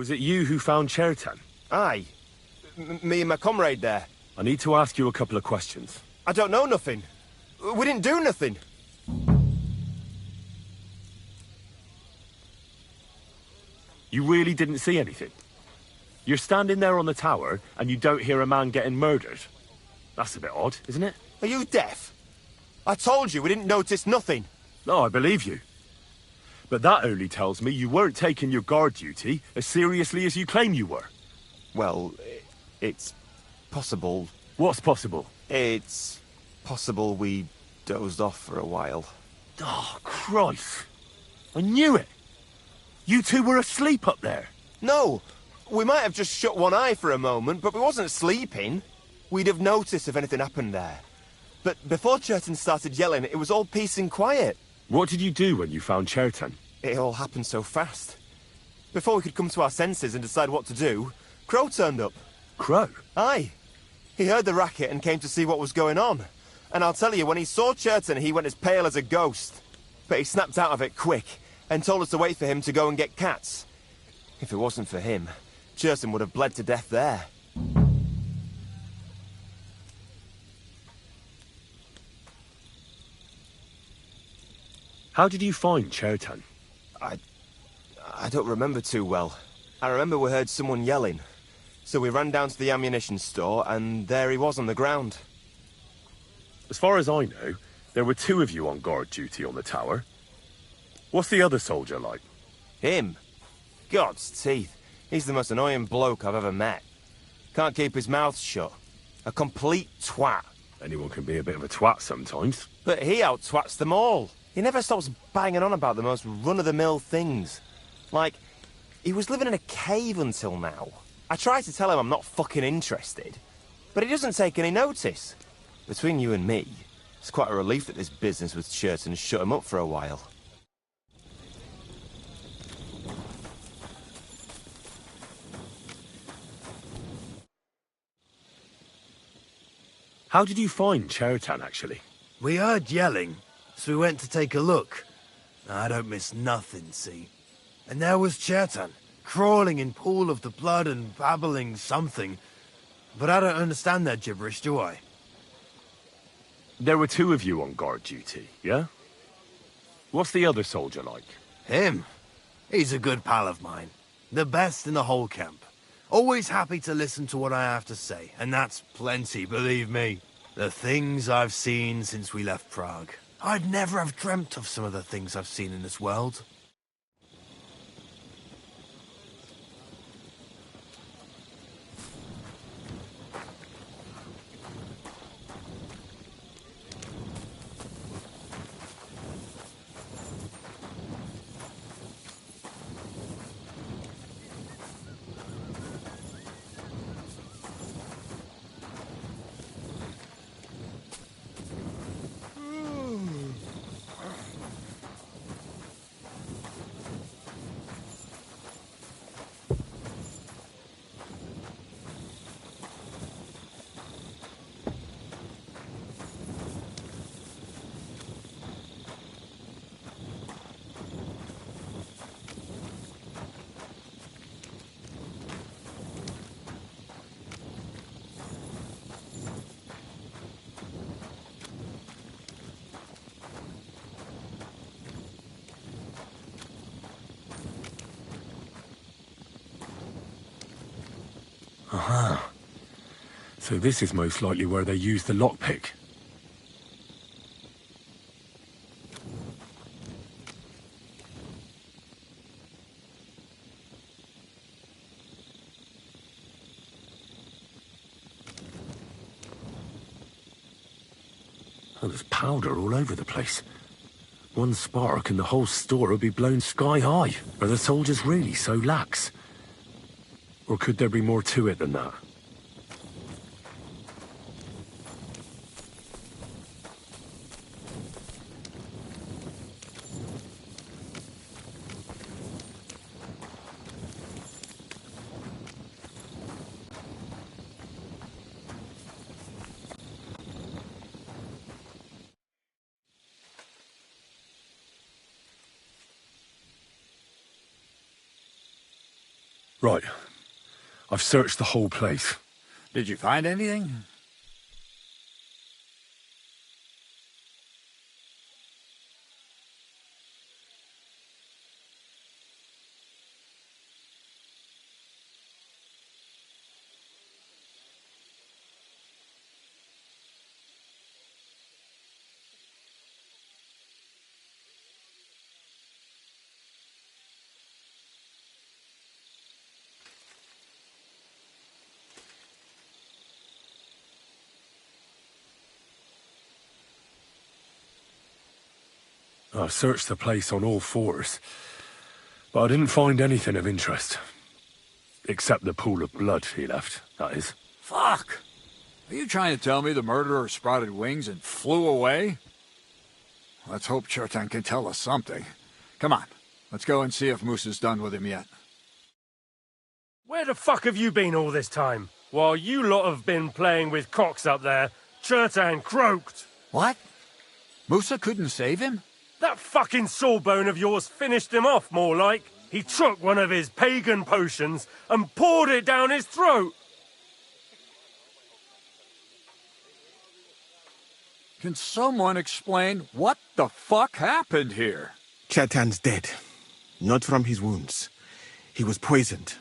Was it you who found Chertan? Aye. Me and my comrade there. I need to ask you a couple of questions. I don't know nothing. We didn't do nothing. You really didn't see anything? You're standing there on the tower, and you don't hear a man getting murdered? That's a bit odd, isn't it? Are you deaf? I told you we didn't notice nothing. No, I believe you. But that only tells me you weren't taking your guard duty as seriously as you claim you were. Well, it's possible. What's possible? It's possible we dozed off for a while. Oh, Christ. I knew it. You two were asleep up there. No, we might have just shut one eye for a moment, but we wasn't sleeping. We'd have noticed if anything happened there. But before Chertan started yelling, it was all peace and quiet. What did you do when you found Chertan? It all happened so fast. Before we could come to our senses and decide what to do, Crow turned up. Crow? Aye. He heard the racket and came to see what was going on. And I'll tell you, when he saw Chertan, he went as pale as a ghost. But he snapped out of it quick and told us to wait for him to go and get cats. If it wasn't for him, Chertan would have bled to death there. How did you find Chertan? I don't remember too well. I remember we heard someone yelling. So we ran down to the ammunition store, and there he was on the ground. As far as I know, there were two of you on guard duty on the tower. What's the other soldier like? Him? God's teeth. He's the most annoying bloke I've ever met. Can't keep his mouth shut. A complete twat. Anyone can be a bit of a twat sometimes. But he out-twats them all. He never stops banging on about the most run-of-the-mill things. Like, he was living in a cave until now. I tried to tell him I'm not fucking interested, but he doesn't take any notice. Between you and me, it's quite a relief that this business with Chertan shut him up for a while. How did you find Chertan, actually? We heard yelling, so we went to take a look. I don't miss nothing, see? And there was Chertan, crawling in pool of the blood and babbling something. But I don't understand their gibberish, do I? There were two of you on guard duty, yeah? What's the other soldier like? Him? He's a good pal of mine. The best in the whole camp. Always happy to listen to what I have to say, and that's plenty, believe me. The things I've seen since we left Prague. I'd never have dreamt of some of the things I've seen in this world. Aha. So this is most likely where they used the lockpick. Oh, there's powder all over the place. One spark and the whole store would be blown sky high. Are the soldiers really so lax? Or could there be more to it than that? Right. I've searched the whole place. Did you find anything? I've searched the place on all fours, but I didn't find anything of interest. Except the pool of blood he left, that is. Fuck! Are you trying to tell me the murderer sprouted wings and flew away? Let's hope Chertan can tell us something. Come on, let's go and see if Moosa's done with him yet. Where the fuck have you been all this time? While you lot have been playing with cocks up there, Chertan croaked. What? Moosa couldn't save him? That fucking sawbone of yours finished him off, more like. He took one of his pagan potions and poured it down his throat. Can someone explain what the fuck happened here? Chertan's dead. Not from his wounds. He was poisoned.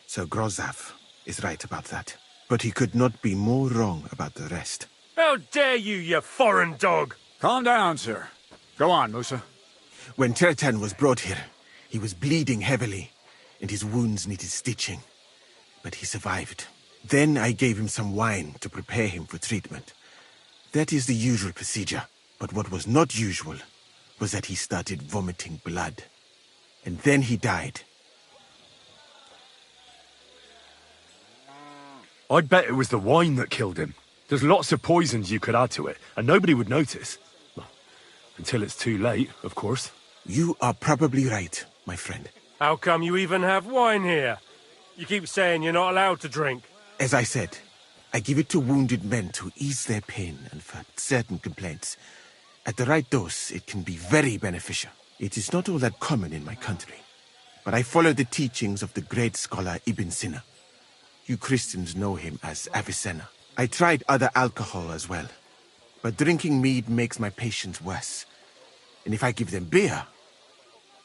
Sir Grozav is right about that. But he could not be more wrong about the rest. How dare you foreign dog! Calm down, sir. Go on, Moosa. When Chertan was brought here, he was bleeding heavily, and his wounds needed stitching. But he survived. Then I gave him some wine to prepare him for treatment. That is the usual procedure. But what was not usual was that he started vomiting blood. And then he died. I'd bet it was the wine that killed him. There's lots of poisons you could add to it, and nobody would notice. Well, until it's too late, of course. You are probably right, my friend. How come you even have wine here? You keep saying you're not allowed to drink. As I said, I give it to wounded men to ease their pain and for certain complaints. At the right dose, it can be very beneficial. It is not all that common in my country, but I follow the teachings of the great scholar Ibn Sina. You Christians know him as Avicenna. I tried other alcohol as well, but drinking mead makes my patients worse. And if I give them beer,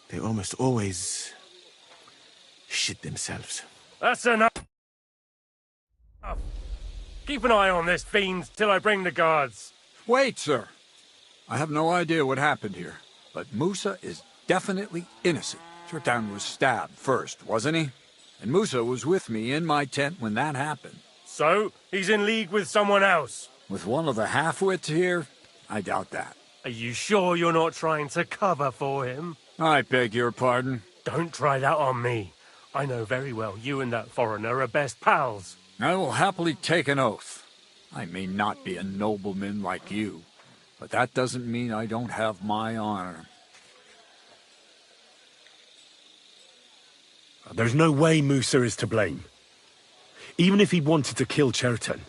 they almost always shit themselves. That's enough. Keep an eye on this fiend till I bring the guards. Wait, sir. I have no idea what happened here, but Moosa is definitely innocent. Chertan was stabbed first, wasn't he? And Moosa was with me in my tent when that happened. So, he's in league with someone else? With one of the half-wits here? I doubt that. Are you sure you're not trying to cover for him? I beg your pardon. Don't try that on me. I know very well you and that foreigner are best pals. I will happily take an oath. I may not be a nobleman like you, but that doesn't mean I don't have my honor. There's no way Moosa is to blame. Even if he wanted to kill Chertan,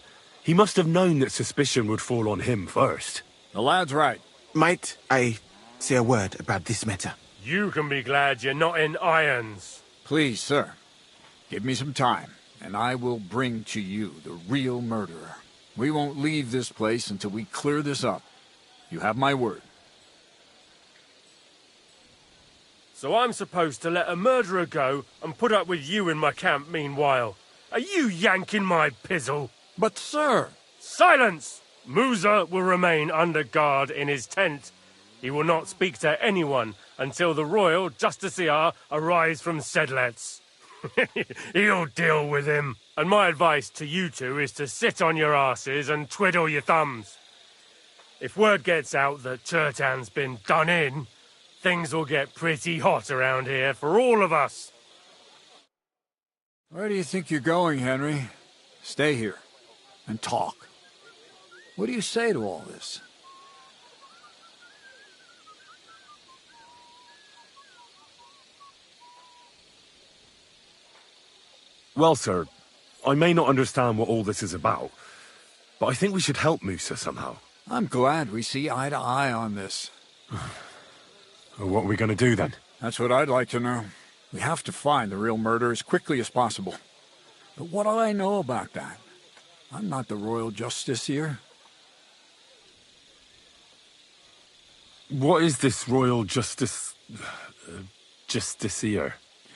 he must have known that suspicion would fall on him first. The lad's right. Might I say a word about this matter? You can be glad you're not in irons. Please, sir. Give me some time, and I will bring to you the real murderer. We won't leave this place until we clear this up. You have my word. So I'm supposed to let a murderer go and put up with you in my camp meanwhile. Are you yanking my pizzle? But, sir... Silence! Moosa will remain under guard in his tent. He will not speak to anyone until the royal justiciar arrives from Sedlets. He'll deal with him. And my advice to you two is to sit on your asses and twiddle your thumbs. If word gets out that Chertan's been done in, things will get pretty hot around here for all of us. Where do you think you're going, Henry? Stay here and talk. What do you say to all this? Well, sir, I may not understand what all this is about, but I think we should help Moosa somehow. I'm glad we see eye to eye on this. What are we going to do then? That's what I'd like to know. We have to find the real murderer as quickly as possible. But what do I know about that? I'm not the royal justiciar. What is this royal justiciar?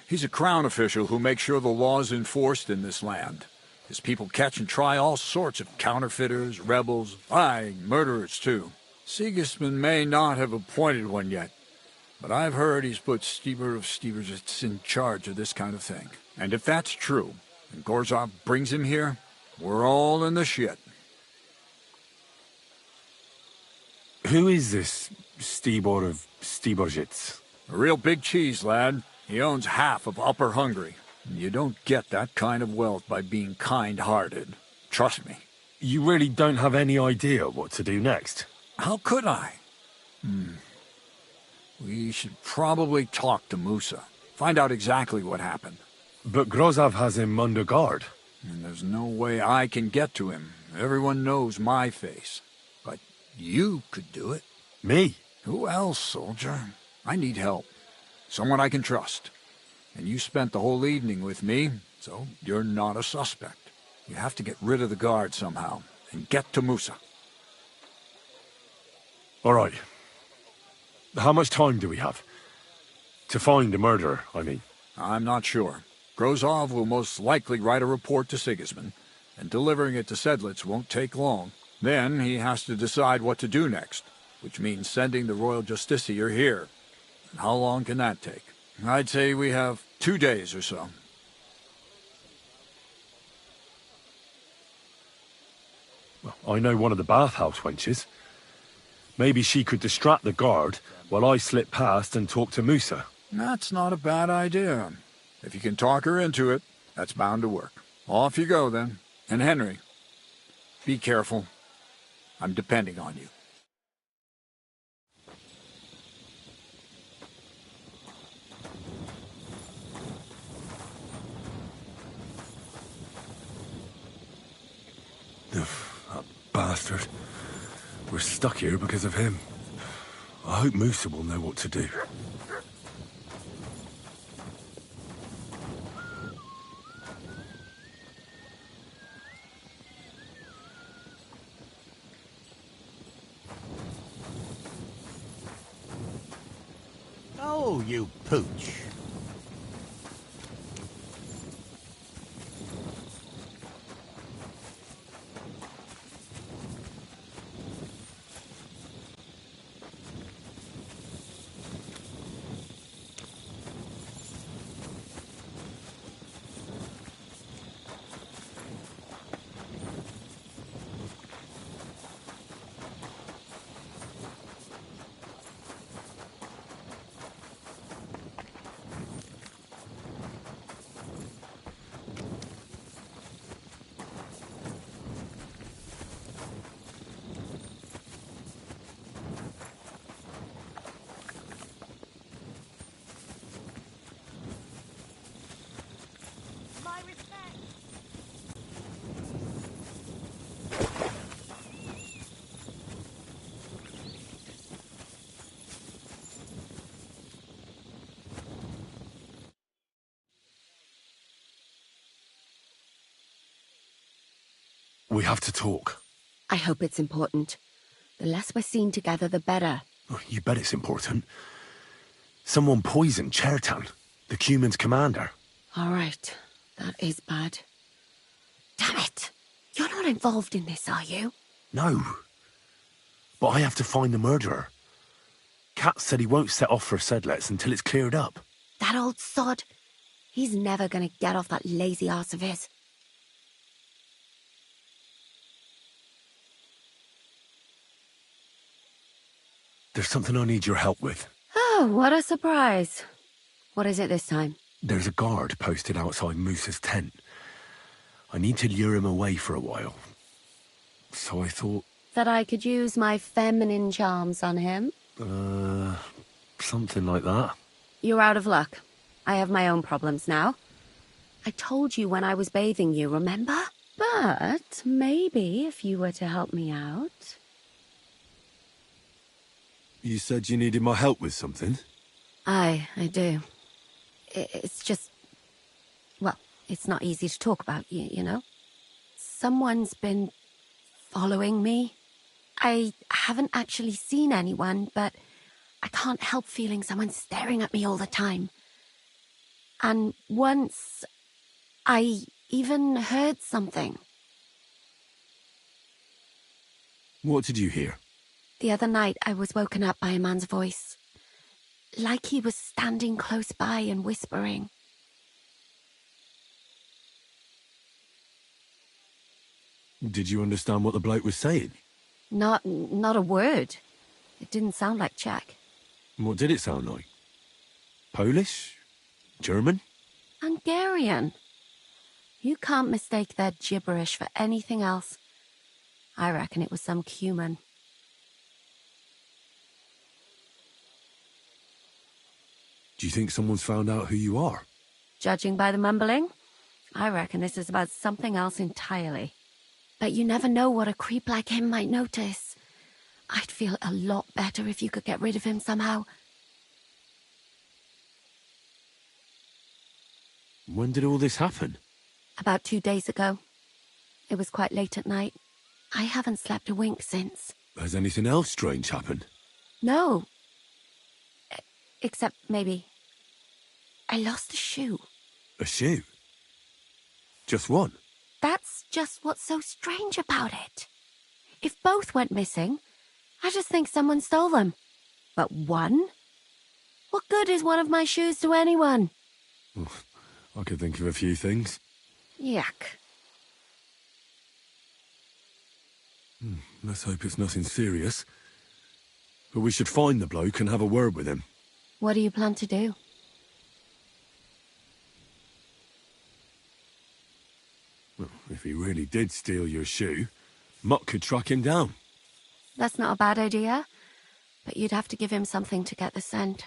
He's a crown official who makes sure the law is enforced in this land. His people catch and try all sorts of counterfeiters, rebels, aye, murderers too. Sigismund may not have appointed one yet, but I've heard he's put Steber of Stebersitz in charge of this kind of thing. And if that's true, and Gorzov brings him here, we're all in the shit. Who is this Stibor of Stebersitz? A real big cheese, lad. He owns half of Upper Hungary. You don't get that kind of wealth by being kind-hearted. Trust me. You really don't have any idea what to do next? How could I? We should probably talk to Musa. Find out exactly what happened. But Grozov has him under guard. And there's no way I can get to him. Everyone knows my face. But you could do it. Me? Who else, soldier? I need help. Someone I can trust. And you spent the whole evening with me, so you're not a suspect. You have to get rid of the guard somehow, and get to Musa. All right. How much time do we have? To find the murderer, I mean. I'm not sure. Grozov will most likely write a report to Sigismund, and delivering it to Sedlitz won't take long. Then he has to decide what to do next, which means sending the royal justiciar here. And how long can that take? I'd say we have 2 days or so. Well, I know one of the bathhouse wenches. Maybe she could distract the guard while I slip past and talk to Musa. That's not a bad idea. If you can talk her into it, that's bound to work. Off you go, then. And Henry, be careful. I'm depending on you. That bastard. We're stuck here because of him. I hope Musa will know what to do. Oh, you pooch. We have to talk. I hope it's important. The less we're seen together, the better. Oh, you bet it's important. Someone poisoned Chertan, the Cuman's commander. All right. That is bad. Damn it! You're not involved in this, are you? No. But I have to find the murderer. Kat said he won't set off for Sedlitz until it's cleared up. That old sod. He's never gonna get off that lazy arse of his. There's something I need your help with. Oh, what a surprise. What is it this time? There's a guard posted outside Musa's tent. I need to lure him away for a while. So I thought... That I could use my feminine charms on him? Something like that. You're out of luck. I have my own problems now. I told you when I was bathing you, remember? But maybe if you were to help me out... You said you needed my help with something? I do. It's just... Well, it's not easy to talk about, you know? Someone's been following me. I haven't actually seen anyone, but I can't help feeling someone staring at me all the time. And once, I even heard something. What did you hear? The other night, I was woken up by a man's voice. Like he was standing close by and whispering. Did you understand what the bloke was saying? Not a word. It didn't sound like Czech. What did it sound like? Polish? German? Hungarian. You can't mistake their gibberish for anything else. I reckon it was some Cuman. Do you think someone's found out who you are? Judging by the mumbling, I reckon this is about something else entirely. But you never know what a creep like him might notice. I'd feel a lot better if you could get rid of him somehow. When did all this happen? About 2 days ago. It was quite late at night. I haven't slept a wink since. Has anything else strange happened? No. Except maybe... I lost a shoe. A shoe? Just one? That's just what's so strange about it. If both went missing, I just think someone stole them. But one? What good is one of my shoes to anyone? I could think of a few things. Yuck. Let's hope it's nothing serious. But we should find the bloke and have a word with him. What do you plan to do? Well, if he really did steal your shoe, Mutt could track him down. That's not a bad idea. But you'd have to give him something to get the scent.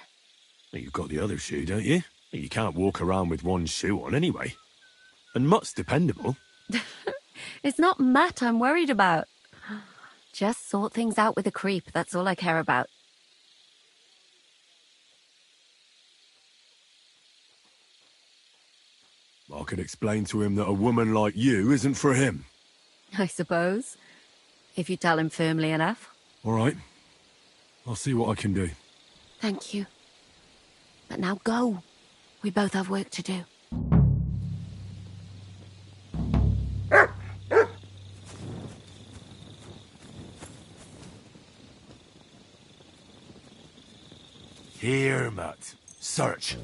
You've got the other shoe, don't you? You can't walk around with one shoe on anyway. And Mutt's dependable. It's not Matt I'm worried about. Just sort things out with a creep, that's all I care about. I could explain to him that a woman like you isn't for him. I suppose. If you tell him firmly enough. All right. I'll see what I can do. Thank you. But now go. We both have work to do. Here, Mutt. Search.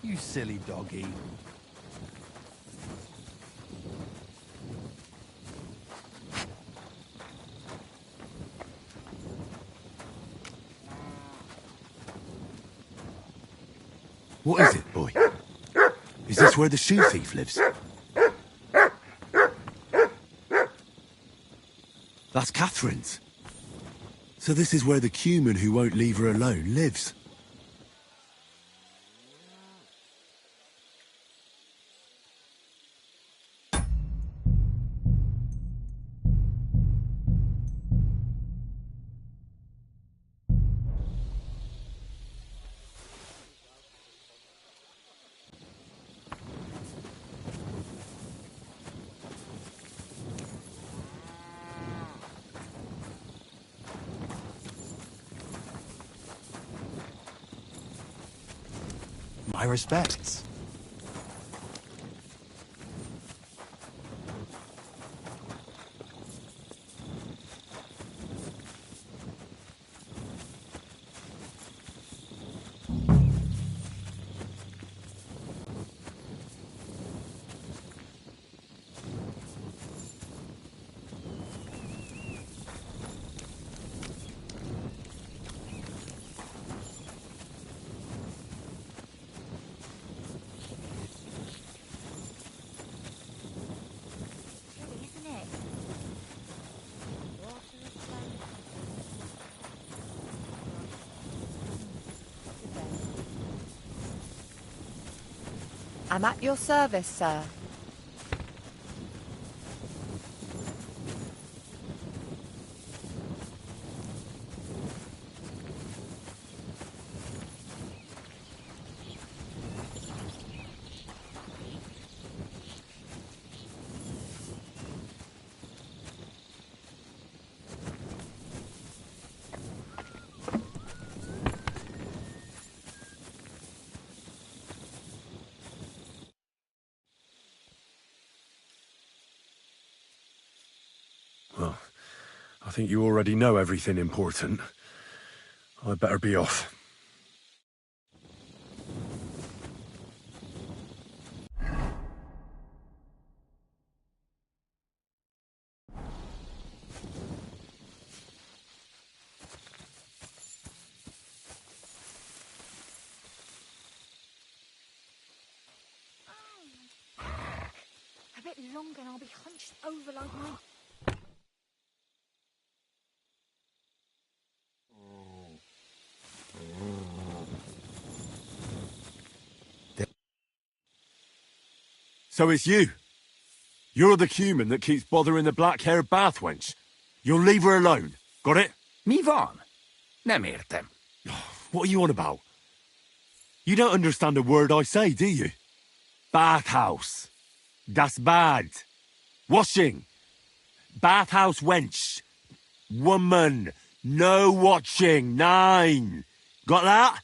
You silly doggy. What is it, boy? Is this where the shoe thief lives? That's Catherine's. So this is where the Cuman who won't leave her alone lives. My respects. I'm at your service, sir. Well, I think you already know everything important. I'd better be off. A bit longer and I'll be hunched over like my... So it's you. You're the human that keeps bothering the black-haired bath wench. You'll leave her alone. Got it? Mi van? Nem értem. What are you on about? You don't understand a word I say, do you? Bathhouse. Das bad. Washing. Bathhouse wench. Woman. No watching. 9. Got that?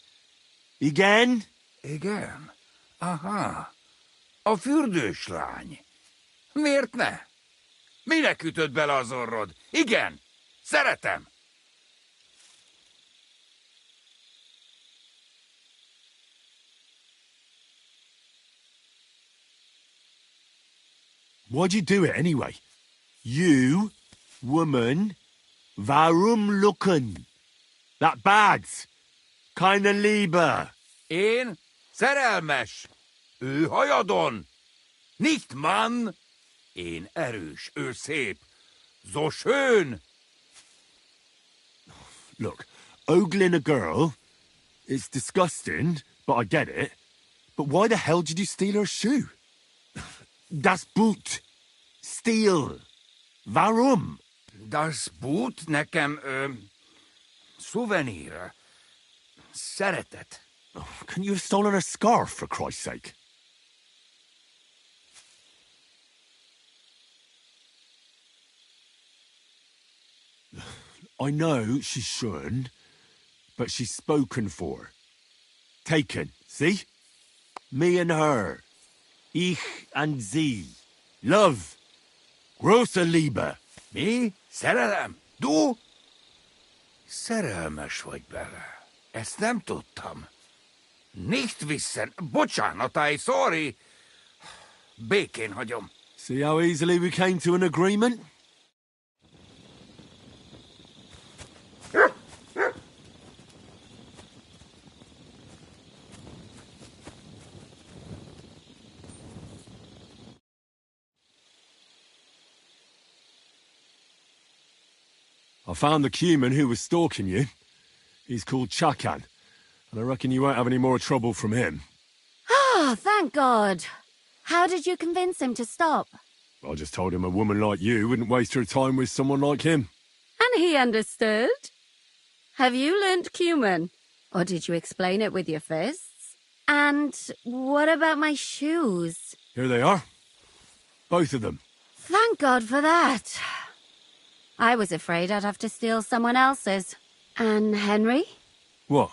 Again? Igen. Aha. A fürdős lány. Miért ne? Minek ütöd bele az orrod? Igen. Szeretem. Why'd you do it anyway? You, woman, warum lucken? That bad. Keine Liebe. Én szerelmes. Ő hajadon. Nicht Mann. Én erős, ő szép. So schön. Look, ogling a girl, it's disgusting, but I get it. But why the hell did you steal her shoe? Das Boot. Steal. Warum? Das Boot nekem, szuvenír. Szeretet. Oh, couldn't you have stolen her scarf, for Christ's sake? I know she's shorn, but she's spoken for. Taken, see? Me and her. Ich and sie. Love. Große Liebe. Mi? Szerelem? Du? Szerelmes vagy bele. Ezt nem tudtam. Nicht wissen. Bocsánat, sorry. Békén hagyom. See how easily we came to an agreement? I found the cuman who was stalking you. He's called Chakan, and I reckon you won't have any more trouble from him. Oh, thank God. How did you convince him to stop? I just told him a woman like you wouldn't waste her time with someone like him. And he understood? Have you learnt cuman? Or did you explain it with your fists? And what about my shoes? Here they are. Both of them. Thank God for that. I was afraid I'd have to steal someone else's. And Henry? What?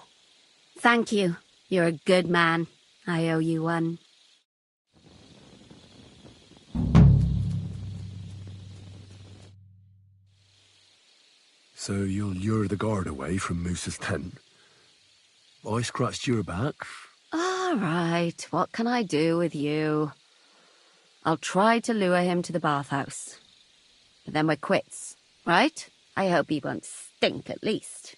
Thank you. You're a good man. I owe you one. So you'll lure the guard away from Moose's tent? I scratched your back. All right, what can I do with you? I'll try to lure him to the bathhouse. But then we're quits, right? I hope he won't stink at least.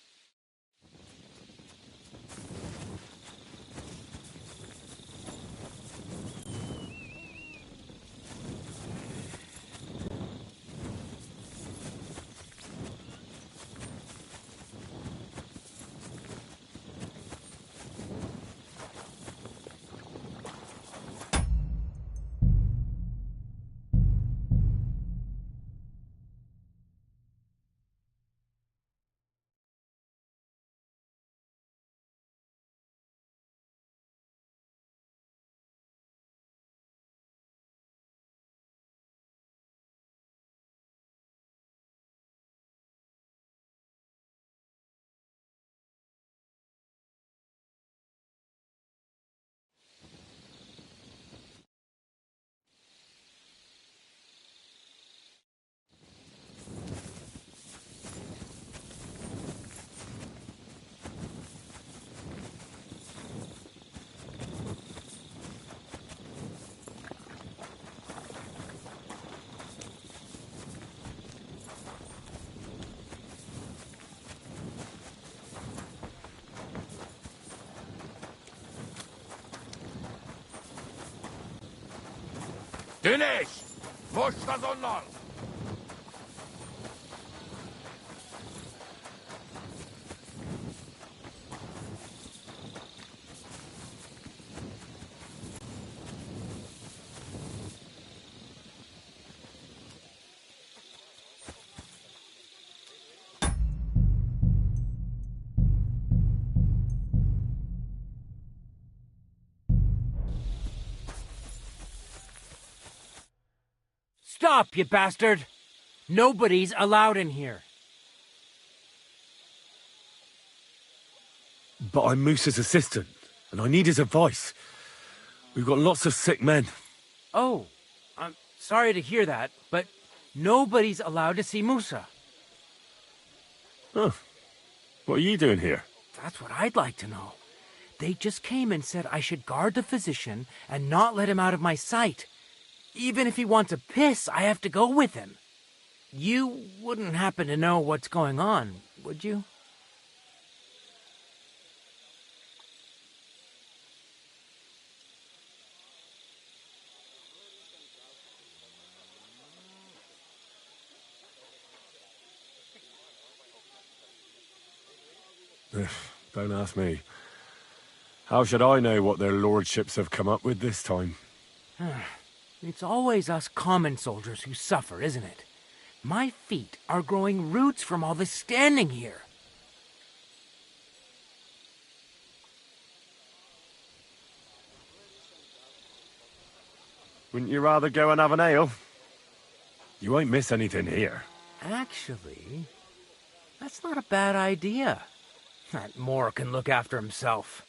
Dinesh! Moshtas onlar! Stop, you bastard! Nobody's allowed in here. But I'm Moose's assistant, and I need his advice. We've got lots of sick men. Oh, I'm sorry to hear that, but nobody's allowed to see Musa. Huh. What are you doing here? That's what I'd like to know. They just came and said I should guard the physician and not let him out of my sight. Even if he wants to piss, I have to go with him. You wouldn't happen to know what's going on, would you? Don't ask me. How should I know what their lordships have come up with this time? It's always us common soldiers who suffer, isn't it? My feet are growing roots from all this standing here. Wouldn't you rather go and have an ale? You won't miss anything here. Actually, that's not a bad idea. That Moore can look after himself.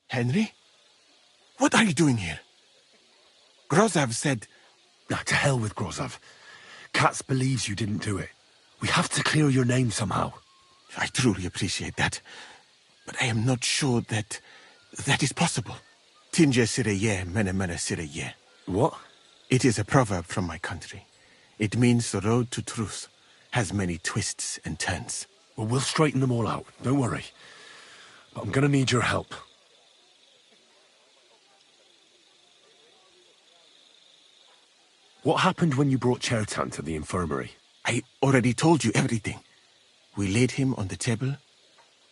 Henry? What are you doing here? Grozov said... To hell with Grozov. Katz believes you didn't do it. We have to clear your name somehow. I truly appreciate that. But I am not sure that is possible. Tinja sireye, mene mene sireye. What? It is a proverb from my country. It means the road to truth has many twists and turns. Well, we'll straighten them all out. Don't worry. But I'm gonna need your help. What happened when you brought Chertan to the infirmary? I already told you everything. We laid him on the table.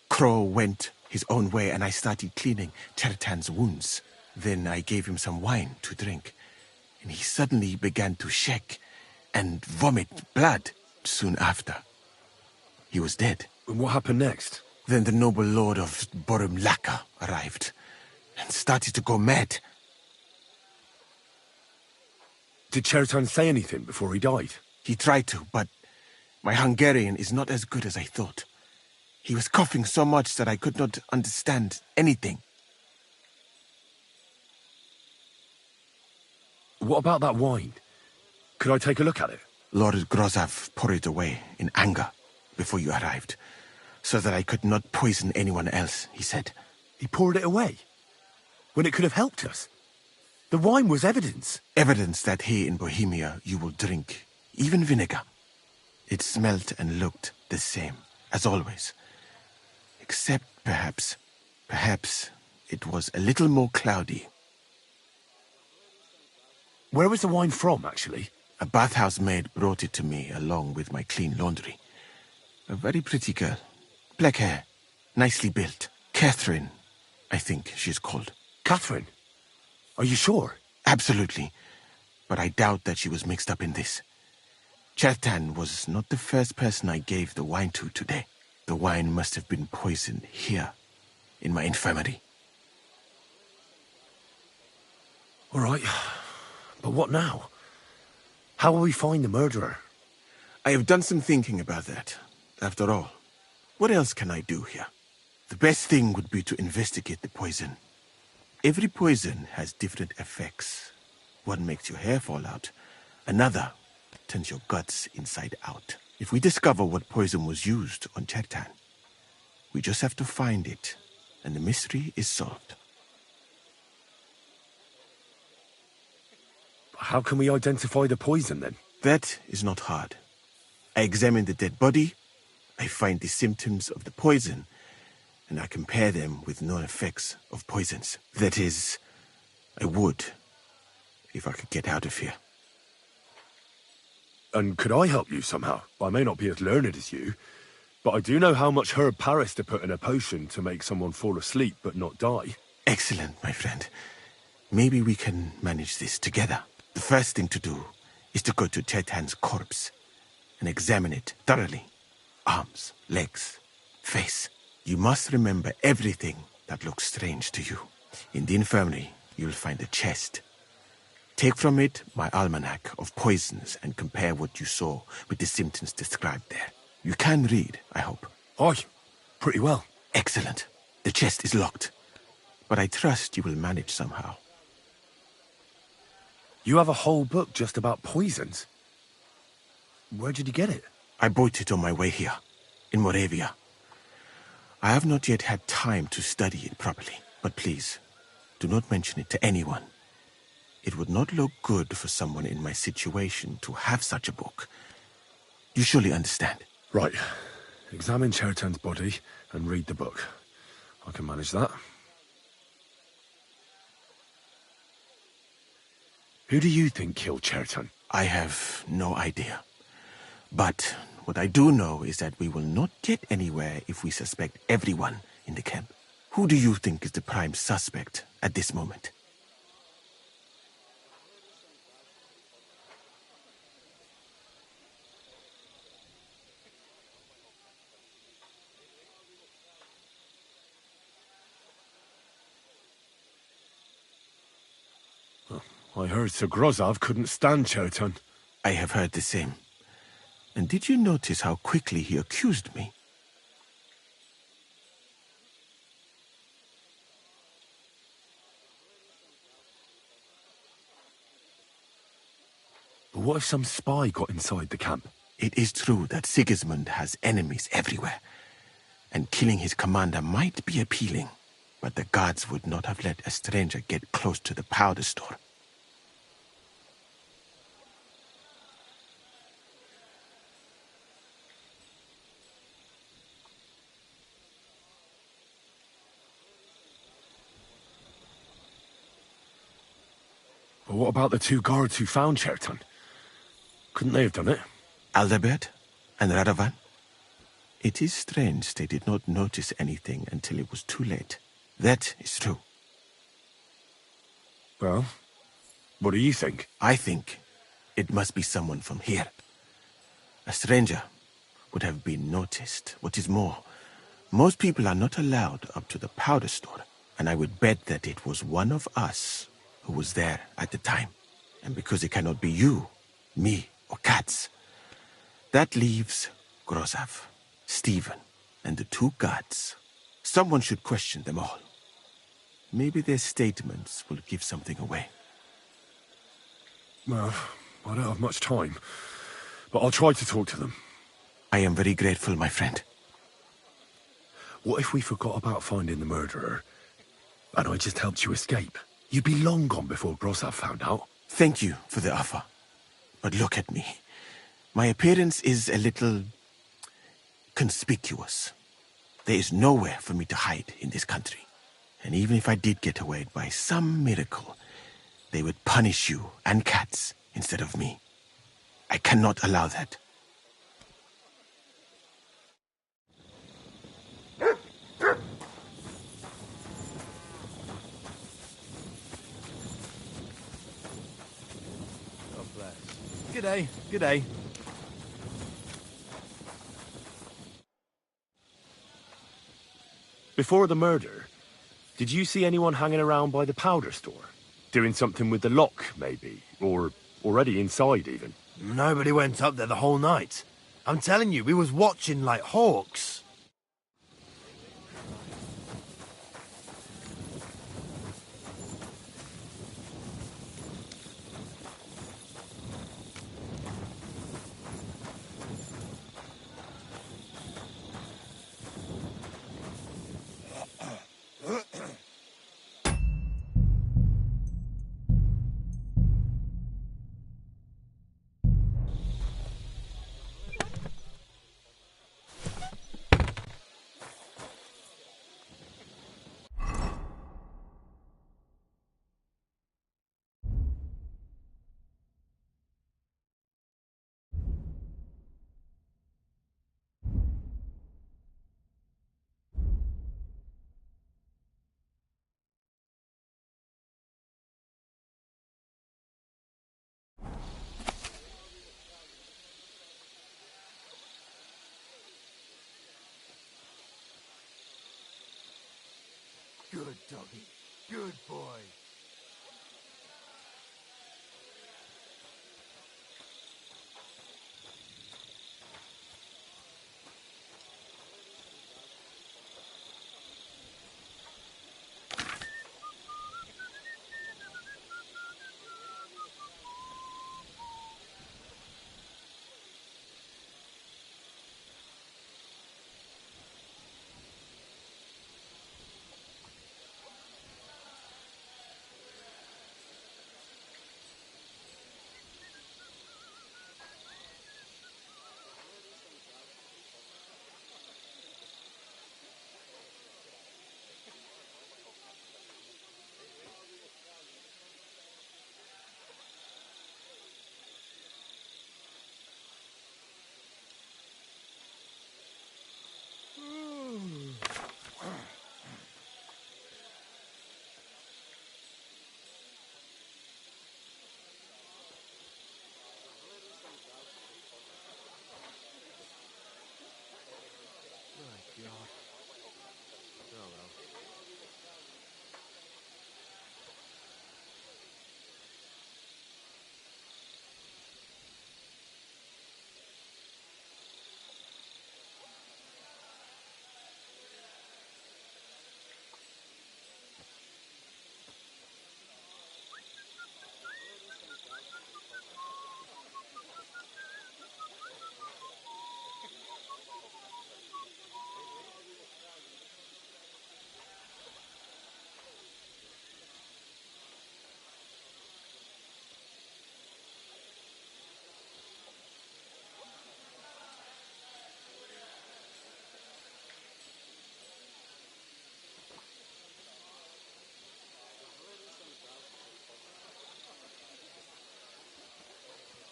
Crow went his own way and I started cleaning Chertan's wounds. Then I gave him some wine to drink. And he suddenly began to shake and vomit blood soon after. He was dead. And what happened next? Then the noble lord of Borumlaka arrived and started to go mad. Did Chertan say anything before he died? He tried to, but my Hungarian is not as good as I thought. He was coughing so much that I could not understand anything. What about that wine? Could I take a look at it? Lord Grozav poured it away in anger before you arrived, so that I could not poison anyone else, he said. He poured it away? When it could have helped us? The wine was evidence. Evidence that here in Bohemia you will drink, even vinegar. It smelt and looked the same, as always. Except perhaps it was a little more cloudy. Where was the wine from, actually? A bathhouse maid brought it to me along with my clean laundry. A very pretty girl. Black hair, nicely built. Catherine, I think she's called. Catherine? Are you sure? Absolutely. But I doubt that she was mixed up in this. Chertan was not the first person I gave the wine to today. The wine must have been poisoned here, in my infirmary. All right. But what now? How will we find the murderer? I have done some thinking about that. After all, what else can I do here? The best thing would be to investigate the poison. Every poison has different effects. One makes your hair fall out. Another turns your guts inside out. If we discover what poison was used on Chertan, we just have to find it, and the mystery is solved. How can we identify the poison, then? That is not hard. I examine the dead body, I find the symptoms of the poison, and I compare them with known effects of poisons. That is, I would, if I could get out of here. And could I help you somehow? I may not be as learned as you, but I do know how much herb Paris to put in a potion to make someone fall asleep but not die. Excellent, my friend. Maybe we can manage this together. The first thing to do is to go to Chertan's corpse and examine it thoroughly. Arms, legs, face. You must remember everything that looks strange to you. In the infirmary, you'll find a chest. Take from it my almanac of poisons and compare what you saw with the symptoms described there. You can read, I hope. Aye, pretty well. Excellent. The chest is locked, but I trust you will manage somehow. You have a whole book just about poisons? Where did you get it? I bought it on my way here, in Moravia. I have not yet had time to study it properly, but please, do not mention it to anyone. It would not look good for someone in my situation to have such a book. You surely understand. Right. Examine Chertan's body and read the book. I can manage that. Who do you think killed Chertan? I have no idea. But what I do know is that we will not get anywhere if we suspect everyone in the camp. Who do you think is the prime suspect at this moment? I heard Sir Grozov couldn't stand Chertan. I have heard the same. And did you notice how quickly he accused me? But what if some spy got inside the camp? It is true that Sigismund has enemies everywhere, and killing his commander might be appealing, but the guards would not have let a stranger get close to the powder store. But what about the two guards who found Chertan? Couldn't they have done it? Aldebert and Radovan? It is strange they did not notice anything until it was too late. That is true. Well, what do you think? I think it must be someone from here. A stranger would have been noticed. What is more, Most people are not allowed up to the powder store, and I would bet that it was one of us who was there at the time. And because it cannot be you, me, or Katz, that leaves Grozav, Stephen, and the two guards. Someone should question them all. Maybe their statements will give something away. Well, I don't have much time, but I'll try to talk to them. I am very grateful, my friend. What if we forgot about finding the murderer, and I just helped you escape? You'd be long gone before Grozav found out. Thank you for the offer. But look at me. My appearance is a little conspicuous. There is nowhere for me to hide in this country. And even if I did get away by some miracle, they would punish you and Katz instead of me. I cannot allow that. G'day, g'day. Before the murder, did you see anyone hanging around by the powder store? Doing something with the lock, maybe? Or already inside, even? Nobody went up there the whole night. I'm telling you, we was watching like hawks. Good doggy. Good boy.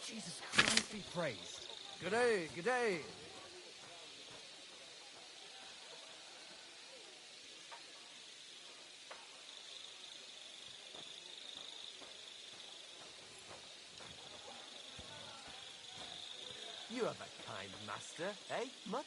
Jesus Christ be praised. G'day, g'day. You have a kind master, eh, Mutt?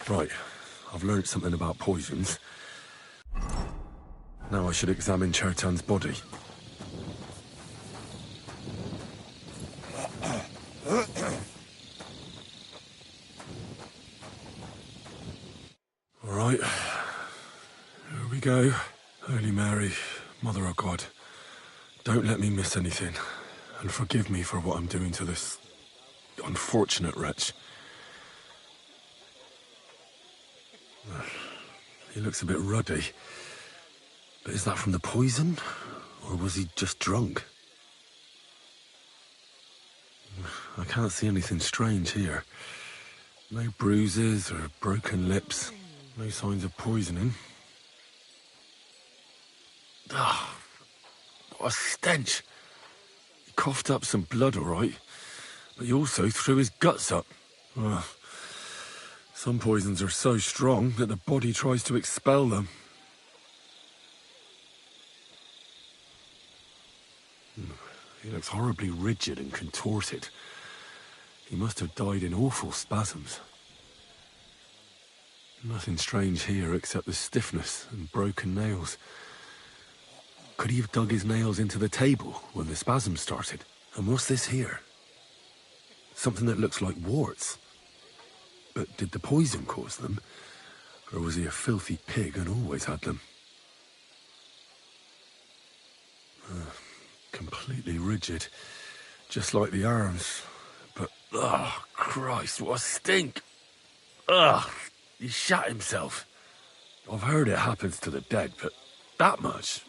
Right, I've learnt something about poisons. Now I should examine Chertan's body. Alright, here we go. Holy Mary, Mother of God, don't let me miss anything, and forgive me for what I'm doing to this unfortunate wretch. He looks a bit ruddy. But is that from the poison? Or was he just drunk? I can't see anything strange here. No bruises or broken lips. No signs of poisoning. Ah, what a stench. He coughed up some blood, all right. But he also threw his guts up. Ugh. Some poisons are so strong that the body tries to expel them. He looks horribly rigid and contorted. He must have died in awful spasms. Nothing strange here except the stiffness and broken nails. Could he have dug his nails into the table when the spasms started? And what's this here? Something that looks like warts. But did the poison cause them? Or was he a filthy pig and always had them? Completely rigid. Just like the arms. But, oh, Christ, what a stink! Ugh, he shat himself. I've heard it happens to the dead, but that much?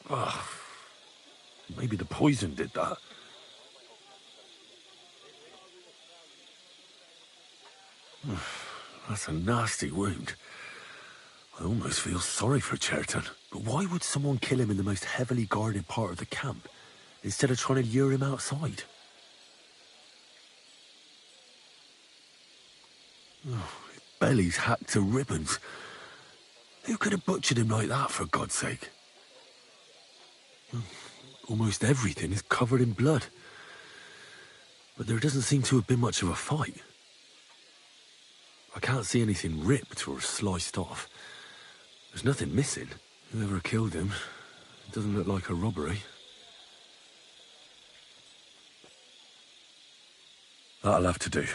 Ugh. Maybe the poison did that. That's a nasty wound. I almost feel sorry for Chertan. But why would someone kill him in the most heavily guarded part of the camp, instead of trying to lure him outside? Oh, his belly's hacked to ribbons. Who could have butchered him like that, for God's sake? Almost everything is covered in blood. But there doesn't seem to have been much of a fight. I can't see anything ripped or sliced off. There's nothing missing. Whoever killed him, it doesn't look like a robbery. That'll have to do.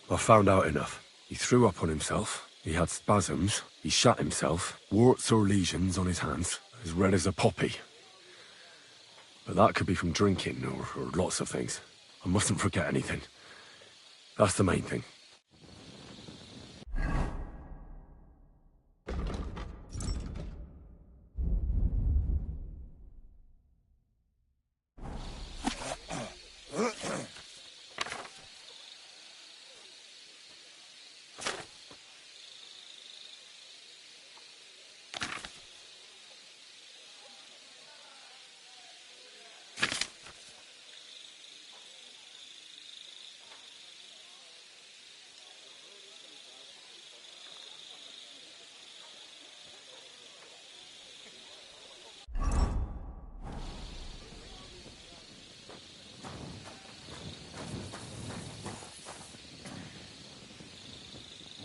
I've found out enough. He threw up on himself, he had spasms, he shat himself, warts or lesions on his hands, as red as a poppy. But that could be from drinking or lots of things. I mustn't forget anything. That's the main thing.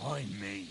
Mind me.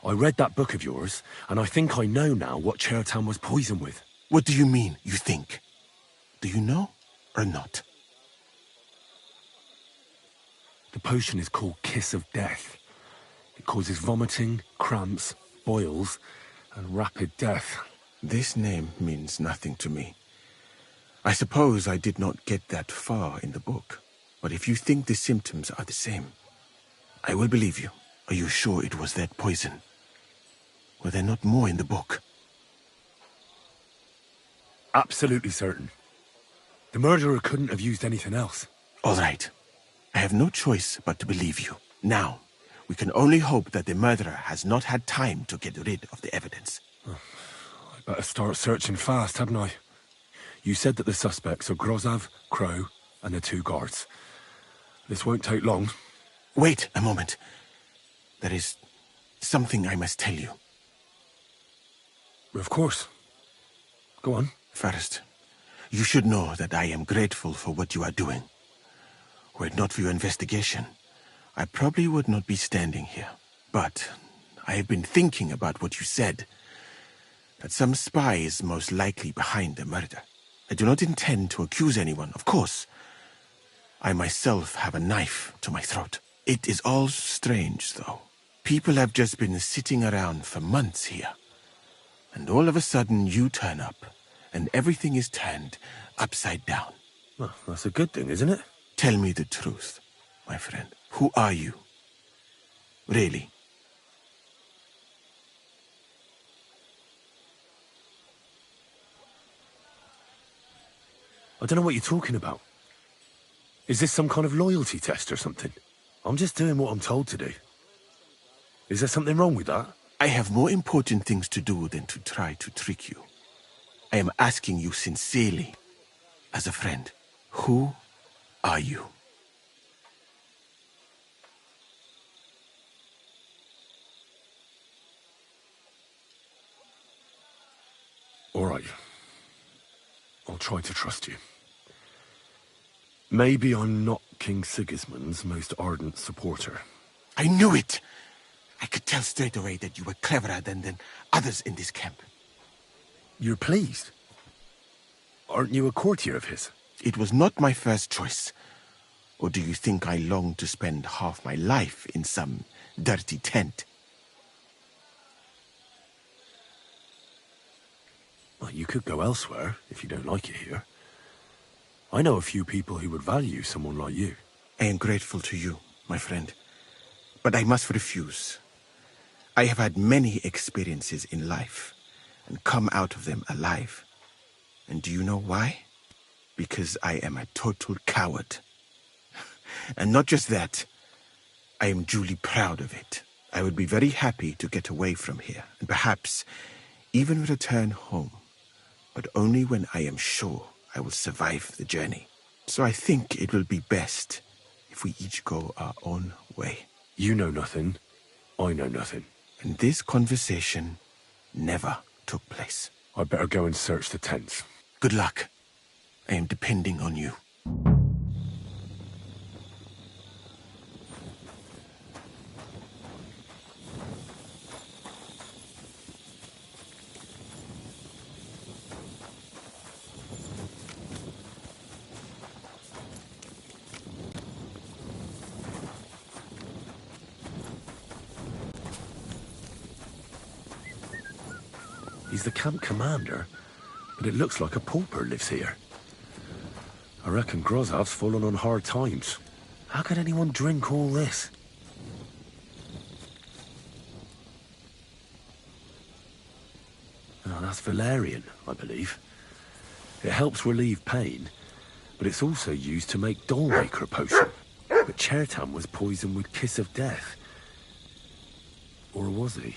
I read that book of yours, and I think I know now what Chertown was poisoned with. What do you mean, you think? Do you know or not? The potion is called Kiss of Death. It causes vomiting, cramps, boils, and rapid death. This name means nothing to me. I suppose I did not get that far in the book. But if you think the symptoms are the same, I will believe you. Are you sure it was that poison? Were there not more in the book? Absolutely certain. The murderer couldn't have used anything else. All right. I have no choice but to believe you. Now, we can only hope that the murderer has not had time to get rid of the evidence. I better start searching fast, hadn't I? You said that the suspects are Grozav, Crow, and the 2 guards. This won't take long. Wait a moment. There is something I must tell you. Of course. Go on. First, you should know that I am grateful for what you are doing. Were it not for your investigation, I probably would not be standing here. But I have been thinking about what you said, that some spy is most likely behind the murder. I do not intend to accuse anyone, of course. I myself have a knife to my throat. It is all strange, though. People have just been sitting around for months here. And all of a sudden you turn up, and everything is turned upside down. Well, that's a good thing, isn't it? Tell me the truth, my friend. Who are you? Really? I don't know what you're talking about. Is this some kind of loyalty test or something? I'm just doing what I'm told to do. Is there something wrong with that? I have more important things to do than to try to trick you. I am asking you sincerely, as a friend. Who are you? All right. I'll try to trust you. Maybe I'm not King Sigismund's most ardent supporter. I knew it! I could tell straight away that you were cleverer than others in this camp. You're pleased? Aren't you a courtier of his? It was not my first choice. Or do you think I long to spend half my life in some dirty tent? Well, you could go elsewhere if you don't like it here. I know a few people who would value someone like you. I am grateful to you, my friend. But I must refuse. I have had many experiences in life and come out of them alive. And do you know why? Because I am a total coward. And not just that, I am duly proud of it. I would be very happy to get away from here and perhaps even return home, but only when I am sure I will survive the journey. So I think it will be best if we each go our own way. You know nothing. I know nothing. And this conversation never took place. I'd better go and search the tents. Good luck. I am depending on you. He's the camp commander, but it looks like a pauper lives here. I reckon Grozov's fallen on hard times. How could anyone drink all this? Oh, that's valerian, I believe. It helps relieve pain, but it's also used to make dollmaker potion. But Chertown was poisoned with Kiss of Death. Or was he?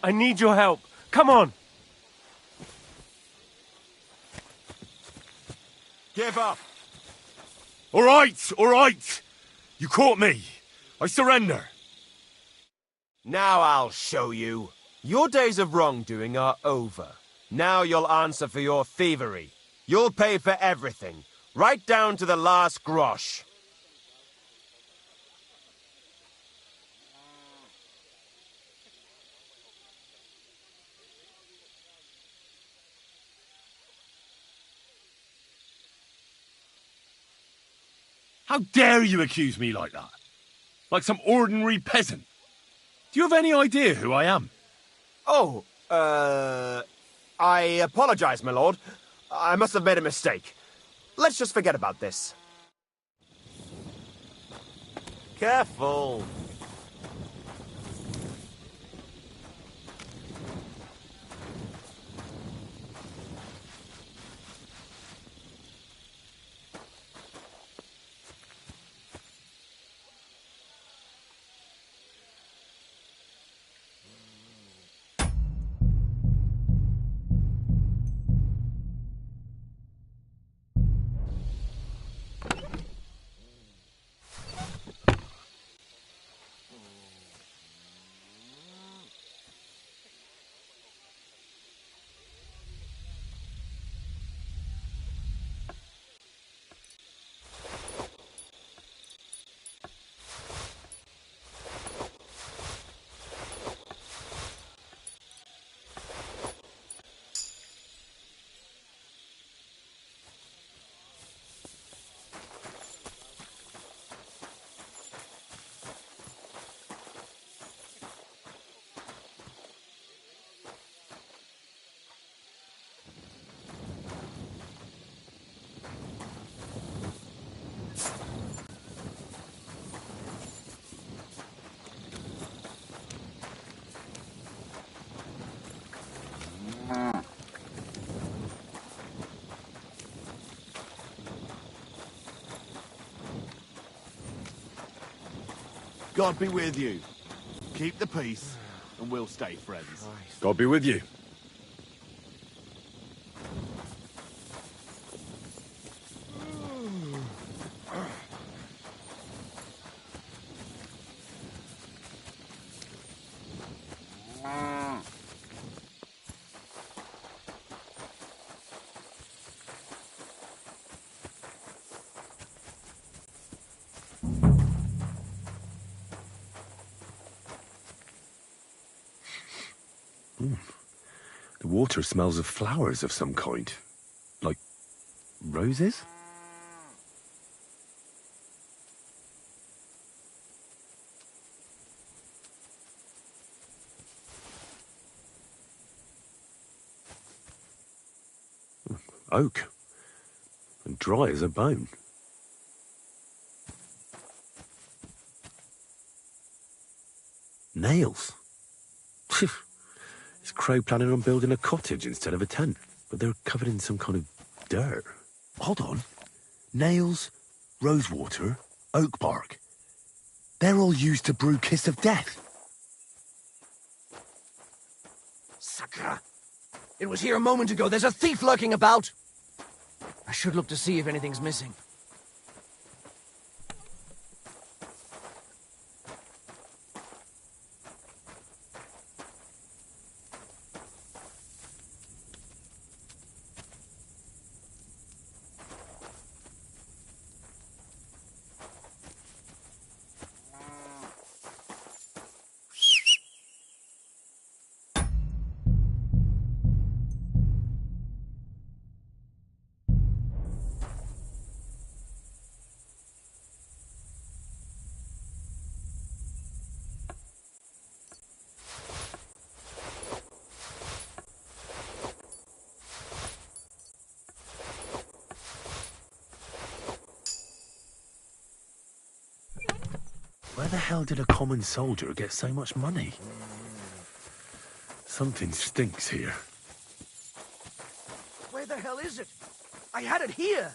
I need your help. Come on. Give up. All right. You caught me. I surrender. Now I'll show you. Your days of wrongdoing are over. Now you'll answer for your thievery. You'll pay for everything, right down to the last grosh. How dare you accuse me like that? Like some ordinary peasant. Do you have any idea who I am? Oh, I apologize, my lord. I must have made a mistake. Let's just forget about this. Careful. God be with you. Keep the peace, and we'll stay friends. God be with you. The water smells of flowers of some kind. Like roses? Oak. And dry as a bone. Nails. Is Crow planning on building a cottage instead of a tent? But they're covered in some kind of dirt. Hold on. Nails, rosewater, oak bark. They're all used to brew Kiss of Death. Sakra! It was here a moment ago. There's a thief lurking about! I should look to see if anything's missing. Where the hell did a common soldier get so much money? Something stinks here. Where the hell is it? I had it here!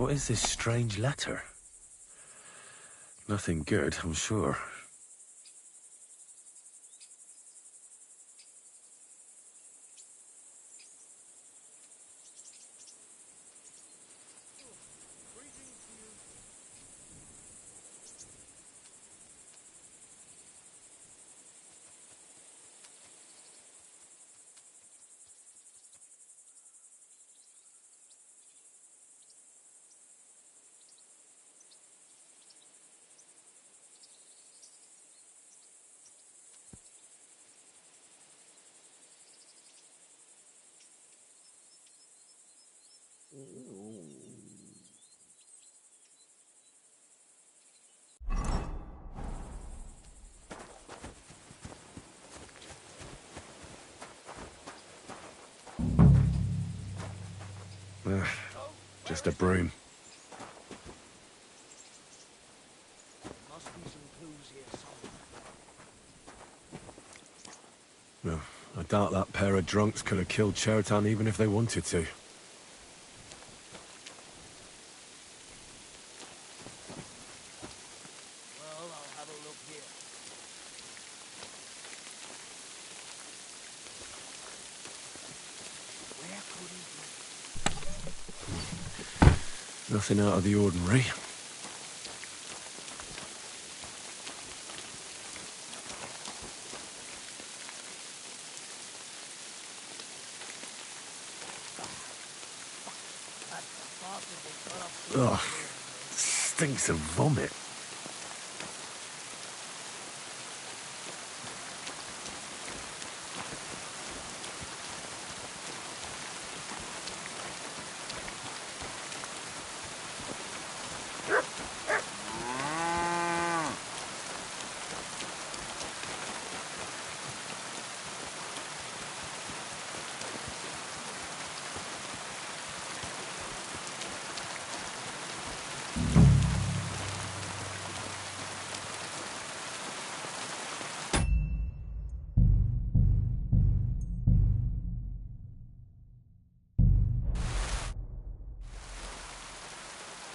What is this strange letter? Nothing good, I'm sure. Just a broom. Well, I doubt that pair of drunks could have killed Chertan even if they wanted to. Well, I'll have a look here. Where could he be? Nothing out of the ordinary. Ugh, stinks of vomit.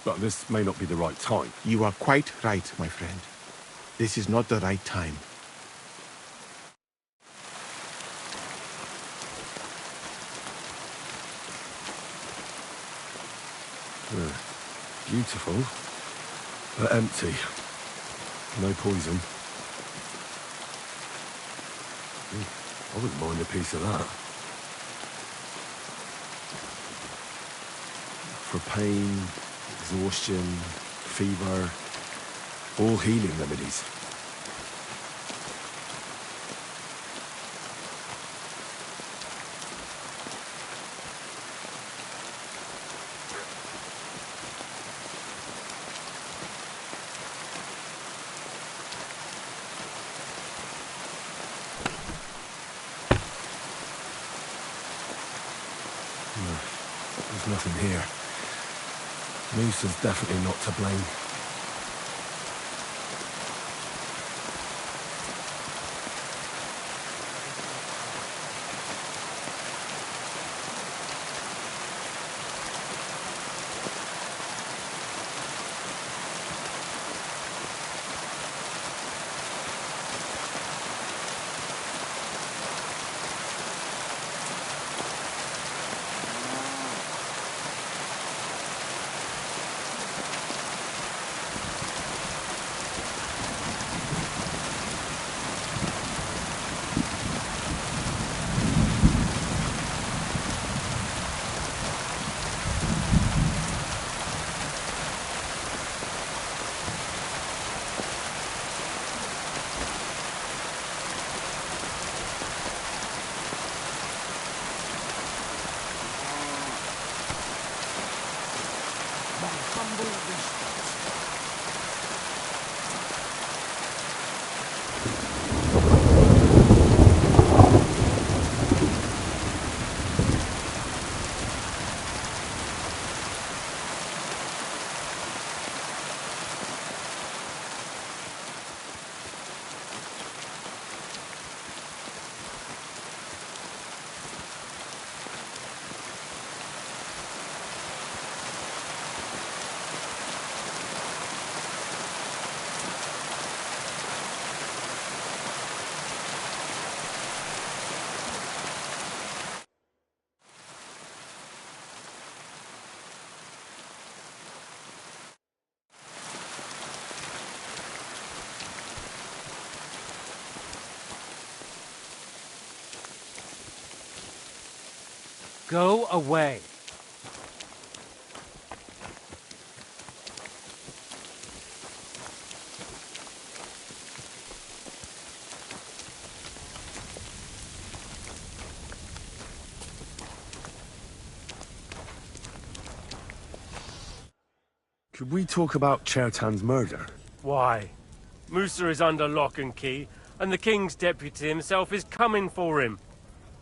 But this may not be the right time. You are quite right, my friend. This is not the right time. Beautiful, but empty. No poison. I wouldn't mind a piece of that. For pain, exhaustion, fever, all healing remedies. There's nothing here. Moose is definitely not to blame. Go away. Could we talk about Chertan's murder? Why? Musa is under lock and key, and the king's deputy himself is coming for him.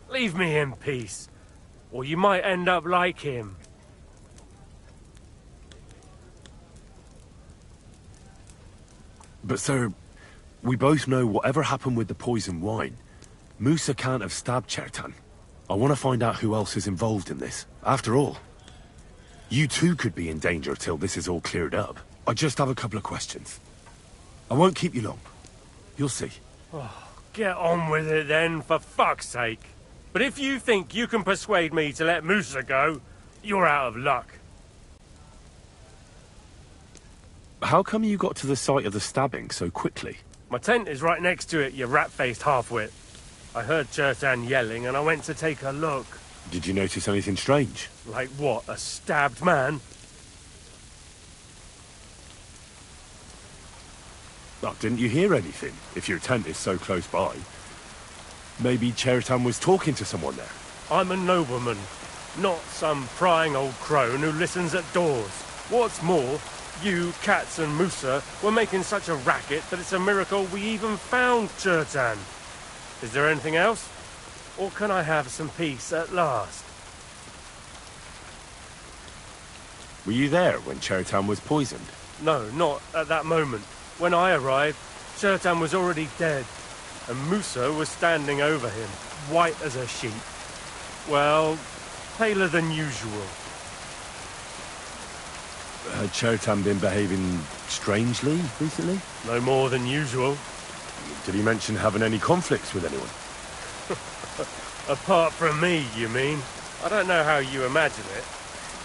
Leave me in peace, or you might end up like him. But sir, we both know whatever happened with the poison wine, Musa can't have stabbed Chertan. I want to find out who else is involved in this. After all, you too could be in danger till this is all cleared up. I just have a couple of questions. I won't keep you long. You'll see. Oh, get on with it then, for fuck's sake. But if you think you can persuade me to let Musa go, you're out of luck. How come you got to the site of the stabbing so quickly? My tent is right next to it, you rat-faced half-wit. I heard Chertan yelling and I went to take a look. Did you notice anything strange? Like what, a stabbed man? Oh, didn't you hear anything, if your tent is so close by? Maybe Chertan was talking to someone there. I'm a nobleman, not some prying old crone who listens at doors. What's more, you, Cats and Musa were making such a racket that it's a miracle we even found Chertan. Is there anything else? Or can I have some peace at last? Were you there when Chertan was poisoned? No, not at that moment. When I arrived, Chertan was already dead, and Musa was standing over him, white as a sheet. Well, paler than usual. Had Chertan been behaving strangely recently? No more than usual. Did he mention having any conflicts with anyone? Apart from me, you mean? I don't know how you imagine it,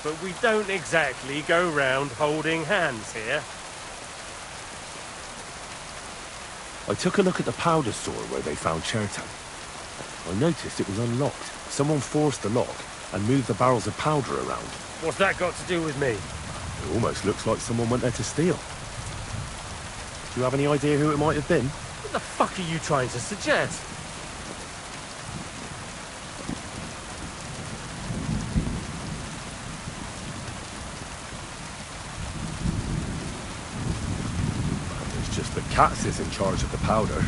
but we don't exactly go round holding hands here. I took a look at the powder store where they found Chertan. I noticed it was unlocked. Someone forced the lock and moved the barrels of powder around. What's that got to do with me? It almost looks like someone went there to steal. Do you have any idea who it might have been? What the fuck are you trying to suggest? It's just that Katz is in charge of the powder.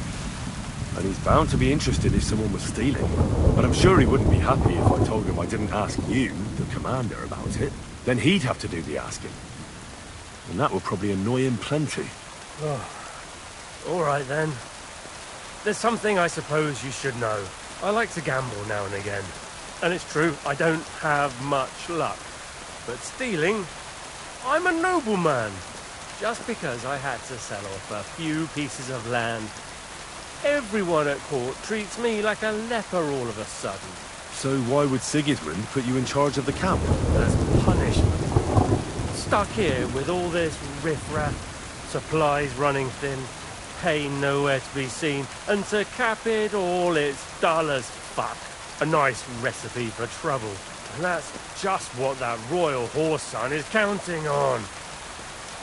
And he's bound to be interested if someone was stealing. But I'm sure he wouldn't be happy if I told him I didn't ask you, the commander, about it. Then he'd have to do the asking. And that would probably annoy him plenty. Oh. All right, then. There's something I suppose you should know. I like to gamble now and again. And it's true, I don't have much luck. But stealing, I'm a nobleman. Just because I had to sell off a few pieces of land, everyone at court treats me like a leper all of a sudden. So why would Sigismund put you in charge of the camp? As punishment. Stuck here with all this riffraff, supplies running thin, pay nowhere to be seen, and to cap it all, it's dull as fuck. A nice recipe for trouble. And that's just what that royal horse son is counting on.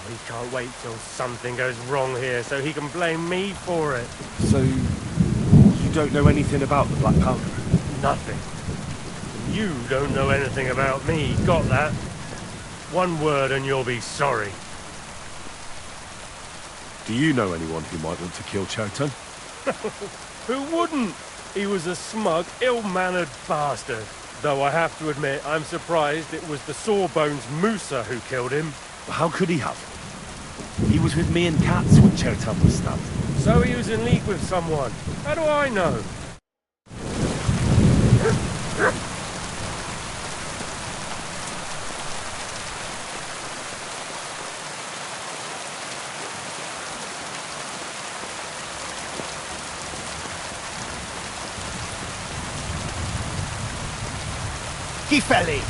He can't wait till something goes wrong here so he can blame me for it. So, you don't know anything about the black powder? Nothing. You don't know anything about me, got that? One word and you'll be sorry. Do you know anyone who might want to kill Chertan? Who wouldn't? He was a smug, ill-mannered bastard. Though I have to admit, I'm surprised it was the Sawbones Musa who killed him. How could he have? He was with me and Katz when Chertan was stabbed. So he was in league with someone. How do I know? Kifeli!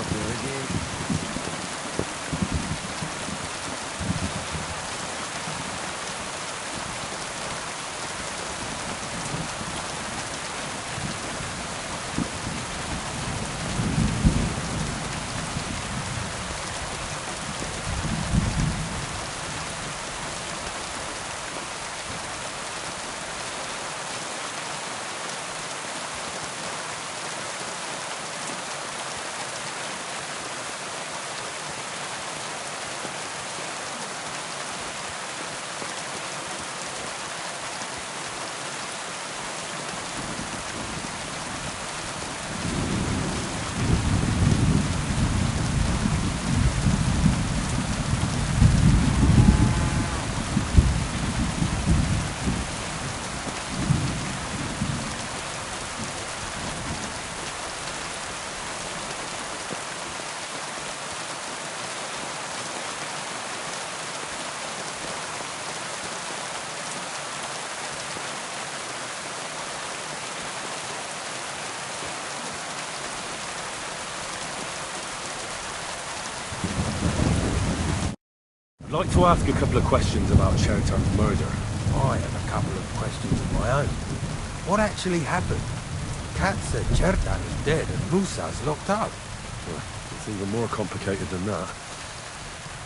got there again. I'd like to ask a couple of questions about Chertan's murder. I have a couple of questions of my own. What actually happened? Kat said Chertan is dead and Musa's locked up. Well, it's even more complicated than that.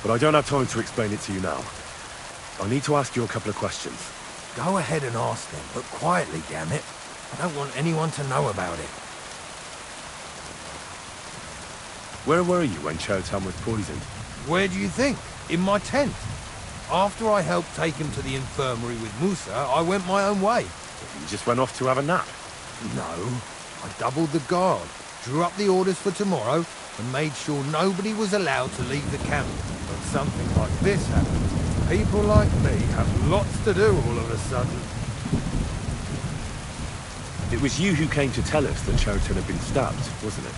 But I don't have time to explain it to you now. I need to ask you a couple of questions. Go ahead and ask them, but quietly, damn it. I don't want anyone to know about it. Where were you when Chertan was poisoned? Where do you think? In my tent. After I helped take him to the infirmary with Musa, I went my own way. You just went off to have a nap? No. I doubled the guard, drew up the orders for tomorrow, and made sure nobody was allowed to leave the camp. But something like this happened. People like me have lots to do all of a sudden. It was you who came to tell us that Chertan had been stabbed, wasn't it?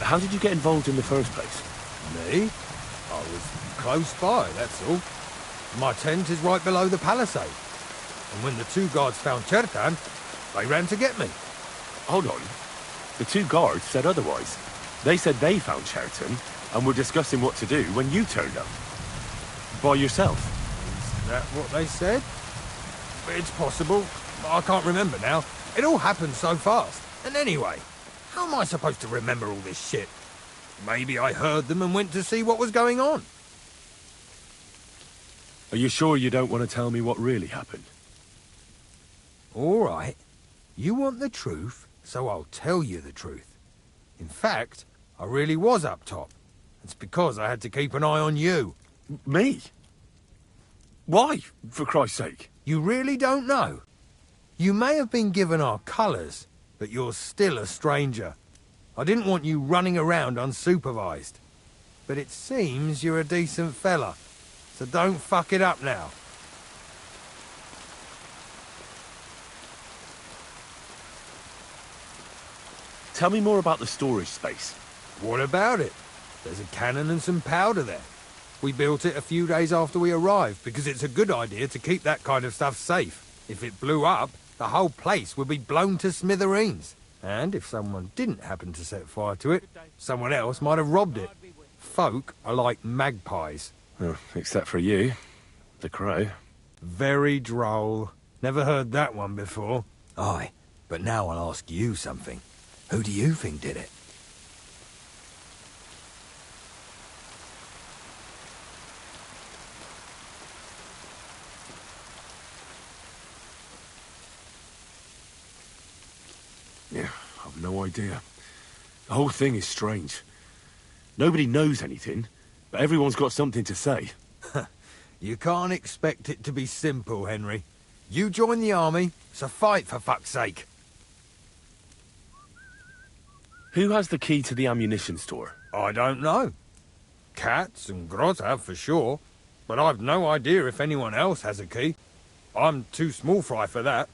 How did you get involved in the first place? Me? I was close by, that's all. My tent is right below the palisade. And when the two guards found Chertan, they ran to get me. Hold on. The two guards said otherwise. They said they found Chertan and were discussing what to do when you turned up. By yourself. Is that what they said? It's possible. I can't remember now. It all happened so fast. And anyway, how am I supposed to remember all this shit? Maybe I heard them and went to see what was going on. Are you sure you don't want to tell me what really happened? All right. You want the truth, so I'll tell you the truth. In fact, I really was up top. It's because I had to keep an eye on you. Me? Why, for Christ's sake? You really don't know? You may have been given our colours, but you're still a stranger. I didn't want you running around unsupervised. But it seems you're a decent fella, so don't fuck it up now. Tell me more about the storage space. What about it? There's a cannon and some powder there. We built it a few days after we arrived because it's a good idea to keep that kind of stuff safe. If it blew up, the whole place would be blown to smithereens. And if someone didn't happen to set fire to it, someone else might have robbed it. Folk are like magpies. Oh, except for you, the crow. Very droll. Never heard that one before. Aye, but now I'll ask you something. Who do you think did it? Yeah, I've no idea. The whole thing is strange. Nobody knows anything, but everyone's got something to say. You can't expect it to be simple, Henry. You join the army, so fight for fuck's sake. Who has the key to the ammunition store? I don't know. Katz and Groz have for sure, but I've no idea if anyone else has a key. I'm too small fry for that.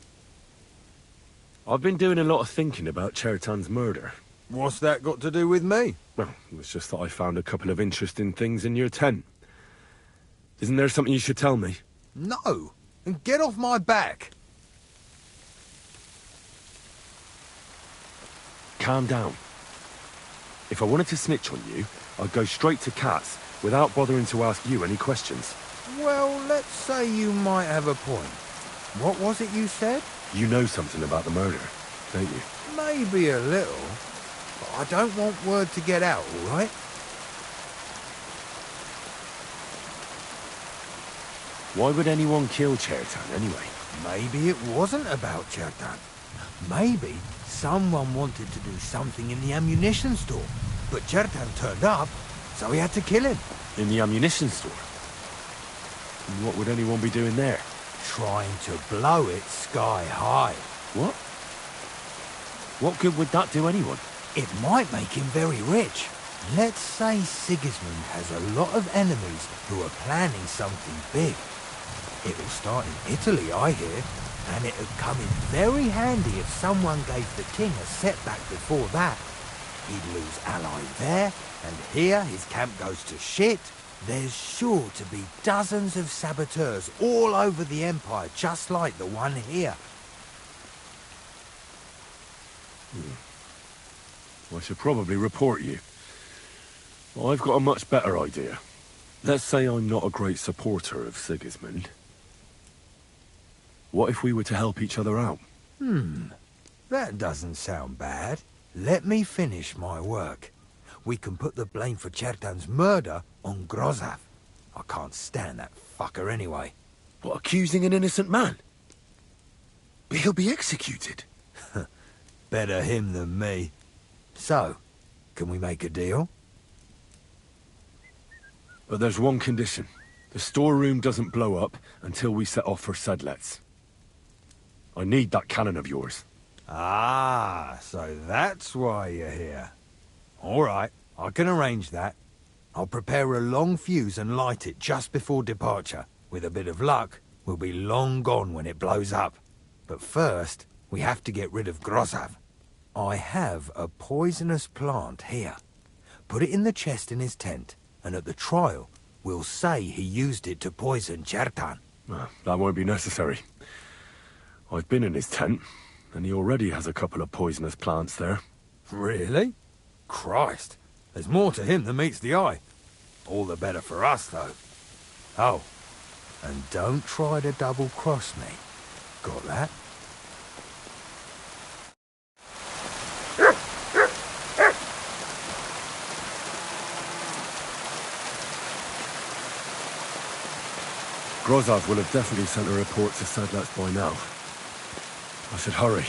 I've been doing a lot of thinking about Chertan's murder. What's that got to do with me? Well, it was just that I found a couple of interesting things in your tent. Isn't there something you should tell me? No, and get off my back. Calm down. If I wanted to snitch on you, I'd go straight to Katz without bothering to ask you any questions. Well, let's say you might have a point. What was it you said? You know something about the murder, don't you? Maybe a little, but I don't want word to get out, all right? Why would anyone kill Chertan anyway? Maybe it wasn't about Chertan. Maybe someone wanted to do something in the ammunition store, but Chertan turned up, so he had to kill him. In the ammunition store? And what would anyone be doing there? Trying to blow it sky high. What? What good would that do anyone? It might make him very rich. Let's say Sigismund has a lot of enemies who are planning something big. It'll start in Italy, I hear, and it'd come in very handy if someone gave the king a setback before that. He'd lose ally there, and here his camp goes to shit. There's sure to be dozens of saboteurs all over the Empire, just like the one here. I should probably report you. I've got a much better idea. Let's say I'm not a great supporter of Sigismund. What if we were to help each other out? That doesn't sound bad. Let me finish my work. We can put the blame for Chertan's murder on Grozav. I can't stand that fucker anyway. What, accusing an innocent man? But he'll be executed. Better him than me. So, can we make a deal? But there's one condition. The storeroom doesn't blow up until we set off for Sedlets. I need that cannon of yours. Ah, so that's why you're here. All right, I can arrange that. I'll prepare a long fuse and light it just before departure. With a bit of luck, we'll be long gone when it blows up. But first, we have to get rid of Grozav. I have a poisonous plant here. Put it in the chest in his tent, and at the trial, we'll say he used it to poison Chertan. That won't be necessary. I've been in his tent, and he already has a couple of poisonous plants there. Really? Christ, there's more to him than meets the eye. All the better for us, though. Oh, and don't try to double-cross me. Got that? Grozav will have definitely sent a report to Sedlets by now. I should hurry.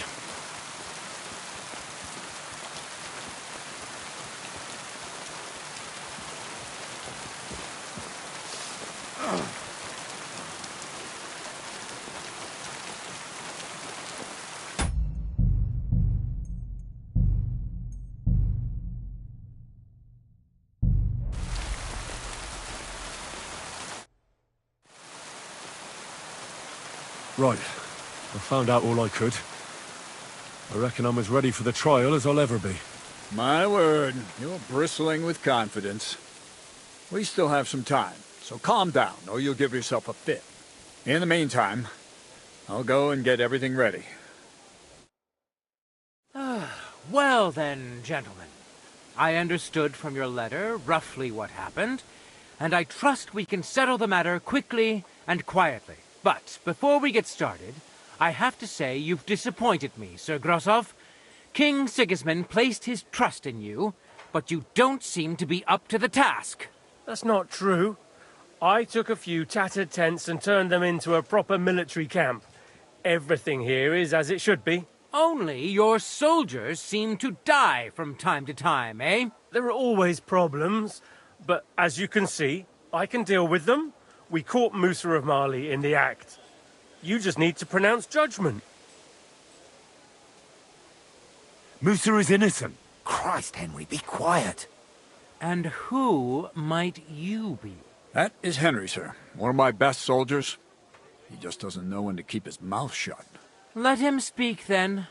Right. I found out all I could. I reckon I'm as ready for the trial as I'll ever be. My word, you're bristling with confidence. We still have some time, so calm down, or you'll give yourself a fit. In the meantime, I'll go and get everything ready. Well then, gentlemen. I understood from your letter roughly what happened, and I trust we can settle the matter quickly and quietly. But before we get started, I have to say you've disappointed me, Sir Grozav. King Sigismund placed his trust in you, but you don't seem to be up to the task. That's not true. I took a few tattered tents and turned them into a proper military camp. Everything here is as it should be. Only your soldiers seem to die from time to time, eh? There are always problems, but as you can see, I can deal with them. We caught Musa of Mali in the act. You just need to pronounce judgment. Musa is innocent. Christ, Henry, be quiet. And who might you be? That is Henry, sir. One of my best soldiers. He just doesn't know when to keep his mouth shut. Let him speak, then.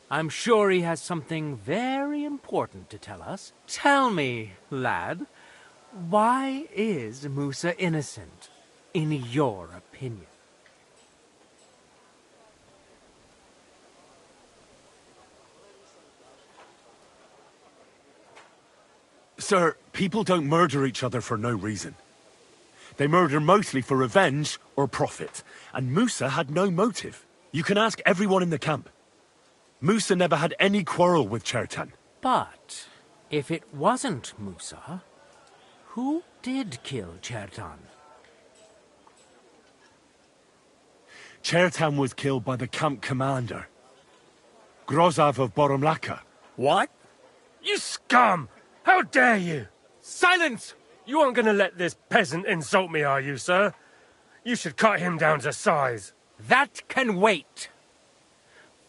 I'm sure he has something very important to tell us. Tell me, lad, why is Musa innocent, in your opinion? Sir, people don't murder each other for no reason. They murder mostly for revenge or profit, and Musa had no motive. You can ask everyone in the camp. Musa never had any quarrel with Chertan. But if it wasn't Musa, who did kill Chertan? Chertan was killed by the camp commander, Grozav of Boromlaka. What? You scum! How dare you! Silence! You aren't going to let this peasant insult me, are you, sir? You should cut him down to size. That can wait.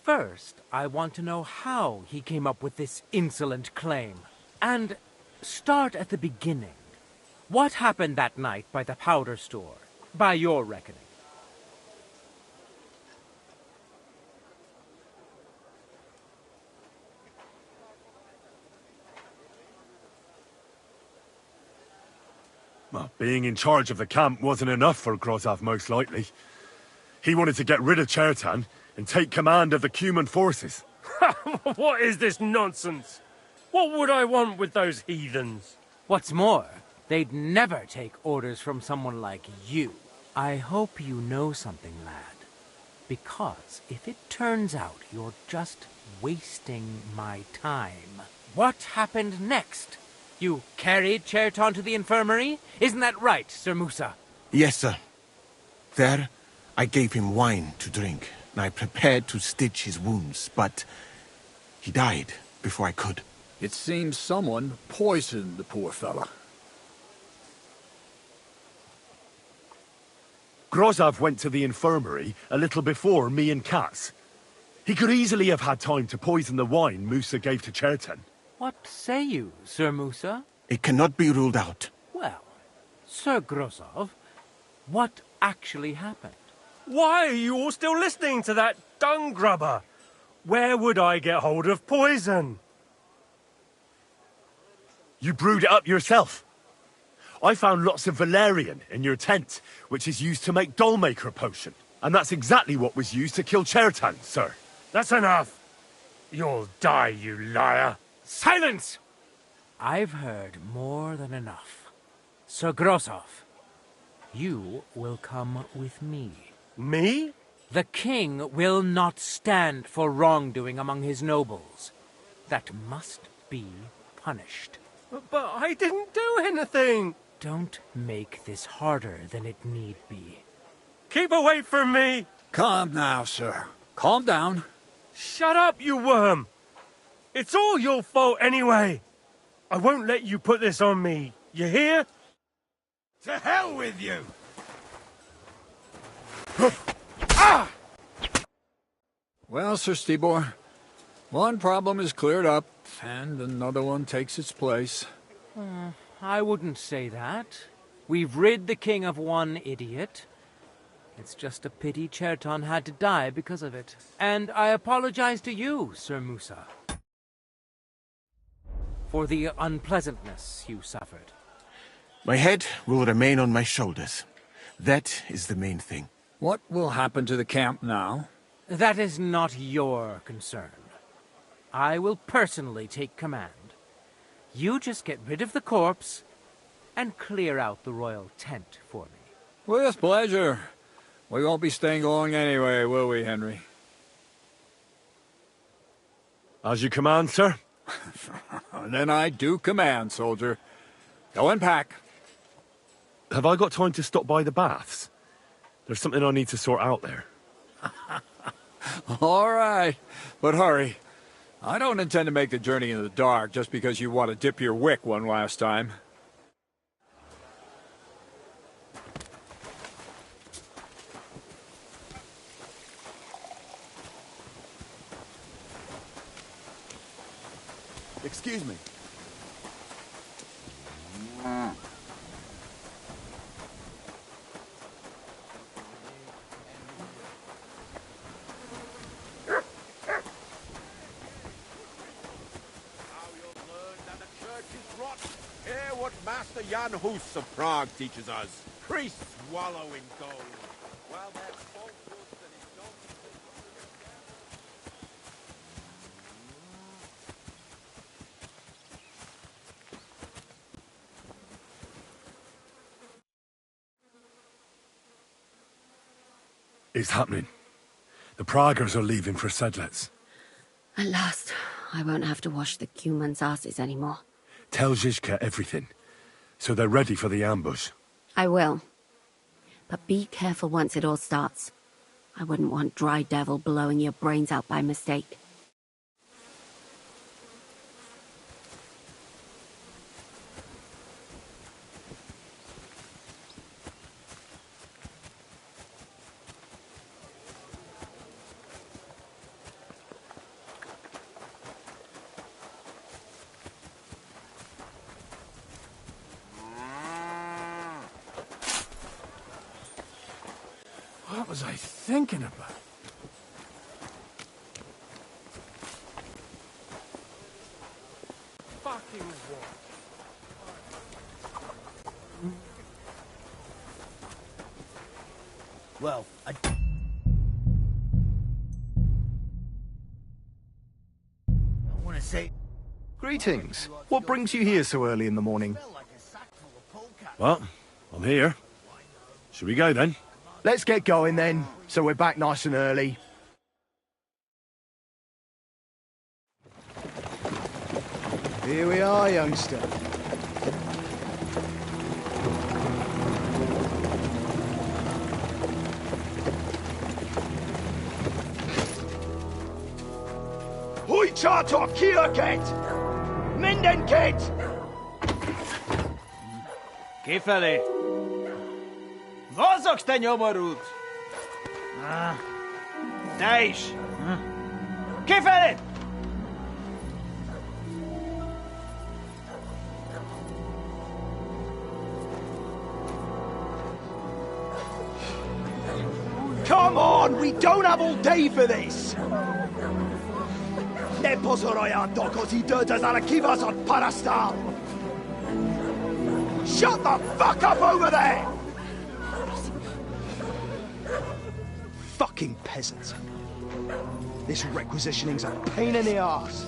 First, I want to know how he came up with this insolent claim. And start at the beginning. What happened that night by the powder store, by your reckoning? Well, being in charge of the camp wasn't enough for Grozav, most likely. He wanted to get rid of Chertan and take command of the Cuman forces. What is this nonsense? What would I want with those heathens? What's more, they'd never take orders from someone like you. I hope you know something, lad. Because if it turns out you're just wasting my time, what happened next? You carried Chertan to the infirmary? Isn't that right, Sir Musa? Yes, sir. There, I gave him wine to drink, and I prepared to stitch his wounds, but he died before I could. It seems someone poisoned the poor fella. Grozav went to the infirmary a little before me and Katz. He could easily have had time to poison the wine Musa gave to Chertan. What say you, Sir Musa? It cannot be ruled out. Well, Sir Grozav, what actually happened? Why are you all still listening to that dung grubber? Where would I get hold of poison? You brewed it up yourself. I found lots of valerian in your tent, which is used to make dollmaker potion. And that's exactly what was used to kill Chertan, sir. That's enough. You'll die, you liar. Silence! I've heard more than enough. Sir Grozav, you will come with me. Me? The king will not stand for wrongdoing among his nobles. That must be punished. But I didn't do anything. Don't make this harder than it need be. Keep away from me. Calm now, sir. Calm down. Shut up, you worm. It's all your fault anyway. I won't let you put this on me. You hear? To hell with you! Ah! Well, Sir Stibor, one problem is cleared up, and another one takes its place. I wouldn't say that. We've rid the king of one idiot. It's just a pity Chertan had to die because of it. And I apologize to you, Sir Musa, for the unpleasantness you suffered. My head will remain on my shoulders. That is the main thing. What will happen to the camp now? That is not your concern. I will personally take command. You just get rid of the corpse and clear out the royal tent for me. With pleasure. We won't be staying long anyway, will we, Henry? As you command, sir. Then I do command, soldier. Go and pack. Have I got time to stop by the baths? There's something I need to sort out there. All right, but hurry. I don't intend to make the journey in the dark just because you want to dip your wick one last time. Excuse me. Hear what Master Jan Hus of Prague teaches us. Priests wallow in gold, while their falsehoods and indulgences... It's happening. The Praggers are leaving for Sedlets. At last, I won't have to wash the Cumans' asses anymore. Tell Zizka everything, so they're ready for the ambush. I will. But be careful once it all starts. I wouldn't want Dry Devil blowing your brains out by mistake. What was I thinking about? Fucking war. Well, I want to say... Greetings. What brings you here so early in the morning? Well, I'm here. Should we go then? Let's get going then, so we're back nice and early. Here we are, youngster. Hoi charter Kierket! Mindenket! Kifelé! Mozogsz, te nyomorult! Te is! Kifelé! Come on, we don't have all day for this! Ne pozorojando così dödas alla kivas on parastal! Shut the fuck up over there! Fucking peasants. This requisitioning's a pain in the arse.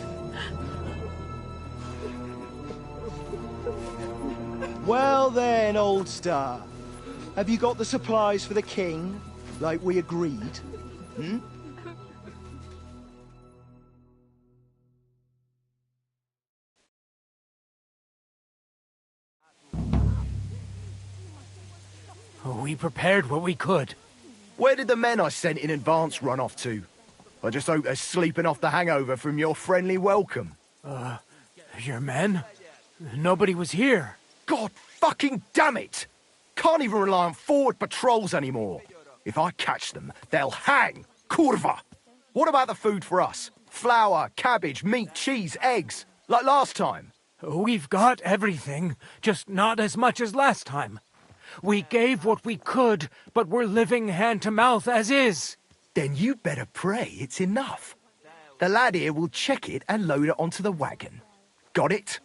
Well then, old star. Have you got the supplies for the king, like we agreed? Hmm? We prepared what we could. Where did the men I sent in advance run off to? I just hope they're sleeping off the hangover from your friendly welcome. Your men? Nobody was here. God fucking damn it! Can't even rely on forward patrols anymore. If I catch them, they'll hang. Kurva! What about the food for us? Flour, cabbage, meat, cheese, eggs, like last time? We've got everything, just not as much as last time. We gave what we could, but we're living hand to mouth as is. Then you better pray it's enough. The lad here will check it and load it onto the wagon. Got it?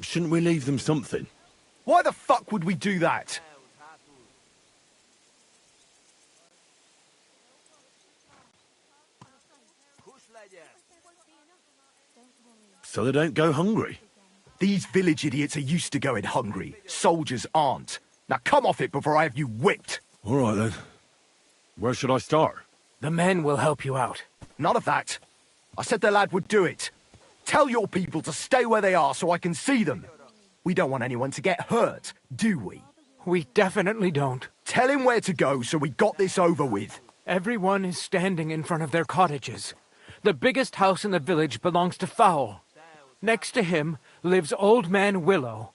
Shouldn't we leave them something? Why the fuck would we do that? So they don't go hungry. These village idiots are used to going hungry. Soldiers aren't. Now come off it before I have you whipped. All right then. Where should I start? The men will help you out. None of that. I said the lad would do it. Tell your people to stay where they are so I can see them. We don't want anyone to get hurt, do we? We definitely don't. Tell him where to go so we got this over with. Everyone is standing in front of their cottages. The biggest house in the village belongs to Fowl. Next to him lives Old Man Willow.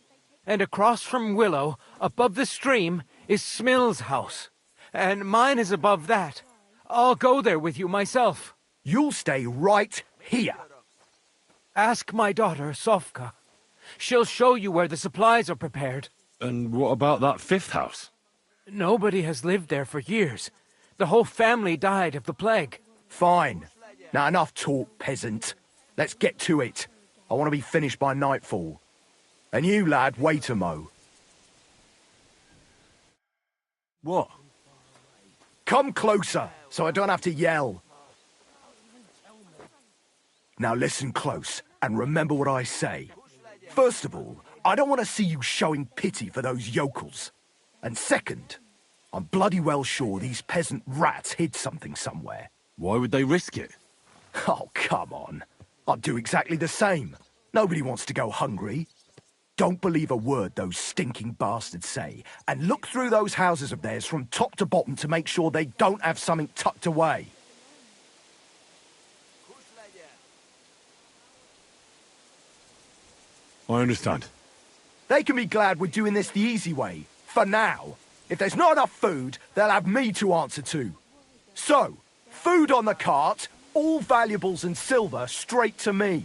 And across from Willow, above the stream, is Smill's house. And mine is above that. I'll go there with you myself. You'll stay right here. Ask my daughter, Sofka. She'll show you where the supplies are prepared. And what about that fifth house? Nobody has lived there for years. The whole family died of the plague. Fine. Now enough talk, peasant. Let's get to it. I want to be finished by nightfall. And you, lad, wait a mo. What? Come closer, so I don't have to yell. Now listen close, and remember what I say. First of all, I don't want to see you showing pity for those yokels. And second, I'm bloody well sure these peasant rats hid something somewhere. Why would they risk it? Oh, come on. I'd do exactly the same. Nobody wants to go hungry. Don't believe a word those stinking bastards say, and look through those houses of theirs from top to bottom to make sure they don't have something tucked away. I understand. They can be glad we're doing this the easy way, for now. If there's not enough food, they'll have me to answer to. So, food on the cart, all valuables and silver straight to me.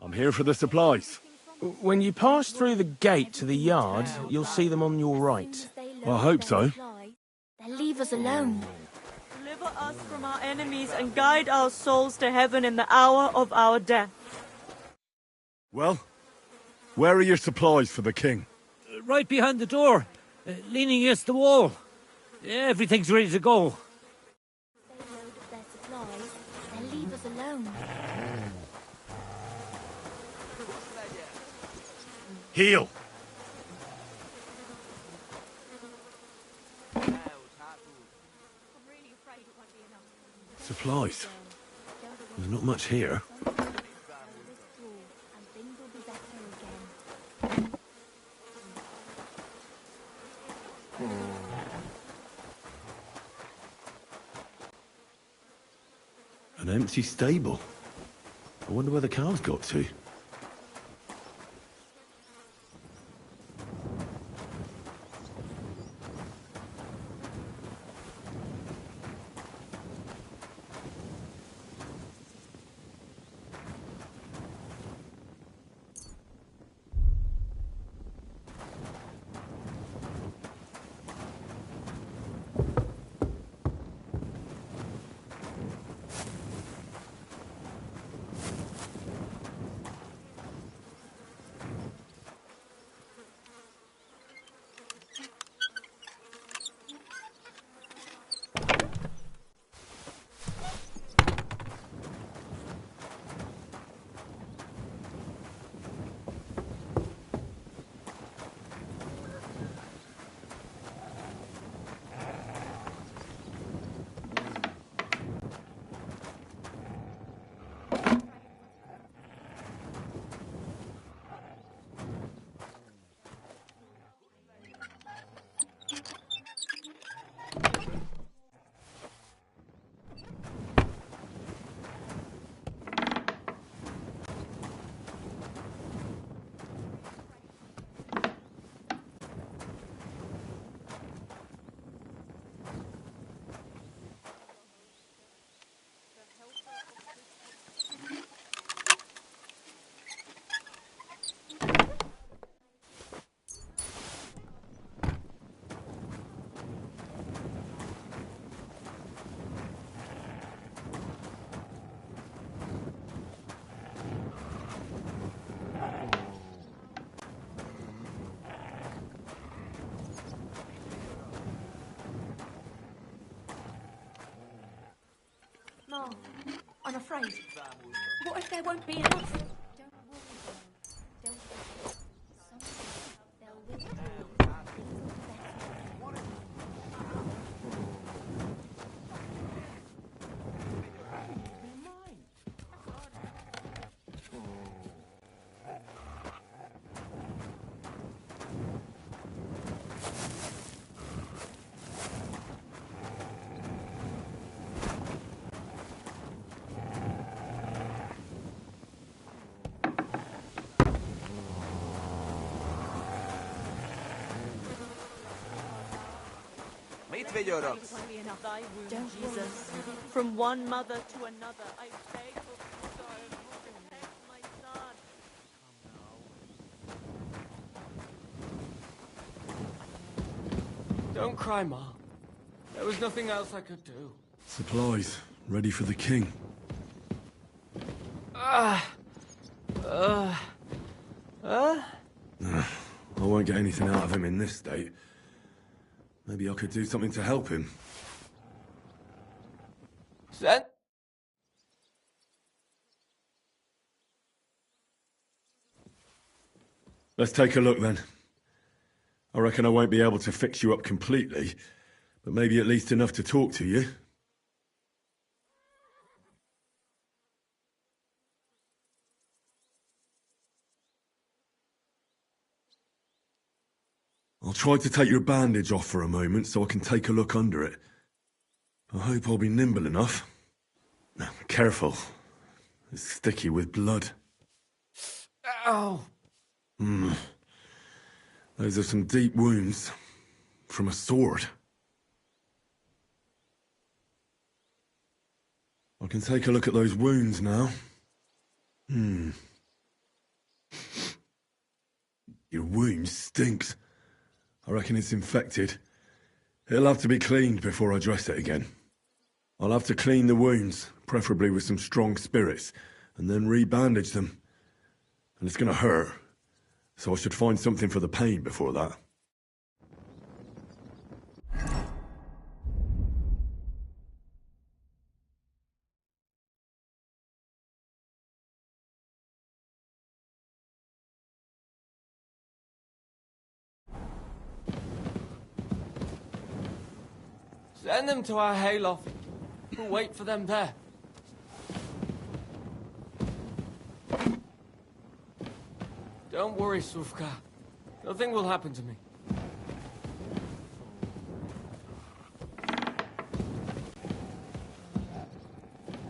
I'm here for the supplies. When you pass through the gate to the yard, you'll see them on your right. I hope so. They'll leave us alone. Deliver us from our enemies and guide our souls to heaven in the hour of our death. Well, where are your supplies for the king? Right behind the door, leaning against the wall. Everything's ready to go. They load up their supplies. They'll leave us alone. Heal! Supplies? There's not much here. An empty stable. I wonder where the cows got to. No, I'm afraid. What if there won't be enough? Thy wound, Jesus. From one mother to another, I beg of you, God, protect my son. Don't cry, Ma. There was nothing else I could do. Supplies, ready for the king. I I won't won't get anything out of him in this state. Maybe I could do something to help him. Send... Let's take a look then. I reckon I won't be able to fix you up completely, but maybe at least enough to talk to you. I'll try to take your bandage off for a moment so I can take a look under it. I hope I'll be nimble enough. Now, careful. It's sticky with blood. Ow! Those are some deep wounds. From a sword. I can take a look at those wounds now. Your wound stinks. I reckon it's infected. It'll have to be cleaned before I dress it again. I'll have to clean the wounds, preferably with some strong spirits, and then re-bandage them. And it's gonna hurt, so I should find something for the pain before that. Send them to our hayloft. We'll wait for them there. Don't worry, Suvka. Nothing will happen to me.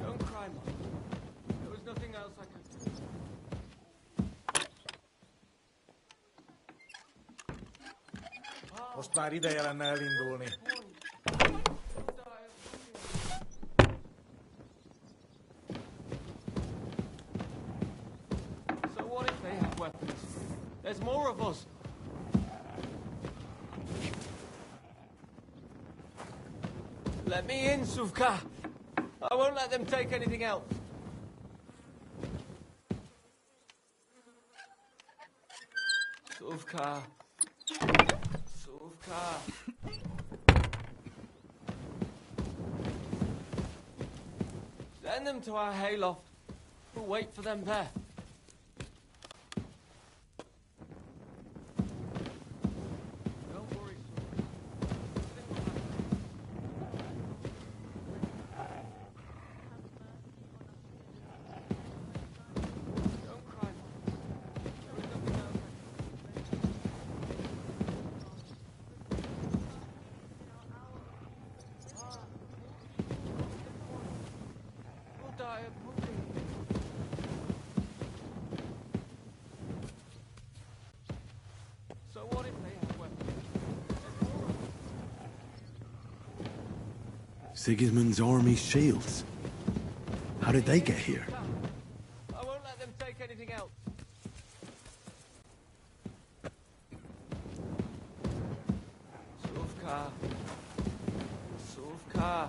Don't cry, Mom. There was nothing else I could do. Osta idealla näin lindulla, niin... So what if they have weapons? There's more of us. Let me in, Suvka. I won't let them take anything else. Suvka. Suvka. Send them to our hayloft. We'll wait for them there. Sigismund's army shields. How did they get here? I won't let them take anything else. Suvka. Suvka.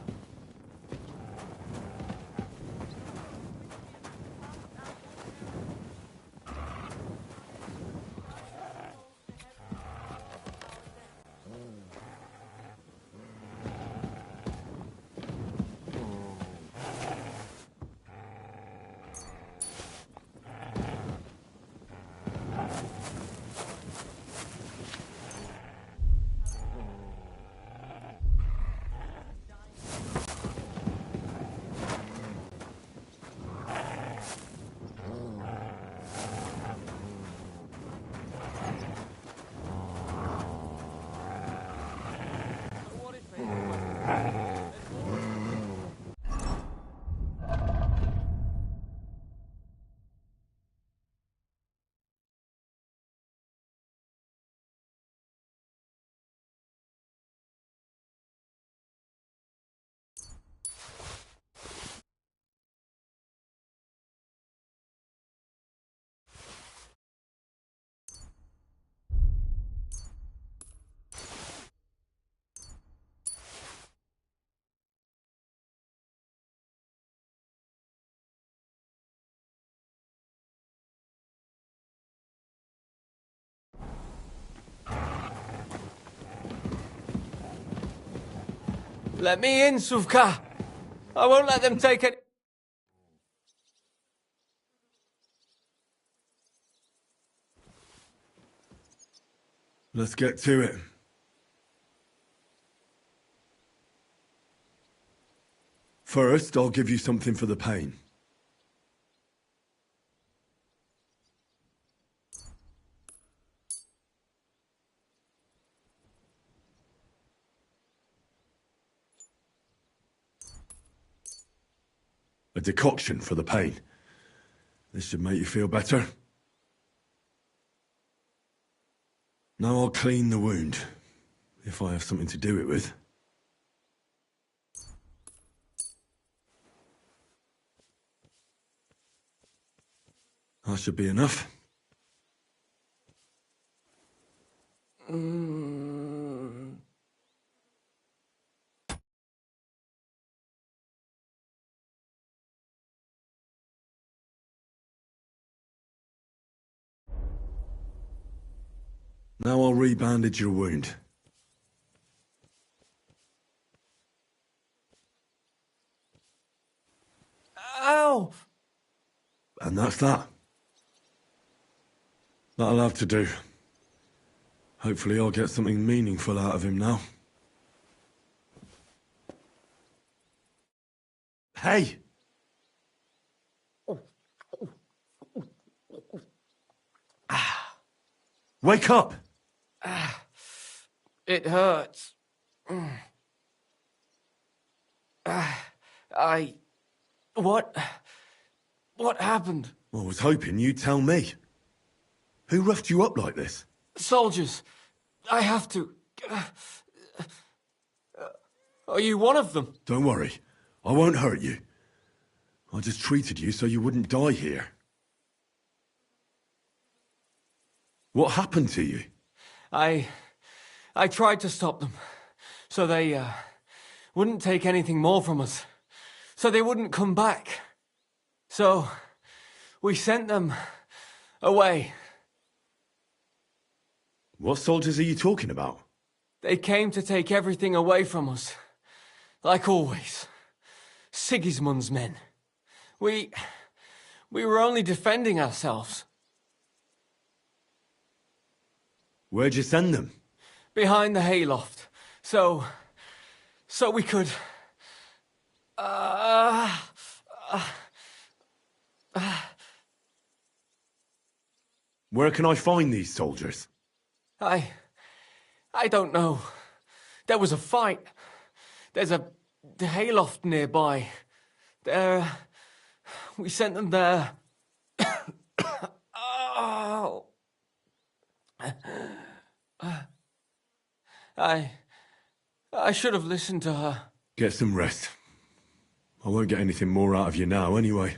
Let me in, Suvka. I won't let them take it. Let's get to it. First, I'll give you something for the pain. A decoction for the pain. This should make you feel better. Now I'll clean the wound, if I have something to do it with. That should be enough. Now I'll re-bandage your wound. Ow! And that's that. That'll have to do. Hopefully I'll get something meaningful out of him now. Hey! Wake up! It hurts. What happened? I was hoping you'd tell me. Who roughed you up like this? Soldiers. I have to. Are you one of them? Don't worry. I won't hurt you. I just treated you so you wouldn't die here. What happened to you? I tried to stop them. So they, wouldn't take anything more from us. So they wouldn't come back. So, we sent them away. What soldiers are you talking about? They came to take everything away from us. Like always. Sigismund's men. We were only defending ourselves. Where'd you send them? Behind the hayloft. So we could... Where can I find these soldiers? I don't know. There was a fight. There's a hayloft nearby. We sent them there. Oh. I should have listened to her. Get some rest. I won't get anything more out of you now, anyway.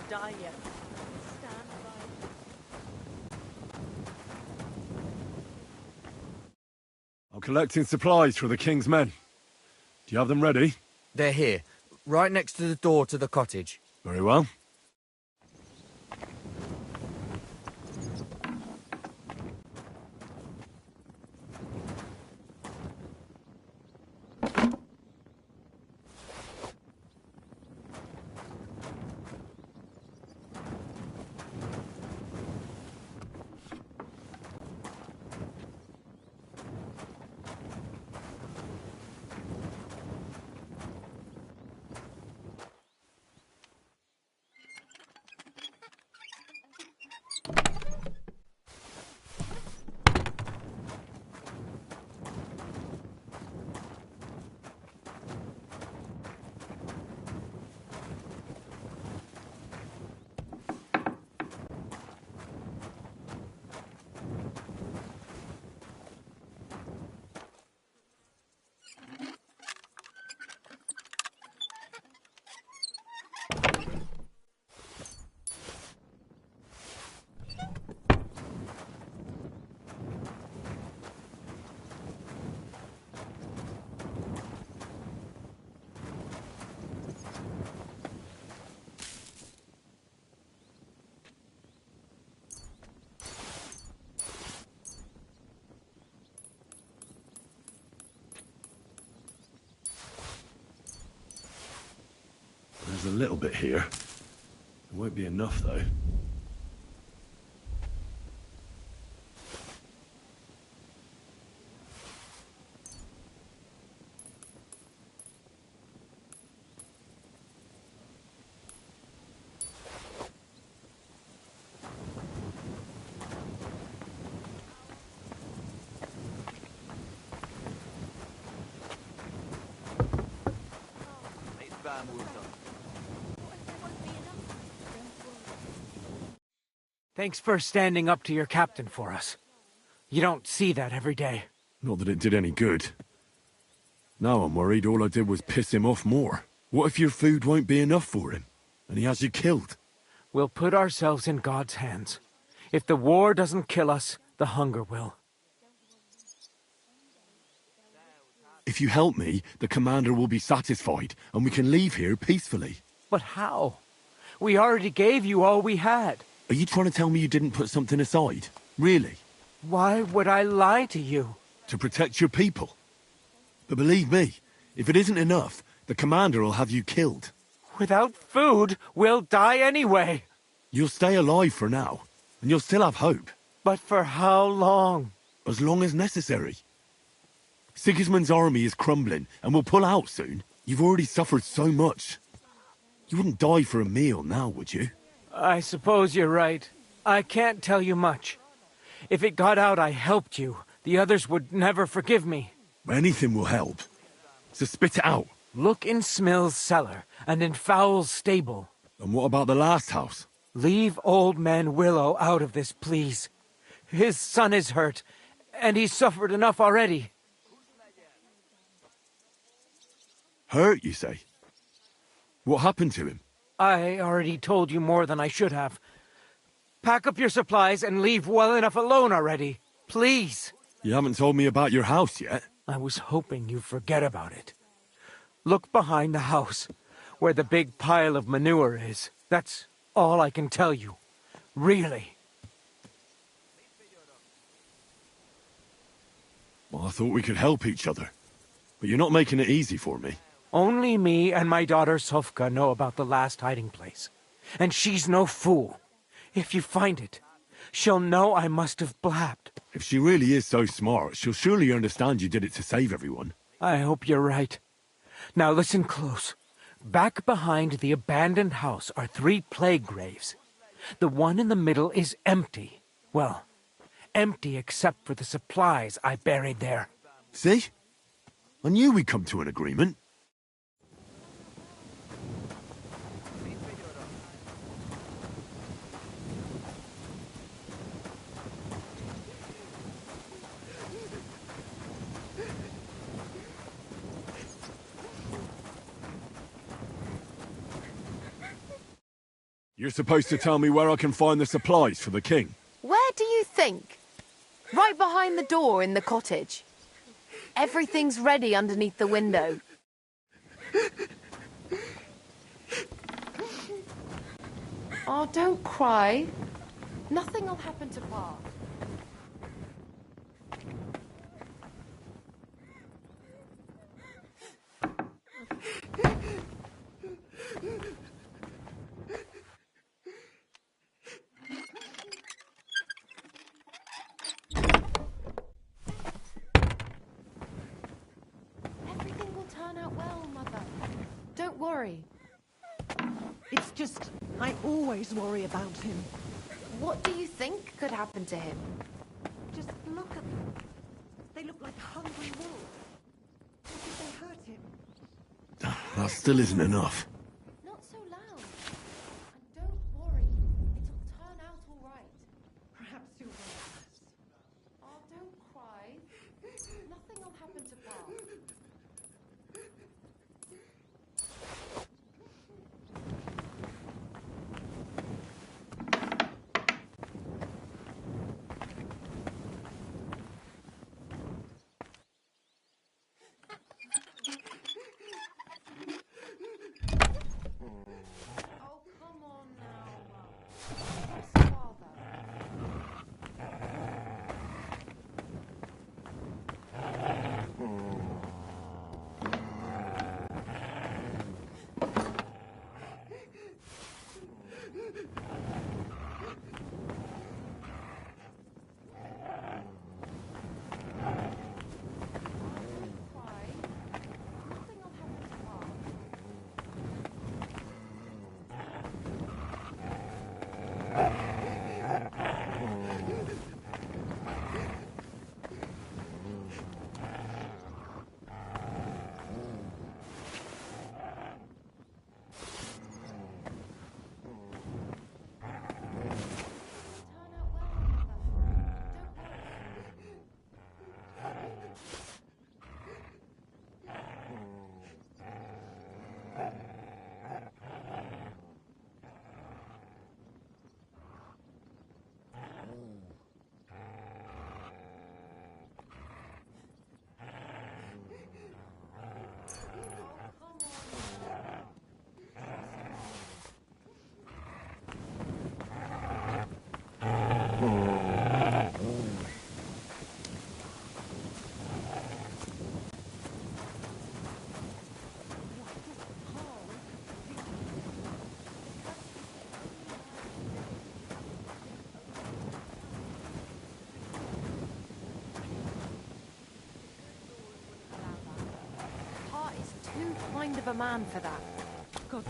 Die yet. Stand by. I'm collecting supplies for the King's men. Do you have them ready? They're here, right next to the door to the cottage. Very well. little bit here. It won't be enough, though. Thanks for standing up to your captain for us. You don't see that every day. Not that it did any good. Now I'm worried all I did was piss him off more. What if your food won't be enough for him, and he has you killed? We'll put ourselves in God's hands. If the war doesn't kill us, the hunger will. If you help me, the commander will be satisfied, and we can leave here peacefully. But how? We already gave you all we had. Are you trying to tell me you didn't put something aside? Really? Why would I lie to you? To protect your people. But believe me, if it isn't enough, the commander will have you killed. Without food, we'll die anyway. You'll stay alive for now, and you'll still have hope. But for how long? As long as necessary. Sigismund's army is crumbling, and will pull out soon. You've already suffered so much. You wouldn't die for a meal now, would you? I suppose you're right. I can't tell you much. If it got out I helped you, the others would never forgive me. Anything will help. So spit it out. Look in Smill's cellar, and in Fowl's stable. And what about the last house? Leave old man Willow out of this, please. His son is hurt, and he's suffered enough already. Hurt, you say? What happened to him? I already told you more than I should have. Pack up your supplies and leave well enough alone already. Please. You haven't told me about your house yet. I was hoping you'd forget about it. Look behind the house, where the big pile of manure is. That's all I can tell you. Really. Well, I thought we could help each other. But you're not making it easy for me. Only me and my daughter Sofka know about the last hiding place. And she's no fool. If you find it, she'll know I must have blabbed. If she really is so smart, she'll surely understand you did it to save everyone. I hope you're right. Now listen close. Back behind the abandoned house are 3 plague graves. The one in the middle is empty. Well, empty except for the supplies I buried there. See? I knew we'd come to an agreement. You're supposed to tell me where I can find the supplies for the king. Where do you think? Right behind the door in the cottage. Everything's ready underneath the window. Oh, don't cry. Nothing will happen to Pa. Everything will turn out well, Mother. Don't worry. It's just, I always worry about him. What do you think could happen to him? Just look at them. They look like hungry wolves. What if they hurt him? That still isn't enough. Not so loud. And don't worry. It'll turn out all right. Perhaps you're right. Oh, don't cry. Nothing will happen to Pa. Hart is too kind of a man for that. God.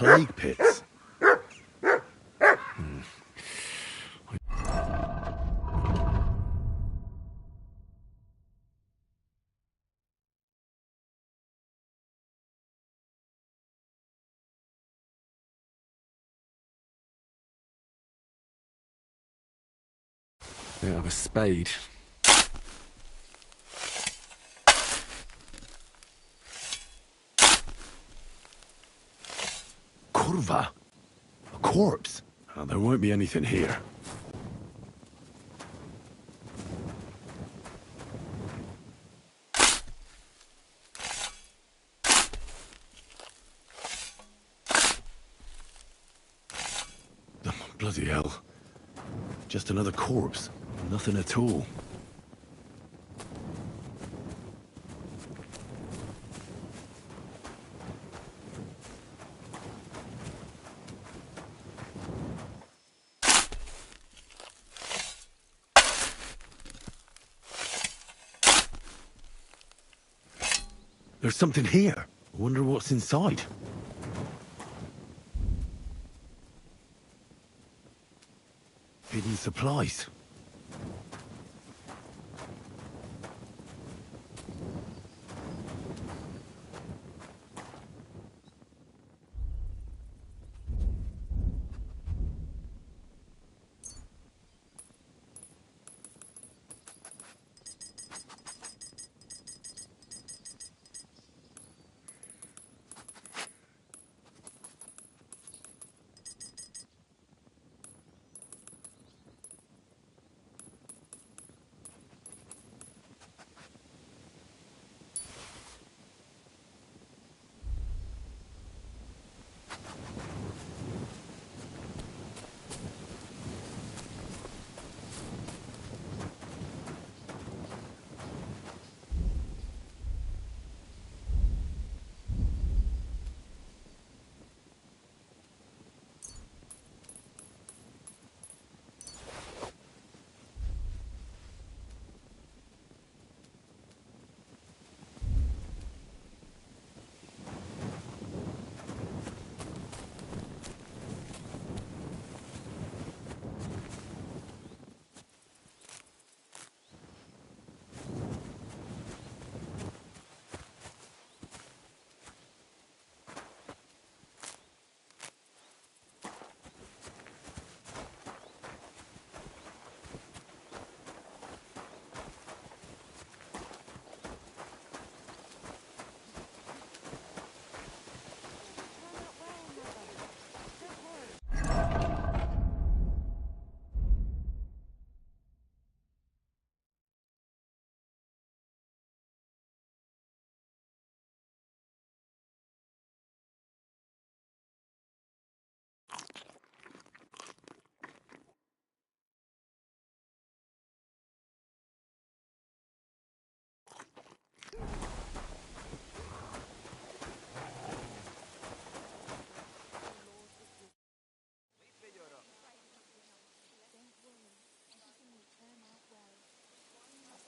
plague pits. They have a spade. Kurva? A corpse? Oh, there won't be anything here. Bloody hell. Just another corpse. Nothing at all. There's something here. I wonder what's inside. Hidden supplies.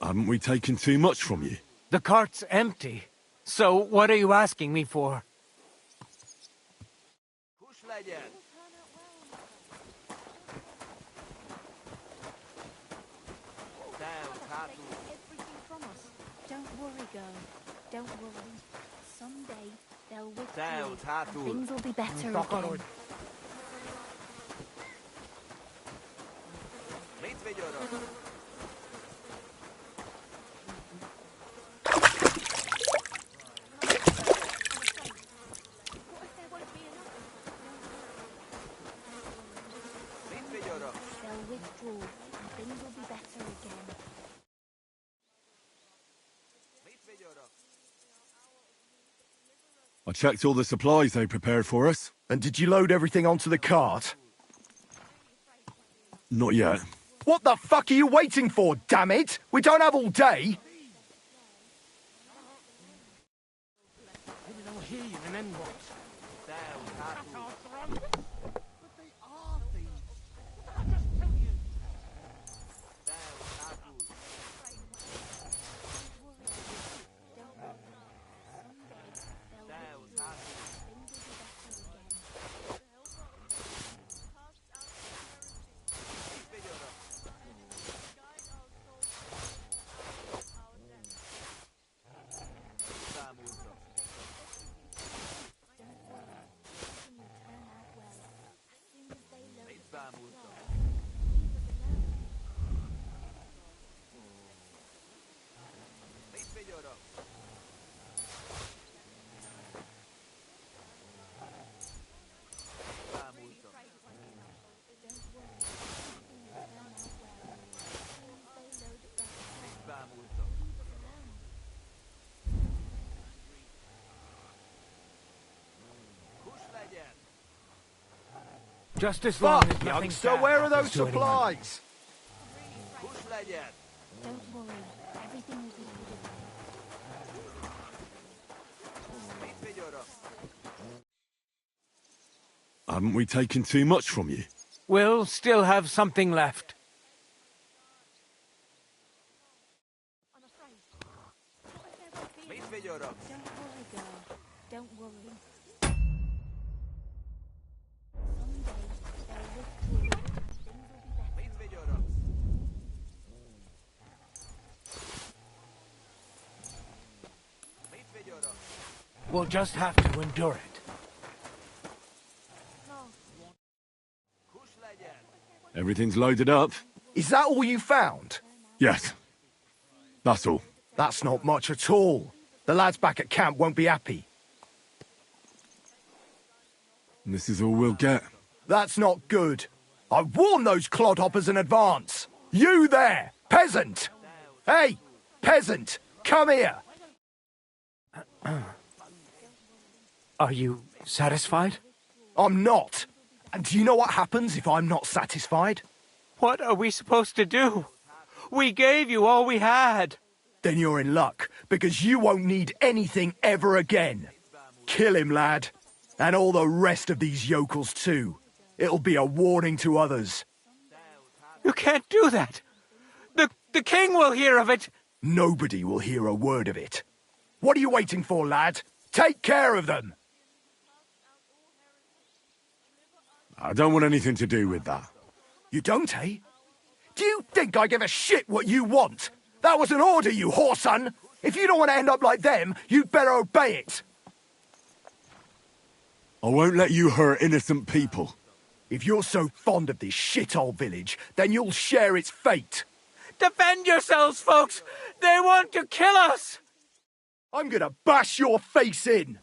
Haven't we taken too much from you? The cart's empty. So what are you asking me for? Everything from us. Don't worry, girl. Don't worry. Someday they'll withdraw and things will be better again. They'll withdraw and things will be better again. I checked all the supplies they prepared for us. And did you load everything onto the cart? Not yet. What the fuck are you waiting for, damn it? We don't have all day. Just as long Fuck, as nothing youngster, bad where are happens those to anyone. supplies? Don't worry. Everything will be Haven't we taken too much from you? We'll still have something left. Don't worry, girl. Don't worry. Someday they'll withdraw. Things will be better. We'll just have to endure it. Everything's loaded up? Is that all you found? Yes. That's all. That's not much at all. The lads back at camp won't be happy. And this is all we'll get. That's not good. I warned those clodhoppers in advance. You there, peasant! Hey, peasant, come here! Are you satisfied? I'm not. And do you know what happens if I'm not satisfied? What are we supposed to do? We gave you all we had. Then you're in luck, because you won't need anything ever again. Kill him, lad. And all the rest of these yokels too. It'll be a warning to others. You can't do that. The king will hear of it. Nobody will hear a word of it. What are you waiting for, lad? Take care of them. I don't want anything to do with that. You don't, eh? Do you think I give a shit what you want? That was an order, you whoreson. If you don't want to end up like them, you'd better obey it. I won't let you hurt innocent people. If you're so fond of this shithole village, then you'll share its fate. Defend yourselves, folks! They want to kill us! I'm gonna bash your face in!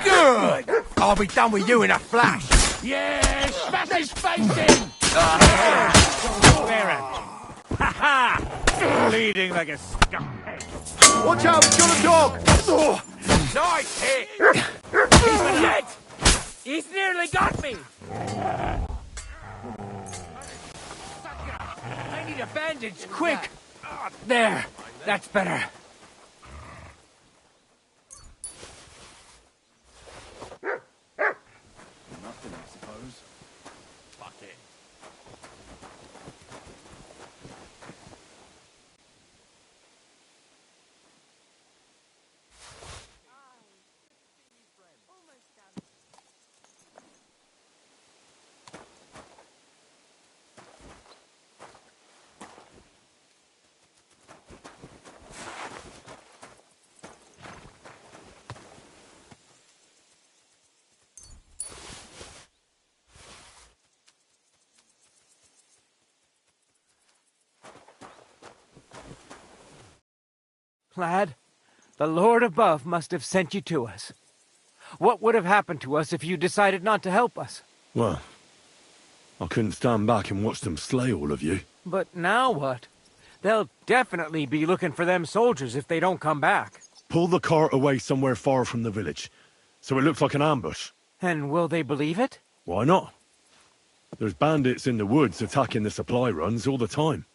Good! I'll be done with you in a flash! Yes! Smash his face in! Ha ha! Bleeding like a skunkhead. Watch out, it's got a dog! Oh. Nice hit! He's dead! He's nearly got me! I need a bandage, quick! There, that's better. Nothing, I suppose. Fuck it. Lad, the Lord above must have sent you to us. What would have happened to us if you decided not to help us? Well, I couldn't stand back and watch them slay all of you. But now what? They'll definitely be looking for them soldiers if they don't come back. Pull the cart away somewhere far from the village, so it looks like an ambush. And will they believe it? Why not? There's bandits in the woods attacking the supply runs all the time.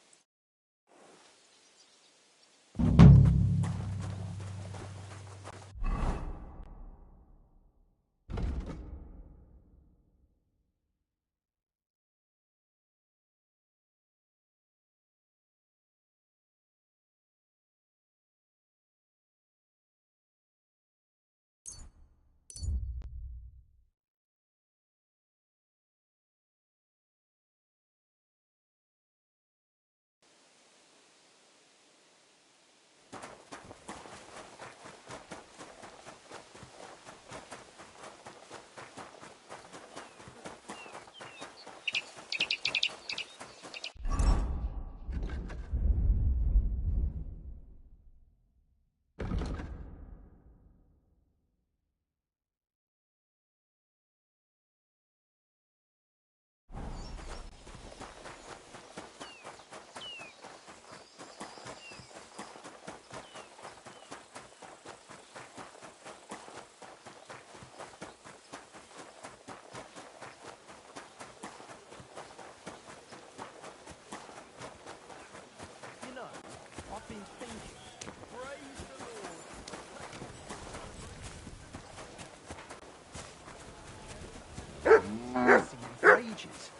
For ages.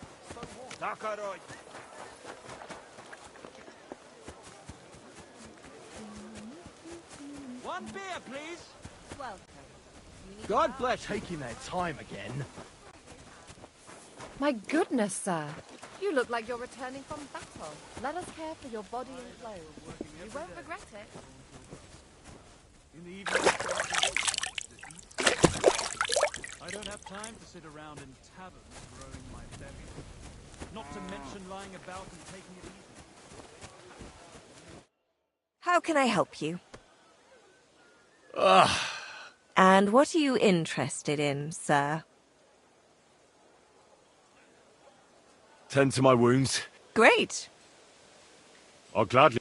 One beer, please. Welcome. God bless taking their time again. My goodness, sir. You look like you're returning from battle. Let us care for your body and clothes. You won't regret it. In the evening, I don't have time to sit around in taverns growing my belly. Not to mention lying about and taking it easy. How can I help you? Ugh. And what are you interested in, sir? Tend to my wounds. Great. I'll gladly...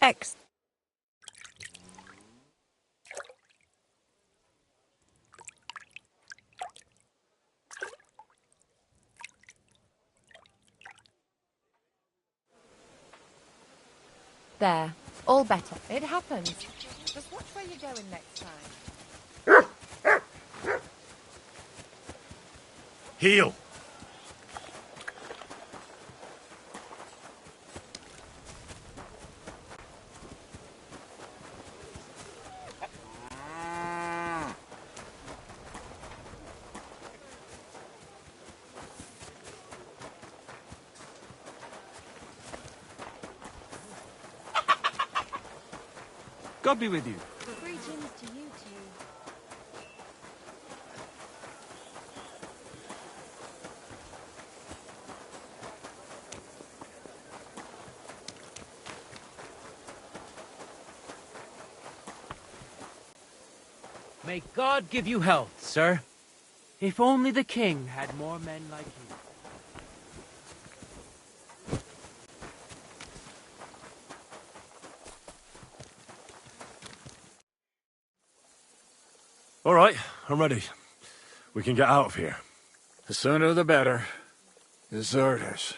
There. All better. It happens. Just watch where you're going next time. Heal! God be with you. Greetings to you two. May God give you health, sir. If only the king had more men like you. All right, I'm ready. We can get out of here. The sooner the better. Deserters,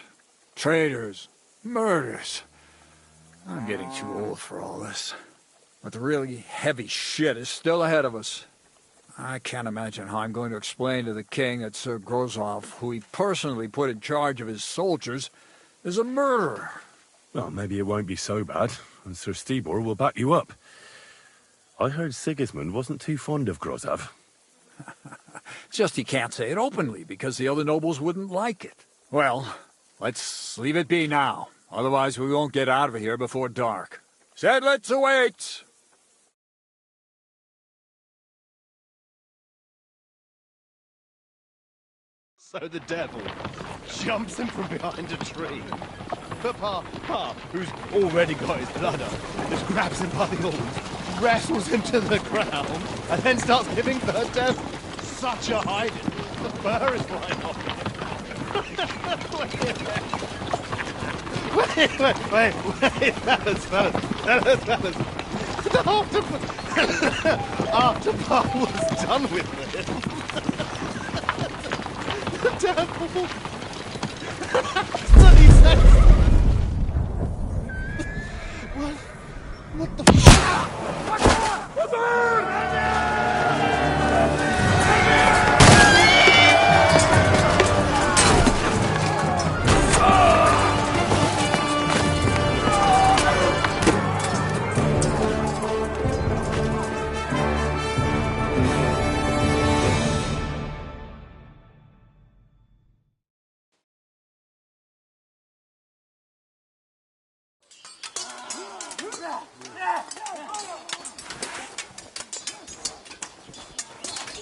traitors, murders. I'm getting too old for all this. But the really heavy shit is still ahead of us. I can't imagine how I'm going to explain to the king that Sir Grozov, who he personally put in charge of his soldiers, is a murderer. Well, maybe it won't be so bad, and Sir Stibor will back you up. I heard Sigismund wasn't too fond of Grozov. Just he can't say it openly, because the other nobles wouldn't like it. Well, let's leave it be now. Otherwise we won't get out of here before dark. Said let's await! So the devil jumps him from behind a tree. But Pa, who's already got his blood up, just grabs him by the horns, wrestles him to the ground, and then starts giving the devil such a hiding. The fur is flying off. Wait, fellas. After Pa was done with it, the devil... That's what he said. What the fuck?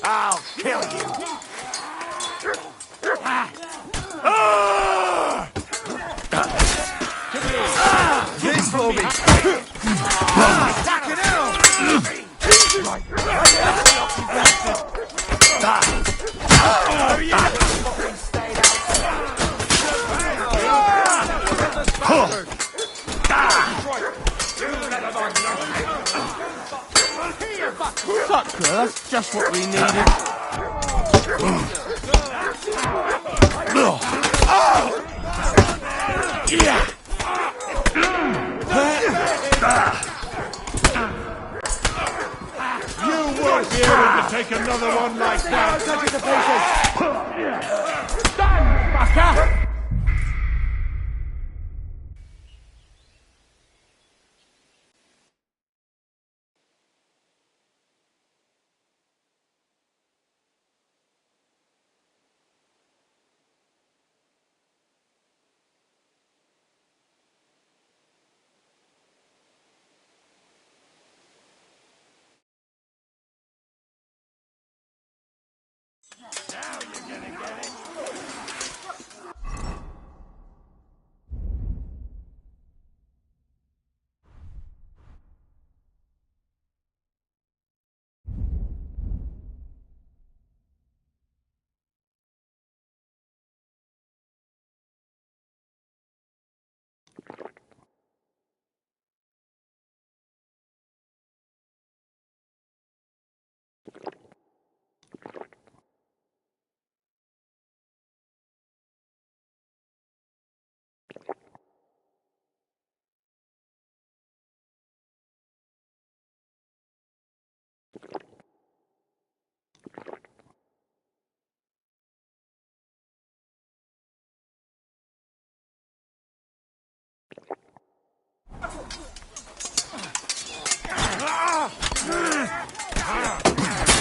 I'll kill you. This will be... Sucker, that's just what we needed. another one like that! Touch the faces! Stand, fucker!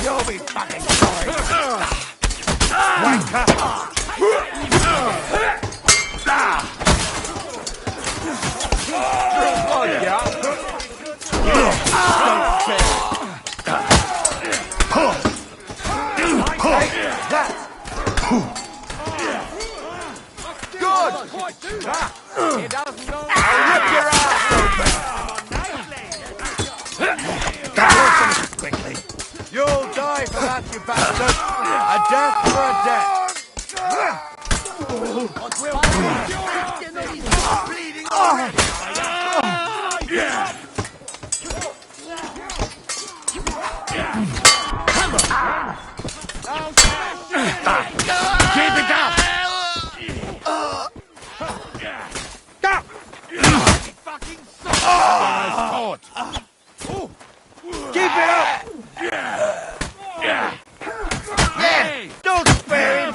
You'll be fucking sorry! Wanker! Good! It doesn't go. I'll rip your ass open! Quickly. You'll die for that, you bastard! A death for a death! Bleeding already! Come on! Keep it up! Stop! Fucking keep it up! Yeah! Don't spare him!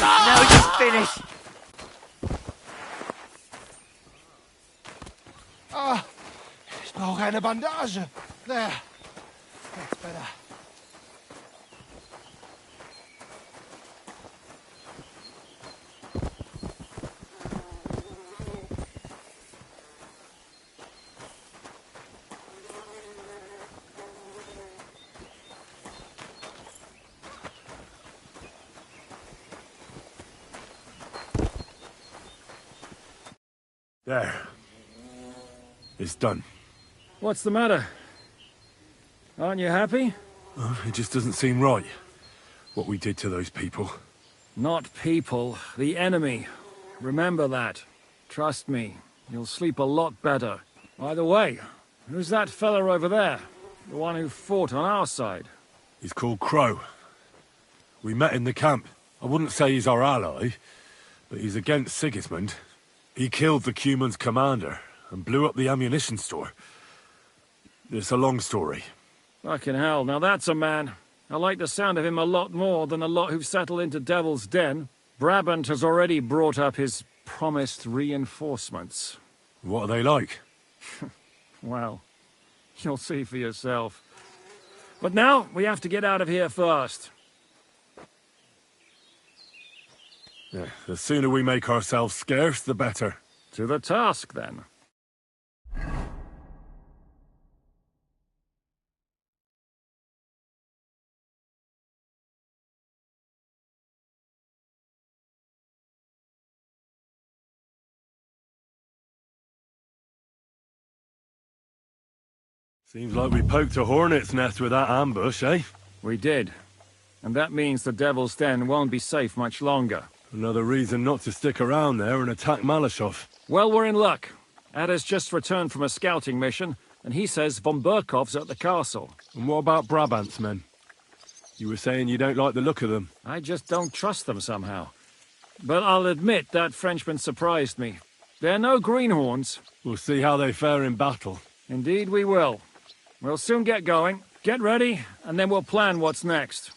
Now you're finished! Ah, ich brauche eine Bandage. There. That's better. There. It's done. What's the matter? Aren't you happy? Oh, it just doesn't seem right. What we did to those people. Not people, the enemy. Remember that. Trust me, you'll sleep a lot better. By the way, who's that fella over there? The one who fought on our side? He's called Crow. We met in the camp. I wouldn't say he's our ally, but he's against Sigismund. He killed the Cuman's commander and blew up the ammunition store. It's a long story. Fucking hell, now that's a man. I like the sound of him a lot more than a lot who've settled into Devil's Den. Brabant has already brought up his promised reinforcements. What are they like? Well, you'll see for yourself. But now, we have to get out of here first. Yeah, the sooner we make ourselves scarce, the better. To the task, then. Seems like we poked a hornet's nest with that ambush, eh? We did. And that means the Devil's Den won't be safe much longer. Another reason not to stick around there and attack Malashov. Well, we're in luck. Ada's just returned from a scouting mission, and he says von Burkov's at the castle. And what about Brabant's men? You were saying you don't like the look of them. I just don't trust them somehow. But I'll admit that Frenchman surprised me. They're no greenhorns. We'll see how they fare in battle. Indeed we will. We'll soon get going. Get ready, and then we'll plan what's next.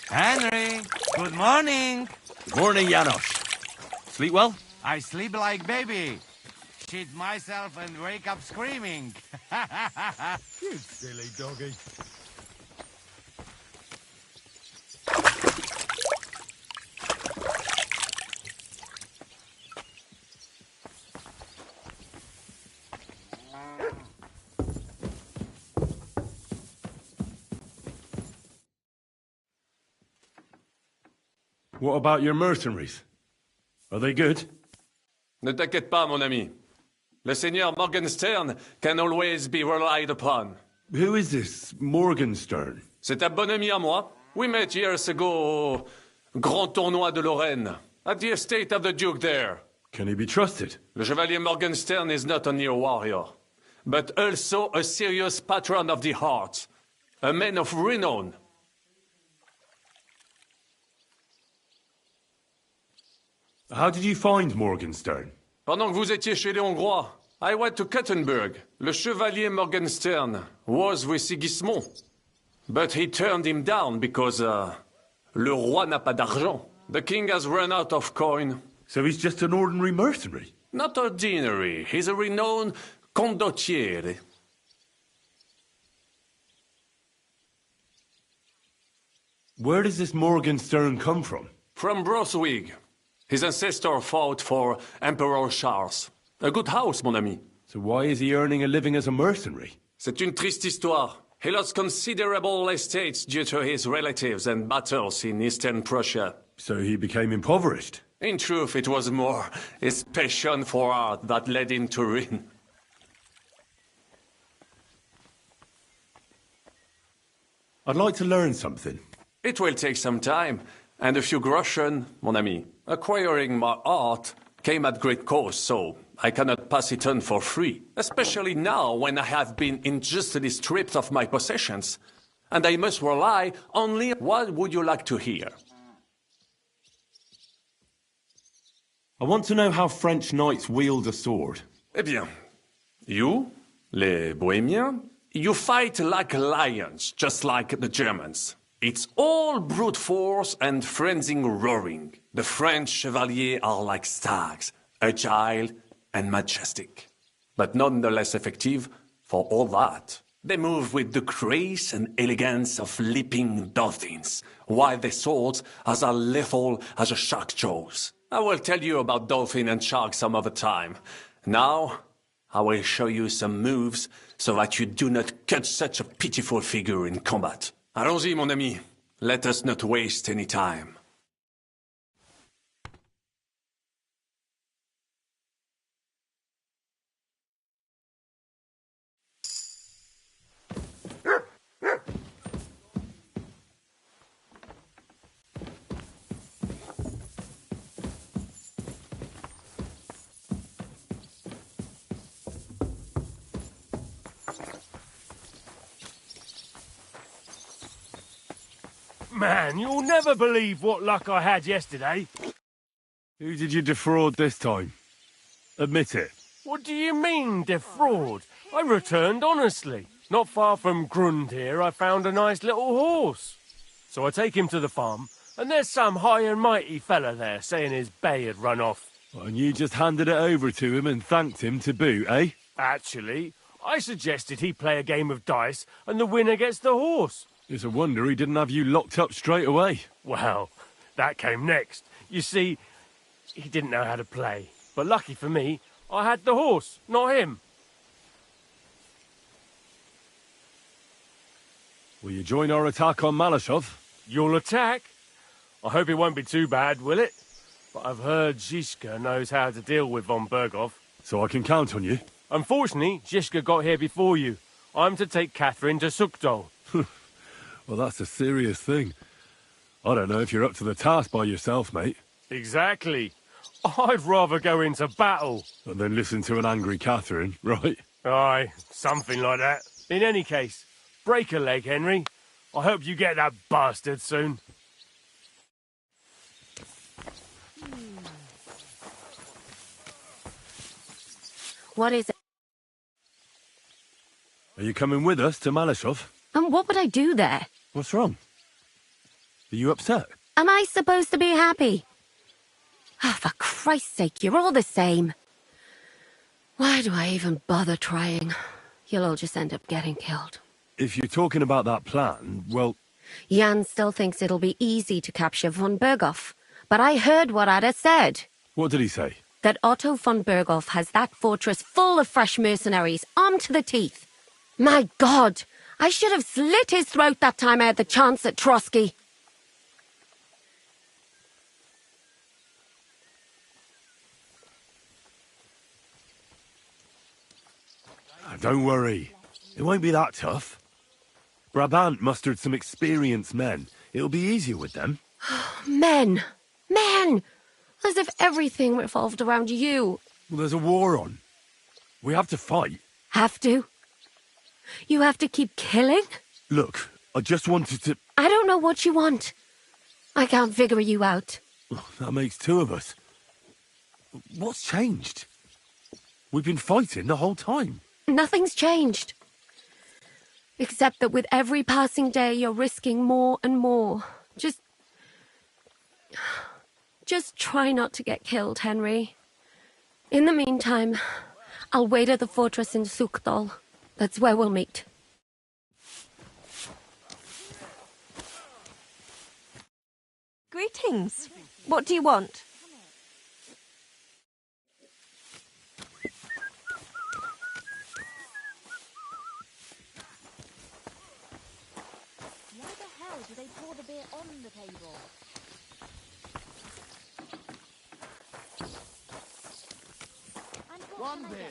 Henry, good morning. Good morning, Janos. Sleep well? I sleep like baby. Shit myself and wake up screaming. You silly doggy. What about your mercenaries? Are they good? Ne t'inquiète pas, mon ami. Le Seigneur Morgenstern can always be relied upon. Who is this Morgenstern? C'est un bon ami à moi. We met years ago au Grand Tournoi de Lorraine, at the estate of the Duke there. Can he be trusted? Le Chevalier Morgenstern is not only a warrior, but also a serious patron of the heart, a man of renown. How did you find Morgenstern? Pendant que vous étiez chez les Hongrois, I went to Kettenberg. Le Chevalier Morgenstern was with Sigismund. But he turned him down because, le roi n'a pas d'argent. The king has run out of coin. So he's just an ordinary mercenary? Not ordinary. He's a renowned condottiere. Where does this Morgenstern come from? From Brunswick. His ancestor fought for Emperor Charles. A good house, mon ami. So why is he earning a living as a mercenary? C'est une triste histoire. He lost considerable estates due to his relatives and battles in Eastern Prussia. So he became impoverished? In truth, it was more his passion for art that led him to ruin. I'd like to learn something. It will take some time, and a few groschen, mon ami. Acquiring my art came at great cost, so I cannot pass it on for free. Especially now, when I have been unjustly stripped of my possessions. And I must rely only... What would you like to hear? I want to know how French knights wield a sword. Eh bien, you, les Bohemians, you fight like lions, just like the Germans. It's all brute force and frenzied roaring. The French chevaliers are like stags, agile and majestic, but nonetheless effective for all that. They move with the grace and elegance of leaping dolphins, while their swords are as lethal as a shark's jaws. I will tell you about dolphin and shark some other time. Now, I will show you some moves so that you do not cut such a pitiful figure in combat. Allons-y, mon ami. Let us not waste any time. Man, you'll never believe what luck I had yesterday. Who did you defraud this time? Admit it. What do you mean, defraud? I returned honestly. Not far from Grund here, I found a nice little horse. So I take him to the farm, and there's some high and mighty fella there saying his bay had run off. And you just handed it over to him and thanked him to boot, eh? Actually, I suggested he play a game of dice, and the winner gets the horse. It's a wonder he didn't have you locked up straight away. Well, that came next. You see, he didn't know how to play. But lucky for me, I had the horse, not him. Will you join our attack on Malashov? You'll attack? I hope it won't be too bad, will it? But I've heard Zizka knows how to deal with von Berghoff. So I can count on you? Unfortunately, Zizka got here before you. I'm to take Catherine to Sukdol. Well, that's a serious thing. I don't know if you're up to the task by yourself, mate. Exactly. I'd rather go into battle. And then listen to an angry Catherine, right? Aye, something like that. In any case, break a leg, Henry. I hope you get that bastard soon. What is it? Are you coming with us to Malashov? And what would I do there? What's wrong? Are you upset? Am I supposed to be happy? Oh, for Christ's sake, you're all the same. Why do I even bother trying? You'll all just end up getting killed. If you're talking about that plan, well... Jan still thinks it'll be easy to capture von Berghoff. But I heard what Ada said. What did he say? That Otto von Berghoff has that fortress full of fresh mercenaries, armed to the teeth. My God! I should have slit his throat that time I had the chance at Trotsky. Don't worry. It won't be that tough. Brabant mustered some experienced men. It'll be easier with them. Men! Men! As if everything revolved around you. Well, there's a war on. We have to fight. Have to? You have to keep killing? Look, I just wanted to... I don't know what you want. I can't figure you out. That makes two of us. What's changed? We've been fighting the whole time. Nothing's changed. Except that with every passing day, you're risking more and more. Just try not to get killed, Henry. In the meantime, I'll wait at the fortress in Sukdol. That's where we'll meet. Greetings. What do you want? Why the hell do they pour the beer on the table? One beer.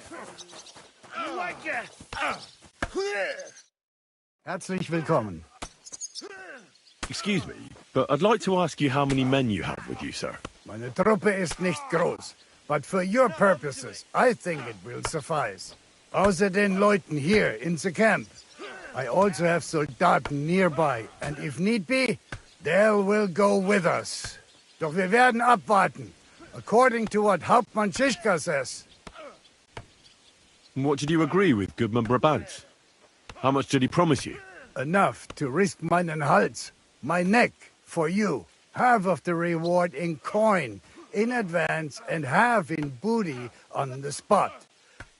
Herzlich willkommen. Excuse me, but I'd like to ask you how many men you have with you, sir. Meine Truppe ist nicht groß, but for your purposes, I think it will suffice. Außer den Leuten here in the camp, I also have Soldaten nearby, and if need be, they will go with us. Doch wir werden abwarten, according to what Hauptmann Schischka says. And what did you agree with Goodman Brabant? How much did he promise you? Enough to risk meinen Hals. My neck, for you. Half of the reward in coin, in advance, and half in booty on the spot.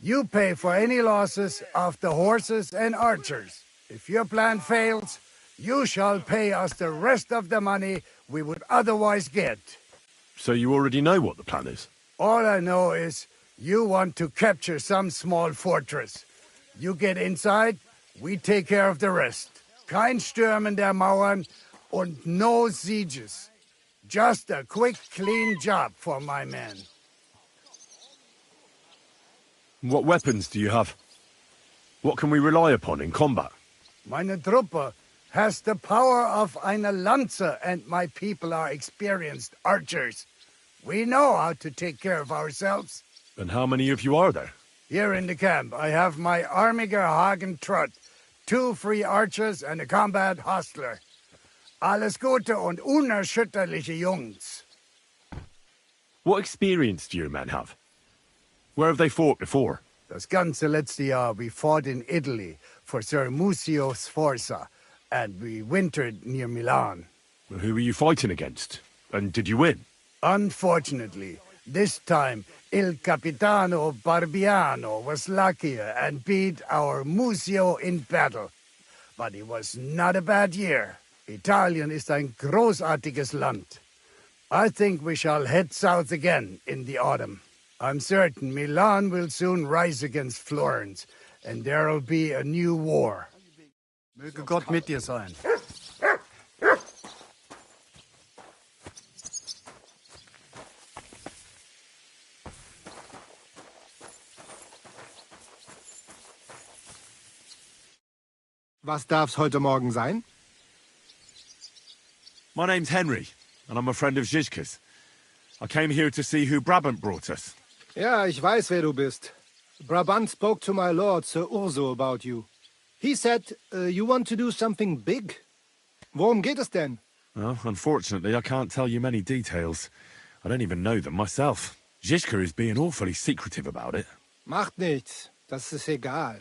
You pay for any losses of the horses and archers. If your plan fails, you shall pay us the rest of the money we would otherwise get. So you already know what the plan is? All I know is you want to capture some small fortress. You get inside, we take care of the rest. Kein Stürmen der Mauern und no sieges. Just a quick, clean job for my men. What weapons do you have? What can we rely upon in combat? Meine Truppe has the power of eine Lanze, and my people are experienced archers. We know how to take care of ourselves. And how many of you are there? Here in the camp, I have my Armiger Hagen Trott, 2 free archers and a combat hostler. Alles Gute und unerschütterliche Jungs. What experience do your men have? Where have they fought before? Das ganze letzte Jahr we fought in Italy for Sir Musio Sforza, and we wintered near Milan. Well, who were you fighting against? And did you win? Unfortunately, this time Il Capitano Barbiano was luckier and beat our Musio in battle. But it was not a bad year. Italien ist ein großartiges Land. I think we shall head south again in the autumn. I'm certain Milan will soon rise against Florence, and there'll be a new war. Möge Gott mit dir sein. Was darf's heute Morgen sein? My name's Henry, and I'm a friend of Zizka's. I came here to see who Brabant brought us. Ja, ich weiß, wer du bist. Brabant spoke to my lord, Sir Urso, about you. He said you want to do something big. Worum geht es denn? Well, unfortunately, I can't tell you many details. I don't even know them myself. Zizka is being awfully secretive about it. Macht nichts. Das ist egal.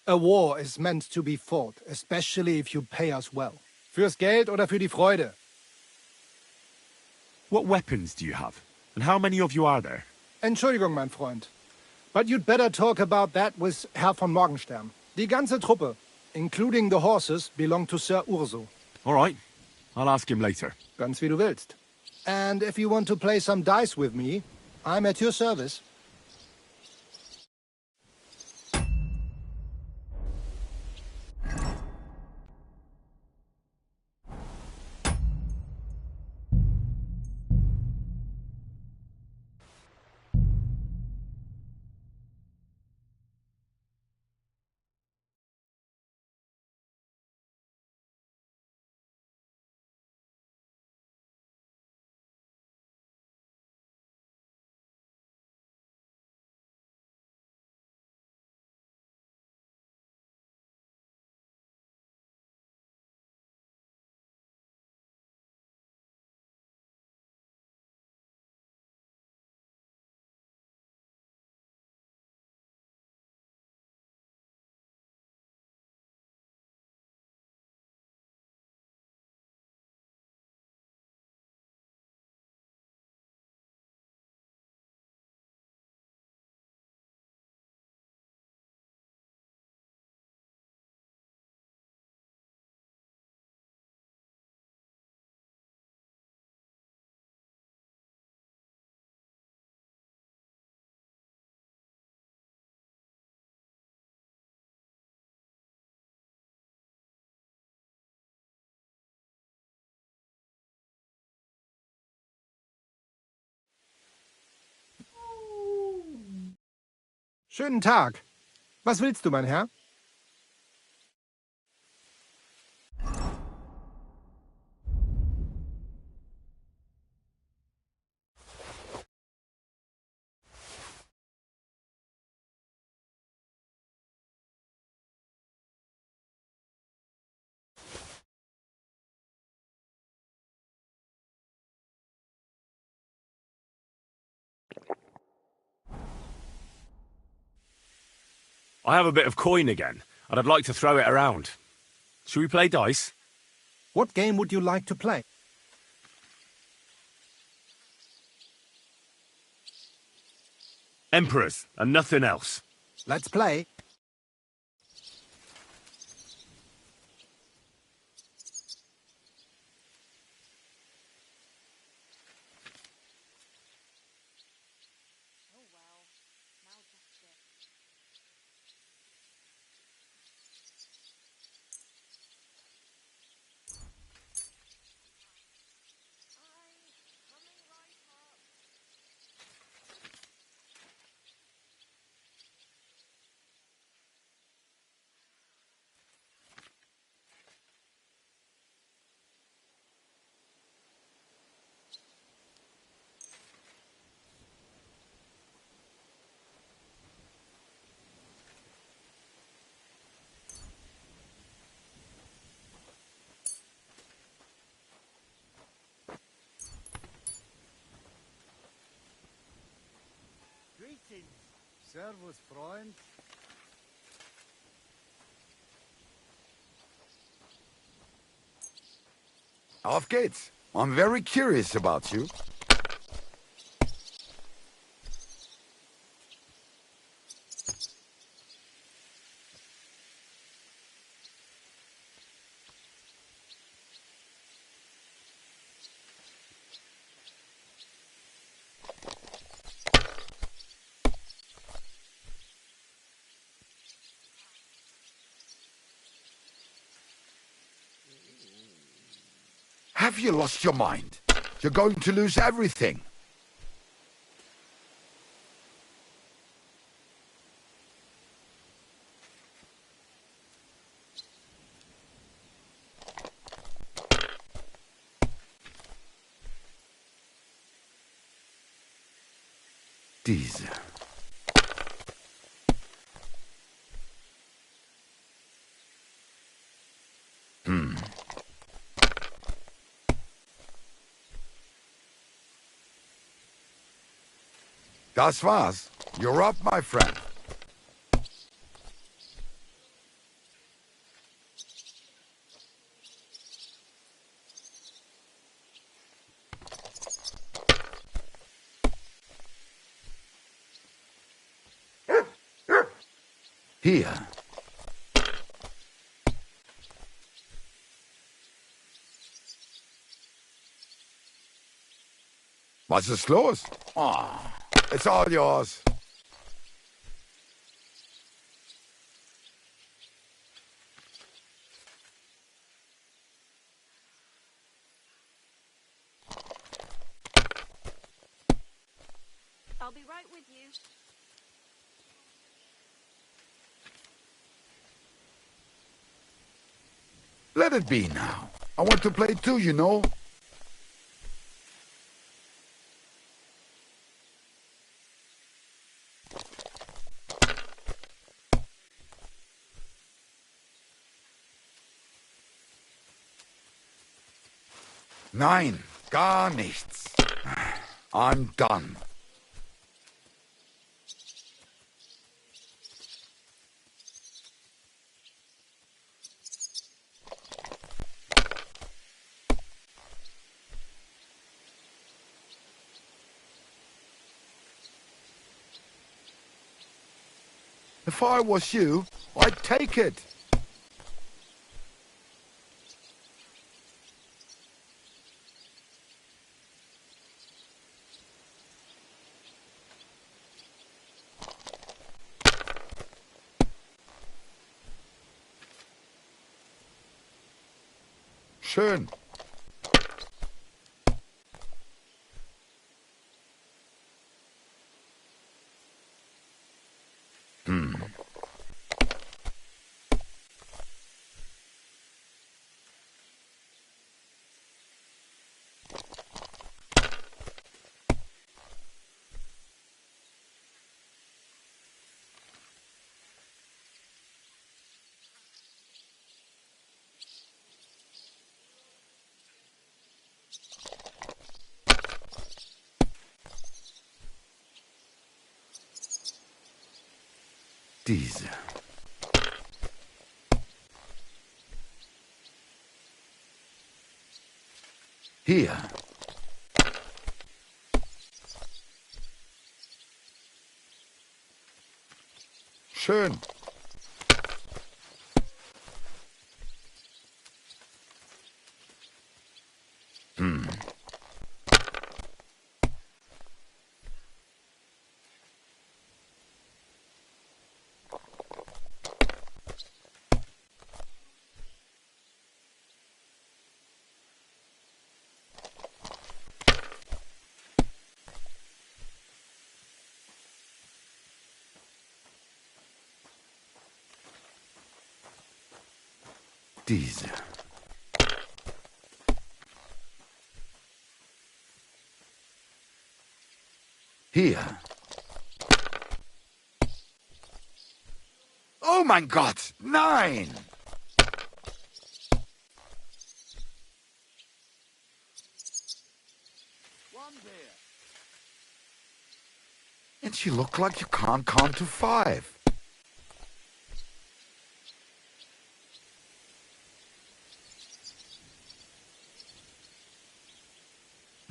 A war is meant to be fought, especially if you pay us well. Fürs Geld oder für die Freude? What weapons do you have? And how many of you are there? Entschuldigung, mein Freund. But you'd better talk about that with Herr von Morgenstern. Die ganze Truppe, including the horses, belong to Sir Urso. All right. I'll ask him later. Ganz wie du willst. And if you want to play some dice with me, I'm at your service. Schönen Tag. Was willst du, mein Herr? I have a bit of coin again, and I'd like to throw it around. Shall we play dice? What game would you like to play? Emperors, and nothing else. Let's play. Servus, Freund. Auf geht's. I'm very curious about you. Have you lost your mind? You're going to lose everything. Diese. Das war's. You're up, my friend. Hier. Was ist los? Oh, it's all yours. I'll be right with you. Let it be now. I want to play too, you know. Nein, gar nichts. I'm done. If I was you, I'd take it. Schön. Diese. Here. Schön. Diese. Hier. Oh mein Gott, nein! And you look like you can't count to 5.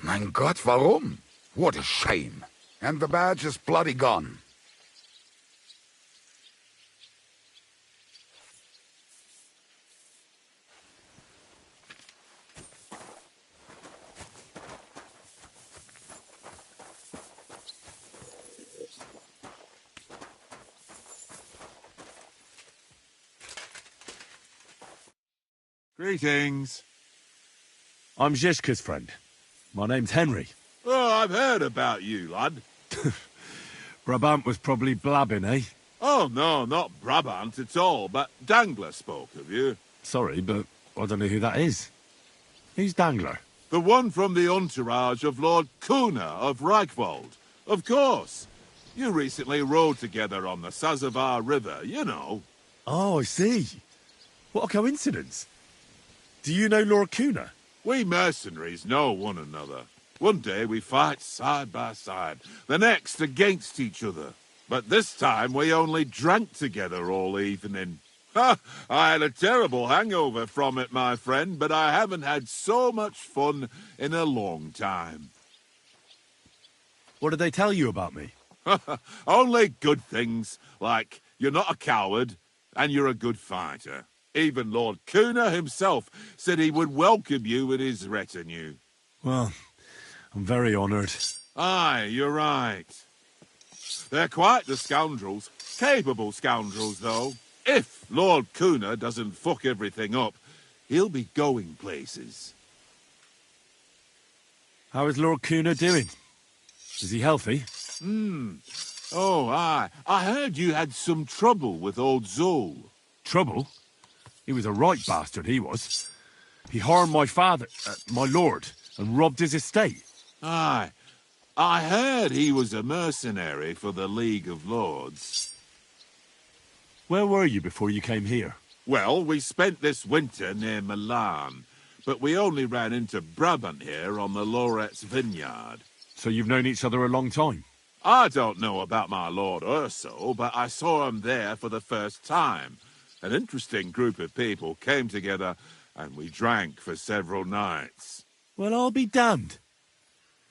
Mein Gott, warum? What a shame. And the badge is bloody gone. Greetings. I'm Zizka's friend. My name's Henry. Oh, I've heard about you, lad. Brabant was probably blabbing, eh? Oh, no, not Brabant at all, but Dangler spoke of you. Sorry, but I don't know who that is. Who's Dangler? The one from the entourage of Lord Kuna of Reichwald. Of course. You recently rode together on the Sazavar River, you know. Oh, I see. What a coincidence. Do you know Lord Kuna? We mercenaries know one another. One day we fight side by side, the next against each other. But this time we only drank together all evening. Ha! I had a terrible hangover from it, my friend, but I haven't had so much fun in a long time. What did they tell you about me? Only good things, like you're not a coward and you're a good fighter. Even Lord Kuna himself said he would welcome you with his retinue. Well, I'm very honoured. Aye, you're right. They're quite the scoundrels. Capable scoundrels, though. If Lord Kuna doesn't fuck everything up, he'll be going places. How is Lord Kuna doing? Is he healthy? Oh, aye. I heard you had some trouble with old Zul. Trouble? He was a right bastard, he was. He harmed my father, my lord, and robbed his estate. Aye. I heard he was a mercenary for the League of Lords. Where were you before you came here? Well, we spent this winter near Milan, but we only ran into Brabant here on the Loretz vineyard. So you've known each other a long time? I don't know about my Lord Urso, but I saw him there for the first time. An interesting group of people came together, and we drank for several nights. Well, I'll be damned.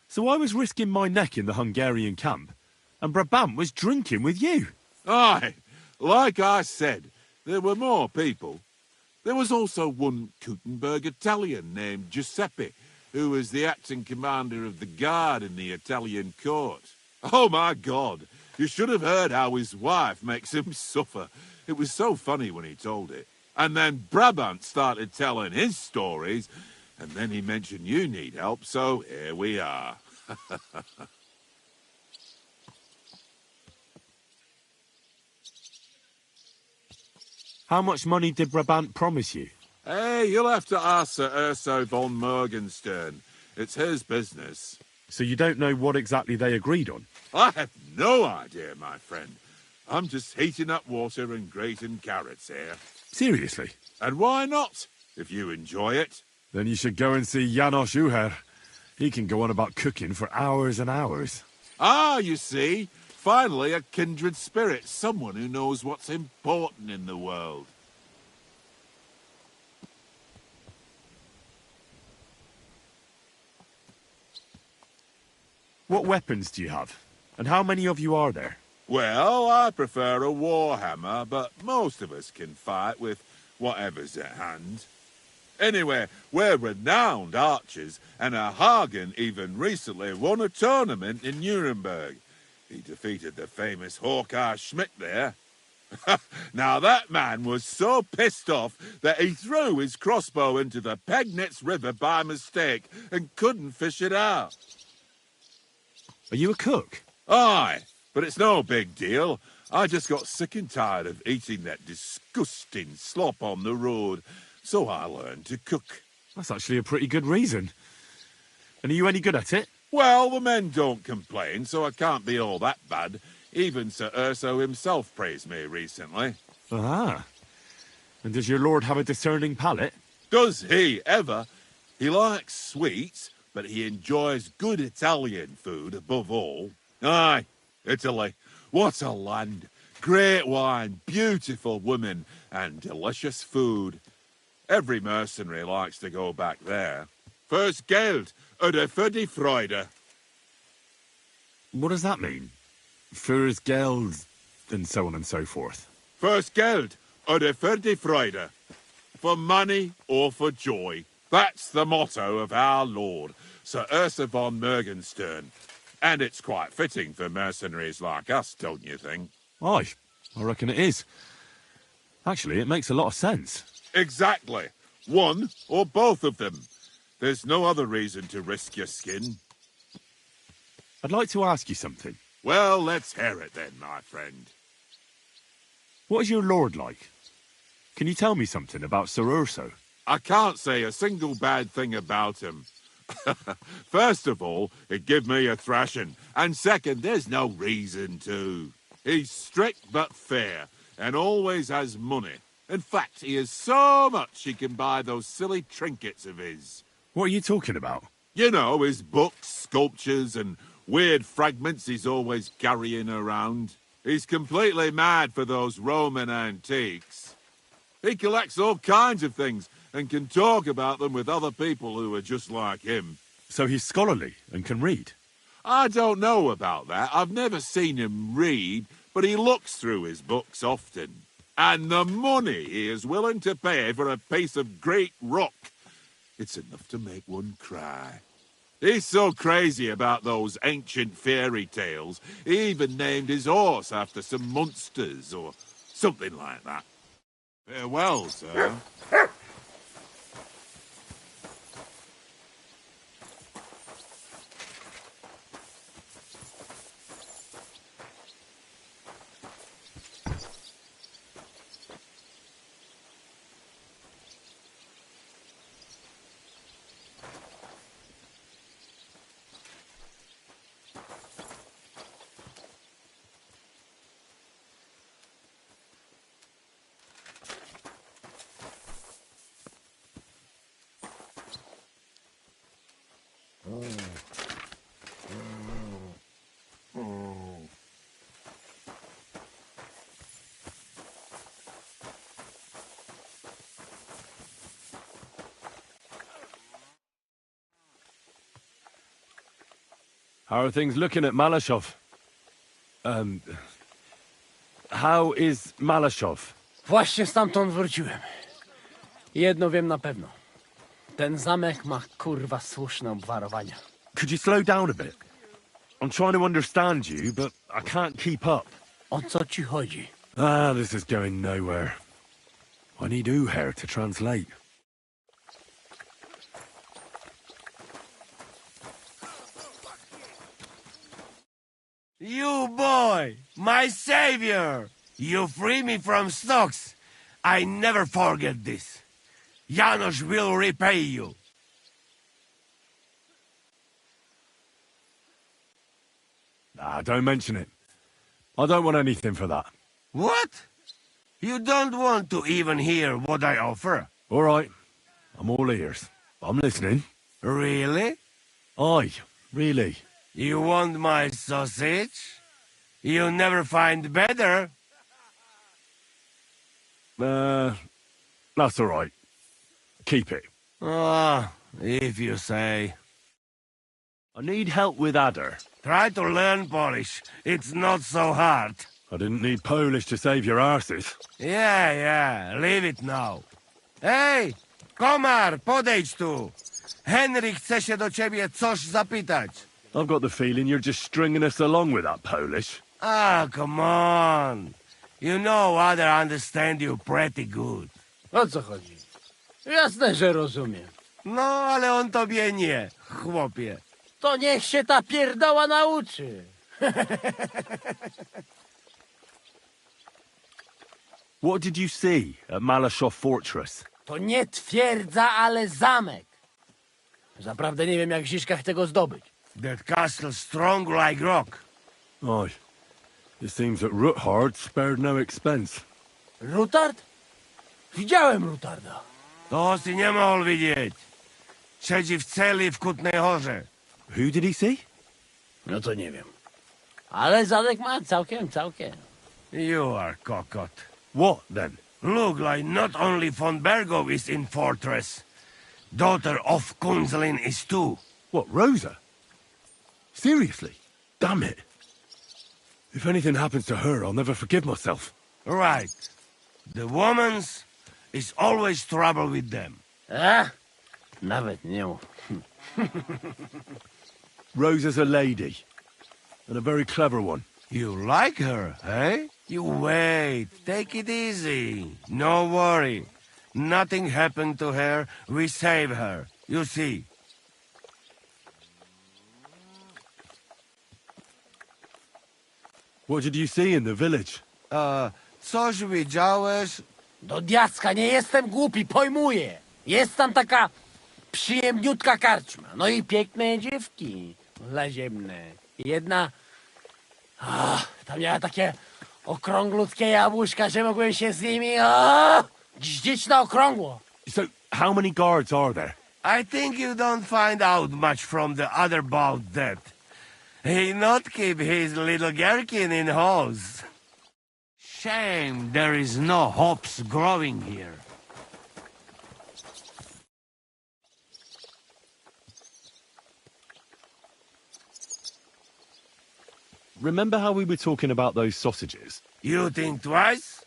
So I was risking my neck in the Hungarian camp, and Brabant was drinking with you. Aye, like I said, there were more people. There was also one Kuttenberg Italian named Giuseppe, who was the acting commander of the guard in the Italian court. Oh, my God! You should have heard how his wife makes him suffer. It was so funny when he told it. And then Brabant started telling his stories, and then he mentioned you need help, so here we are. How much money did Brabant promise you? Hey, you'll have to ask Sir Urso von Morgenstern. It's his business. So you don't know what exactly they agreed on? I have no idea, my friend. I'm just heating up water and grating carrots here. Seriously? And why not, if you enjoy it? Then you should go and see Janos Uher. He can go on about cooking for hours and hours. Ah, you see, finally a kindred spirit, someone who knows what's important in the world. What weapons do you have? And how many of you are there? Well, I prefer a warhammer, but most of us can fight with whatever's at hand. Anyway, we're renowned archers, and Hagen even recently won a tournament in Nuremberg. He defeated the famous Hawkeye Schmidt there. Now that man was so pissed off that he threw his crossbow into the Pegnitz River by mistake and couldn't fish it out. Are you a cook? Aye, but it's no big deal. I just got sick and tired of eating that disgusting slop on the road, so I learned to cook. That's actually a pretty good reason. And are you any good at it? Well, the men don't complain, so I can't be all that bad. Even Sir Urso himself praised me recently. Ah. And does your lord have a discerning palate? Does he ever? He likes sweets, but he enjoys good Italian food above all. Aye, Italy. What a land. Great wine, beautiful women, and delicious food. Every mercenary likes to go back there. First Geld, oder für die Freude. What does that mean? Fürs Geld, and so on and so forth. First Geld, oder für die Freude. For money or for joy. That's the motto of our lord, Sir Ursa von Morgenstern. And it's quite fitting for mercenaries like us, don't you think? Aye, I reckon it is. Actually, it makes a lot of sense. Exactly. One or both of them. There's no other reason to risk your skin. I'd like to ask you something. Well, let's hear it then, my friend. What is your lord like? Can you tell me something about Sir Urso? I can't say a single bad thing about him. First of all, it give me a thrashing. And second, there's no reason to. He's strict but fair, and always has money. In fact, he has so much he can buy those silly trinkets of his. What are you talking about? You know, his books, sculptures, and weird fragments he's always carrying around. He's completely mad for those Roman antiques. He collects all kinds of things and can talk about them with other people who are just like him. So he's scholarly and can read? I don't know about that. I've never seen him read, but he looks through his books often. And the money he is willing to pay for a piece of Greek rock, it's enough to make one cry. He's so crazy about those ancient fairy tales, he even named his horse after some monsters or something like that. Farewell, sir. How are things looking at Malashov? How is Malashov? Właśnie stamtąd wróciłem. Jedno wiem na pewno. Ten zamek ma kurwa słuszne obwarowania. Could you slow down a bit? I'm trying to understand you, but I can't keep up. O co ci chodzi? This is going nowhere. I need Uher to translate. You boy, my savior! You free me from stocks. I never forget this. Janos will repay you. Don't mention it. I don't want anything for that. What? You don't want to even hear what I offer? All right. I'm all ears. I'm listening. Really? Aye, really. You want my sausage? You'll never find better. That's all right. Keep it. Ah, if you say. I need help with Adder. Try to learn Polish. It's not so hard. I didn't need Polish to save your arses. Yeah, leave it now. Hej, komar, podejdź tu. Henry chce się do ciebie coś zapytać. I've got the feeling you're just stringing us along with that Polish. Ah, come on. You know Other understand you pretty good. O co chodzi? Jasne, że rozumiem. No, ale on tobie nie, chłopie. To niech się ta pierdoła nauczy. What did you see at Malashaw Fortress? To nie twierdza, ale zamek. Zaprawdę nie wiem, jak Ziszka chce go zdobyć. That castle strong like rock. Aye. It seems that Ruthard spared no expense. Rutard? Widziałem Rutarda. To si nie mógł widzieć. Siedzi w celi w Kutnej Horze. Who did he see? No to nie wiem. Ale zamek ma całkiem. You are cockot. What, then? Look like not only von Bergo is in fortress. Daughter of Kunzelin is too. What, Rosa? Seriously? Damn it. If anything happens to her, I'll never forgive myself. Right. The woman's is always trouble with them. Nawet nie mów. Rosa's a lady. And a very clever one. You like her, eh? You wait. Take it easy. No worry. Nothing happened to her. We save her. You see. What did you see in the village? Coś widziałeś? Do diacka, nie jestem głupi, pojmuję. Jest tam taka przyjemniutka karczma. No i piękne dziewki. Laziemne. Jedna... tam miała takie okrąglutkie jabłuszka, że mogłem się z nimi... Gździć na okrągło. So, how many guards are there? I think you don't find out much from the other about that. He not keep his little gherkin in halls. Shame there is no hops growing here. Remember how we were talking about those sausages? You think twice?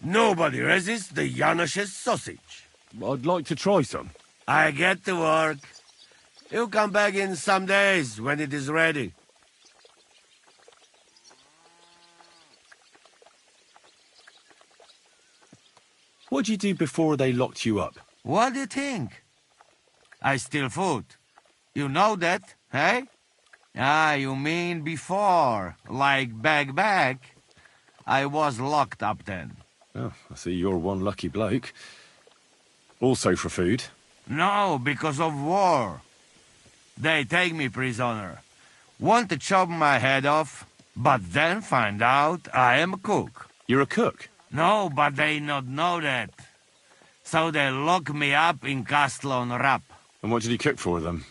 Nobody resists the Janosch's sausage. I'd like to try some. I get to work. You come back in some days when it is ready. What did you do before they locked you up? What do you think? I steal food. You know that, eh? Ah, you mean before, like back. I was locked up then. Oh, I see you're one lucky bloke. Also for food? No, because of war. They take me prisoner. Want to chop my head off, but then find out I am a cook. You're a cook? No, but they not know that. So they lock me up in Castle on Rap. And what did you cook for them?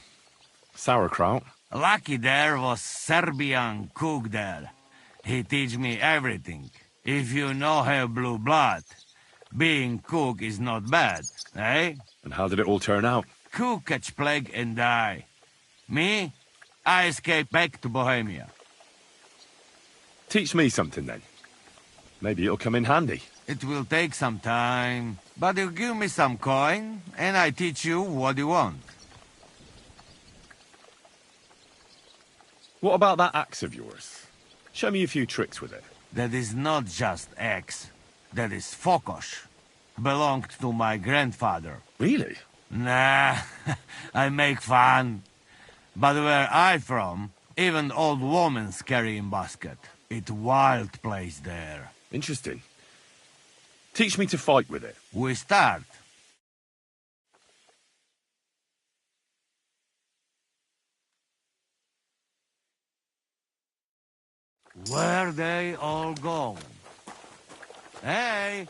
Sauerkraut? Lucky there was Serbian cook there. He teach me everything. If you no have blue blood, being cook is not bad, eh? And how did it all turn out? Cook catch plague and die. Me? I escape back to Bohemia. Teach me something then. Maybe it'll come in handy. It will take some time, but you give me some coin, and I teach you what you want. What about that axe of yours? Show me a few tricks with it. That is not just axe. That is fokosh. Belonged to my grandfather. Really? Nah, I make fun. But where I from, even old women carry in basket. It's wild place there. Interesting. Teach me to fight with it. We start. Where they all go? Hey!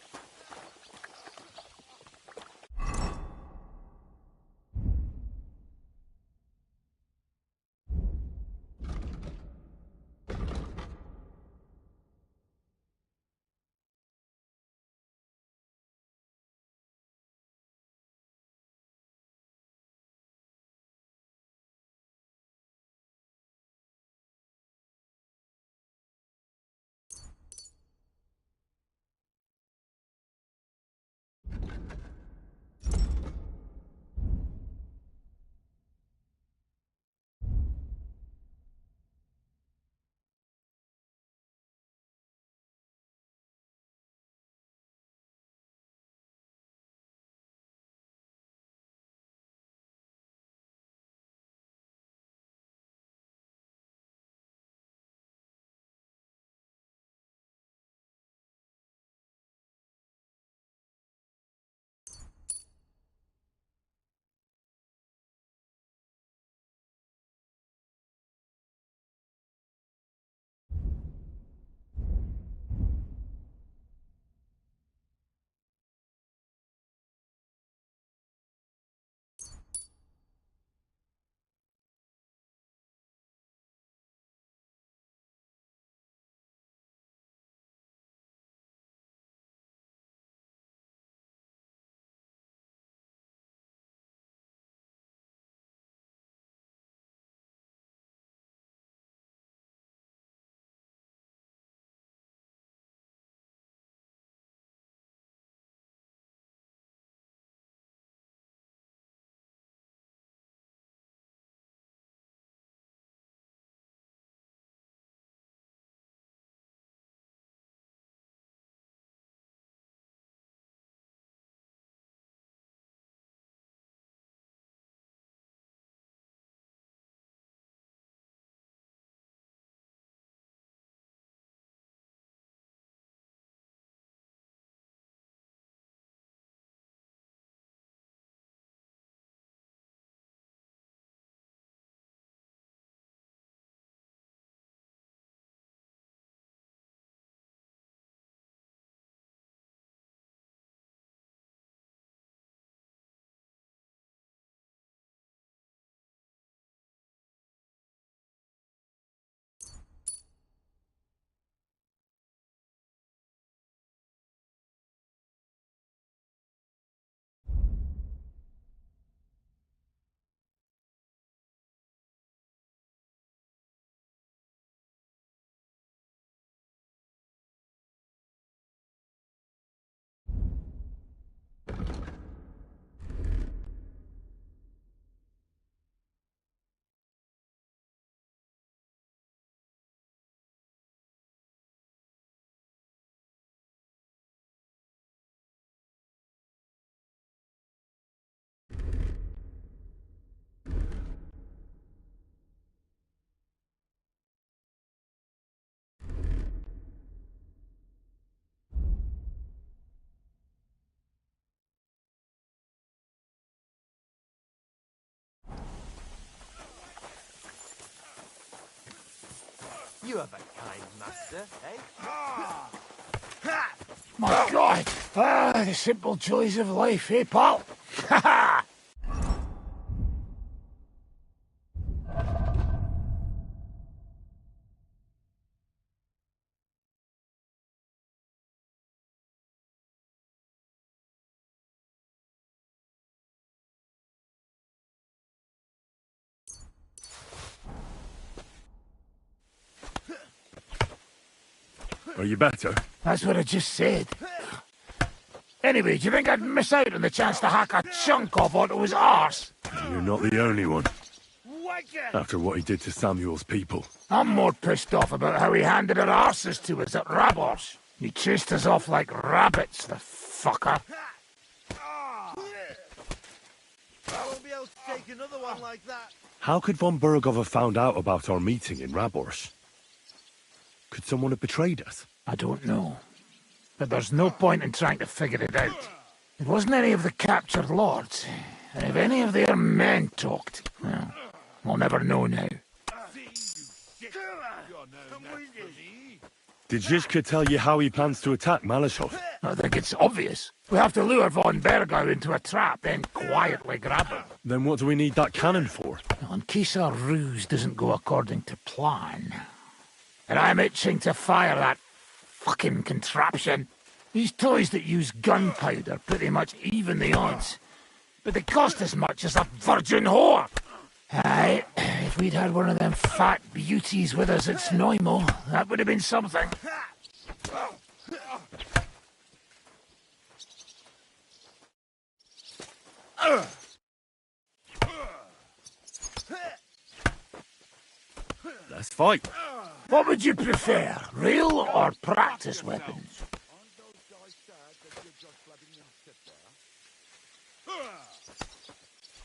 You have a kind master, eh? My God! Ah, the simple joys of life, eh, pal? Ha ha! Are you better? That's what I just said. Anyway, do you think I'd miss out on the chance to hack a chunk off onto his arse? You're not the only one. After what he did to Samuel's people. I'm more pissed off about how he handed our arses to us at Rabos. He chased us off like rabbits, the fucker. I won't be able to take another one like that. How could von Bergov have found out about our meeting in Rabors? Could someone have betrayed us? I don't know. But there's no point in trying to figure it out. It wasn't any of the captured lords. And if any of their men talked, well, we'll never know now. Did Zizka tell you how he plans to attack Malashov? I think it's obvious. We have to lure von Bergau into a trap, then quietly grab him. Then what do we need that cannon for? Well, in case our ruse doesn't go according to plan. And I'm itching to fire that fucking contraption. These toys that use gunpowder pretty much even the odds. But they cost as much as a virgin whore. Aye, if we'd had one of them fat beauties with us at Snoimo, that would have been something. Let's fight. What would you prefer, real or practice weapons?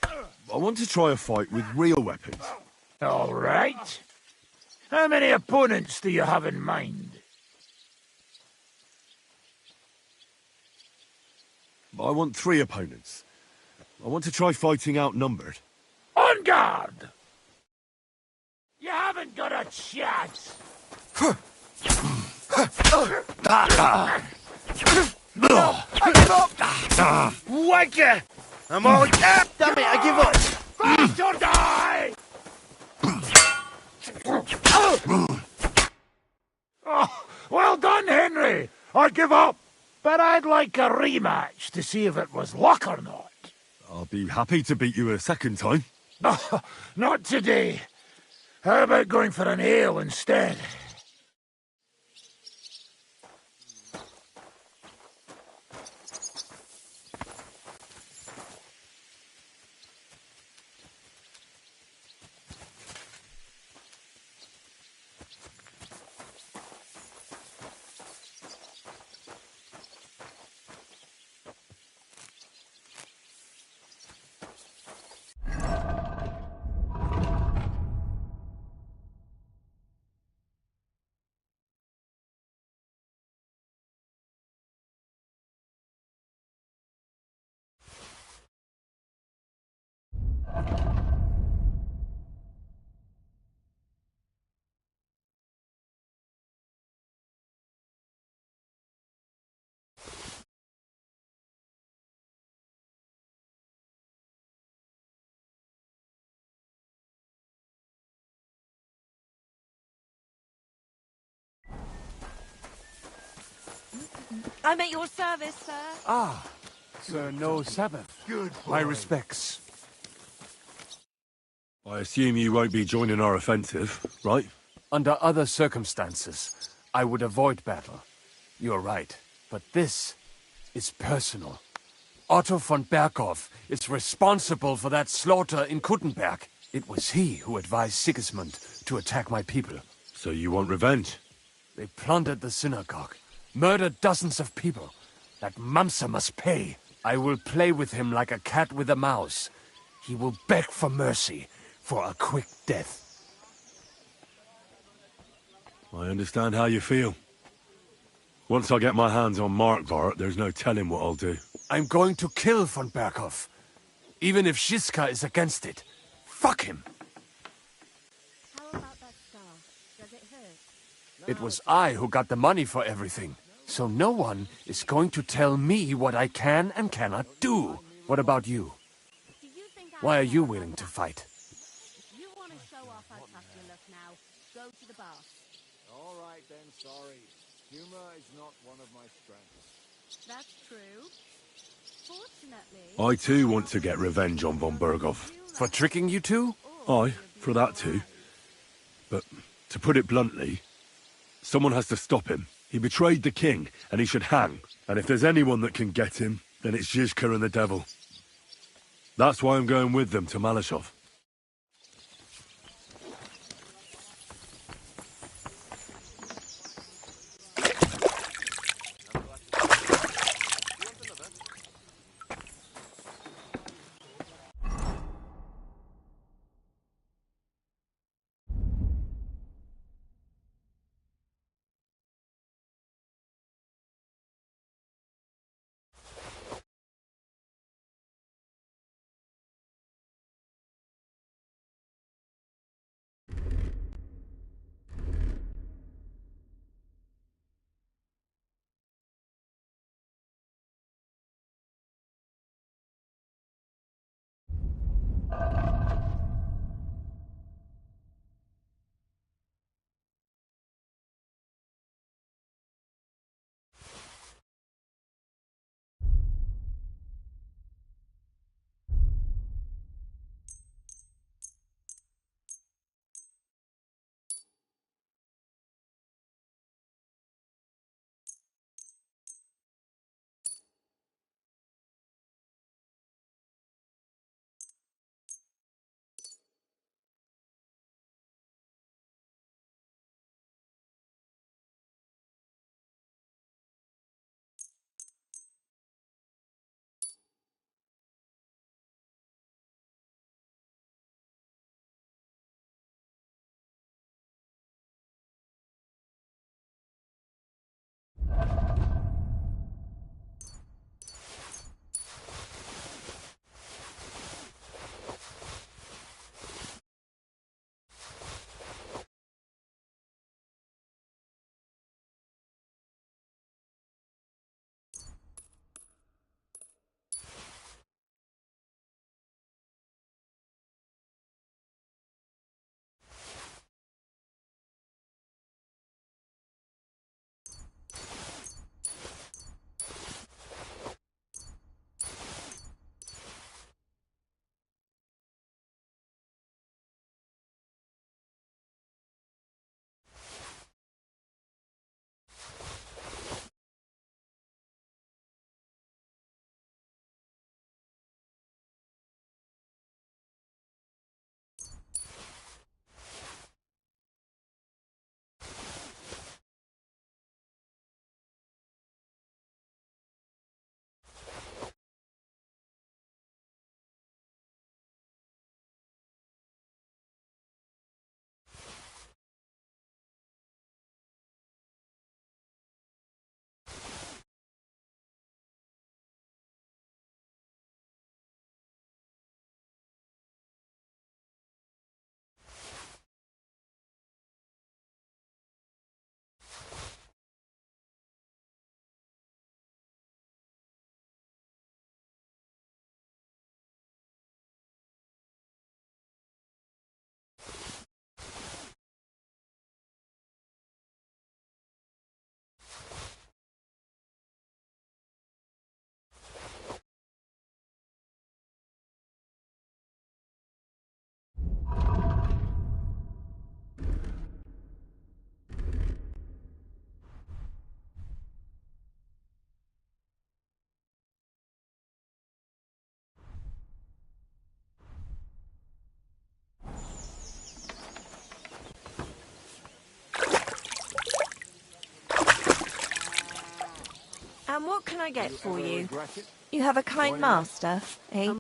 I want to try a fight with real weapons. All right. How many opponents do you have in mind? I want 3 opponents. I want to try fighting outnumbered. On guard! You haven't got a chance! Wanker! I'm all... Ah, damn it, I give up! Fight or die! Oh, well done, Henry! I give up! But I'd like a rematch to see if it was luck or not. I'll be happy to beat you a second time. Oh, not today. How about going for an ale instead? I'm at your service, sir. Ah, Sir No Sabbath. Good boy. My respects. I assume you won't be joining our offensive, right? Under other circumstances, I would avoid battle. You're right, but this is personal. Otto von Berghof is responsible for that slaughter in Kuttenberg. It was he who advised Sigismund to attack my people. So you want revenge? They plundered the synagogue, murdered dozens of people. That Mamsa must pay. I will play with him like a cat with a mouse. He will beg for mercy, for a quick death. I understand how you feel. Once I get my hands on Markvart, there's no telling what I'll do. I'm going to kill von Berghof. Even if Shiska is against it. Fuck him! How about that scar? Does it hurt? It was I who got the money for everything. So no one is going to tell me what I can and cannot do. What about you? Why are you willing to fight? You want to show off how tough you look now? Go to the boss. All right then, sorry. Humor is not one of my strengths. That's true. Fortunately... I too want to get revenge on von Berghoff. For tricking you two? Aye, for that too. But, to put it bluntly, someone has to stop him. He betrayed the king, and he should hang. And if there's anyone that can get him, then it's Zhizka and the devil. That's why I'm going with them to Malashov. And what can I get for you? You have a kind master, eh?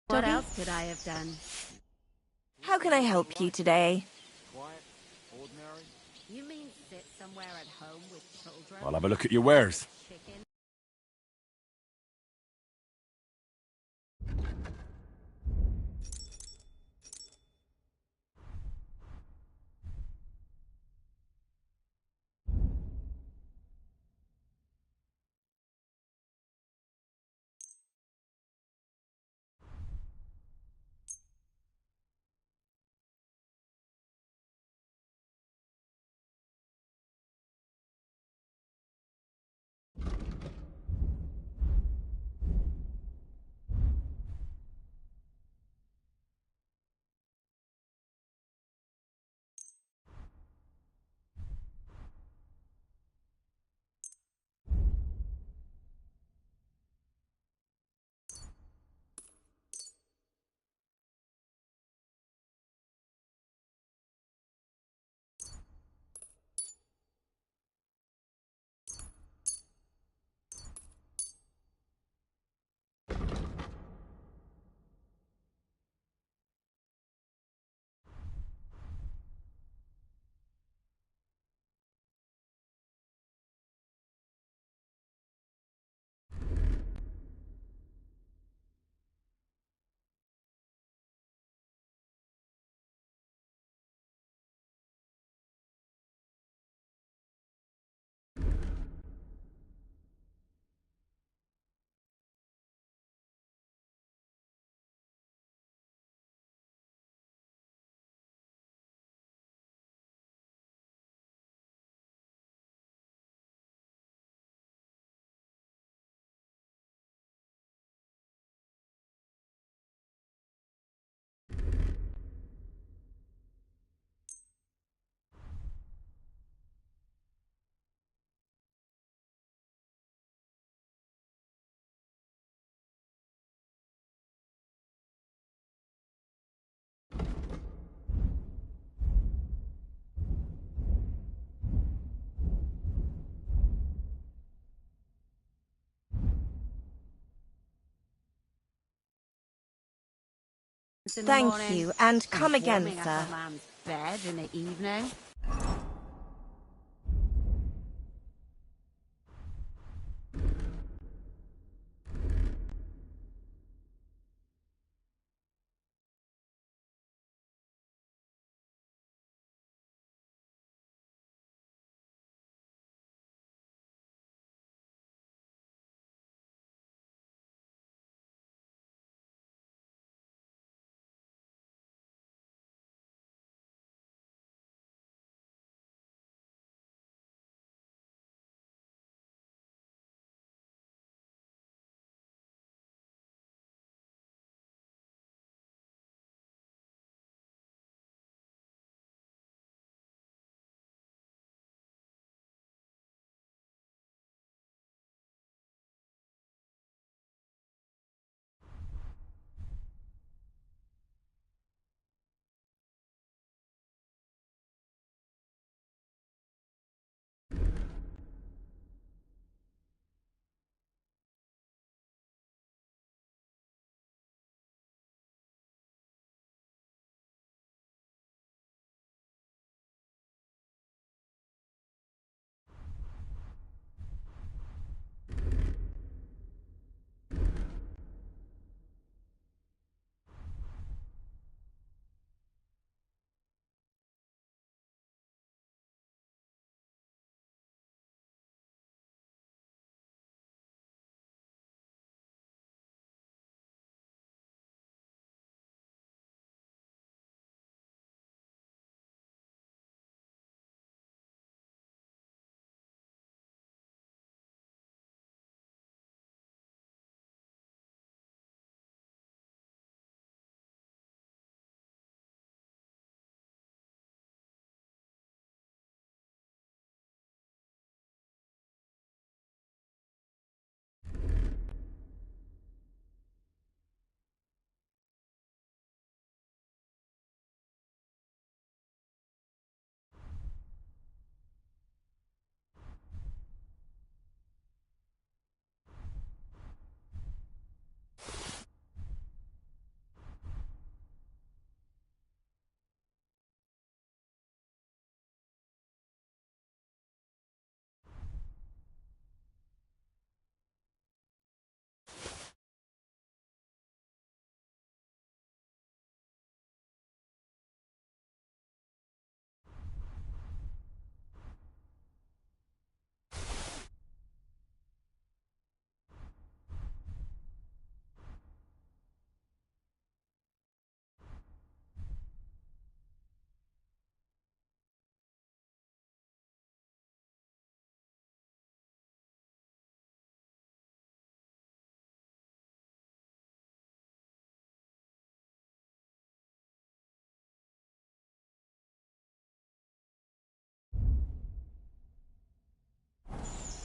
What else could I have done? How can I help you today? You mean sit somewhere at home with children? I'll have a look at your wares. Chicken? Thank you, and come again, Warming up sir. a man's bed in the evening?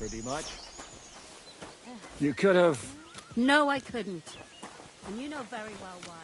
Pretty much. You could have... No, I couldn't. And you know very well why.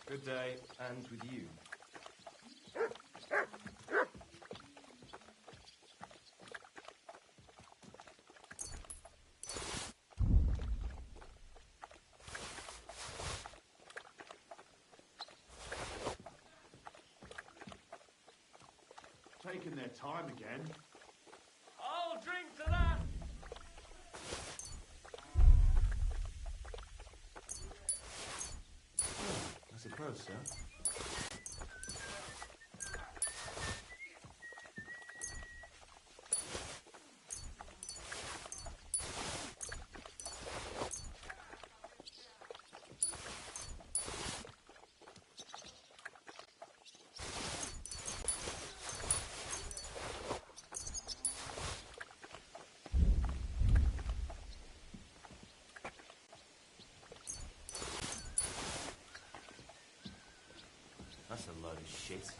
Good day, and with you. Taking their time again. I'll drink to that! I suppose so. That's a load of shit.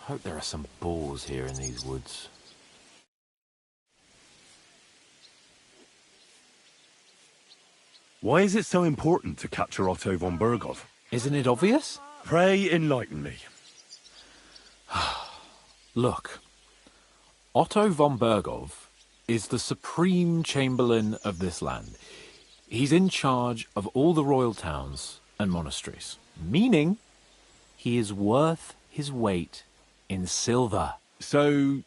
Hope there are some boars here in these woods. Why is it so important to capture Otto von Berghoff? Isn't it obvious? Pray enlighten me. Look, Otto von Berghoff is the supreme chamberlain of this land. He's in charge of all the royal towns and monasteries, meaning he is worth his weight in silver. So,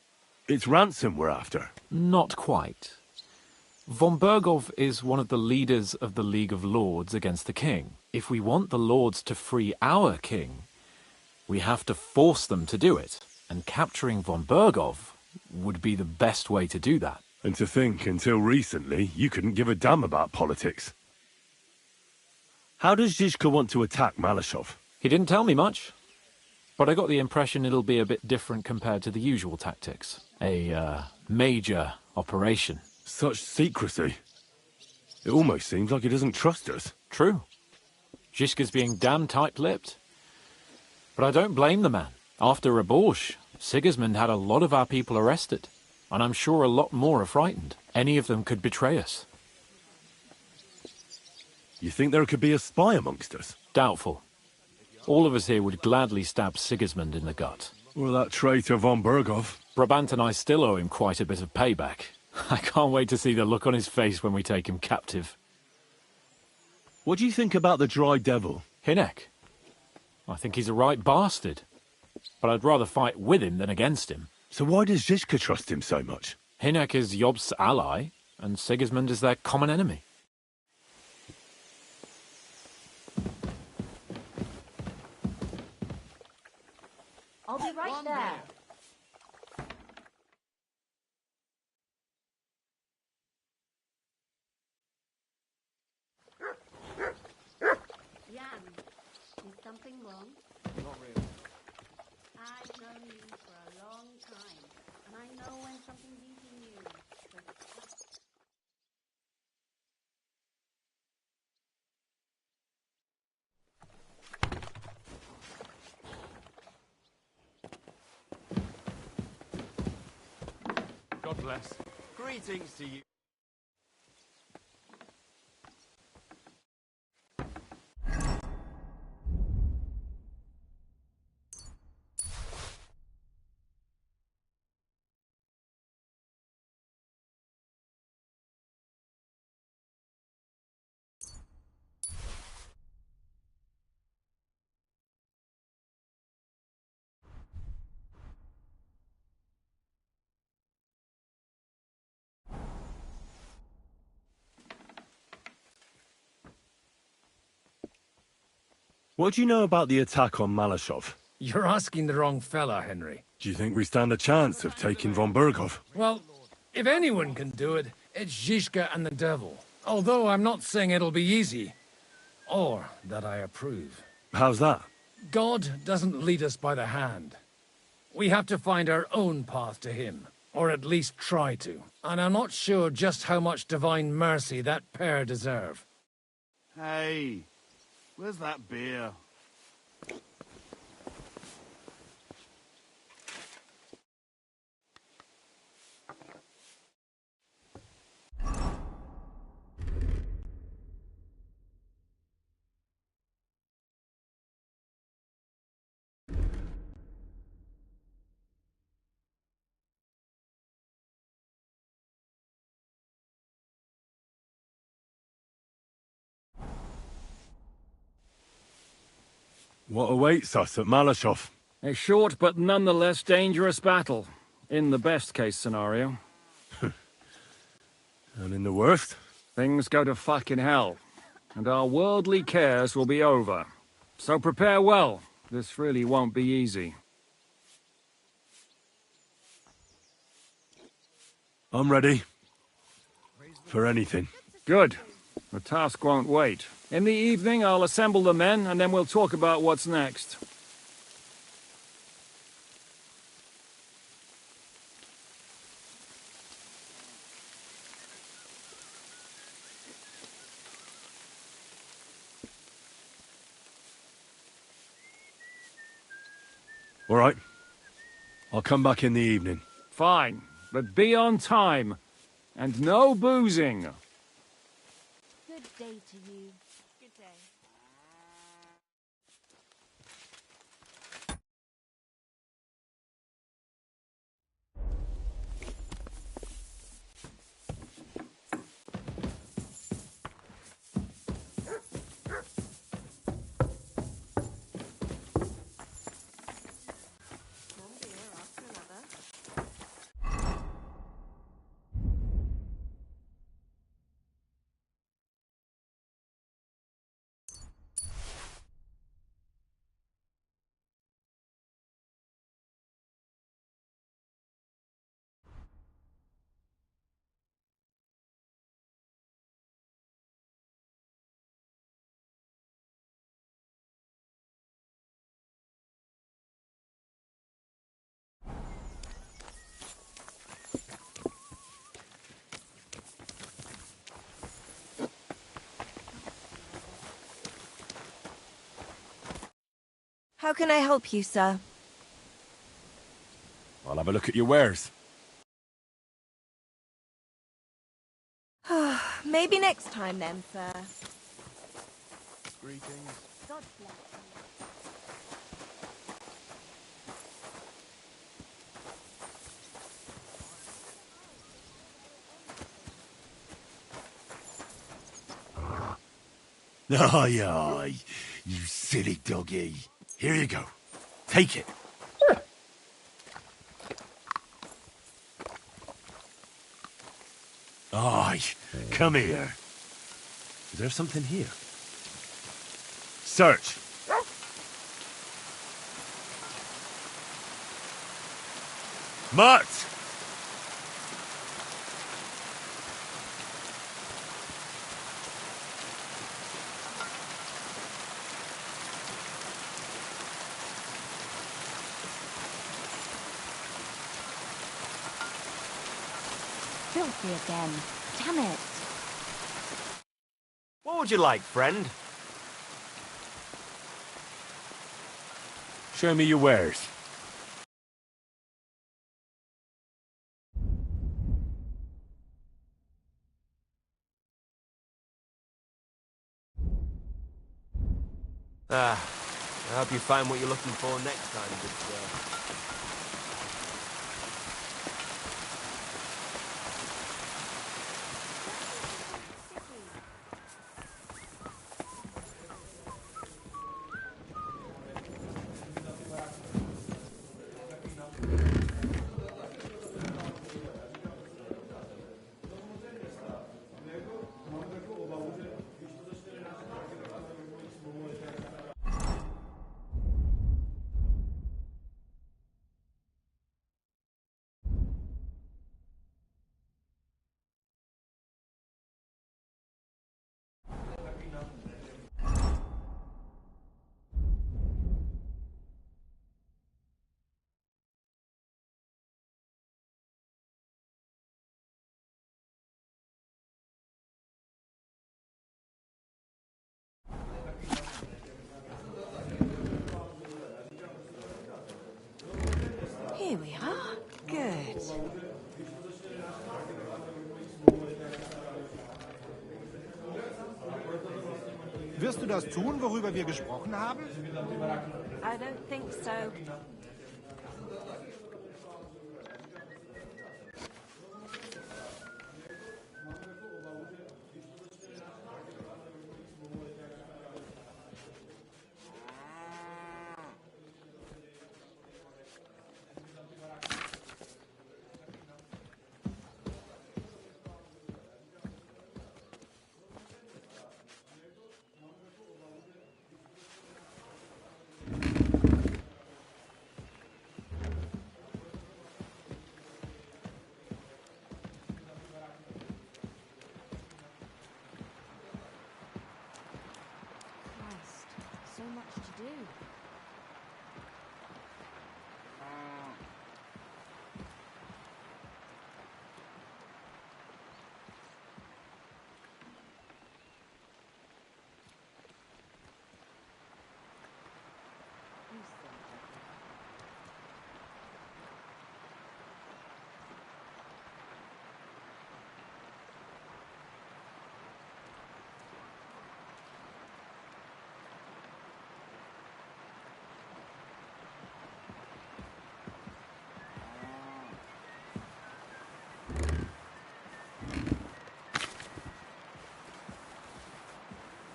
it's ransom we're after? Not quite. Von Berghoff is one of the leaders of the League of Lords against the king. If we want the lords to free our king, we have to force them to do it. And capturing von Berghoff would be the best way to do that. And to think, until recently, you couldn't give a damn about politics. How does Zizka want to attack Malashov? He didn't tell me much, but I got the impression it'll be a bit different compared to the usual tactics. A major operation. Such secrecy. It almost seems like he doesn't trust us. True. Zizka's being damn tight-lipped. But I don't blame the man. After Raborsh, Sigismund had a lot of our people arrested, and I'm sure a lot more are frightened. Any of them could betray us. You think there could be a spy amongst us? Doubtful. All of us here would gladly stab Sigismund in the gut. Or that traitor von Berghoff. Brabant and I still owe him quite a bit of payback. I can't wait to see the look on his face when we take him captive. What do you think about the Dry Devil? Hinek? I think he's a right bastard. But I'd rather fight with him than against him. So why does Zizka trust him so much? Hinek is Jobst's ally, and Sigismund is their common enemy. I'll be right there. Jan, is something wrong? Not really. I've known you for a long time, and I know when something's eating you. God bless. Greetings to you. What do you know about the attack on Malashov? You're asking the wrong fella, Henry. Do you think we stand a chance of taking von Berghoff? Well, if anyone can do it, it's Zizka and the devil. Although I'm not saying it'll be easy. Or that I approve. How's that? God doesn't lead us by the hand. We have to find our own path to him. Or at least try to. And I'm not sure just how much divine mercy that pair deserve. Hey, where's that beer? What awaits us at Malashov? A short but nonetheless dangerous battle. In the best case scenario. And in the worst? Things go to fucking hell. And our worldly cares will be over. So prepare well. This really won't be easy. I'm ready. For anything. Good. The task won't wait. In the evening, I'll assemble the men, and then we'll talk about what's next. All right. I'll come back in the evening. Fine, but be on time. And no boozing. Good day to you. Good day. How can I help you, sir? have a look at your wares. Maybe next time then, sir. Greetings. God bless Aye, aye, you silly doggy. Here you go. Take it. Aye, come here. Is there something here? Search. Mutt! Filthy again. Damn it. What would you like, friend? Show me your wares. I hope you find what you're looking for next time, good sir. Here we are. Good. Wirst du das tun, worüber wir gesprochen haben? I don't think so. Christ. So much to do.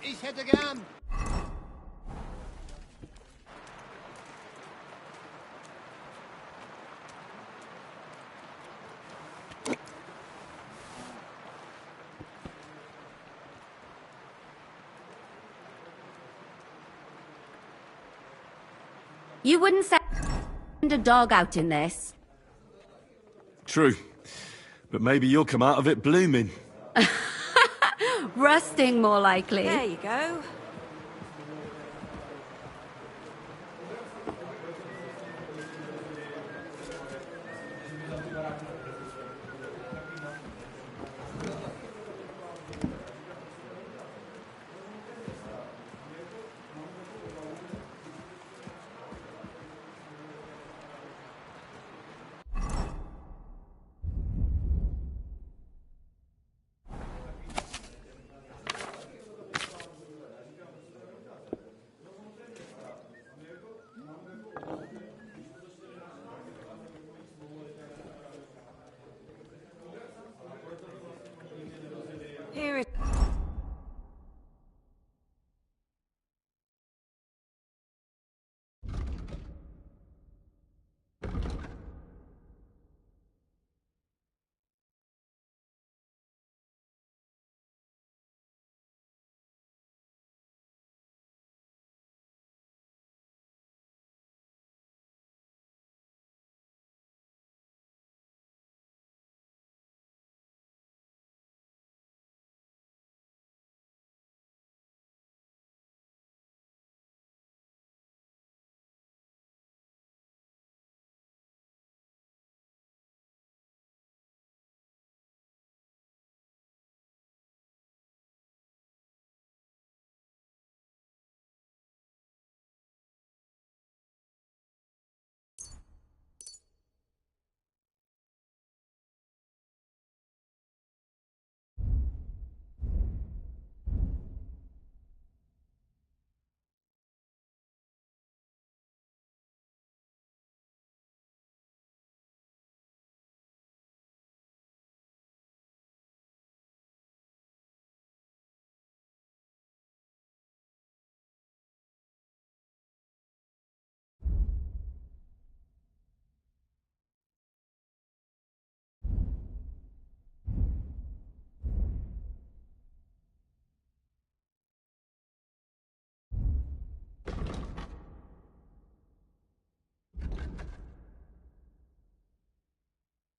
Ich hätte gern. You wouldn't send a dog out in this. True. But maybe you'll come out of it blooming. Rusting, more likely. There you go.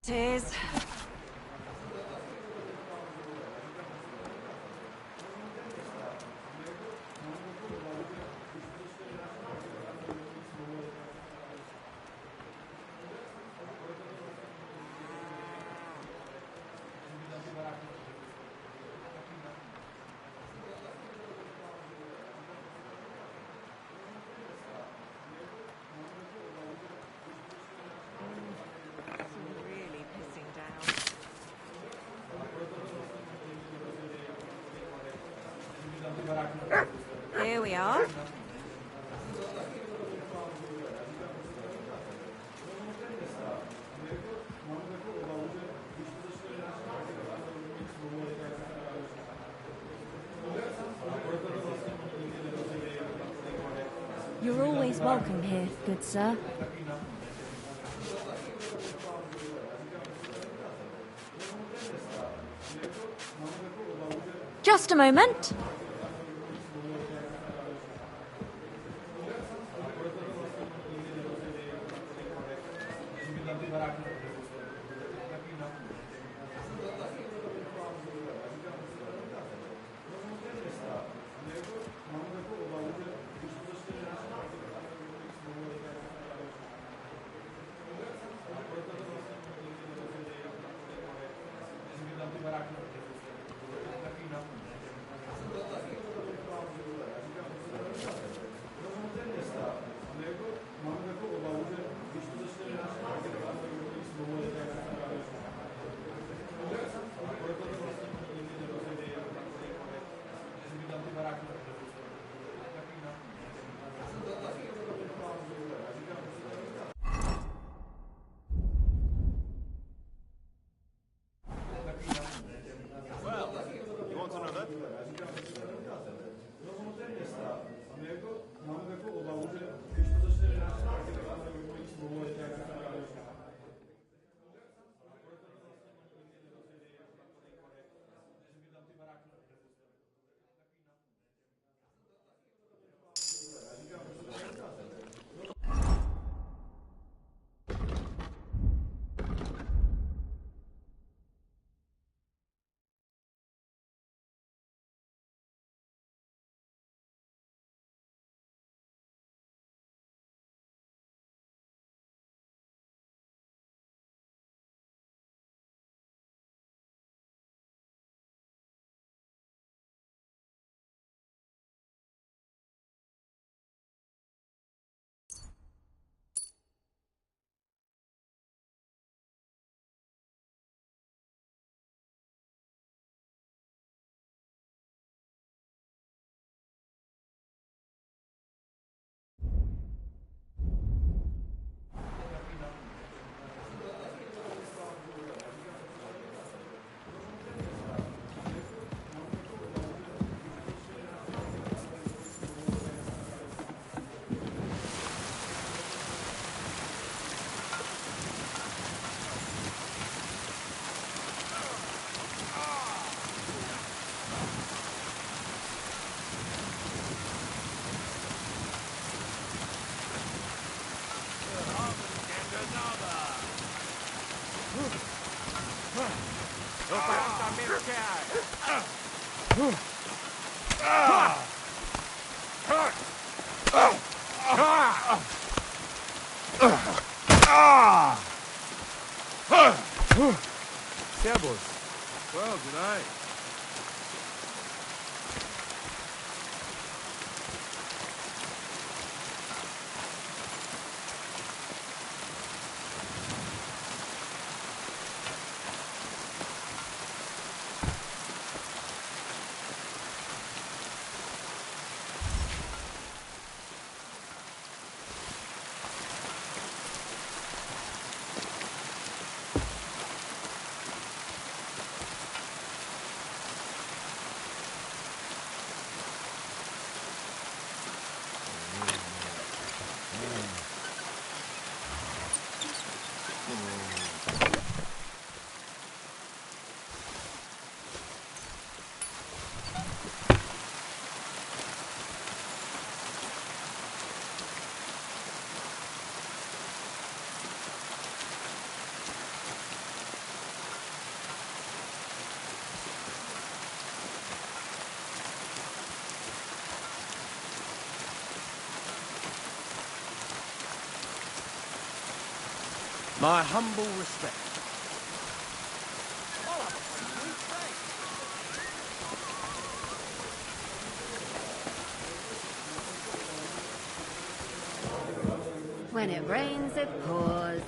it is. Really pissing down. Here we are. You're always welcome here, good sir. Just a moment. My humble respect. When it rains, it pours.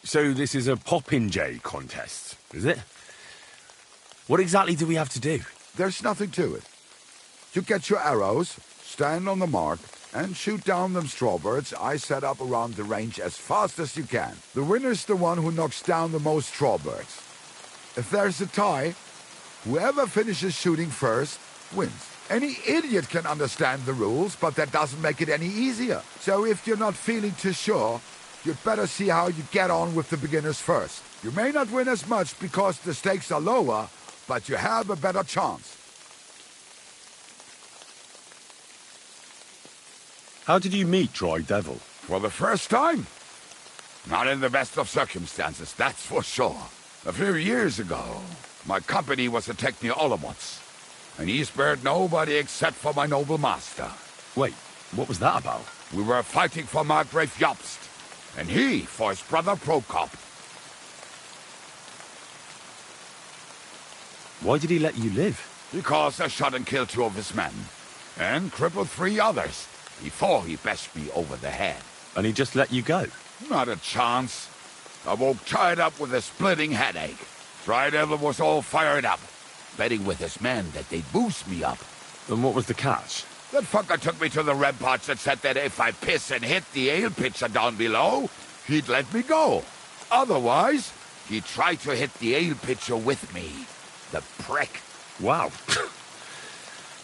So this is a popinjay contest, is it? What exactly do we have to do? There's nothing to it. You get your arrows, stand on the mark, and shoot down them strawbirds I set up around the range as fast as you can. The winner's the one who knocks down the most strawbirds. If there's a tie, whoever finishes shooting first wins. Any idiot can understand the rules, but that doesn't make it any easier. So if you're not feeling too sure, you'd better see how you get on with the beginners first. You may not win as much because the stakes are lower, but you have a better chance. How did you meet Dry Devil? For the first time? Not in the best of circumstances, that's for sure. A few years ago, my company was attacked near Olamots, and he spared nobody except for my noble master. Wait, what was that about? We were fighting for Margrave Jobst, and he for his brother Prokop. Why did he let you live? Because I shot and killed 2 of his men, and crippled 3 others, before he bashed me over the head. And he just let you go? Not a chance. I woke tied up with a splitting headache. Dry Devil was all fired up, betting with his men that they'd boost me up. And what was the catch? That fucker took me to the ramparts and said that if I piss and hit the ale pitcher down below, he'd let me go. Otherwise, he'd try to hit the ale pitcher with me. The prick. Wow.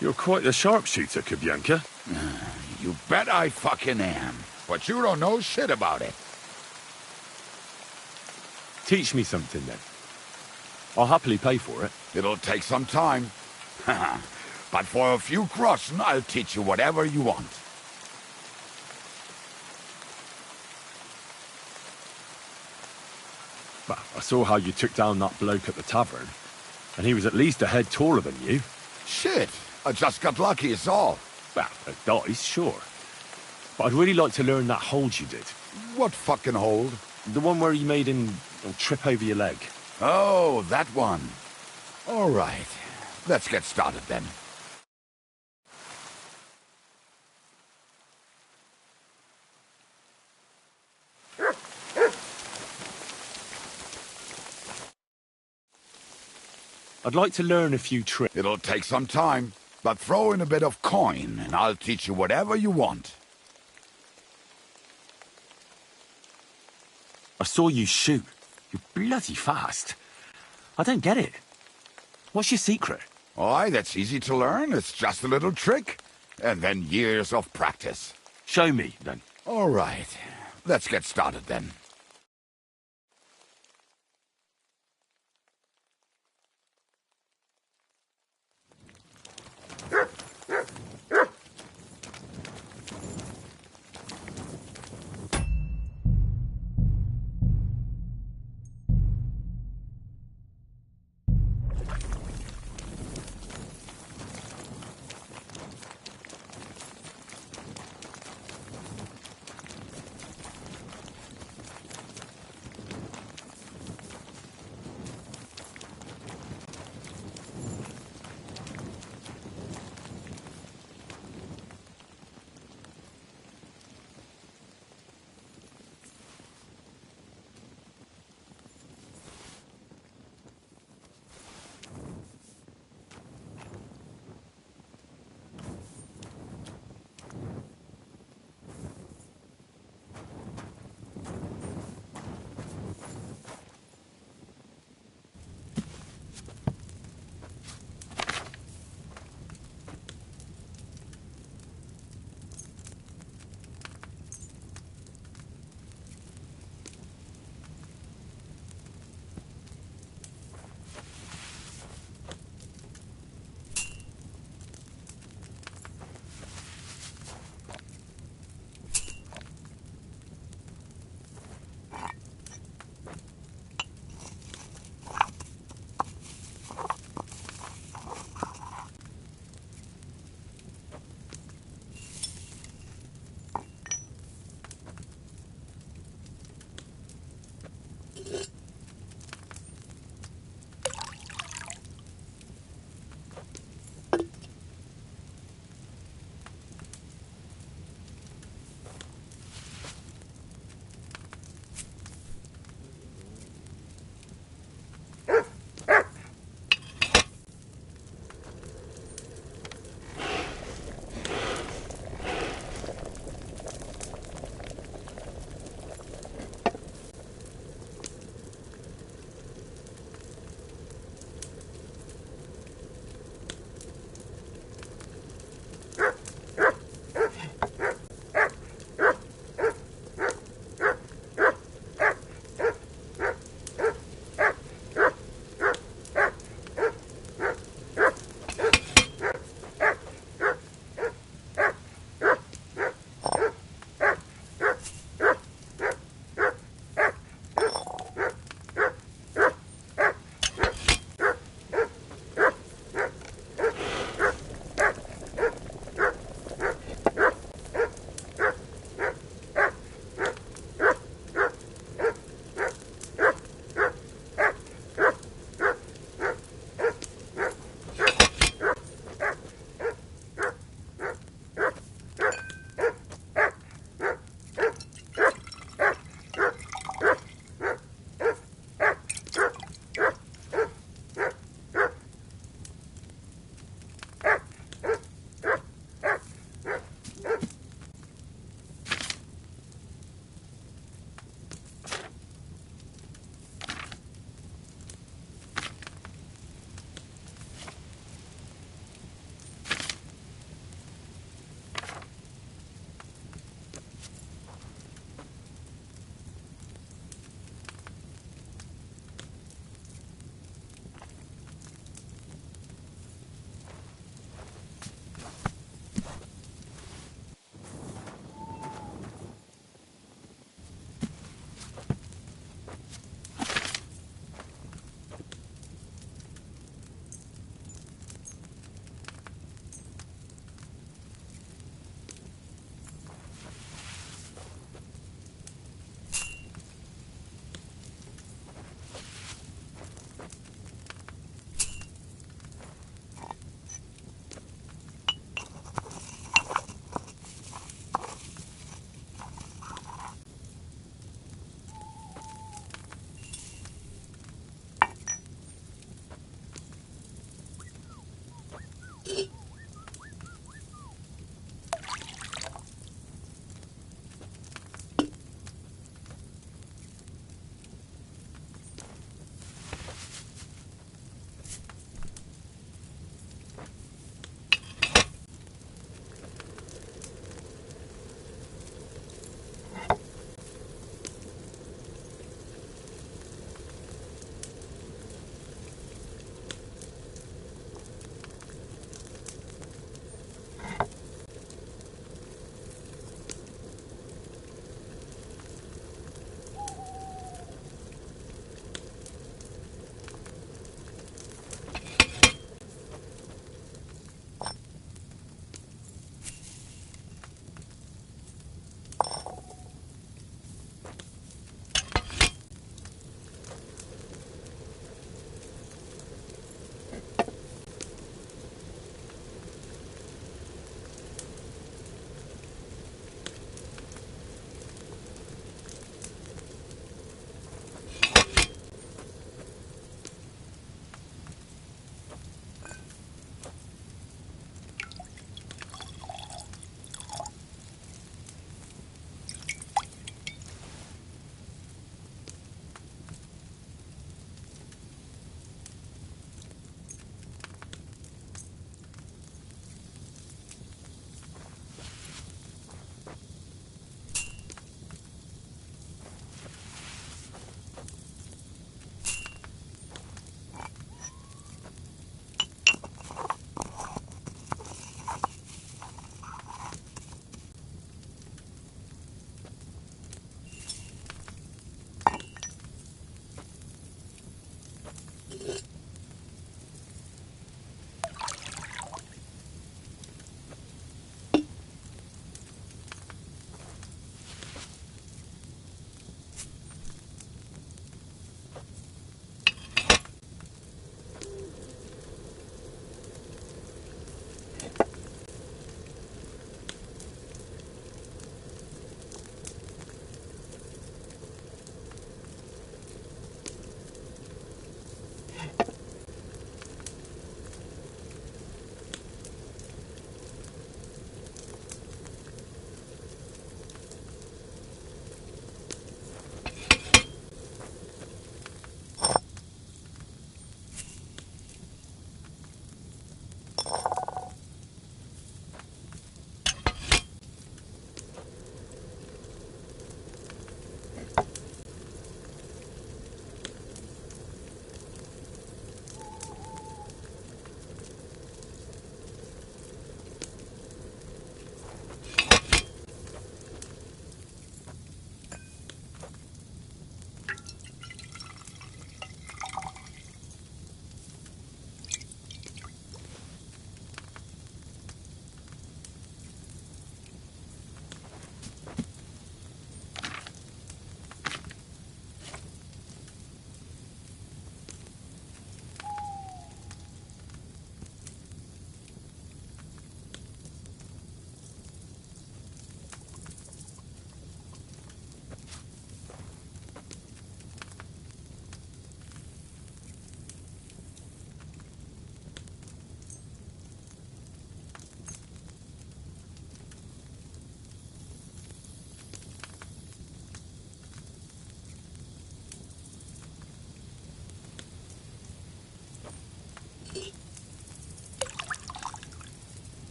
You're quite the sharpshooter, Kubyanka. You bet I fucking am. But you don't know shit about it. Teach me something, then. I'll happily pay for it. It'll take some time. But for a few groschen, I'll teach you whatever you want. Well, I saw how you took down that bloke at the tavern, and he was at least a head taller than you. Shit, I just got lucky, is all. Well, a dice, sure. But I'd really like to learn that hold you did. What fucking hold? The one where you made him trip over your leg. Oh, that one. All right, let's get started then. I'd like to learn a few tricks. It'll take some time, but throw in a bit of coin and I'll teach you whatever you want. I saw you shoot. You're bloody fast. I don't get it. What's your secret? Why, that's easy to learn. It's just a little trick. And then years of practice. Show me, then. All right. Let's get started, then.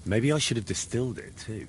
Maybe I should have distilled it too.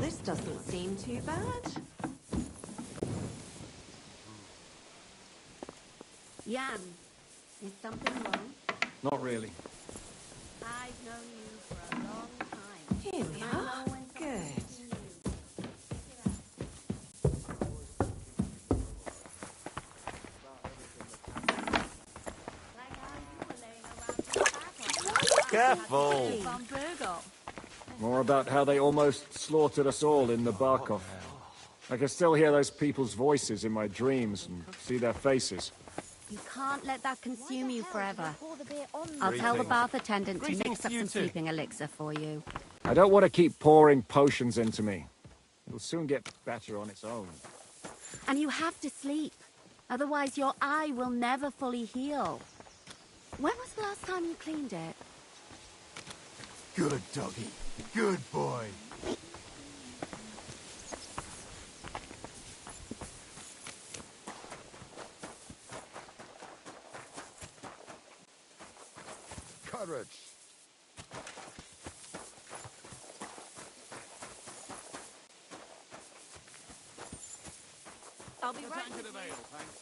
this doesn't seem too bad. Jan, is something wrong? Not really. I've known you for a long time. Here we are. Good. Careful! More about how they almost slaughtered us all in the Barkov. I can still hear those people's voices in my dreams and see their faces. You can't let that consume you forever. I'll tell the bath attendant to mix up some sleeping elixir for you. I don't want to keep pouring potions into me. It'll soon get better on its own. And you have to sleep. Otherwise your eye will never fully heal. When was the last time you cleaned it? Good doggy. Good boy. Courage. I'll be right with you.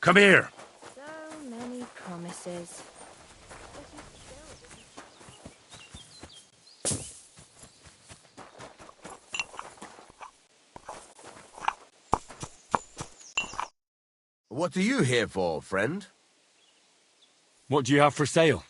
Come here. So many promises. What are you here for, friend? What do you have for sale?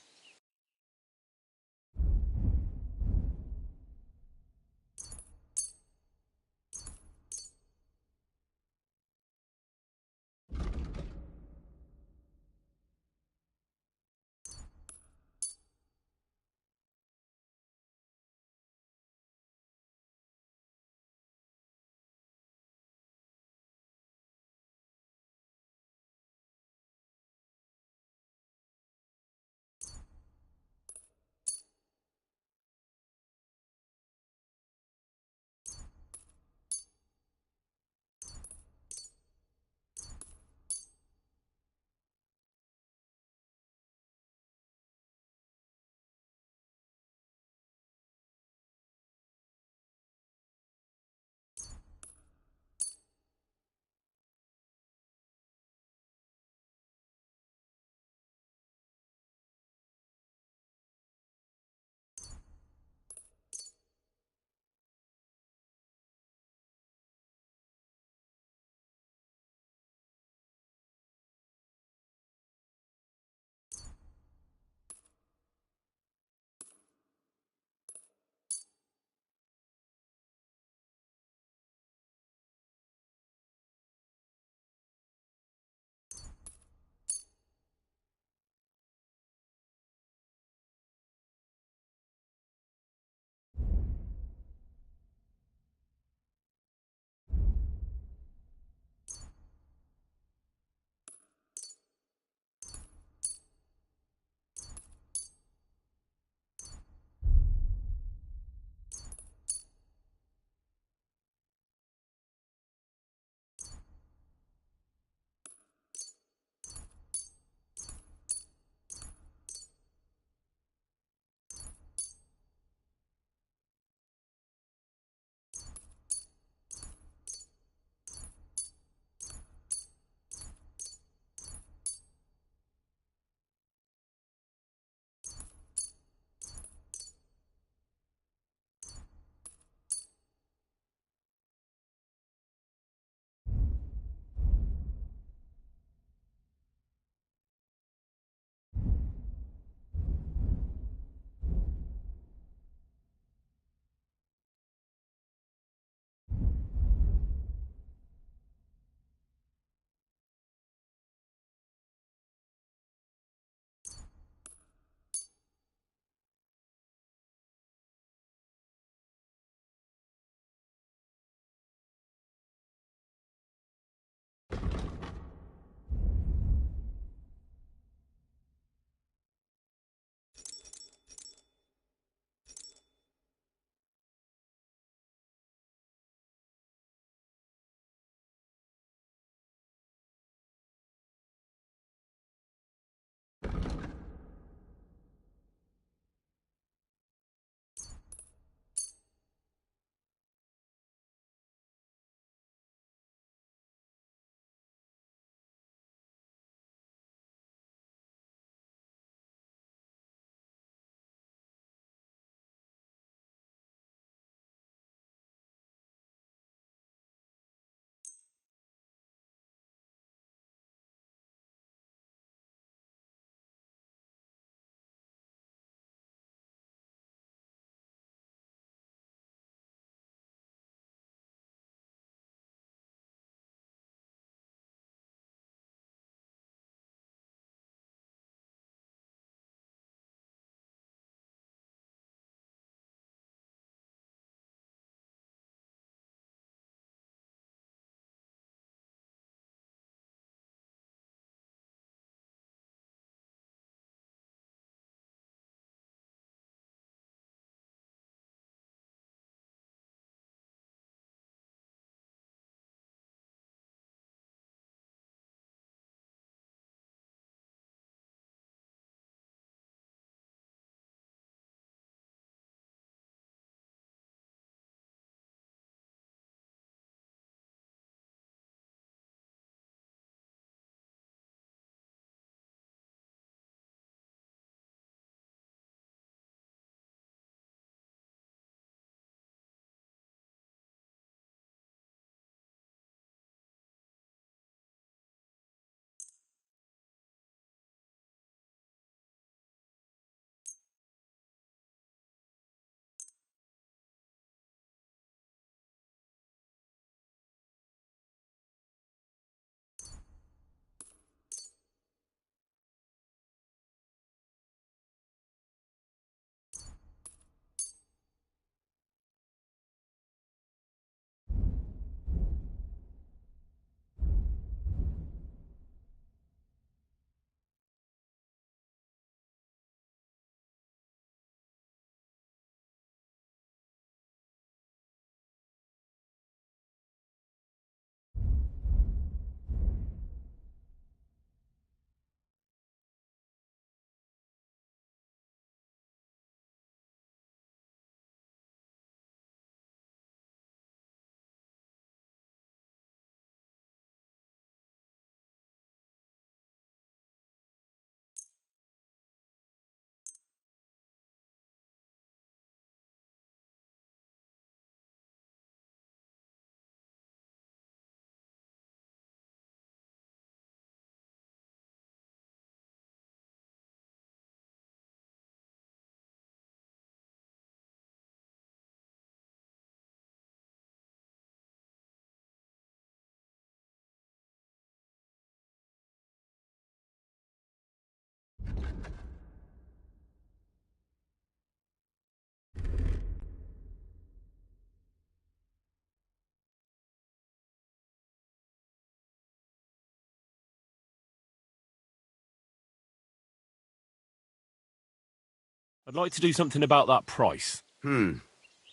I'd like to do something about that price.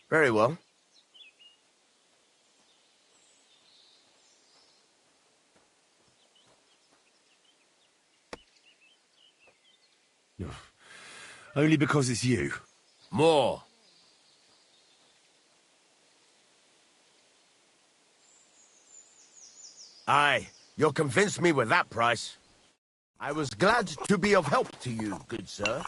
Very well. Only because it's you. More. Aye, you'll convince me with that price. I was glad to be of help to you, good sir.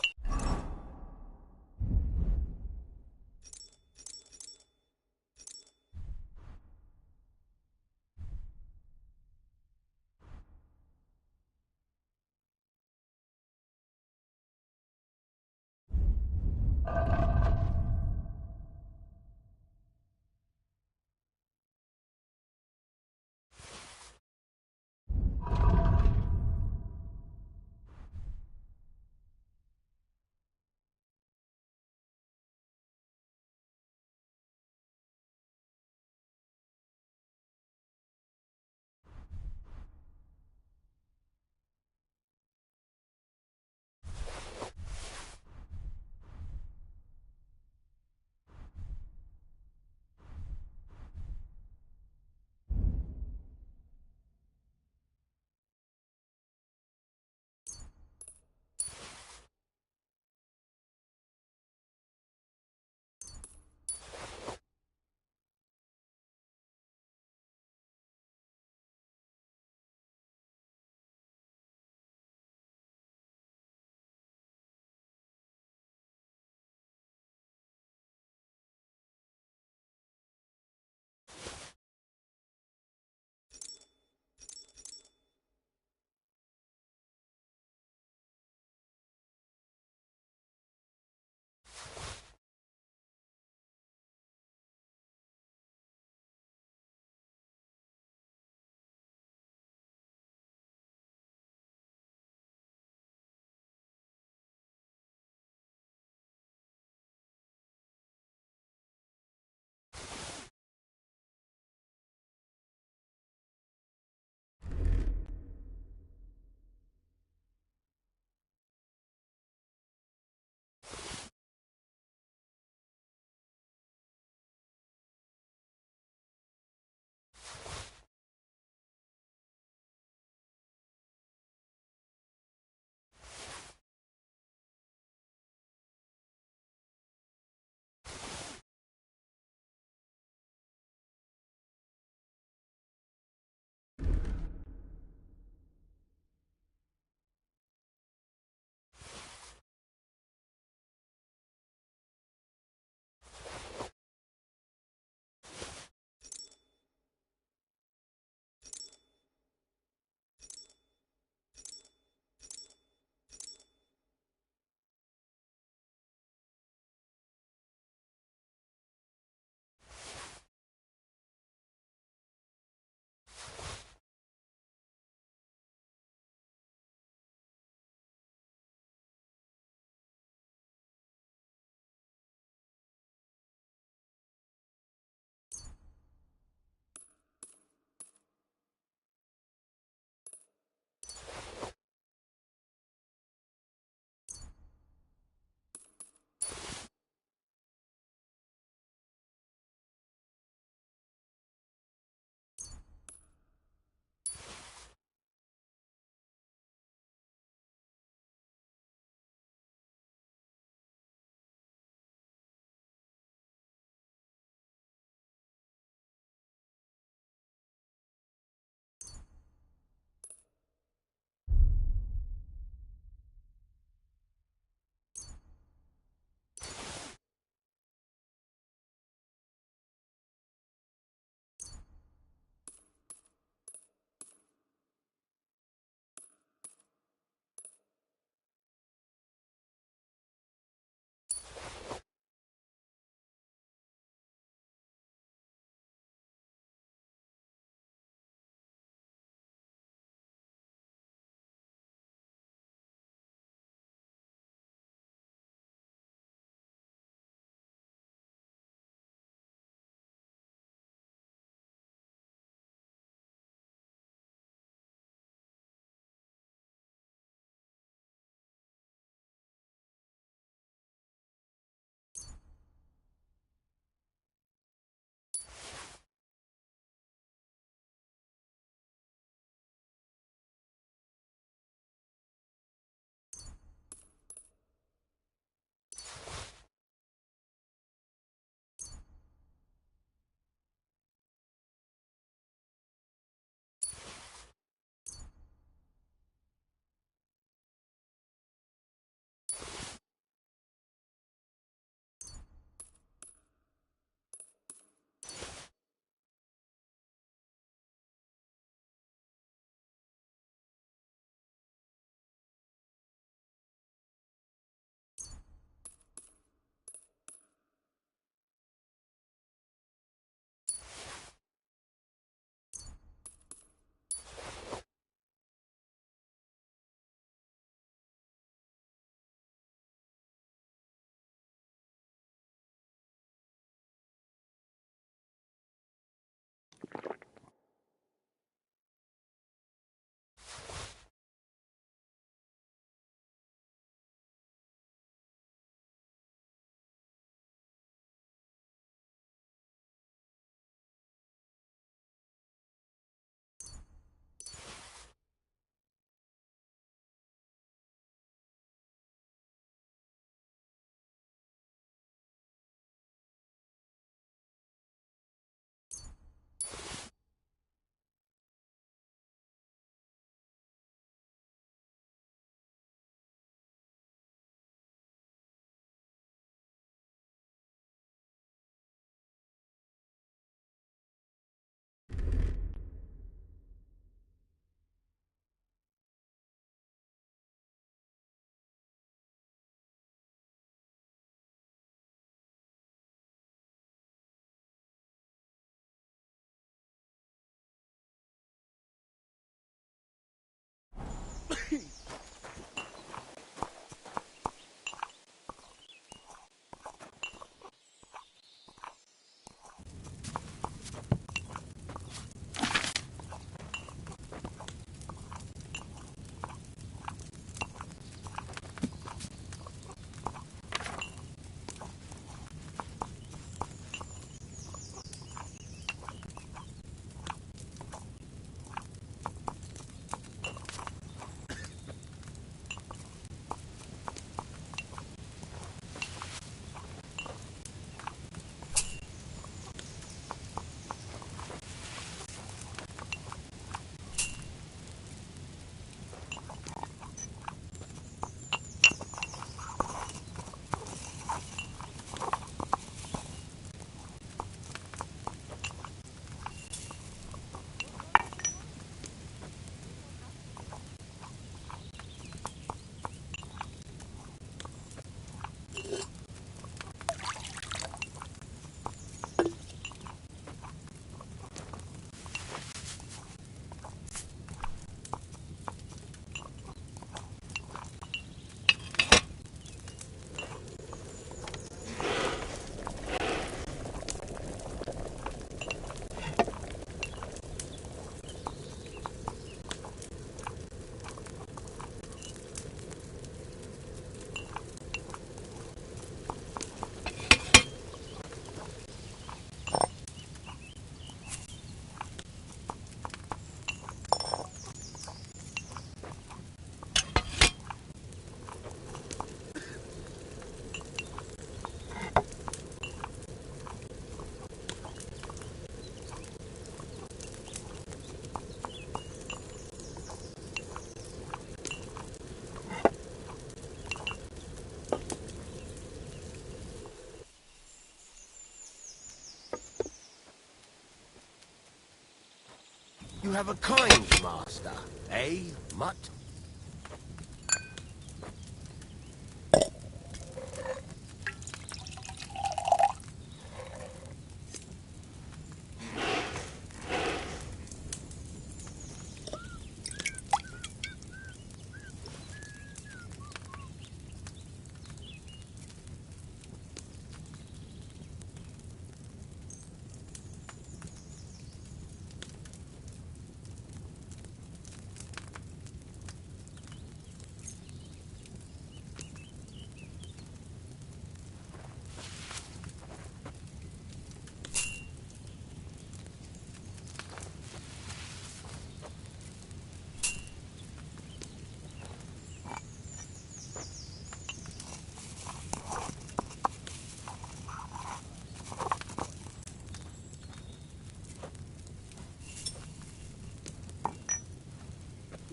you have a kind master, eh, Mutt?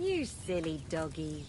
You silly doggy.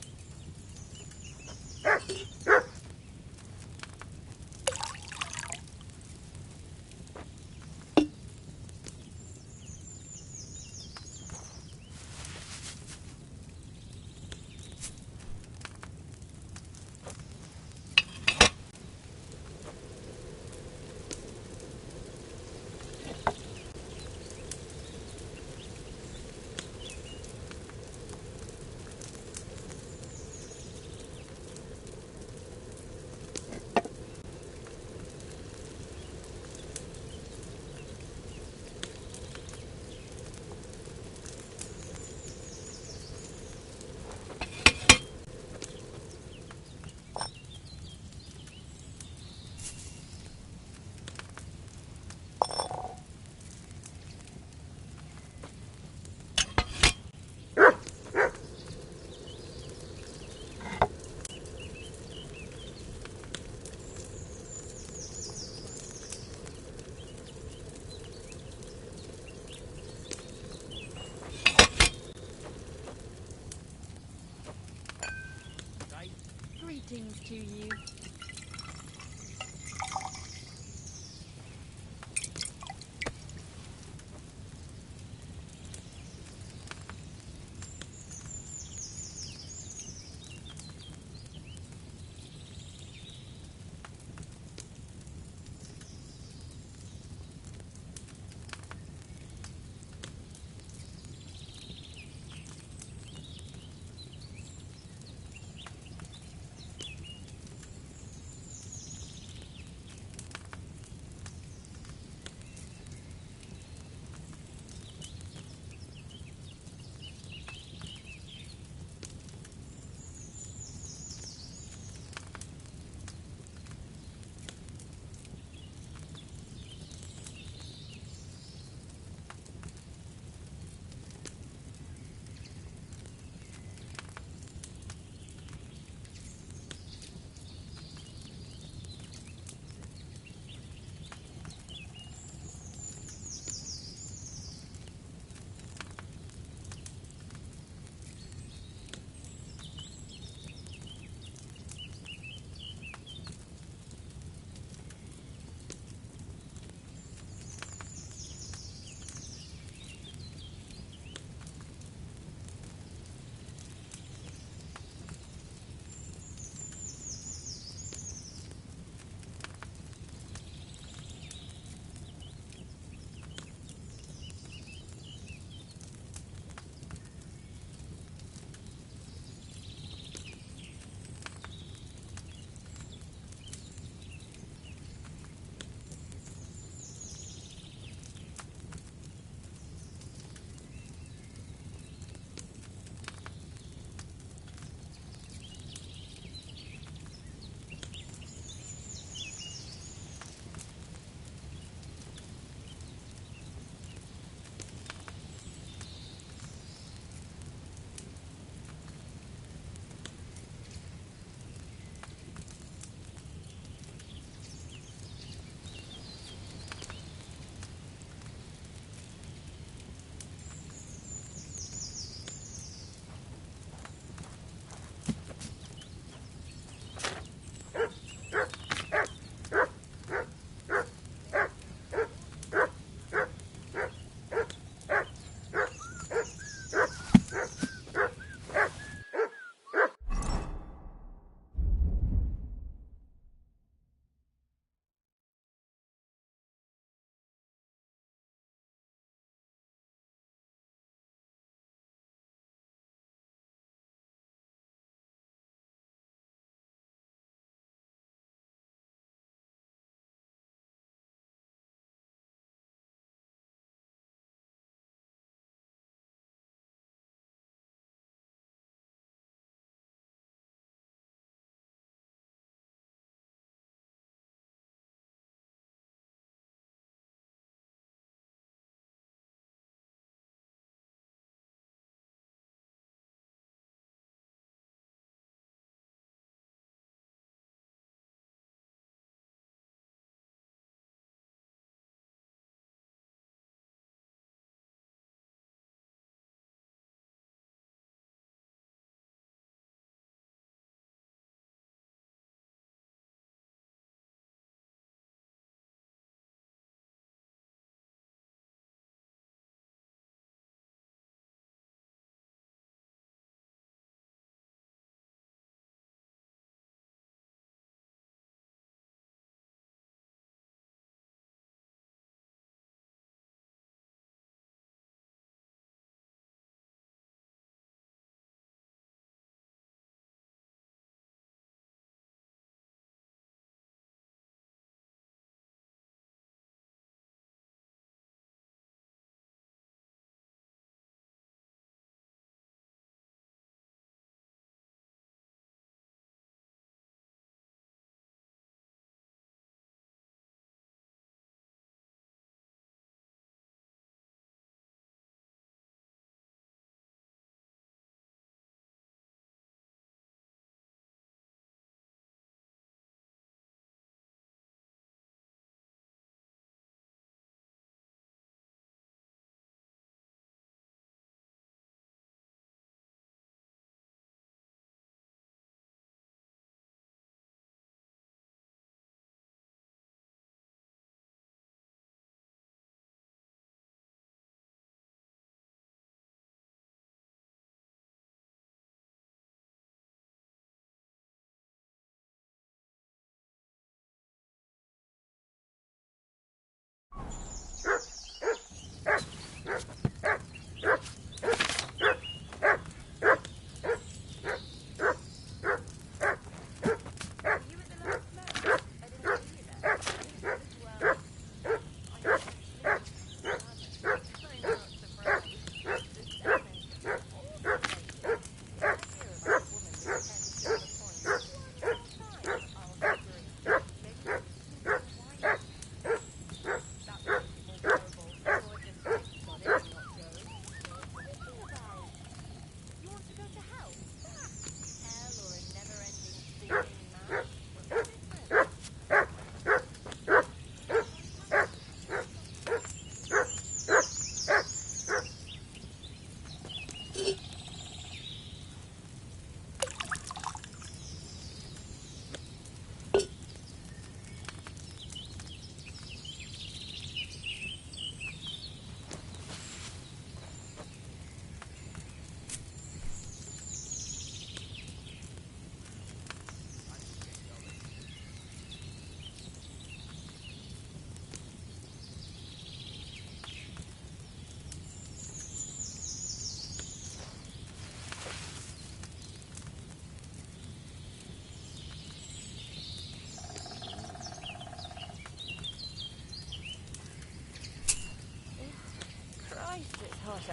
Greetings to you.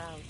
out.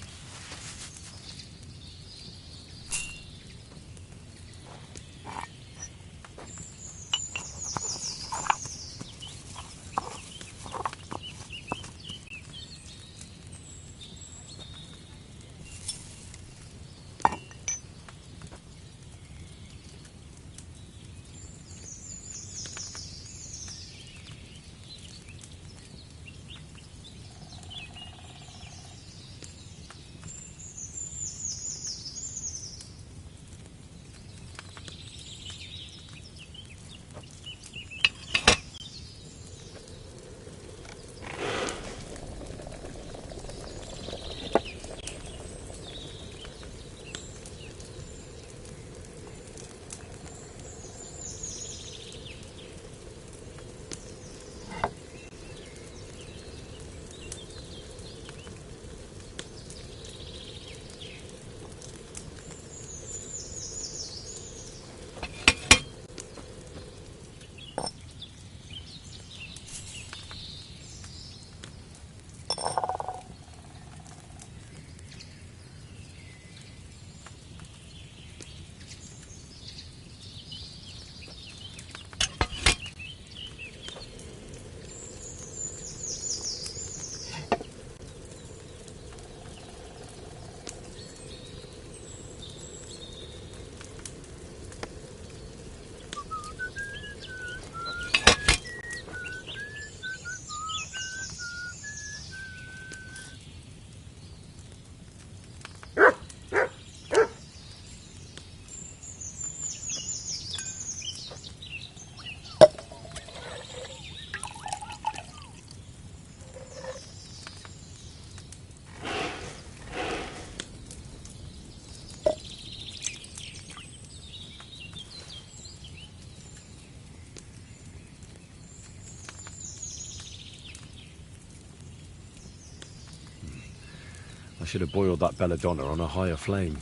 I should have boiled that belladonna on a higher flame.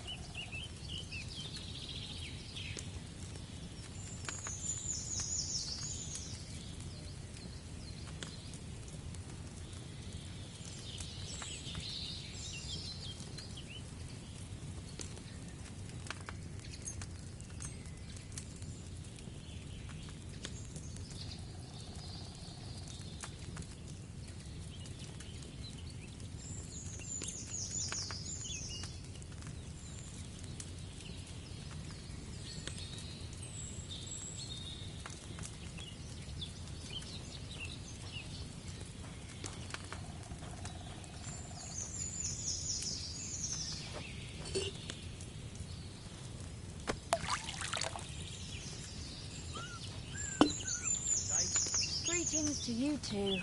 Greetings to you two.